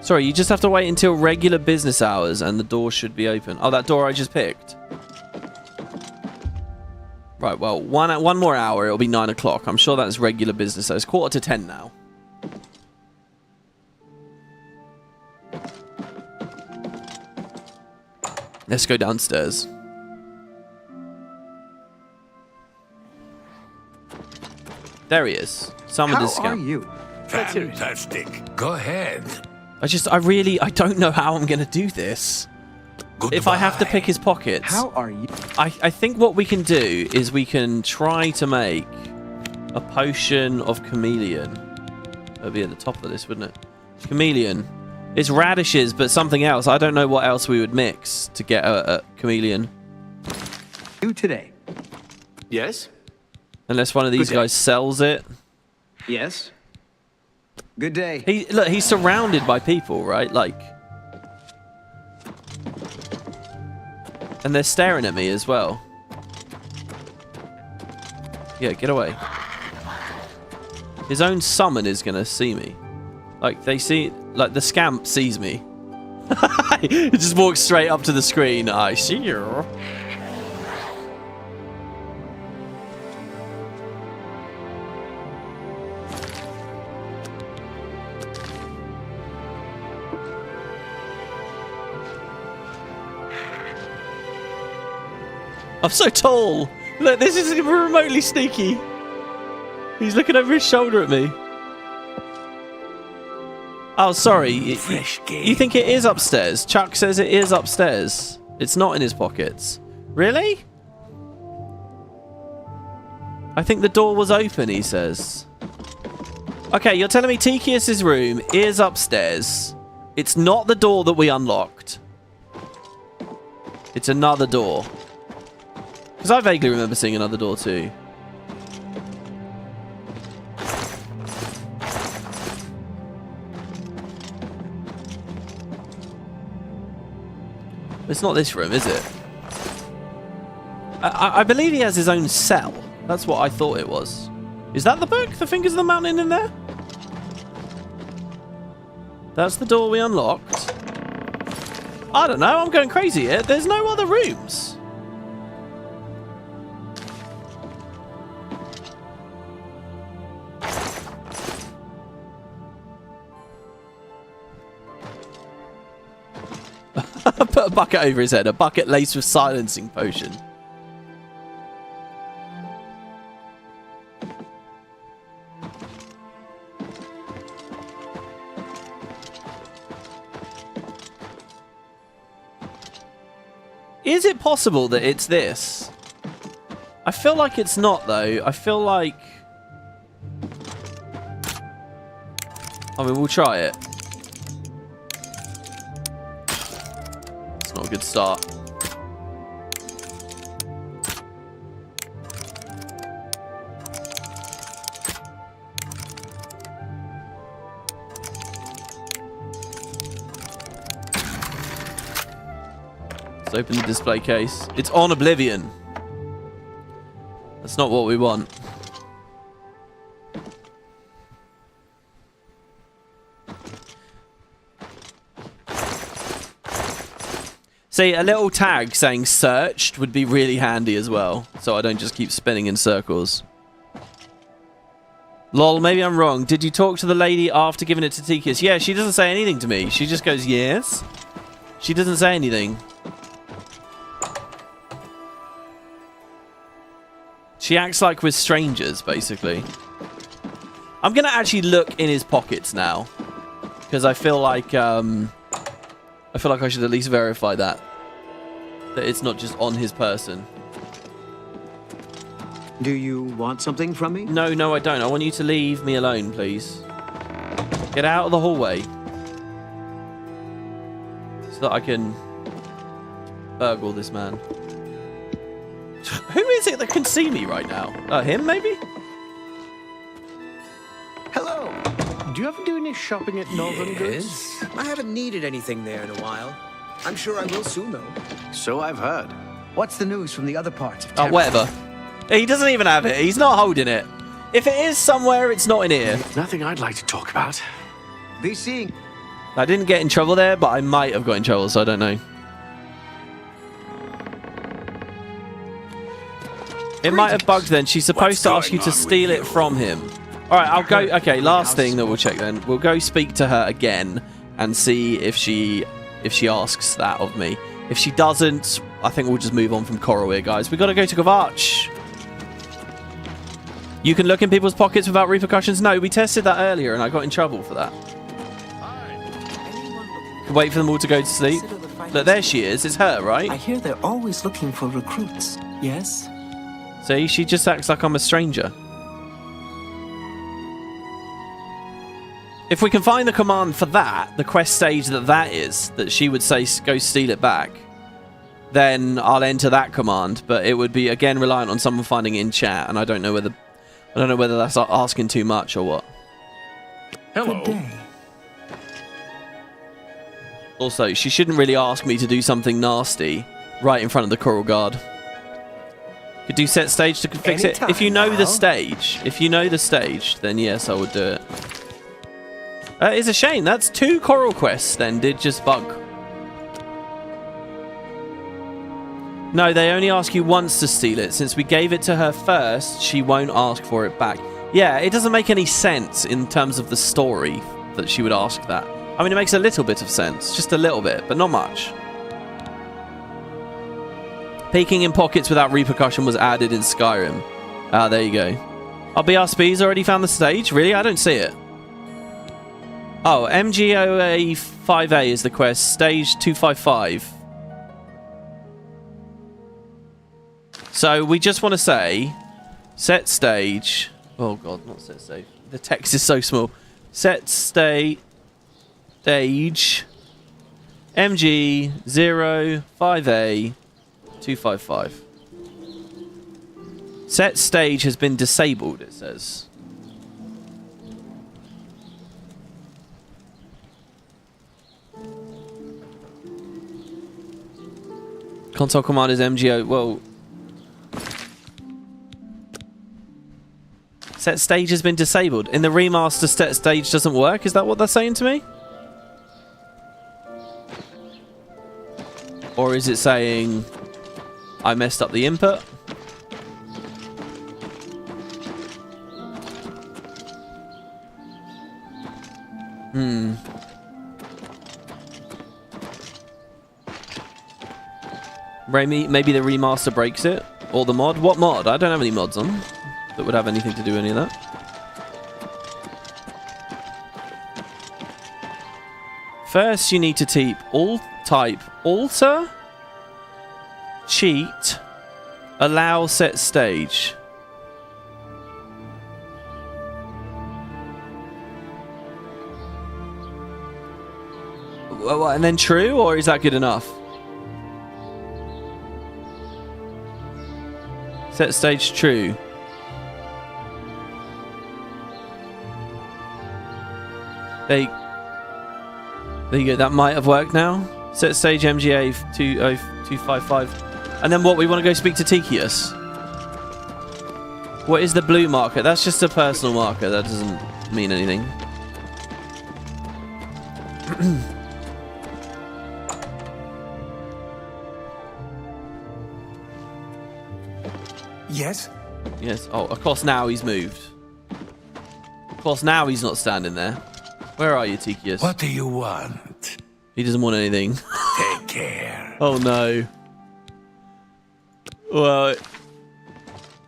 Sorry, you just have to wait until regular business hours and the door should be open. Oh, that door I just picked. Right, well, one more hour, it'll be 9 o'clock. I'm sure that's regular business hours. It's 9:45 now. Let's go downstairs. There he is. Summoned his scamp. How are you? Fantastic. Go ahead. I don't know how I'm going to do this. Goodbye. If I have to pick his pockets. How are you? I think what we can do is we can try to make a potion of chameleon. That'd be at the top of this, wouldn't it? Chameleon. It's radishes, but something else. I don't know what else we would mix to get a chameleon. You today? Yes? Unless one of these guys sells it. Yes? Good day. Look, he's surrounded by people, right? Like, and they're staring at me as well. Yeah, get away. His own summon is gonna see me. Like, they see, like, the scamp sees me. He just walks straight up to the screen. I see you. I'm so tall. Look, this isn't even remotely sneaky. He's looking over his shoulder at me. Oh, sorry. You think it is upstairs? Chuck says it is upstairs. It's not in his pockets. Really? I think the door was open, he says. Okay, you're telling me Tychius's room is upstairs. It's not the door that we unlocked. It's another door. Because I vaguely remember seeing another door too. It's not this room, is it? I believe he has his own cell. That's what I thought it was. Is that the book? The Fingers of the Mountain in there? That's the door we unlocked. I don't know. I'm going crazy here. There's no other rooms. put a bucket over his head. A bucket laced with silencing potion. Is it possible that it's this? I feel like it's not, though. I feel like... I mean, we'll try it. It's not a good start. Let's open the display case. It's on Oblivion. That's not what we want. See, a little tag saying searched would be really handy as well, so I don't just keep spinning in circles. Lol, maybe I'm wrong. Did you talk to the lady after giving it to Tikius? Yeah, she doesn't say anything to me. She just goes, yes. She doesn't say anything. She acts like we're strangers, basically. I'm going to actually look in his pockets now, because I feel like I should at least verify that it's not just on his person. Do you want something from me? No, I don't. I want you to leave me alone, please. Get out of the hallway. So that I can burgle this man. Who is it that can see me right now? Him, maybe? Hello. Do you ever do any shopping at Northern Goods? I haven't needed anything there in a while. I'm sure I will soon, though. So I've heard. What's the news from the other parts of Oh, town? whatever. He doesn't even have it. He's not holding it. If it is somewhere, it's not in here. Nothing I'd like to talk about. Be seeing. I didn't get in trouble there, but I might have got in trouble, so I don't know. It might have bugged then. She's supposed to ask you to steal it from him. Alright, I'll go... Okay, last thing that we'll check then. We'll go speak to her again and see if she asks that of me. If she doesn't, I think we'll just move on from Chorrol here, guys. We've got to go to Gavarch. You can look in people's pockets without repercussions. No, we tested that earlier and I got in trouble for that. Wait for them all to go to sleep. Look, there she is. It's her, right? I hear they're always looking for recruits. Yes? See, she just acts like I'm a stranger. If we can find the command for that, the quest stage that is, that she would say, go steal it back, then I'll enter that command. But it would be, again, reliant on someone finding it in chat, and I don't know whether that's asking too much or what. Hello. Good day. Also, she shouldn't really ask me to do something nasty right in front of the Chorrol guard. Could do set stage to fix it. If you know the stage, then yes, I would do it. It's a shame. That's 2 Chorrol quests then did just bug. No, they only ask you once to steal it. Since we gave it to her first, she won't ask for it back. Yeah, it doesn't make any sense in terms of the story that she would ask that. I mean, it makes a little bit of sense. Just a little bit, but not much. Peeking in pockets without repercussion was added in Skyrim. Ah, there you go. BRSP's already found the stage? Really? I don't see it. Oh, MGOA 5A is the quest. Stage 255. So we just want to say, set stage. Oh god, not set stage. The text is so small. Set stage MG 05A 255. Set stage has been disabled, it says. Console command is MGO. Well, set stage has been disabled. In the remaster, set stage doesn't work. Is that what they're saying to me? Or is it saying I messed up the input? Maybe the remaster breaks it? Or the mod? What mod? I don't have any mods on that would have anything to do with any of that. First, you need to type alter, cheat, allow set stage. And then true, or is that good enough? Set stage true. There you go, that might have worked now. Set stage MGA 20255. And then what, we want to go speak to Tikius? What is the blue marker? That's just a personal marker, that doesn't mean anything. Yes? Yes. Oh, of course now he's moved. Of course now he's not standing there. Where are you, Tikius? What do you want? He doesn't want anything. Take care. Oh no. Well,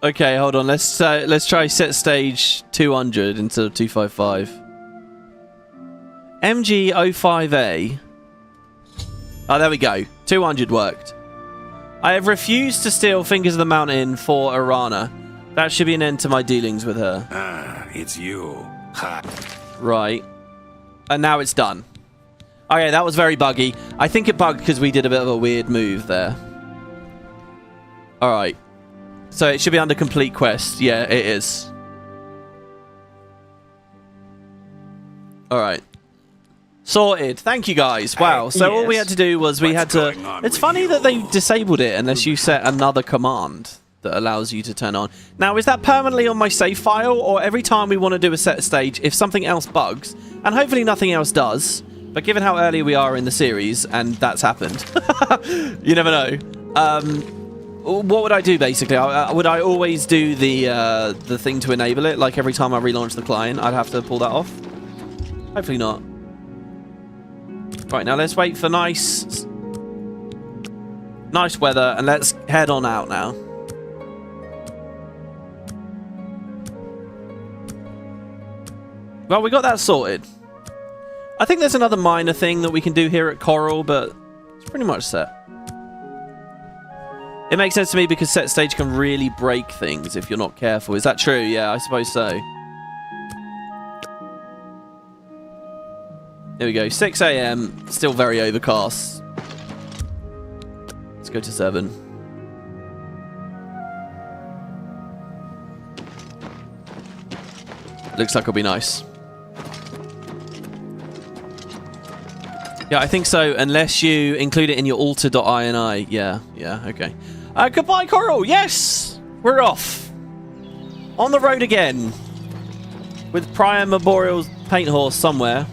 okay, hold on. Let's try set stage 200 instead of 255. MG05A. Oh, there we go. 200 worked. I have refused to steal Fingers of the Mountain for Arana. That should be an end to my dealings with her. Ah, it's you. Ha. Right. And now it's done. Okay, that was very buggy. I think it bugged because we did a bit of a weird move there. Alright. So it should be under complete quest. Yeah, it is. Alright. Sorted. Thank you guys. Wow. So all we had to do was we had to... It's funny that they disabled it unless you set another command that allows you to turn on. Now, is that permanently on my save file, or every time we want to do a set stage, if something else bugs, and hopefully nothing else does, but given how early we are in the series, and that's happened, you never know. What would I do, basically? Would I always do the thing to enable it? Like every time I relaunch the client, I'd have to pull that off? Hopefully not. Right, now let's wait for nice weather, and let's head on out now. Well, we got that sorted. I think there's another minor thing that we can do here at Chorrol, but it's pretty much set. It makes sense to me because set stage can really break things if you're not careful. Is that true? Yeah, I suppose so. There we go. 6 AM. Still very overcast. Let's go to 7. Looks like it'll be nice. Yeah, I think so, unless you include it in your alter.ini. Yeah, okay. Goodbye, Chorrol. Yes! We're off. On the road again. With Prior Memorial's paint horse somewhere.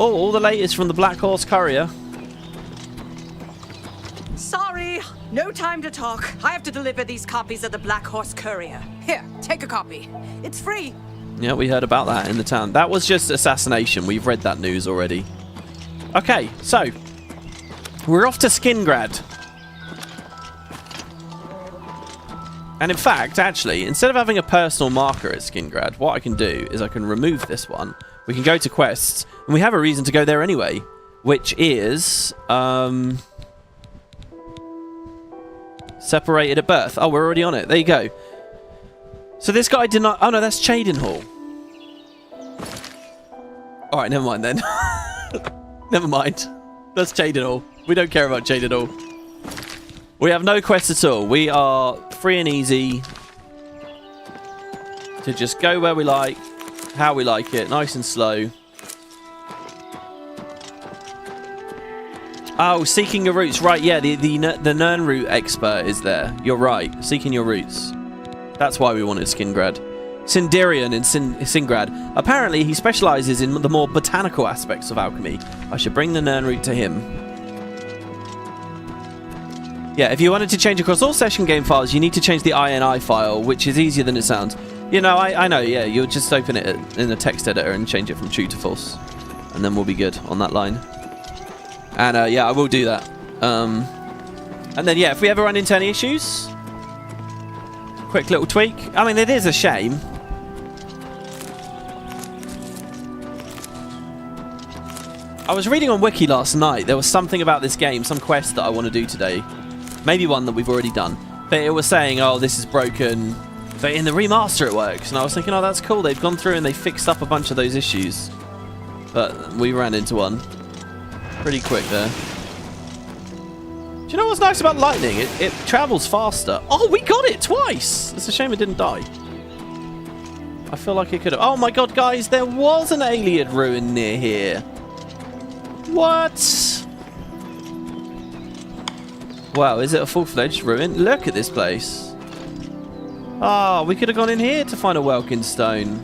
Oh, all the latest from the Black Horse Courier. Sorry, no time to talk. I have to deliver these copies of the Black Horse Courier. Here, take a copy. It's free. Yeah, we heard about that in the town. That was just assassination. We've read that news already. Okay, so we're off to Skingrad. And in fact, actually, instead of having a personal marker at Skingrad, what I can do is I can remove this one. We can go to quests, and we have a reason to go there anyway, which is separated at birth. Oh, we're already on it. There you go. So this guy did not... Oh, no, that's Cheydinhall. All right, never mind then. Never mind. That's Cheydinhall. We don't care about Cheydinhall. We have no quests at all. We are free and easy to just go where we like, how we like it, nice and slow. Oh, seeking your roots. Right, yeah, the Nern root expert is there. You're right. Seeking your roots. That's why we wanted Skingrad. Sindirian in Skingrad. Apparently, he specializes in the more botanical aspects of alchemy. I should bring the Nern root to him. Yeah, if you wanted to change across all session game files, you need to change the INI file, which is easier than it sounds. You know, I know, yeah, you'll just open it in the text editor and change it from true to false. And then we'll be good on that line. And, yeah, I will do that. And then, yeah, if we ever run into any issues, quick little tweak. I mean, it is a shame. I was reading on Wiki last night. There was something about this game, some quest that I want to do today. Maybe one that we've already done. But it was saying, oh, this is broken. But in the remaster it works. And I was thinking, oh, that's cool. They've gone through and they fixed up a bunch of those issues. But we ran into one pretty quick there. Do you know what's nice about lightning? It travels faster. Oh, we got it twice! It's a shame it didn't die. I feel like it could have. Oh my god, guys, there was an alien ruin near here. What? Wow, is it a full-fledged ruin? Look at this place. Ah, we could have gone in here to find a Welkin stone.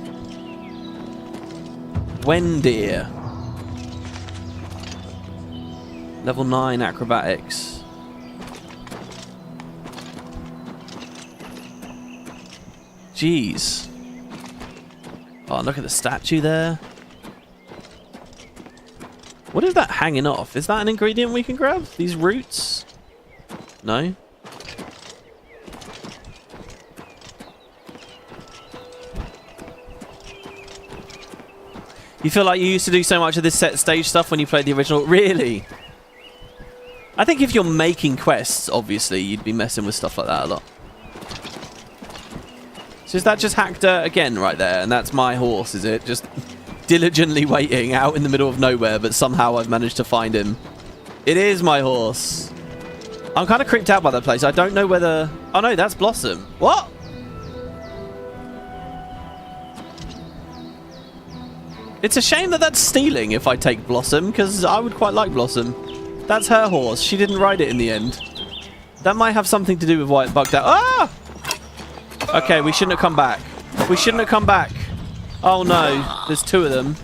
Wendir. Level 9 acrobatics. Jeez. Oh, look at the statue there. What is that hanging off? Is that an ingredient we can grab? These roots? No? You feel like you used to do so much of this set stage stuff when you played the original? Really? I think if you're making quests, obviously, you'd be messing with stuff like that a lot. So is that just Hackdirt again right there? And that's my horse, is it? Just diligently waiting out in the middle of nowhere, but somehow I've managed to find him. It is my horse. I'm kind of creeped out by that place. I don't know whether... Oh no, that's Blossom. What? It's a shame that that's stealing if I take Blossom, because I would quite like Blossom. That's her horse. She didn't ride it in the end. That might have something to do with why it bugged out. Ah! Okay, we shouldn't have come back. We shouldn't have come back. Oh no, there's two of them.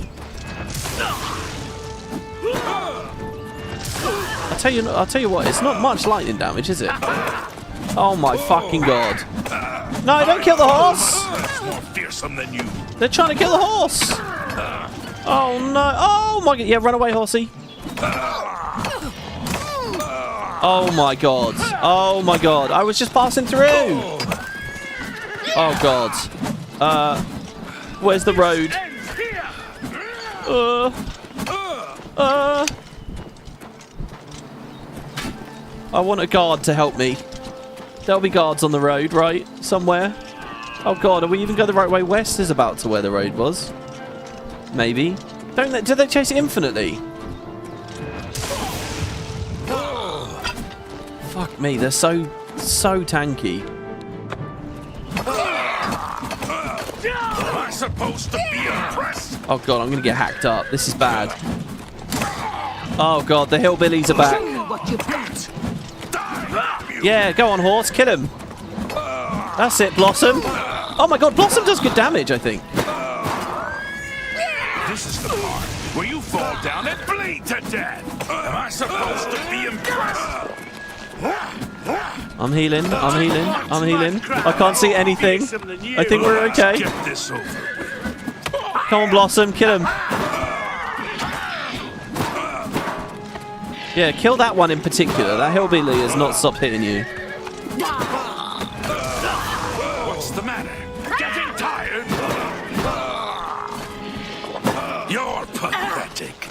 I'll tell you what, it's not much lightning damage, is it? Oh my fucking god. No, don't kill the horse! More fearsome than you. They're trying to kill the horse! Oh no, oh my god, yeah, run away, horsey. Oh my god, oh my god, I was just passing through! Oh god. Where's the road? I want a guard to help me. There'll be guards on the road, right? Somewhere. Oh god, are we even going the right way? West is about to where the road was. Maybe. Do they chase it infinitely? Fuck me, they're so tanky. Am I supposed to be impressed? Oh god, I'm gonna get hacked up. This is bad. Oh god, the hillbillies are back. Yeah, go on, horse, kill him. That's it, Blossom. Oh my god, Blossom does good damage, I think. This is the part where you fall down and bleed to death. Am I supposed to be impressed? I'm healing, I'm healing, I'm healing. I can't see anything. I think we're okay. Come on, Blossom, kill him. Yeah, kill that one in particular. That hillbilly has not stopped hitting you. What's the matter? Getting tired? You're pathetic.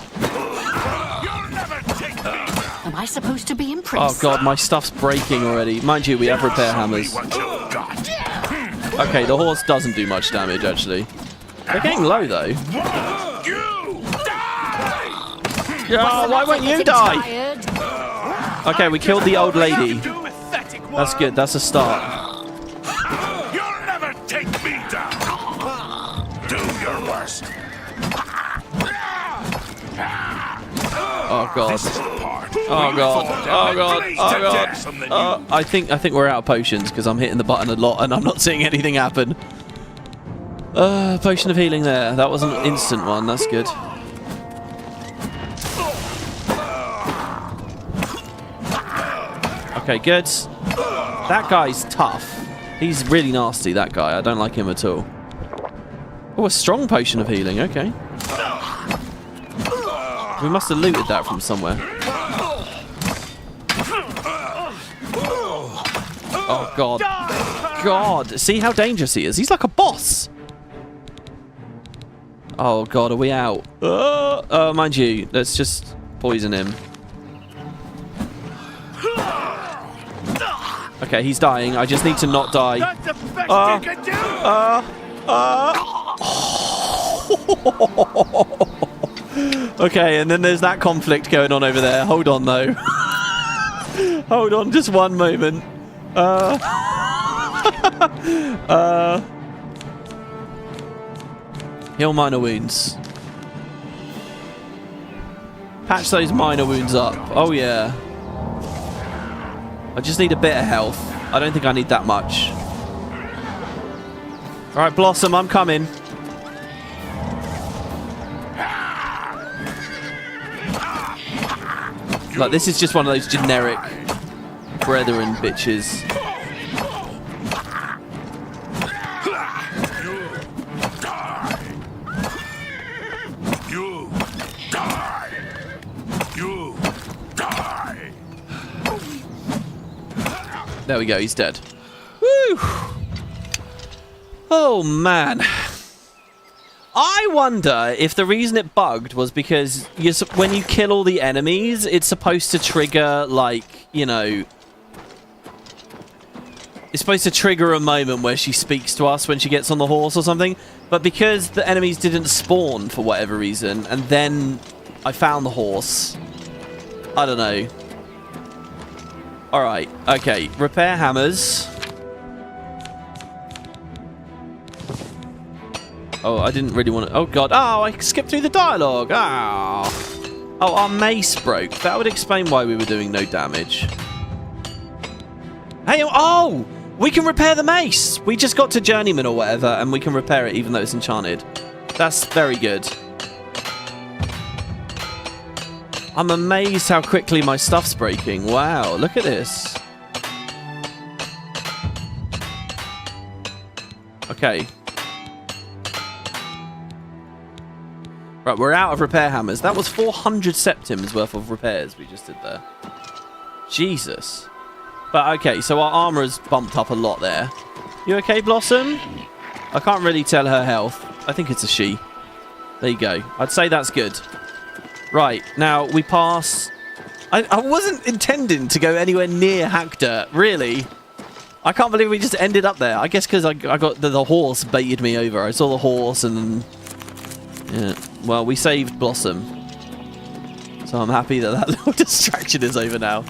You'll never take me down. Am I supposed to be impressed? Oh god, my stuff's breaking already. Mind you, we have repair hammers. Okay, the horse doesn't do much damage, actually. They're getting low, though. Oh, why won't you die? Okay, we killed the old lady. That's good. That's a start. You'll never take me down. Do your worst. Oh god. Oh god. Oh god. Oh god. I think we're out of potions because I'm hitting the button a lot and I'm not seeing anything happen. Potion of healing there. That was an instant one. That's good. Okay, good. That guy's tough. He's really nasty, that guy. I don't like him at all. Oh, a strong potion of healing. Okay. We must have looted that from somewhere. Oh, God. God. See how dangerous he is? He's like a boss. Oh, God. Are we out? Mind you, let's just poison him. Okay, he's dying. I just need to not die. That's the best you can do! Okay, and then there's that conflict going on over there. Hold on, though. Hold on, just one moment. Heal minor wounds. Patch those minor wounds up. Oh, yeah. I just need a bit of health. I don't think I need that much. Alright, Blossom, I'm coming. Like, this is just one of those generic brethren bitches. You die. You die. There we go, he's dead. Woo! Oh, man. I wonder if the reason it bugged was because when you kill all the enemies, it's supposed to trigger, like, you know... It's supposed to trigger a moment where she speaks to us when she gets on the horse or something. But because the enemies didn't spawn for whatever reason, and then I found the horse... I don't know. Alright, okay. Repair hammers. Oh, I didn't really want to... Oh, God. Oh, I skipped through the dialogue. Oh. Oh, our mace broke. That would explain why we were doing no damage. Hey, oh! We can repair the mace! We just got to Journeyman or whatever, and we can repair it even though it's enchanted. That's very good. I'm amazed how quickly my stuff's breaking. Wow, look at this. Okay. Right, we're out of repair hammers. That was 400 septims worth of repairs we just did there. Jesus. But okay, so our armor has bumped up a lot there. You okay, Blossom? I can't really tell her health. I think it's a she. There you go. I'd say that's good. Right, now we pass... I wasn't intending to go anywhere near Hackdirt, really. I can't believe we just ended up there. I guess because I got the horse baited me over. I saw the horse and... Yeah. Well, we saved Blossom. So I'm happy that that little distraction is over now.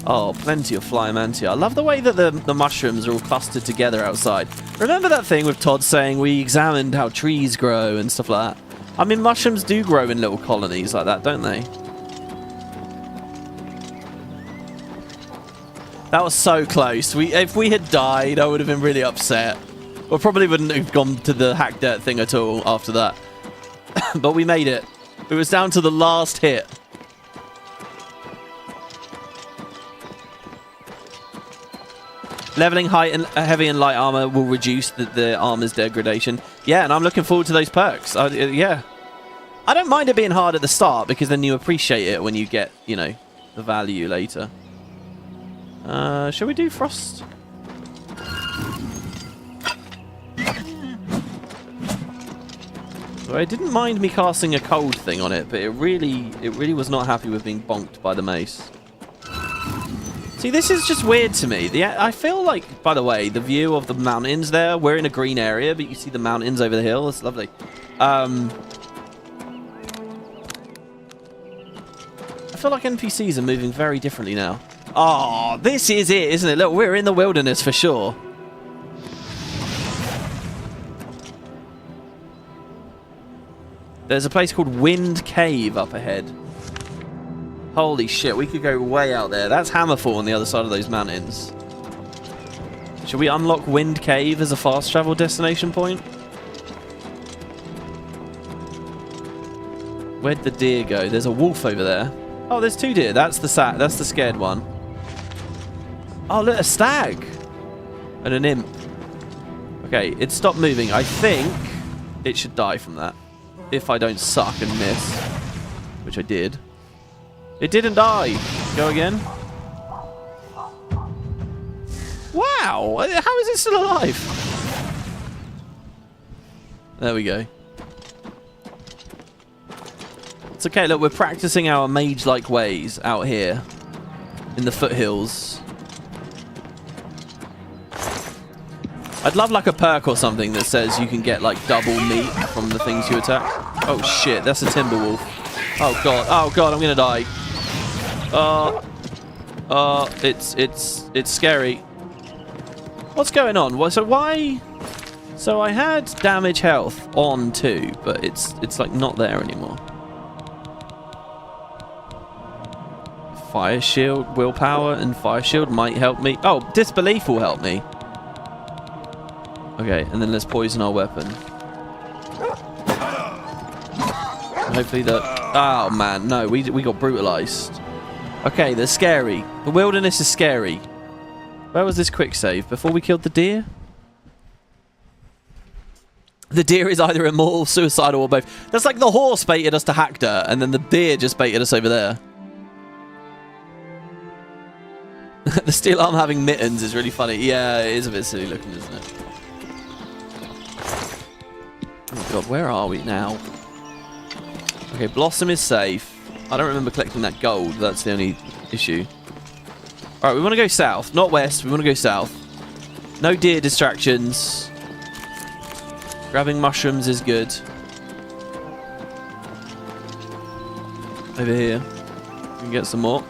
Oh, plenty of fly mantia. I love the way that the mushrooms are all clustered together outside. Remember that thing with Todd saying we examined how trees grow and stuff like that? I mean, mushrooms do grow in little colonies like that, don't they? That was so close. If we had died, I would have been really upset. We probably wouldn't have gone to the Hackdirt thing at all after that. But we made it. It was down to the last hit. Leveling height and heavy and light armor will reduce the armor's degradation. Yeah, and I'm looking forward to those perks. Yeah. I don't mind it being hard at the start because then you appreciate it when you get, you know, the value later. Shall we do frost? So I didn't mind me casting a cold thing on it, but it really was not happy with being bonked by the mace. See, this is just weird to me. I feel like, by the way, the view of the mountains there, we're in a green area, but you see the mountains over the hill. It's lovely. I feel like NPCs are moving very differently now. Oh, this is it, isn't it? Look, we're in the wilderness for sure. There's a place called Wind Cave up ahead. Holy shit, we could go way out there. That's Hammerfall on the other side of those mountains. Should we unlock Wind Cave as a fast travel destination point? Where'd the deer go? There's a wolf over there. Oh, there's two deer. That's the scared one. Oh, look, a stag. And an imp. Okay, it stopped moving. I think it should die from that. If I don't suck and miss. Which I did. It didn't die. Go again. Wow, How? How is it still alive? There we go. It's okay, look, we're practicing our mage-like ways out here in the foothills. I'd love like a perk or something that says you can get like double meat from the things you attack. Oh shit, that's a timber wolf. Oh god, I'm gonna die. It's scary. What's going on? Well, so why? So I had damage health on too, but it's like not there anymore. Fire shield, willpower, and fire shield might help me. Oh, disbelief will help me. Okay, and then let's poison our weapon. Hopefully that... Oh man, no, we got brutalized. Okay, they're scary. The wilderness is scary. Where was this quick save? Before we killed the deer? The deer is either immortal, suicidal, or both. That's like the horse baited us to Hackdirt, and then the deer just baited us over there. The steel arm having mittens is really funny. Yeah, it is a bit silly looking, isn't it? Oh god, where are we now? Okay, Blossom is safe. I don't remember collecting that gold. That's the only issue. Alright, we want to go south. Not west. We want to go south. No deer distractions. Grabbing mushrooms is good. Over here. We can get some more.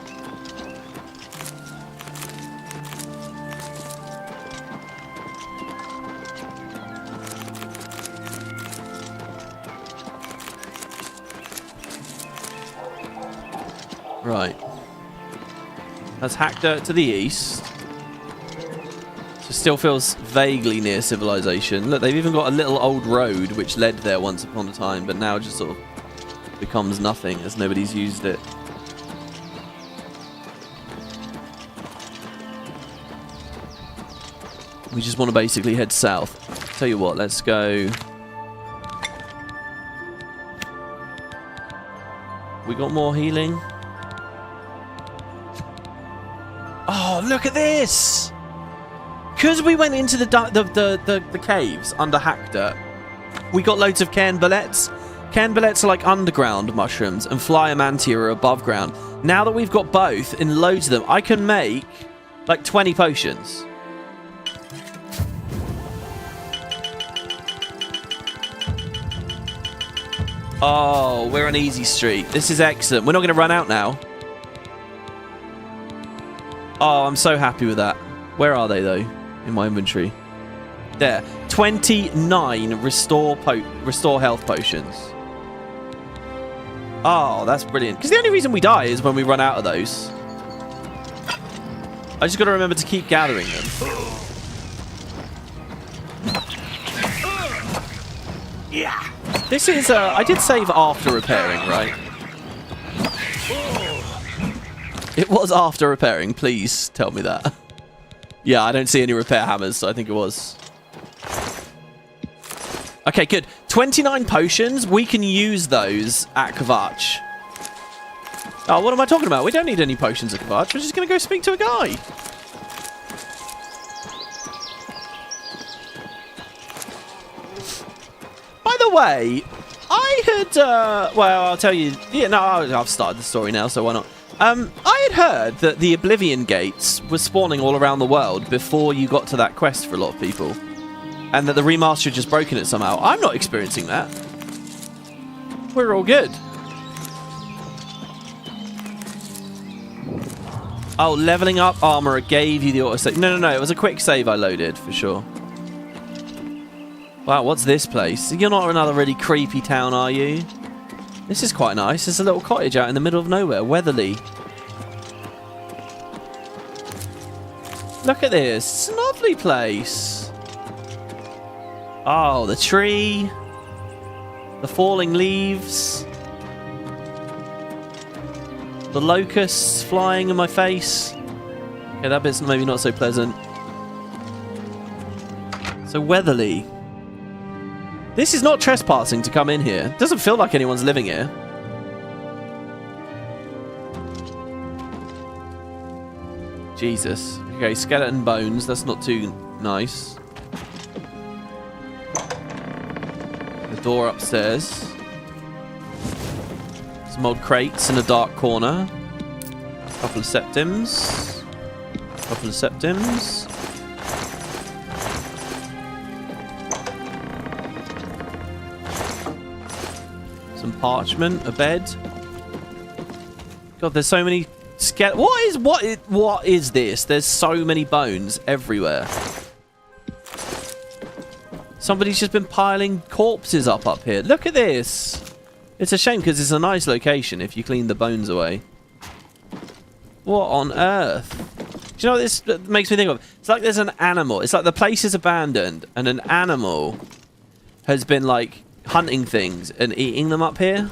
Right. That's Hackdirt to the east. So still feels vaguely near civilization. Look, they've even got a little old road which led there once upon a time, but now just sort of becomes nothing as nobody's used it. We just want to basically head south. Tell you what, let's go... We got more healing. Oh, look at this! Because we went into the caves under Hackdirt, we got loads of cairn bullets. Cairn bullets are like underground mushrooms, and Flyamantia are above ground. Now that we've got both, in loads of them, I can make like 20 potions. Oh, we're on easy street. This is excellent. We're not going to run out now. Oh, I'm so happy with that. Where are they, though? In my inventory. There. 29 restore health potions. Oh, that's brilliant. Because the only reason we die is when we run out of those. I just got to remember to keep gathering them. Yeah. This is, I did save after repairing, right? It was after repairing, please tell me that. Yeah, I don't see any repair hammers, so I think it was. Okay, good. 29 potions, we can use those at Kvatch. Oh, what am I talking about? We don't need any potions at Kvatch, we're just going to go speak to a guy. By the way, I had, well, I'll tell you, yeah, no, I've started the story now, so why not? I had heard that the Oblivion gates were spawning all around the world before you got to that quest for a lot of people. And that the remaster had just broken it somehow. I'm not experiencing that. We're all good. Oh, leveling up armor gave you the autosave. No, it was a quick save I loaded, for sure. Wow, what's this place? You're not another really creepy town, are you? This is quite nice. There's a little cottage out in the middle of nowhere. Weatherly. Look at this. It's a lovely place. Oh, the tree. The falling leaves. The locusts flying in my face. Okay, that bit's maybe not so pleasant. So Weatherly. This is not trespassing to come in here. It doesn't feel like anyone's living here. Jesus. Okay, skeleton bones. That's not too nice. The door upstairs. Some old crates in a dark corner. Couple of septims. Couple of septims. Some parchment, a bed. God, there's so many what is this? There's so many bones everywhere. Somebody's just been piling corpses up here. Look at this. It's a shame because it's a nice location if you clean the bones away. What on earth? Do you know what this makes me think of? It's like there's an animal. It's like the place is abandoned and an animal has been like hunting things and eating them up here.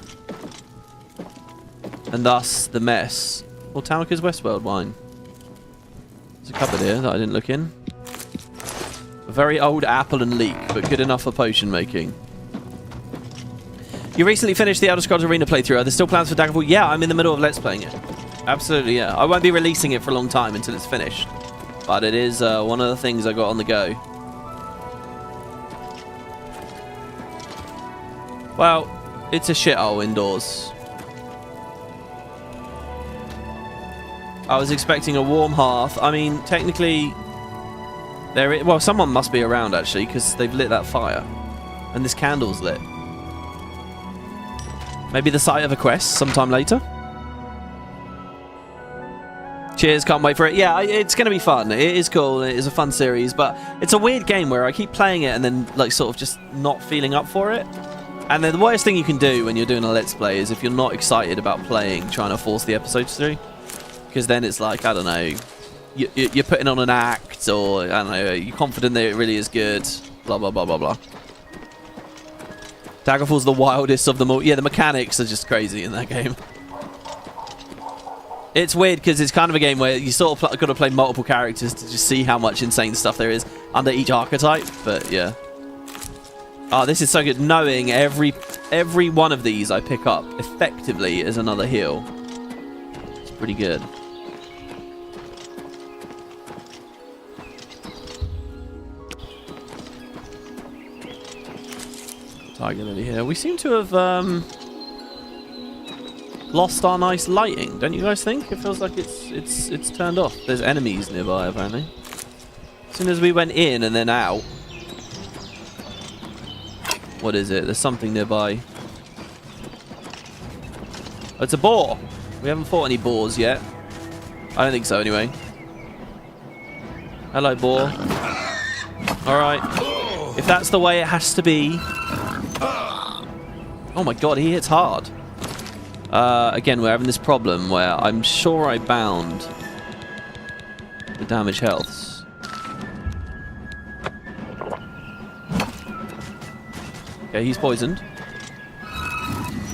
And thus the mess. Well, Tamaka's Westworld wine. There's a cupboard here that I didn't look in. A very old apple and leek, but good enough for potion making. You recently finished the Elder Scrolls Arena playthrough. Are there still plans for Daggerfall? Yeah, I'm in the middle of Let's Playing it. Absolutely, yeah. I won't be releasing it for a long time until it's finished. But it is one of the things I got on the go. Well, it's a shithole indoors. I was expecting a warm hearth. I mean, technically, well, someone must be around, actually, because they've lit that fire. And this candle's lit. Maybe the site of a quest sometime later? Cheers, can't wait for it. Yeah, it's going to be fun. It is cool. It is a fun series, but it's a weird game where I keep playing it and then, like, sort of just not feeling up for it. And then the worst thing you can do when you're doing a Let's Play is if you're not excited about playing, trying to force the episodes through. Because then it's like, I don't know, you're putting on an act, or, I don't know, you're confident that it really is good, blah, blah, blah, blah, blah. Daggerfall's the wildest of them all. Yeah, the mechanics are just crazy in that game. It's weird because it's kind of a game where you sort of got to play multiple characters to just see how much insane stuff there is under each archetype, but yeah. Oh, this is so good. Knowing every one of these I pick up effectively is another heal. It's pretty good. Target over here. We seem to have lost our nice lighting, don't you guys think? It feels like it's turned off. There's enemies nearby, apparently. As soon as we went in and then out. What is it? There's something nearby. Oh, it's a boar. We haven't fought any boars yet. I don't think so, anyway. Hello, boar. Alright. If that's the way it has to be. Oh my god, he hits hard. Again, we're having this problem where I'm sure I bound the damage healths. Okay, he's poisoned.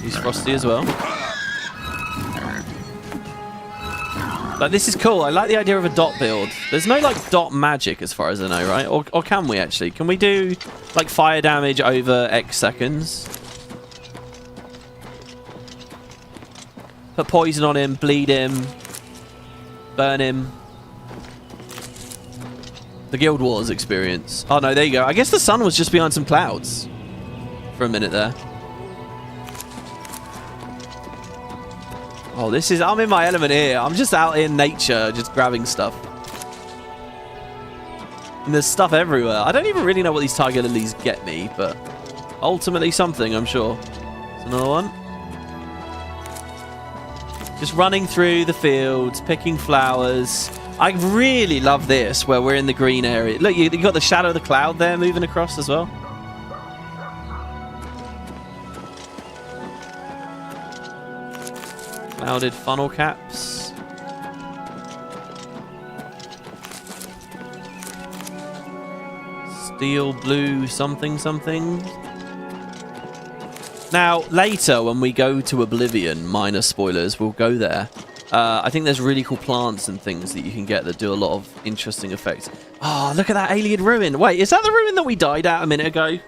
He's frosty as well. Like, this is cool. I like the idea of a dot build. There's no, like, dot magic as far as I know, right? Or can we, actually? Can we do, like, fire damage over X seconds? Put poison on him, bleed him, burn him. The Guild Wars experience. Oh, no, there you go. I guess the sun was just behind some clouds for a minute there. Oh, this is... I'm in my element here. I'm just out in nature, just grabbing stuff. And there's stuff everywhere. I don't even really know what these tiger lilies get me, but ultimately something, I'm sure. There's another one. Just running through the fields, picking flowers. I really love this, where we're in the green area. Look, you got the shadow of the cloud there moving across as well. Clouded funnel caps. Steel blue something something. Now, later when we go to Oblivion, minor spoilers, we'll go there. I think there's really cool plants and things that you can get that do a lot of interesting effects. Oh, look at that alien ruin. Wait, is that the ruin that we died at a minute ago?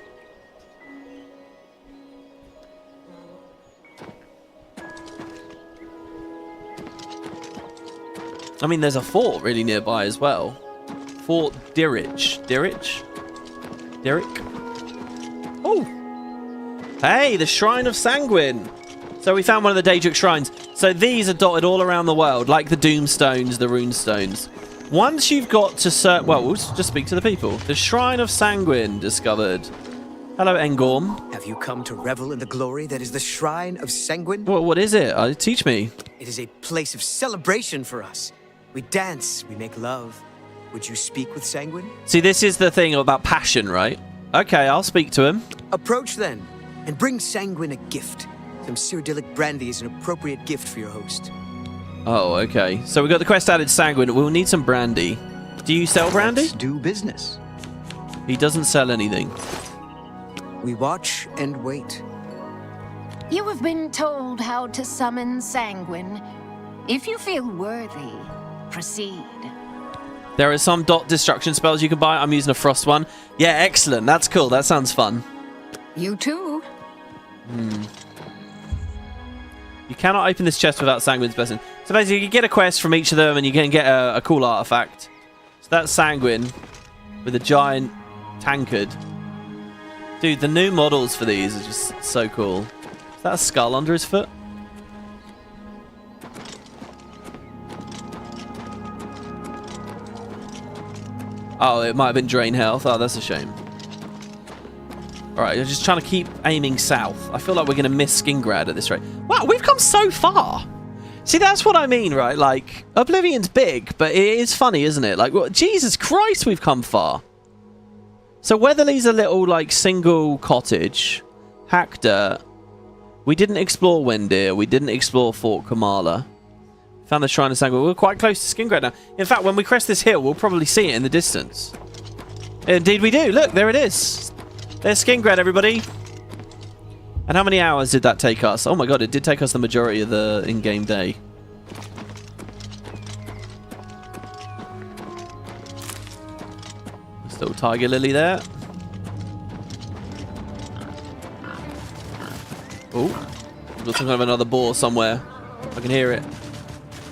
I mean, there's a fort really nearby as well. Fort Dirich. Dirich? Oh! Hey, the Shrine of Sanguine! So we found one of the Daedric shrines. So these are dotted all around the world, like the Doomstones, the Runestones. Once you've got to well, we'll just speak to the people. The Shrine of Sanguine discovered. Hello, Engorm. Have you come to revel in the glory that is the Shrine of Sanguine? Well, what is it? Teach me. It is a place of celebration for us. We dance, we make love. Would you speak with Sanguine? See, this is the thing about passion, right? Okay, I'll speak to him. Approach then, and bring Sanguine a gift. Some Cyrodiilic brandy is an appropriate gift for your host. Oh, okay. So we got the quest added Sanguine. We'll need some brandy. Do you sell brandy? Let's do business. He doesn't sell anything. We watch and wait. You have been told how to summon Sanguine. If you feel worthy, proceed. There are some dot destruction spells you can buy. I'm using a frost one. Yeah, excellent. That's cool. That sounds fun. You too. You cannot open this chest without Sanguine's blessing. So basically, you get a quest from each of them, and you can get a cool artifact. So that's Sanguine with a giant tankard. Dude, the new models for these are just so cool. Is that a skull under his foot? Oh, it might have been drain health. Oh, that's a shame. Alright, I'm just trying to keep aiming south. I feel like we're going to miss Skingrad at this rate. Wow, we've come so far. See, that's what I mean, right? Like, Oblivion's big, but it is funny, isn't it? Like, well, Jesus Christ, we've come far. So Weatherly's a little, like, single cottage. Hackdirt. We didn't explore Wendir. We didn't explore Fort Kamala. Found the Shrine of Sanguine. We're quite close to Skingrad now. In fact, when we crest this hill, we'll probably see it in the distance. Indeed we do. Look, there it is. There's Skingrad, everybody. And how many hours did that take us? Oh my god, it did take us the majority of the in-game day. Still Tiger Lily there. Oh, got some kind of another boar somewhere. I can hear it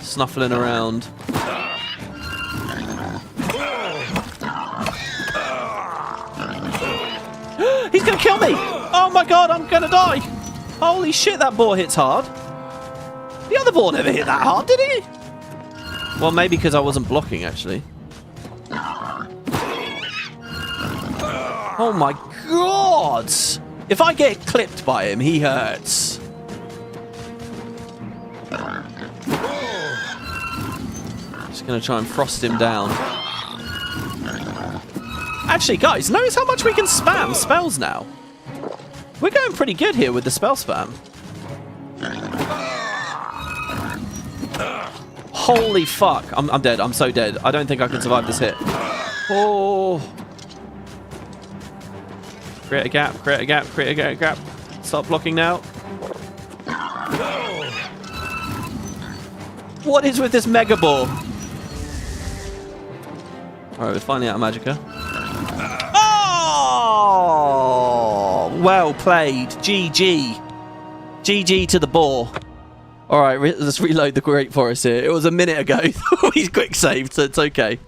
snuffling around. He's gonna kill me! Oh my god, I'm gonna die! Holy shit, that boar hits hard. The other boar never hit that hard, did he? Well, maybe because I wasn't blocking, actually. Oh my god! If I get clipped by him, he hurts. Just gonna try and frost him down. Actually, guys, notice how much we can spam spells now. We're going pretty good here with the spell spam. Holy fuck. I'm dead. I'm so dead. I don't think I can survive this hit. Oh. Create a gap, create a gap, create a gap. Stop blocking now. What is with this mega ball? Alright, we're finally out of magicka. Oh! Well played. GG. GG to the boar. Alright, let's reload the Great Forest here. It was a minute ago. He's quick saved, so it's okay.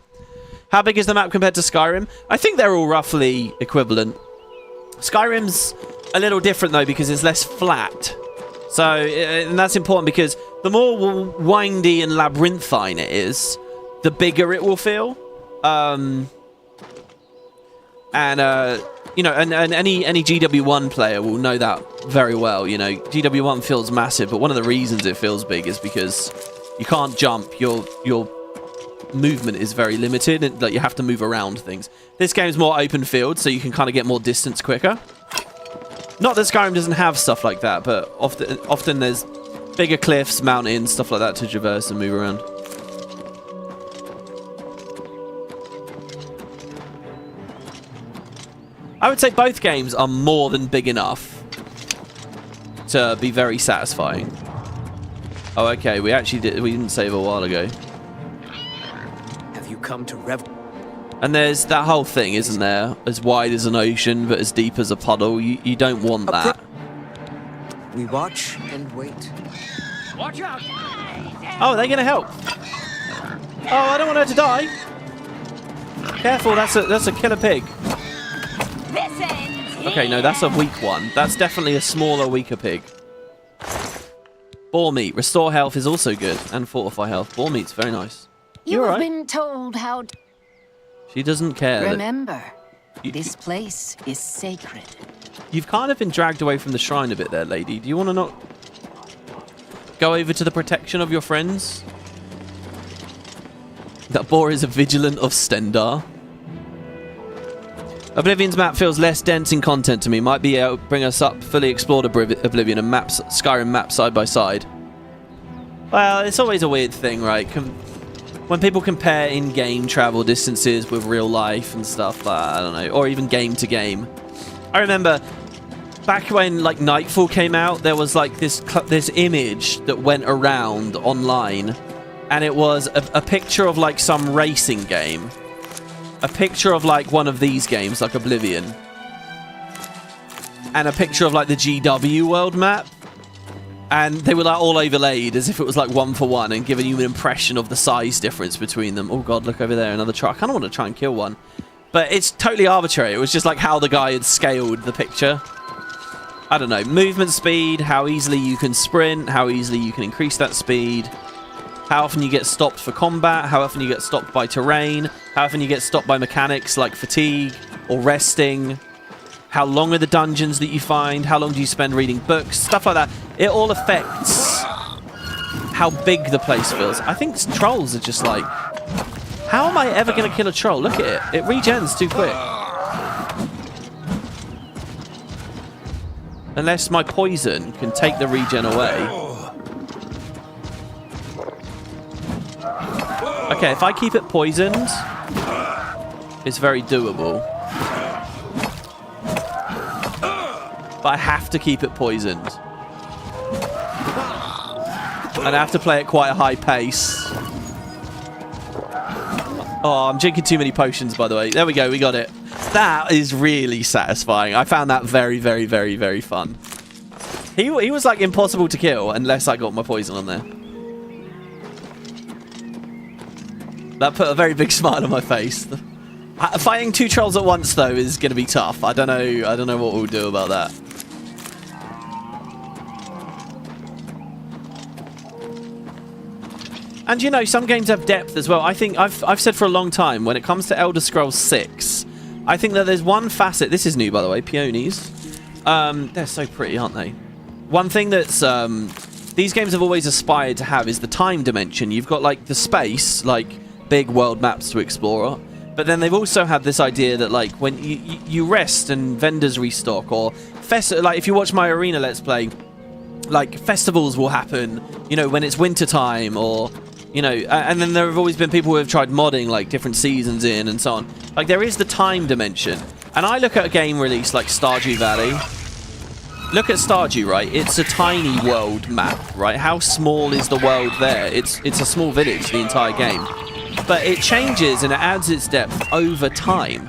How big is the map compared to Skyrim? I think they're all roughly equivalent. Skyrim's a little different, though, because it's less flat. So, and that's important because the more windy and labyrinthine it is, the bigger it will feel. You know, and any GW1 player will know that very well. You know, GW1 feels massive, but one of the reasons it feels big is because you can't jump. Your movement is very limited, and like you have to move around things. This game's more open field, so you can kind of get more distance quicker. Not that Skyrim doesn't have stuff like that, but often there's bigger cliffs, mountains, stuff like that to traverse and move around. I would say both games are more than big enough to be very satisfying. Oh, okay. We didn't save a while ago. Have you come to revel? And there's that whole thing, isn't there? As wide as an ocean, but as deep as a puddle. You don't want that. We watch and wait. Watch out! Oh, are they going to help? Oh, I don't want her to die. Careful, that's a killer pig. Okay, no, that's a weak one. That's definitely a smaller, weaker pig. Boar meat. Restore health is also good. And fortify health. Boar meat's very nice. You have right? been told how to... She doesn't care. Remember, this place is sacred. You've kind of been dragged away from the shrine a bit there, lady. Do you want to not go over to the protection of your friends? That boar is a vigilant of Stendar. Oblivion's map feels less dense in content to me. Might be able to bring us up, fully explored Oblivion and Skyrim map side by side. Well, it's always a weird thing, right? When people compare in-game travel distances with real life and stuff, I don't know, or even game to game. I remember back when like Nightfall came out, there was like this image that went around online, and it was a picture of like some racing game. A picture of like one of these games, like Oblivion. And a picture of like the GW world map. And they were like all overlaid as if it was like 1-for-1 and giving you an impression of the size difference between them. Oh god, look over there, another truck. I kind of want to try and kill one. But it's totally arbitrary. It was just like how the guy had scaled the picture. I don't know. Movement speed, how easily you can sprint, how easily you can increase that speed. How often you get stopped for combat, how often you get stopped by terrain, how often you get stopped by mechanics like fatigue or resting, how long are the dungeons that you find, how long do you spend reading books, stuff like that. It all affects how big the place feels. I think trolls are just like, how am I ever going to kill a troll? Look at it. It regens too quick. Unless my poison can take the regen away. Okay, if I keep it poisoned, it's very doable. But I have to keep it poisoned. And I have to play at quite a high pace. Oh, I'm drinking too many potions, by the way. There we go, we got it. That is really satisfying. I found that very, very, very, very fun. He was like impossible to kill unless I got my poison on there. That put a very big smile on my face. Fighting 2 trolls at once, though, is going to be tough. I don't know what we'll do about that. And you know, some games have depth as well. I think I've said for a long time, when it comes to Elder Scrolls 6, I think that there's one facet. This is new, by the way. Peonies. They're so pretty, aren't they? One thing that's these games have always aspired to have is the time dimension. You've got like the space, like big world maps to explore, but then they've also had this idea that like when you rest and vendors restock, or like if you watch my Arena Let's Play, like festivals will happen, you know, when it's winter time, or you know, and then there have always been people who have tried modding like different seasons in and so on. Like there is the time dimension, and I look at a game release like Stardew Valley. Look at Stardew, right? It's a tiny world map, right? How small is the world there? It's a small village, the entire game. But it changes and it adds its depth over time,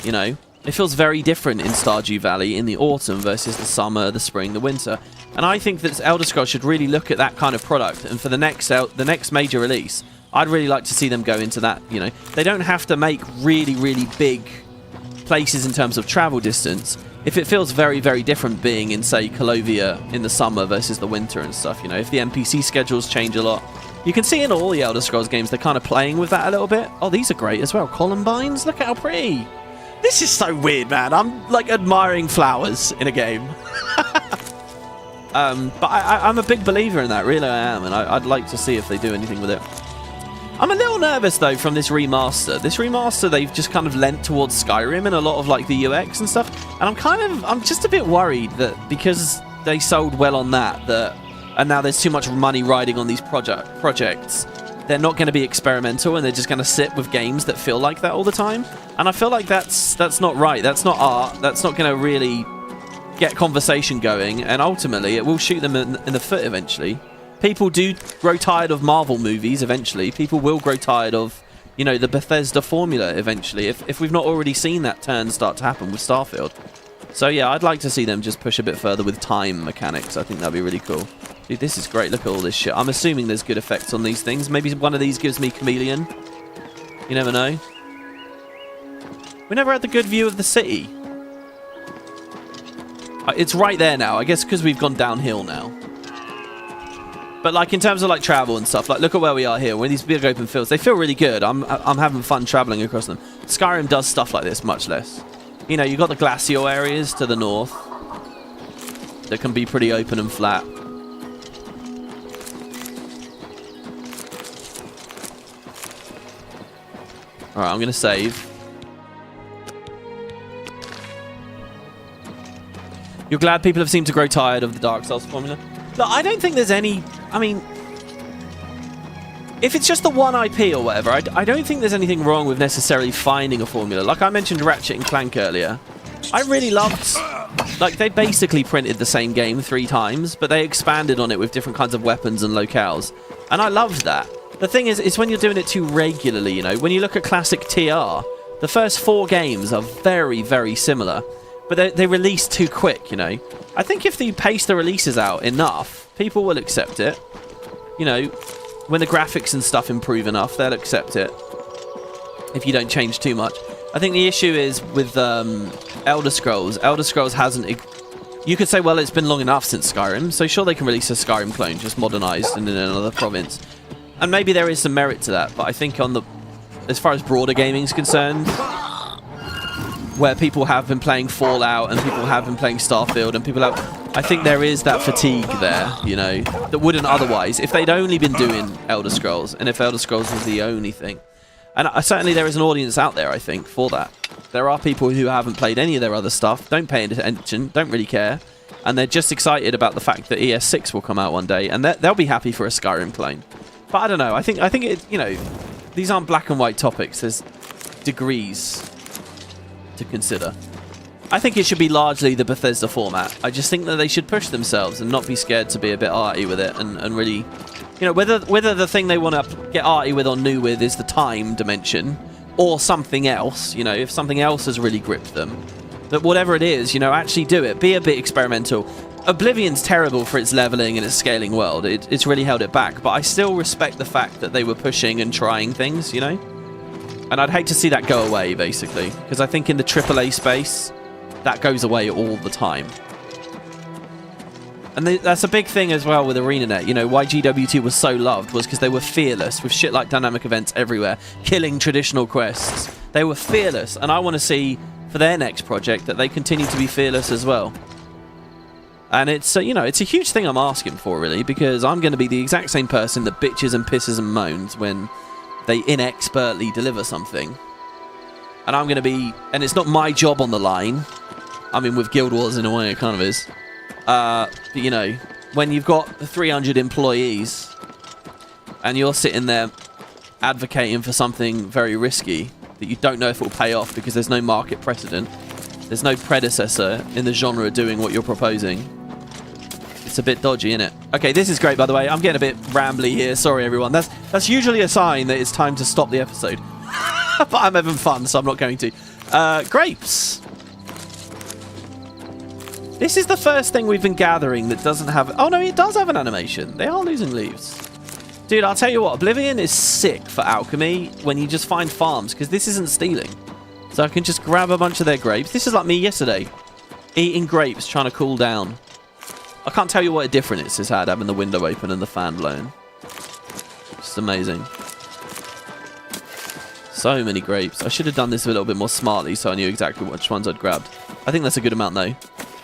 you know? It feels very different in Stardew Valley in the autumn versus the summer, the spring, the winter. And I think that Elder Scrolls should really look at that kind of product. And for the next major release, I'd really like to see them go into that, you know? They don't have to make really, really big places in terms of travel distance. If it feels very, very different being in, say, Colovia in the summer versus the winter and stuff, you know, if the NPC schedules change a lot. You can see in all the Elder Scrolls games, they're kind of playing with that a little bit. Oh, these are great as well. Columbines, look at how pretty. This is so weird, man. I'm, like, admiring flowers in a game. But I'm a big believer in that, really I am, and I'd like to see if they do anything with it. I'm a little nervous, though, from this remaster. This remaster, they've just kind of lent towards Skyrim and a lot of, like, the UX and stuff. And I'm just a bit worried that because they sold well on that, and now there's too much money riding on these projects, they're not going to be experimental and they're just going to sit with games that feel like that all the time. And I feel like that's not right. That's not art. That's not going to really get conversation going. And ultimately, it will shoot them in the foot eventually. People do grow tired of Marvel movies eventually. People will grow tired of, you know, the Bethesda formula eventually, if we've not already seen that turn start to happen with Starfield. So yeah, I'd like to see them just push a bit further with time mechanics. I think that'd be really cool. Dude, this is great. Look at all this shit. I'm assuming there's good effects on these things. Maybe one of these gives me chameleon. You never know. We never had the good view of the city. It's right there now. I guess because we've gone downhill now. But like in terms of like travel and stuff, like look at where we are here. We're in these big open fields. They feel really good. I'm having fun traveling across them. Skyrim does stuff like this much less. You know, you've got the glacial areas to the north that can be pretty open and flat. Alright, I'm going to save. You're glad people have seemed to grow tired of the Dark Souls formula? Look, I don't think there's any... I mean... If it's just the one IP or whatever, I don't think there's anything wrong with necessarily finding a formula. Like I mentioned Ratchet and Clank earlier. I really loved... Like, they basically printed the same game 3 times, but they expanded on it with different kinds of weapons and locales. And I loved that. The thing is, it's when you're doing it too regularly, you know. When you look at classic TR, the first 4 games are very, very similar. But they release too quick, you know. I think if you pace the releases out enough, people will accept it. You know, when the graphics and stuff improve enough, they'll accept it. If you don't change too much. I think the issue is with Elder Scrolls. Elder Scrolls hasn't... You could say, well, it's been long enough since Skyrim, so sure they can release a Skyrim clone, just modernized and in another province. And maybe there is some merit to that, but I think on the... As far as broader gaming is concerned, where people have been playing Fallout and people have been playing Starfield and people have... I think there is that fatigue there, you know, that wouldn't otherwise. If they'd only been doing Elder Scrolls, and if Elder Scrolls was the only thing. And certainly there is an audience out there, I think, for that. There are people who haven't played any of their other stuff, don't pay attention, don't really care, and they're just excited about the fact that ES6 will come out one day, and they'll be happy for a Skyrim clone. But I don't know, I think it, you know, these aren't black and white topics, there's degrees to consider. I think it should be largely the Bethesda format. I just think that they should push themselves and not be scared to be a bit arty with it and really... You know, whether the thing they want to get arty with or new with is the time dimension or something else, you know, if something else has really gripped them. But whatever it is, you know, actually do it. Be a bit experimental. Oblivion's terrible for its leveling and its scaling world. It's really held it back. But I still respect the fact that they were pushing and trying things, you know? And I'd hate to see that go away, basically. Because I think in the AAA space, that goes away all the time. And that's a big thing as well with Arenanet. You know, why GWT was so loved was because they were fearless with shit like dynamic events everywhere, killing traditional quests. They were fearless, and I want to see for their next project that they continue to be fearless as well. And it's, you know, it's a huge thing I'm asking for, really, because I'm going to be the exact same person that bitches and pisses and moans when they inexpertly deliver something. And I'm going to be, and it's not my job on the line. I mean, with Guild Wars in a way, it kind of is. But, you know, when you've got 300 employees and you're sitting there advocating for something very risky that you don't know if it will pay off because there's no market precedent, there's no predecessor in the genre doing what you're proposing, it's a bit dodgy, isn't it? Okay, this is great, by the way. I'm getting a bit rambly here. Sorry, everyone. That's usually a sign that it's time to stop the episode. But I'm having fun, so I'm not going to. Grapes. This is the first thing we've been gathering that doesn't have... Oh, no, it does have an animation. They are losing leaves. Dude, I'll tell you what. Oblivion is sick for alchemy when you just find farms, because this isn't stealing. So I can just grab a bunch of their grapes. This is like me yesterday. Eating grapes, trying to cool down. I can't tell you what a difference it's had having the window open and the fan blowing. Just amazing. So many grapes. I should have done this a little bit more smartly so I knew exactly which ones I'd grabbed. I think that's a good amount, though.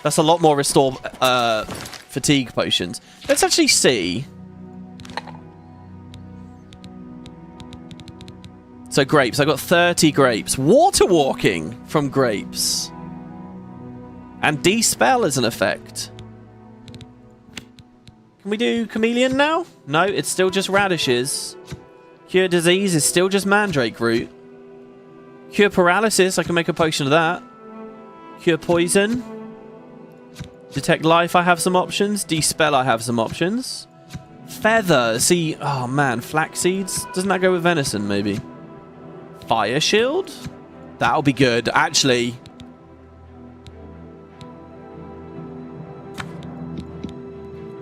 That's a lot more restore fatigue potions. Let's actually see. So grapes. I got 30 grapes. Water walking from grapes. And de-spell is an effect. Can we do chameleon now? No, it's still just radishes. Cure disease is still just mandrake root. Cure paralysis, I can make a potion of that. Cure poison. Detect life, I have some options. De-spell, I have some options. Feather, see, oh man, flax seeds. Doesn't that go with venison, maybe? Fire shield? That'll be good. Actually,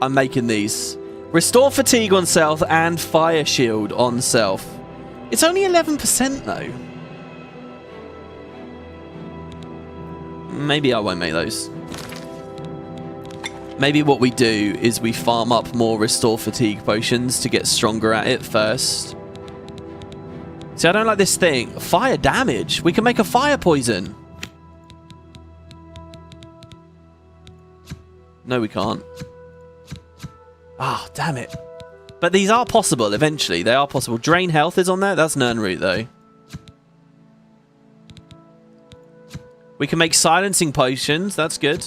I'm making these. Restore fatigue on self and fire shield on self. It's only 11% though. Maybe I won't make those. Maybe what we do is we farm up more restore fatigue potions to get stronger at it first. See, I don't like this thing. Fire damage. We can make a fire poison. No, we can't. Ah, damn it. But these are possible eventually. They are possible. Drain health is on there. That's Nernroot, though. We can make silencing potions. That's good.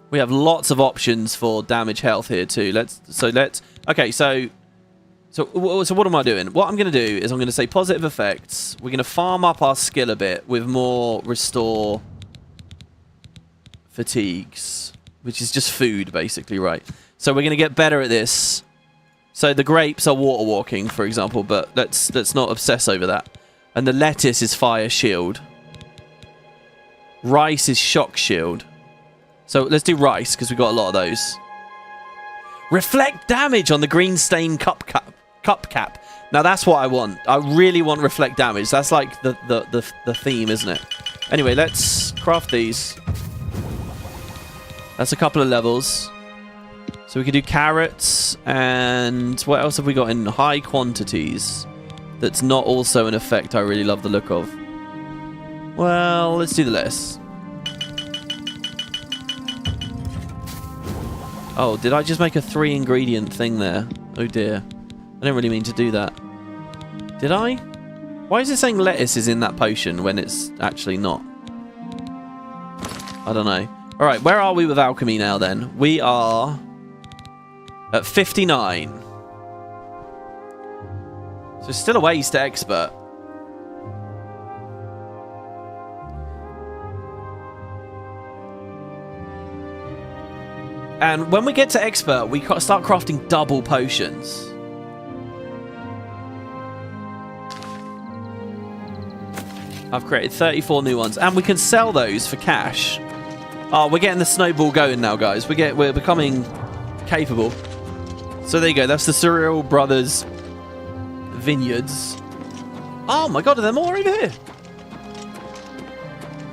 We have lots of options for damage health here, too. Okay, so what am I doing? What I'm going to do is I'm going to say positive effects. We're going to farm up our skill a bit with more restore fatigues, which is just food, basically, right? So we're going to get better at this. So the grapes are water walking, for example, but let's not obsess over that. And the lettuce is fire shield. Rice is shock shield. So let's do rice, because we've got a lot of those. Reflect damage on the green stain cup cap. Now that's what I want. I really want reflect damage. That's like the theme, isn't it? Anyway, let's craft these. That's a couple of levels. So we can do carrots, and what else have we got in high quantities? That's not also an effect I really love the look of. Well, let's do the lettuce. Oh, did I just make a 3-ingredient thing there? Oh dear. I didn't really mean to do that. Did I? Why is it saying lettuce is in that potion when it's actually not? I don't know. Alright, where are we with alchemy now then? We are at 59. So still a ways to expert. And when we get to expert, we start crafting double potions. I've created 34 new ones, and we can sell those for cash. Oh, we're getting the snowball going now, guys. We're becoming capable. So there you go. That's the Cereal Brothers vineyards. Oh my god, are there more over here?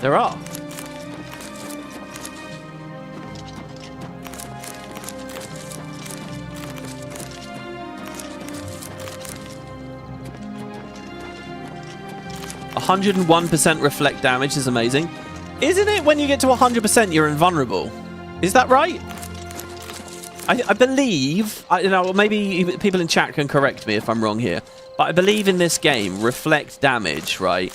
There are. %101% reflect damage is amazing. Isn't it when you get to 100% you're invulnerable? Is that right? I believe, maybe people in chat can correct me if I'm wrong here, but I believe in this game, reflect damage, right?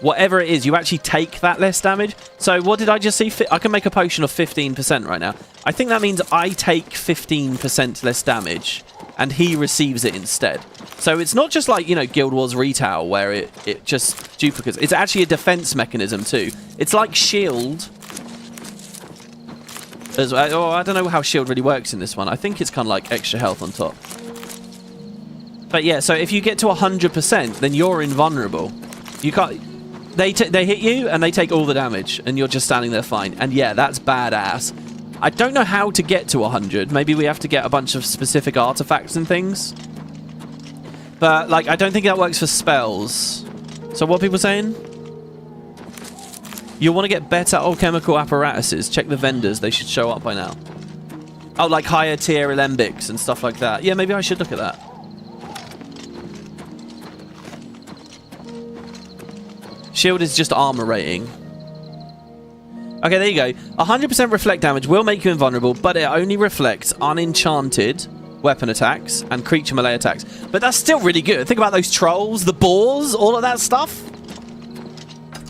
Whatever it is, you actually take that less damage. So what did I just see? I can make a potion of 15% right now. I think that means I take 15% less damage, and he receives it instead. So it's not just like, Guild Wars Retail, where it just duplicates. It's actually a defense mechanism too. It's like shield. I don't know how shield really works in this one. I think it's kind of like extra health on top. But yeah, so if you get to 100%, then you're invulnerable. You can't. They hit you and they take all the damage, and you're just standing there fine. And yeah, that's badass. I don't know how to get to 100. Maybe we have to get a bunch of specific artifacts and things. But like, I don't think that works for spells. So what are people saying? You want to get better alchemical apparatuses. Check the vendors. They should show up by now. Oh, like higher tier alembics and stuff like that. Yeah, maybe I should look at that. Shield is just armor rating. Okay, there you go. 100% reflect damage will make you invulnerable, but it only reflects unenchanted weapon attacks and creature melee attacks. But that's still really good. Think about those trolls, the boars, all of that stuff.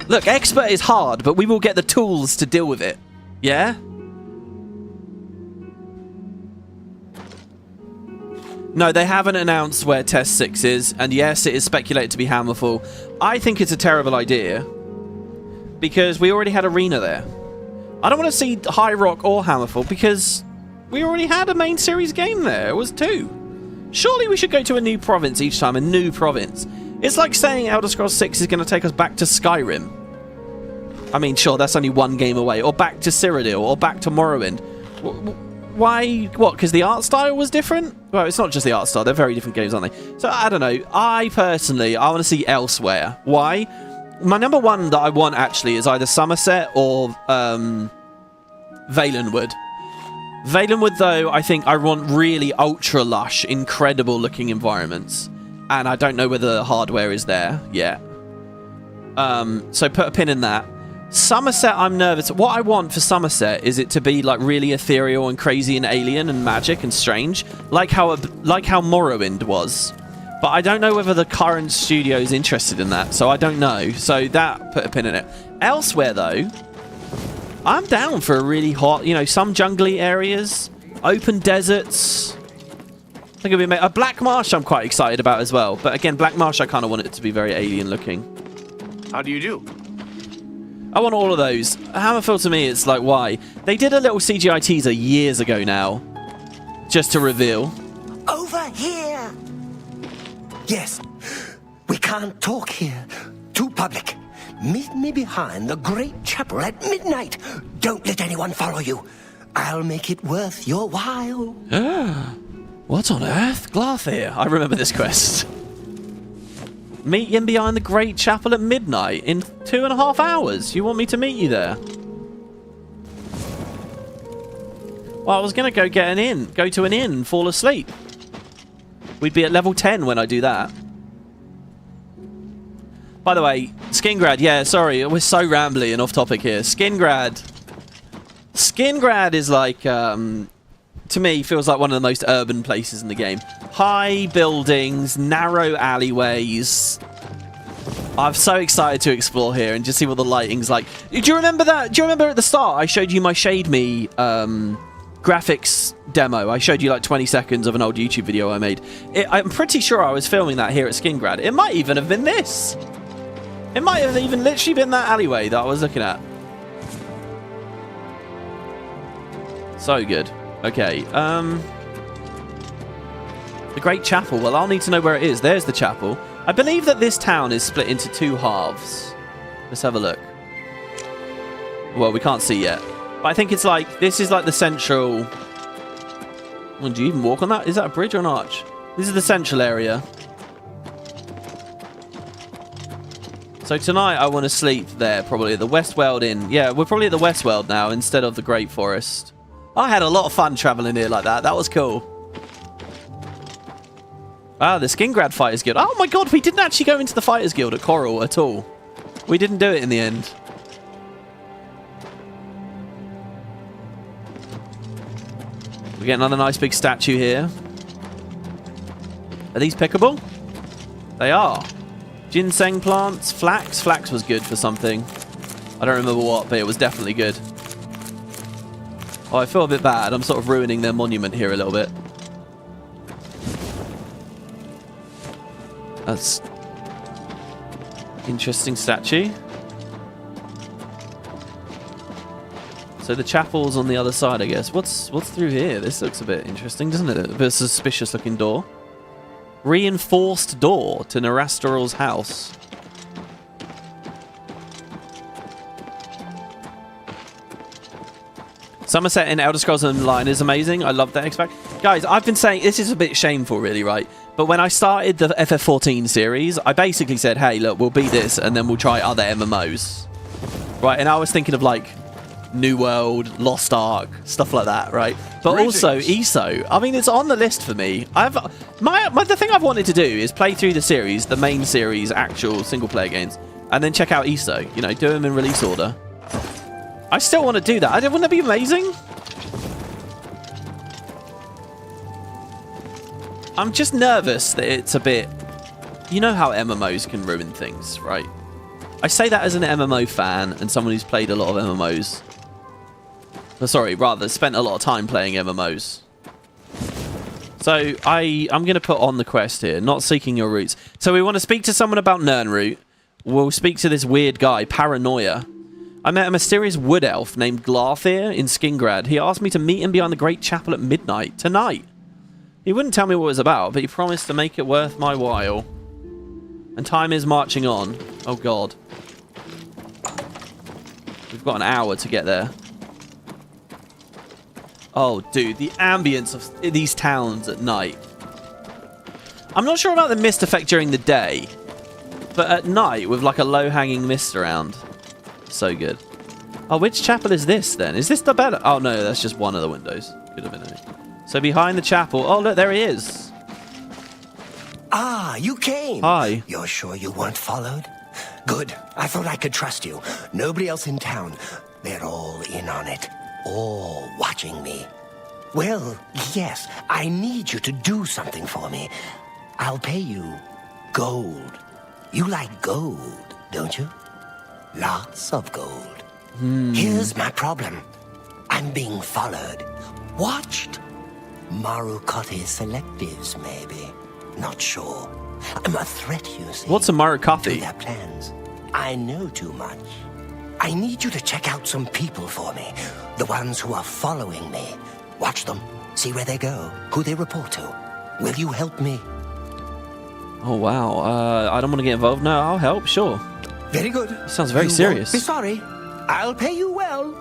Look, expert is hard, but we will get the tools to deal with it. Yeah? No, they haven't announced where Test 6 is, and yes, it is speculated to be Hammerfall. I think it's a terrible idea, because we already had Arena there. I don't want to see High Rock or Hammerfall, because we already had a main series game there. It was 2. Surely we should go to a new province each time, a new province. It's like saying Elder Scrolls 6 is going to take us back to Skyrim. I mean, sure, that's only one game away. Or back to Cyrodiil, or back to Morrowind. Why? What? Because the art style was different? Well, it's not just the art style. They're very different games, aren't they? So, I don't know. I want to see Elsewhere. Why? My number one that I want, actually, is either Somerset or Valenwood. Valenwood, though, I think I want really ultra-lush, incredible-looking environments. And I don't know whether the hardware is there yet. So put a pin in that. Somerset, I'm nervous. What I want for Somerset is it to be like really ethereal and crazy and alien and magic and strange, like how Morrowind was. But I don't know whether the current studio is interested in that, so I don't know. So that, put a pin in it. Elsewhere, though, I'm down for a really hot, you know, some jungly areas, open deserts. I think it'll be a Black Marsh I'm quite excited about as well. But again, Black Marsh, I kind of want it to be very alien looking. How do you do? I want all of those. Hammerfell, to me, it's like, why? They did a little CGI teaser years ago now, just to reveal. Over here! Yes, we can't talk here. Too public. Meet me behind the great chapel at midnight. Don't let anyone follow you. I'll make it worth your while. What on earth? Glarthir. I remember this quest. Meet him behind the great chapel at midnight in 2.5 hours. You want me to meet you there? Well, I was going to go get an inn. Go to an inn and fall asleep. We'd be at level 10 when I do that. By the way, Skingrad. Yeah, sorry. We're so rambly and off topic here. Skingrad. Skingrad is like... to me, feels like one of the most urban places in the game. High buildings, narrow alleyways. I'm so excited to explore here and just see what the lighting's like. Do you remember that? Do you remember at the start I showed you my Shade Me graphics demo? I showed you like 20 seconds of an old YouTube video I made. I'm pretty sure I was filming that here at Skingrad. It might even have been this. It might have even literally been that alleyway that I was looking at. So good. Okay, the Great Chapel. Well, I'll need to know where it is. There's the chapel. I believe that this town is split into 2 halves. Let's have a look. Well, we can't see yet. But I think it's like, this is like the central... Well, do you even walk on that? Is that a bridge or an arch? This is the central area. So tonight I want to sleep there, probably at the Westworld Inn. Yeah, we're probably at the Westworld now instead of the Great Forest. I had a lot of fun traveling here like that. That was cool. Ah, the Skingrad Fighters Guild. Oh my god, we didn't actually go into the Fighters Guild at Chorrol at all. We didn't do it in the end. We get another nice big statue here. Are these pickable? They are. Ginseng plants. Flax. Flax was good for something. I don't remember what, but it was definitely good. Oh, I feel a bit bad. I'm sort of ruining their monument here a little bit. That's interesting statue. So the chapel's on the other side, I guess. What's through here? This looks a bit interesting, doesn't it? A bit suspicious looking door. Reinforced door to Nerastoral's house. Somerset in Elder Scrolls Online is amazing. I love that expect. Guys, I've been saying this is a bit shameful, really, right? But when I started the FF14 series, I basically said, hey, look, we'll beat this and then we'll try other MMOs. Right? And I was thinking of like New World, Lost Ark, stuff like that, right? But also ESO. I mean, it's on the list for me. The thing I've wanted to do is play through the series, the main series, actual single player games, and then check out ESO. You know, do them in release order. I still want to do that. Wouldn't that be amazing? I'm just nervous that it's a bit... You know how MMOs can ruin things, right? I say that as an MMO fan and someone who's played a lot of MMOs. Sorry, rather, spent a lot of time playing MMOs. So, I'm going to put on the quest here, not seeking your roots. So we want to speak to someone about Nirnroot. We'll speak to this weird guy, Paranoia. I met a mysterious wood elf named Glarthir in Skingrad. He asked me to meet him behind the Great Chapel at midnight, tonight. He wouldn't tell me what it was about, but he promised to make it worth my while. And time is marching on. Oh, God. We've got an hour to get there. Oh, dude, the ambience of these towns at night. I'm not sure about the mist effect during the day, but at night with like a low-hanging mist around. So good. Oh, which chapel is this then? Is this Dibella? Oh no, that's just one of the windows. Could have been any. So behind the chapel. Oh look, there he is. Ah, you came. Hi. You're sure you weren't followed? Good. I thought I could trust you. Nobody else in town. They're all in on it. All watching me. Well, yes, I need you to do something for me. I'll pay you gold. You like gold, don't you? Lots of gold. Here's my problem. I'm being followed. Watched. Marukote selectives, maybe. Not sure. I'm a threat, you see. What's a Marukote? To their plans. I know too much. I need you to check out some people for me. The ones who are following me. Watch them. See where they go. Who they report to. Will you help me? Oh, wow. I don't want to get involved. No, I'll help. Sure. Very good. Sounds very serious. Be sorry. I'll pay you well.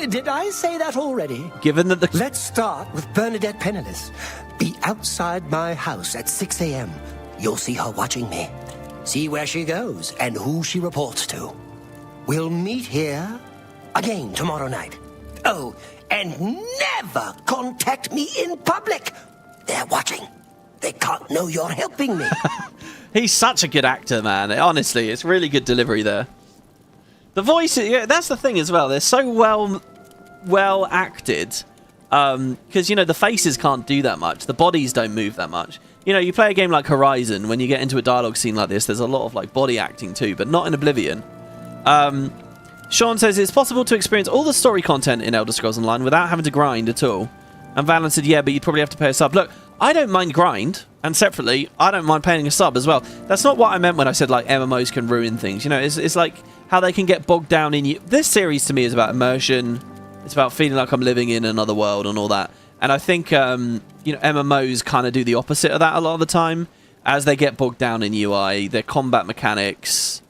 Did I say that already? Given that the... Let's start with Bernadette Penniless. Be outside my house at 6 a.m. You'll see her watching me. See where she goes and who she reports to. We'll meet here again tomorrow night. Oh, and never contact me in public. They're watching. They can't know you're helping me. He's such a good actor, man. Honestly, it's really good delivery there. The voice, yeah, that's the thing as well. They're so well acted. Because, you know, the faces can't do that much. The bodies don't move that much. You know, you play a game like Horizon, when you get into a dialogue scene like this, there's a lot of, like, body acting too, but not in Oblivion. Sean says, it's possible to experience all the story content in Elder Scrolls Online without having to grind at all. And Valen said, yeah, but you'd probably have to pay a sub. Look, I don't mind grind, and separately, I don't mind paying a sub as well. That's not what I meant when I said, like, MMOs can ruin things. You know, it's like how they can get bogged down in you. This series, to me, is about immersion. It's about feeling like I'm living in another world and all that. And I think, you know, MMOs kind of do the opposite of that a lot of the time. As they get bogged down in UI, their combat mechanics,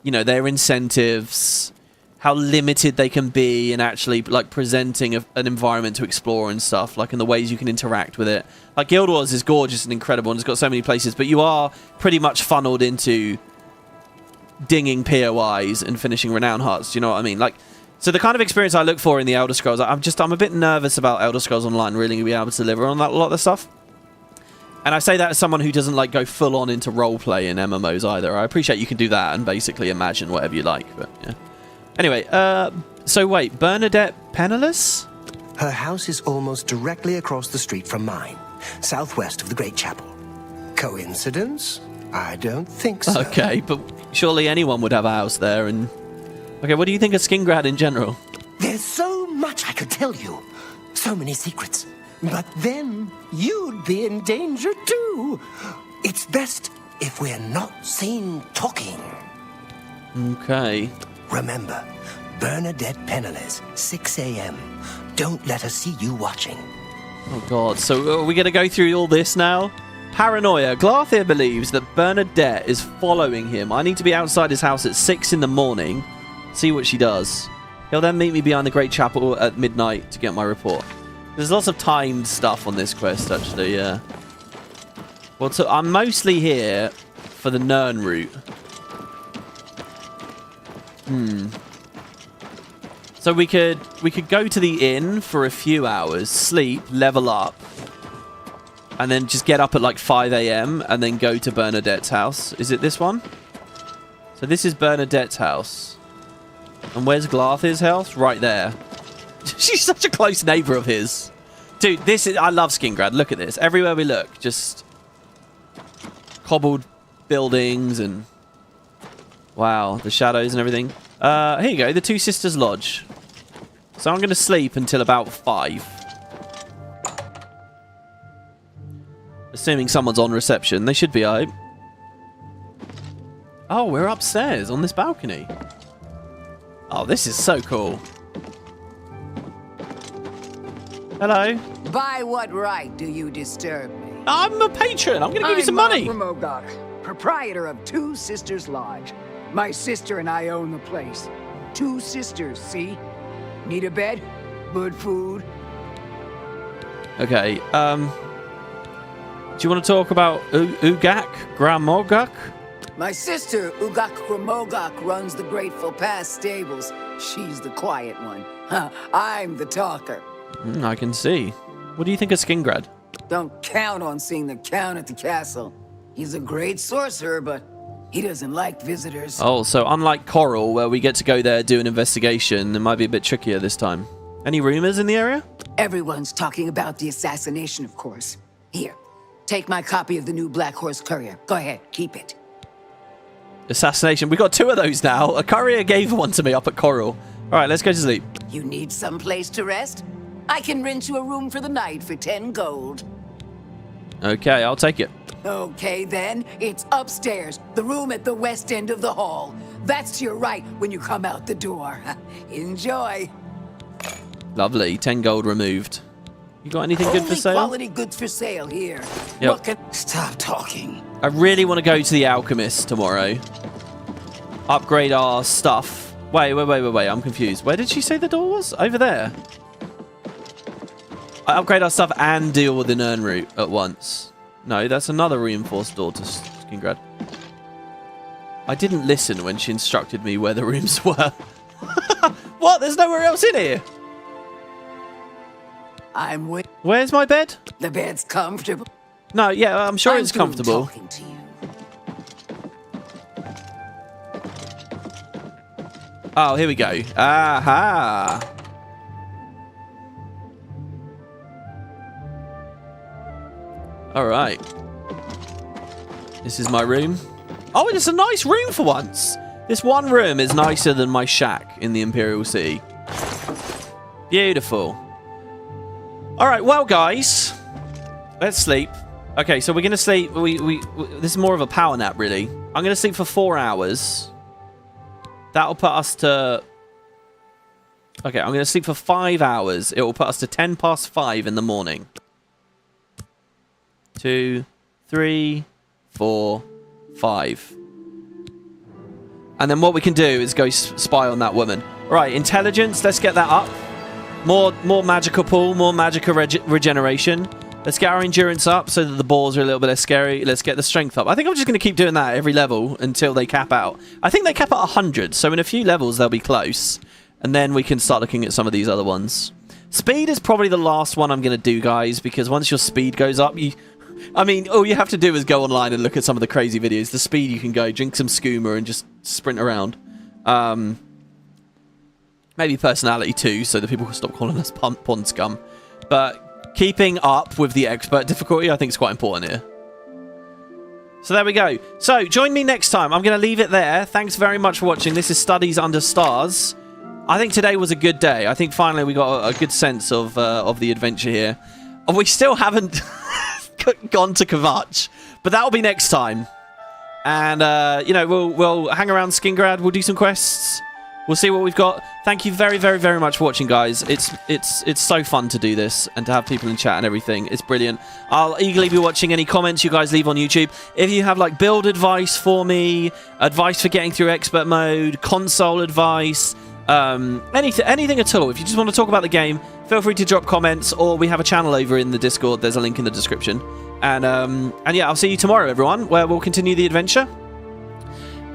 you know, their incentives, how limited they can be in actually, like, presenting an environment to explore and stuff, like, in the ways you can interact with it. Like, Guild Wars is gorgeous and incredible, and it's got so many places, but you are pretty much funneled into dinging POIs and finishing Renown Hearts, do you know what I mean? Like, so the kind of experience I look for in the Elder Scrolls, I'm a bit nervous about Elder Scrolls Online really being able to deliver on that, a lot of the stuff. And I say that as someone who doesn't, like, go full on into roleplay in MMOs either. I appreciate you can do that and basically imagine whatever you like, but yeah. Anyway, so wait, Bernadette Penniless? Her house is almost directly across the street from mine, southwest of the Great Chapel. Coincidence? I don't think so. Okay, but surely anyone would have a house there, and... Okay, what do you think of Skingrad in general? There's so much I could tell you. So many secrets. But then you'd be in danger too. It's best if we're not seen talking. Okay. Remember, Bernadette Penniless, 6 a.m. Don't let her see you watching. Oh god, so are we going to go through all this now? Paranoia. Glarthir believes that Bernadette is following him. I need to be outside his house at 6 in the morning. See what she does. He'll then meet me behind the Great Chapel at midnight to get my report. There's lots of timed stuff on this quest, actually, yeah. Well, so I'm mostly here for the Nern route. So we could go to the inn for a few hours, sleep, level up, and then just get up at like 5 a.m. and then go to Bernadette's house. Is it this one? So this is Bernadette's house. And where's Glarthir's house? Right there. She's such a close neighbor of his. Dude, I love Skingrad. Look at this. Everywhere we look, just cobbled buildings and wow, the shadows and everything. Here you go, the Two Sisters Lodge. So I'm going to sleep until about 5. Assuming someone's on reception. They should be, I hope. Oh, we're upstairs on this balcony. Oh, this is so cool. Hello. By what right do you disturb me? I'm a patron. I'm going to give you some money. I'm Remogok, proprietor of Two Sisters Lodge. My sister and I own the place. Two sisters, see? Need a bed? Good food? Okay, do you want to talk about Ugak Gramogak? My sister, Ugak Gramogak, runs the Grateful Pass stables. She's the quiet one. I'm the talker. I can see. What do you think of Skingrad? Don't count on seeing the Count at the castle. He's a great sorcerer, but he doesn't like visitors. Oh, so unlike Chorrol, where we get to go there, do an investigation, it might be a bit trickier this time. Any rumors in the area? Everyone's talking about the assassination, of course. Here, take my copy of the new Black Horse Courier. Go ahead, keep it. Assassination. We got 2 of those now. A courier gave one to me up at Chorrol. All right, let's go to sleep. You need some place to rest? I can rent you a room for the night for 10 gold. Okay, I'll take it. Okay, then. It's upstairs, the room at the west end of the hall. That's to your right when you come out the door. Enjoy. Lovely. 10 gold removed. You got anything good for sale? Quality goods for sale here. Yep. Stop talking. I really want to go to the Alchemist tomorrow. Upgrade our stuff. Wait. I'm confused. Where did she say the door was? Over there. I upgrade our stuff and deal with an urn route at once. No, that's another reinforced door to Skingrad. I didn't listen when she instructed me where the rooms were. What? There's nowhere else in here. I'm with. Where's my bed? The bed's comfortable. No, yeah, I'm sure it's comfortable. Talking to you. Oh, here we go. Aha. All right. This is my room. Oh, it's a nice room for once. This one room is nicer than my shack in the Imperial City. Beautiful. All right, well, guys, let's sleep. Okay, so we're going to sleep. This is more of a power nap, really. I'm going to sleep for 4 hours. That'll put us to... Okay, I'm going to sleep for 5 hours. It will put us to 10 past 5 in the morning. 2, 3, 4, 5. And then what we can do is go spy on that woman. Right, intelligence, let's get that up. More magical pool, more magical regeneration. Let's get our endurance up so that the balls are a little bit less scary. Let's get the strength up. I think I'm just going to keep doing that every level until they cap out. I think they cap at 100, so in a few levels they'll be close. And then we can start looking at some of these other ones. Speed is probably the last one I'm going to do, guys, because once your speed goes up, I mean, all you have to do is go online and look at some of the crazy videos. The speed you can go, drink some skooma and just sprint around. Maybe personality too, so that people can stop calling us pond scum. But keeping up with the expert difficulty, I think, is quite important here. So there we go. So join me next time. I'm going to leave it there. Thanks very much for watching. This is Studies Under Stars. I think today was a good day. I think finally we got a good sense of the adventure here. We still haven't gone to Kvatch, but that'll be next time. And you know, we'll hang around Skingrad. We'll do some quests. We'll see what we've got. Thank you very, very, very much for watching, guys. It's so fun to do this and to have people in chat and everything. It's brilliant. I'll eagerly be watching any comments you guys leave on YouTube. If you have like build advice for me, advice for getting through expert mode, console advice, anything at all. If you just want to talk about the game, feel free to drop comments, or we have a channel over in the Discord. There's a link in the description. And yeah, I'll see you tomorrow, everyone, where we'll continue the adventure.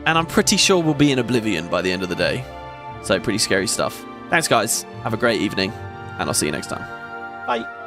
And I'm pretty sure we'll be in Oblivion by the end of the day. So pretty scary stuff. Thanks, guys. Have a great evening, and I'll see you next time. Bye.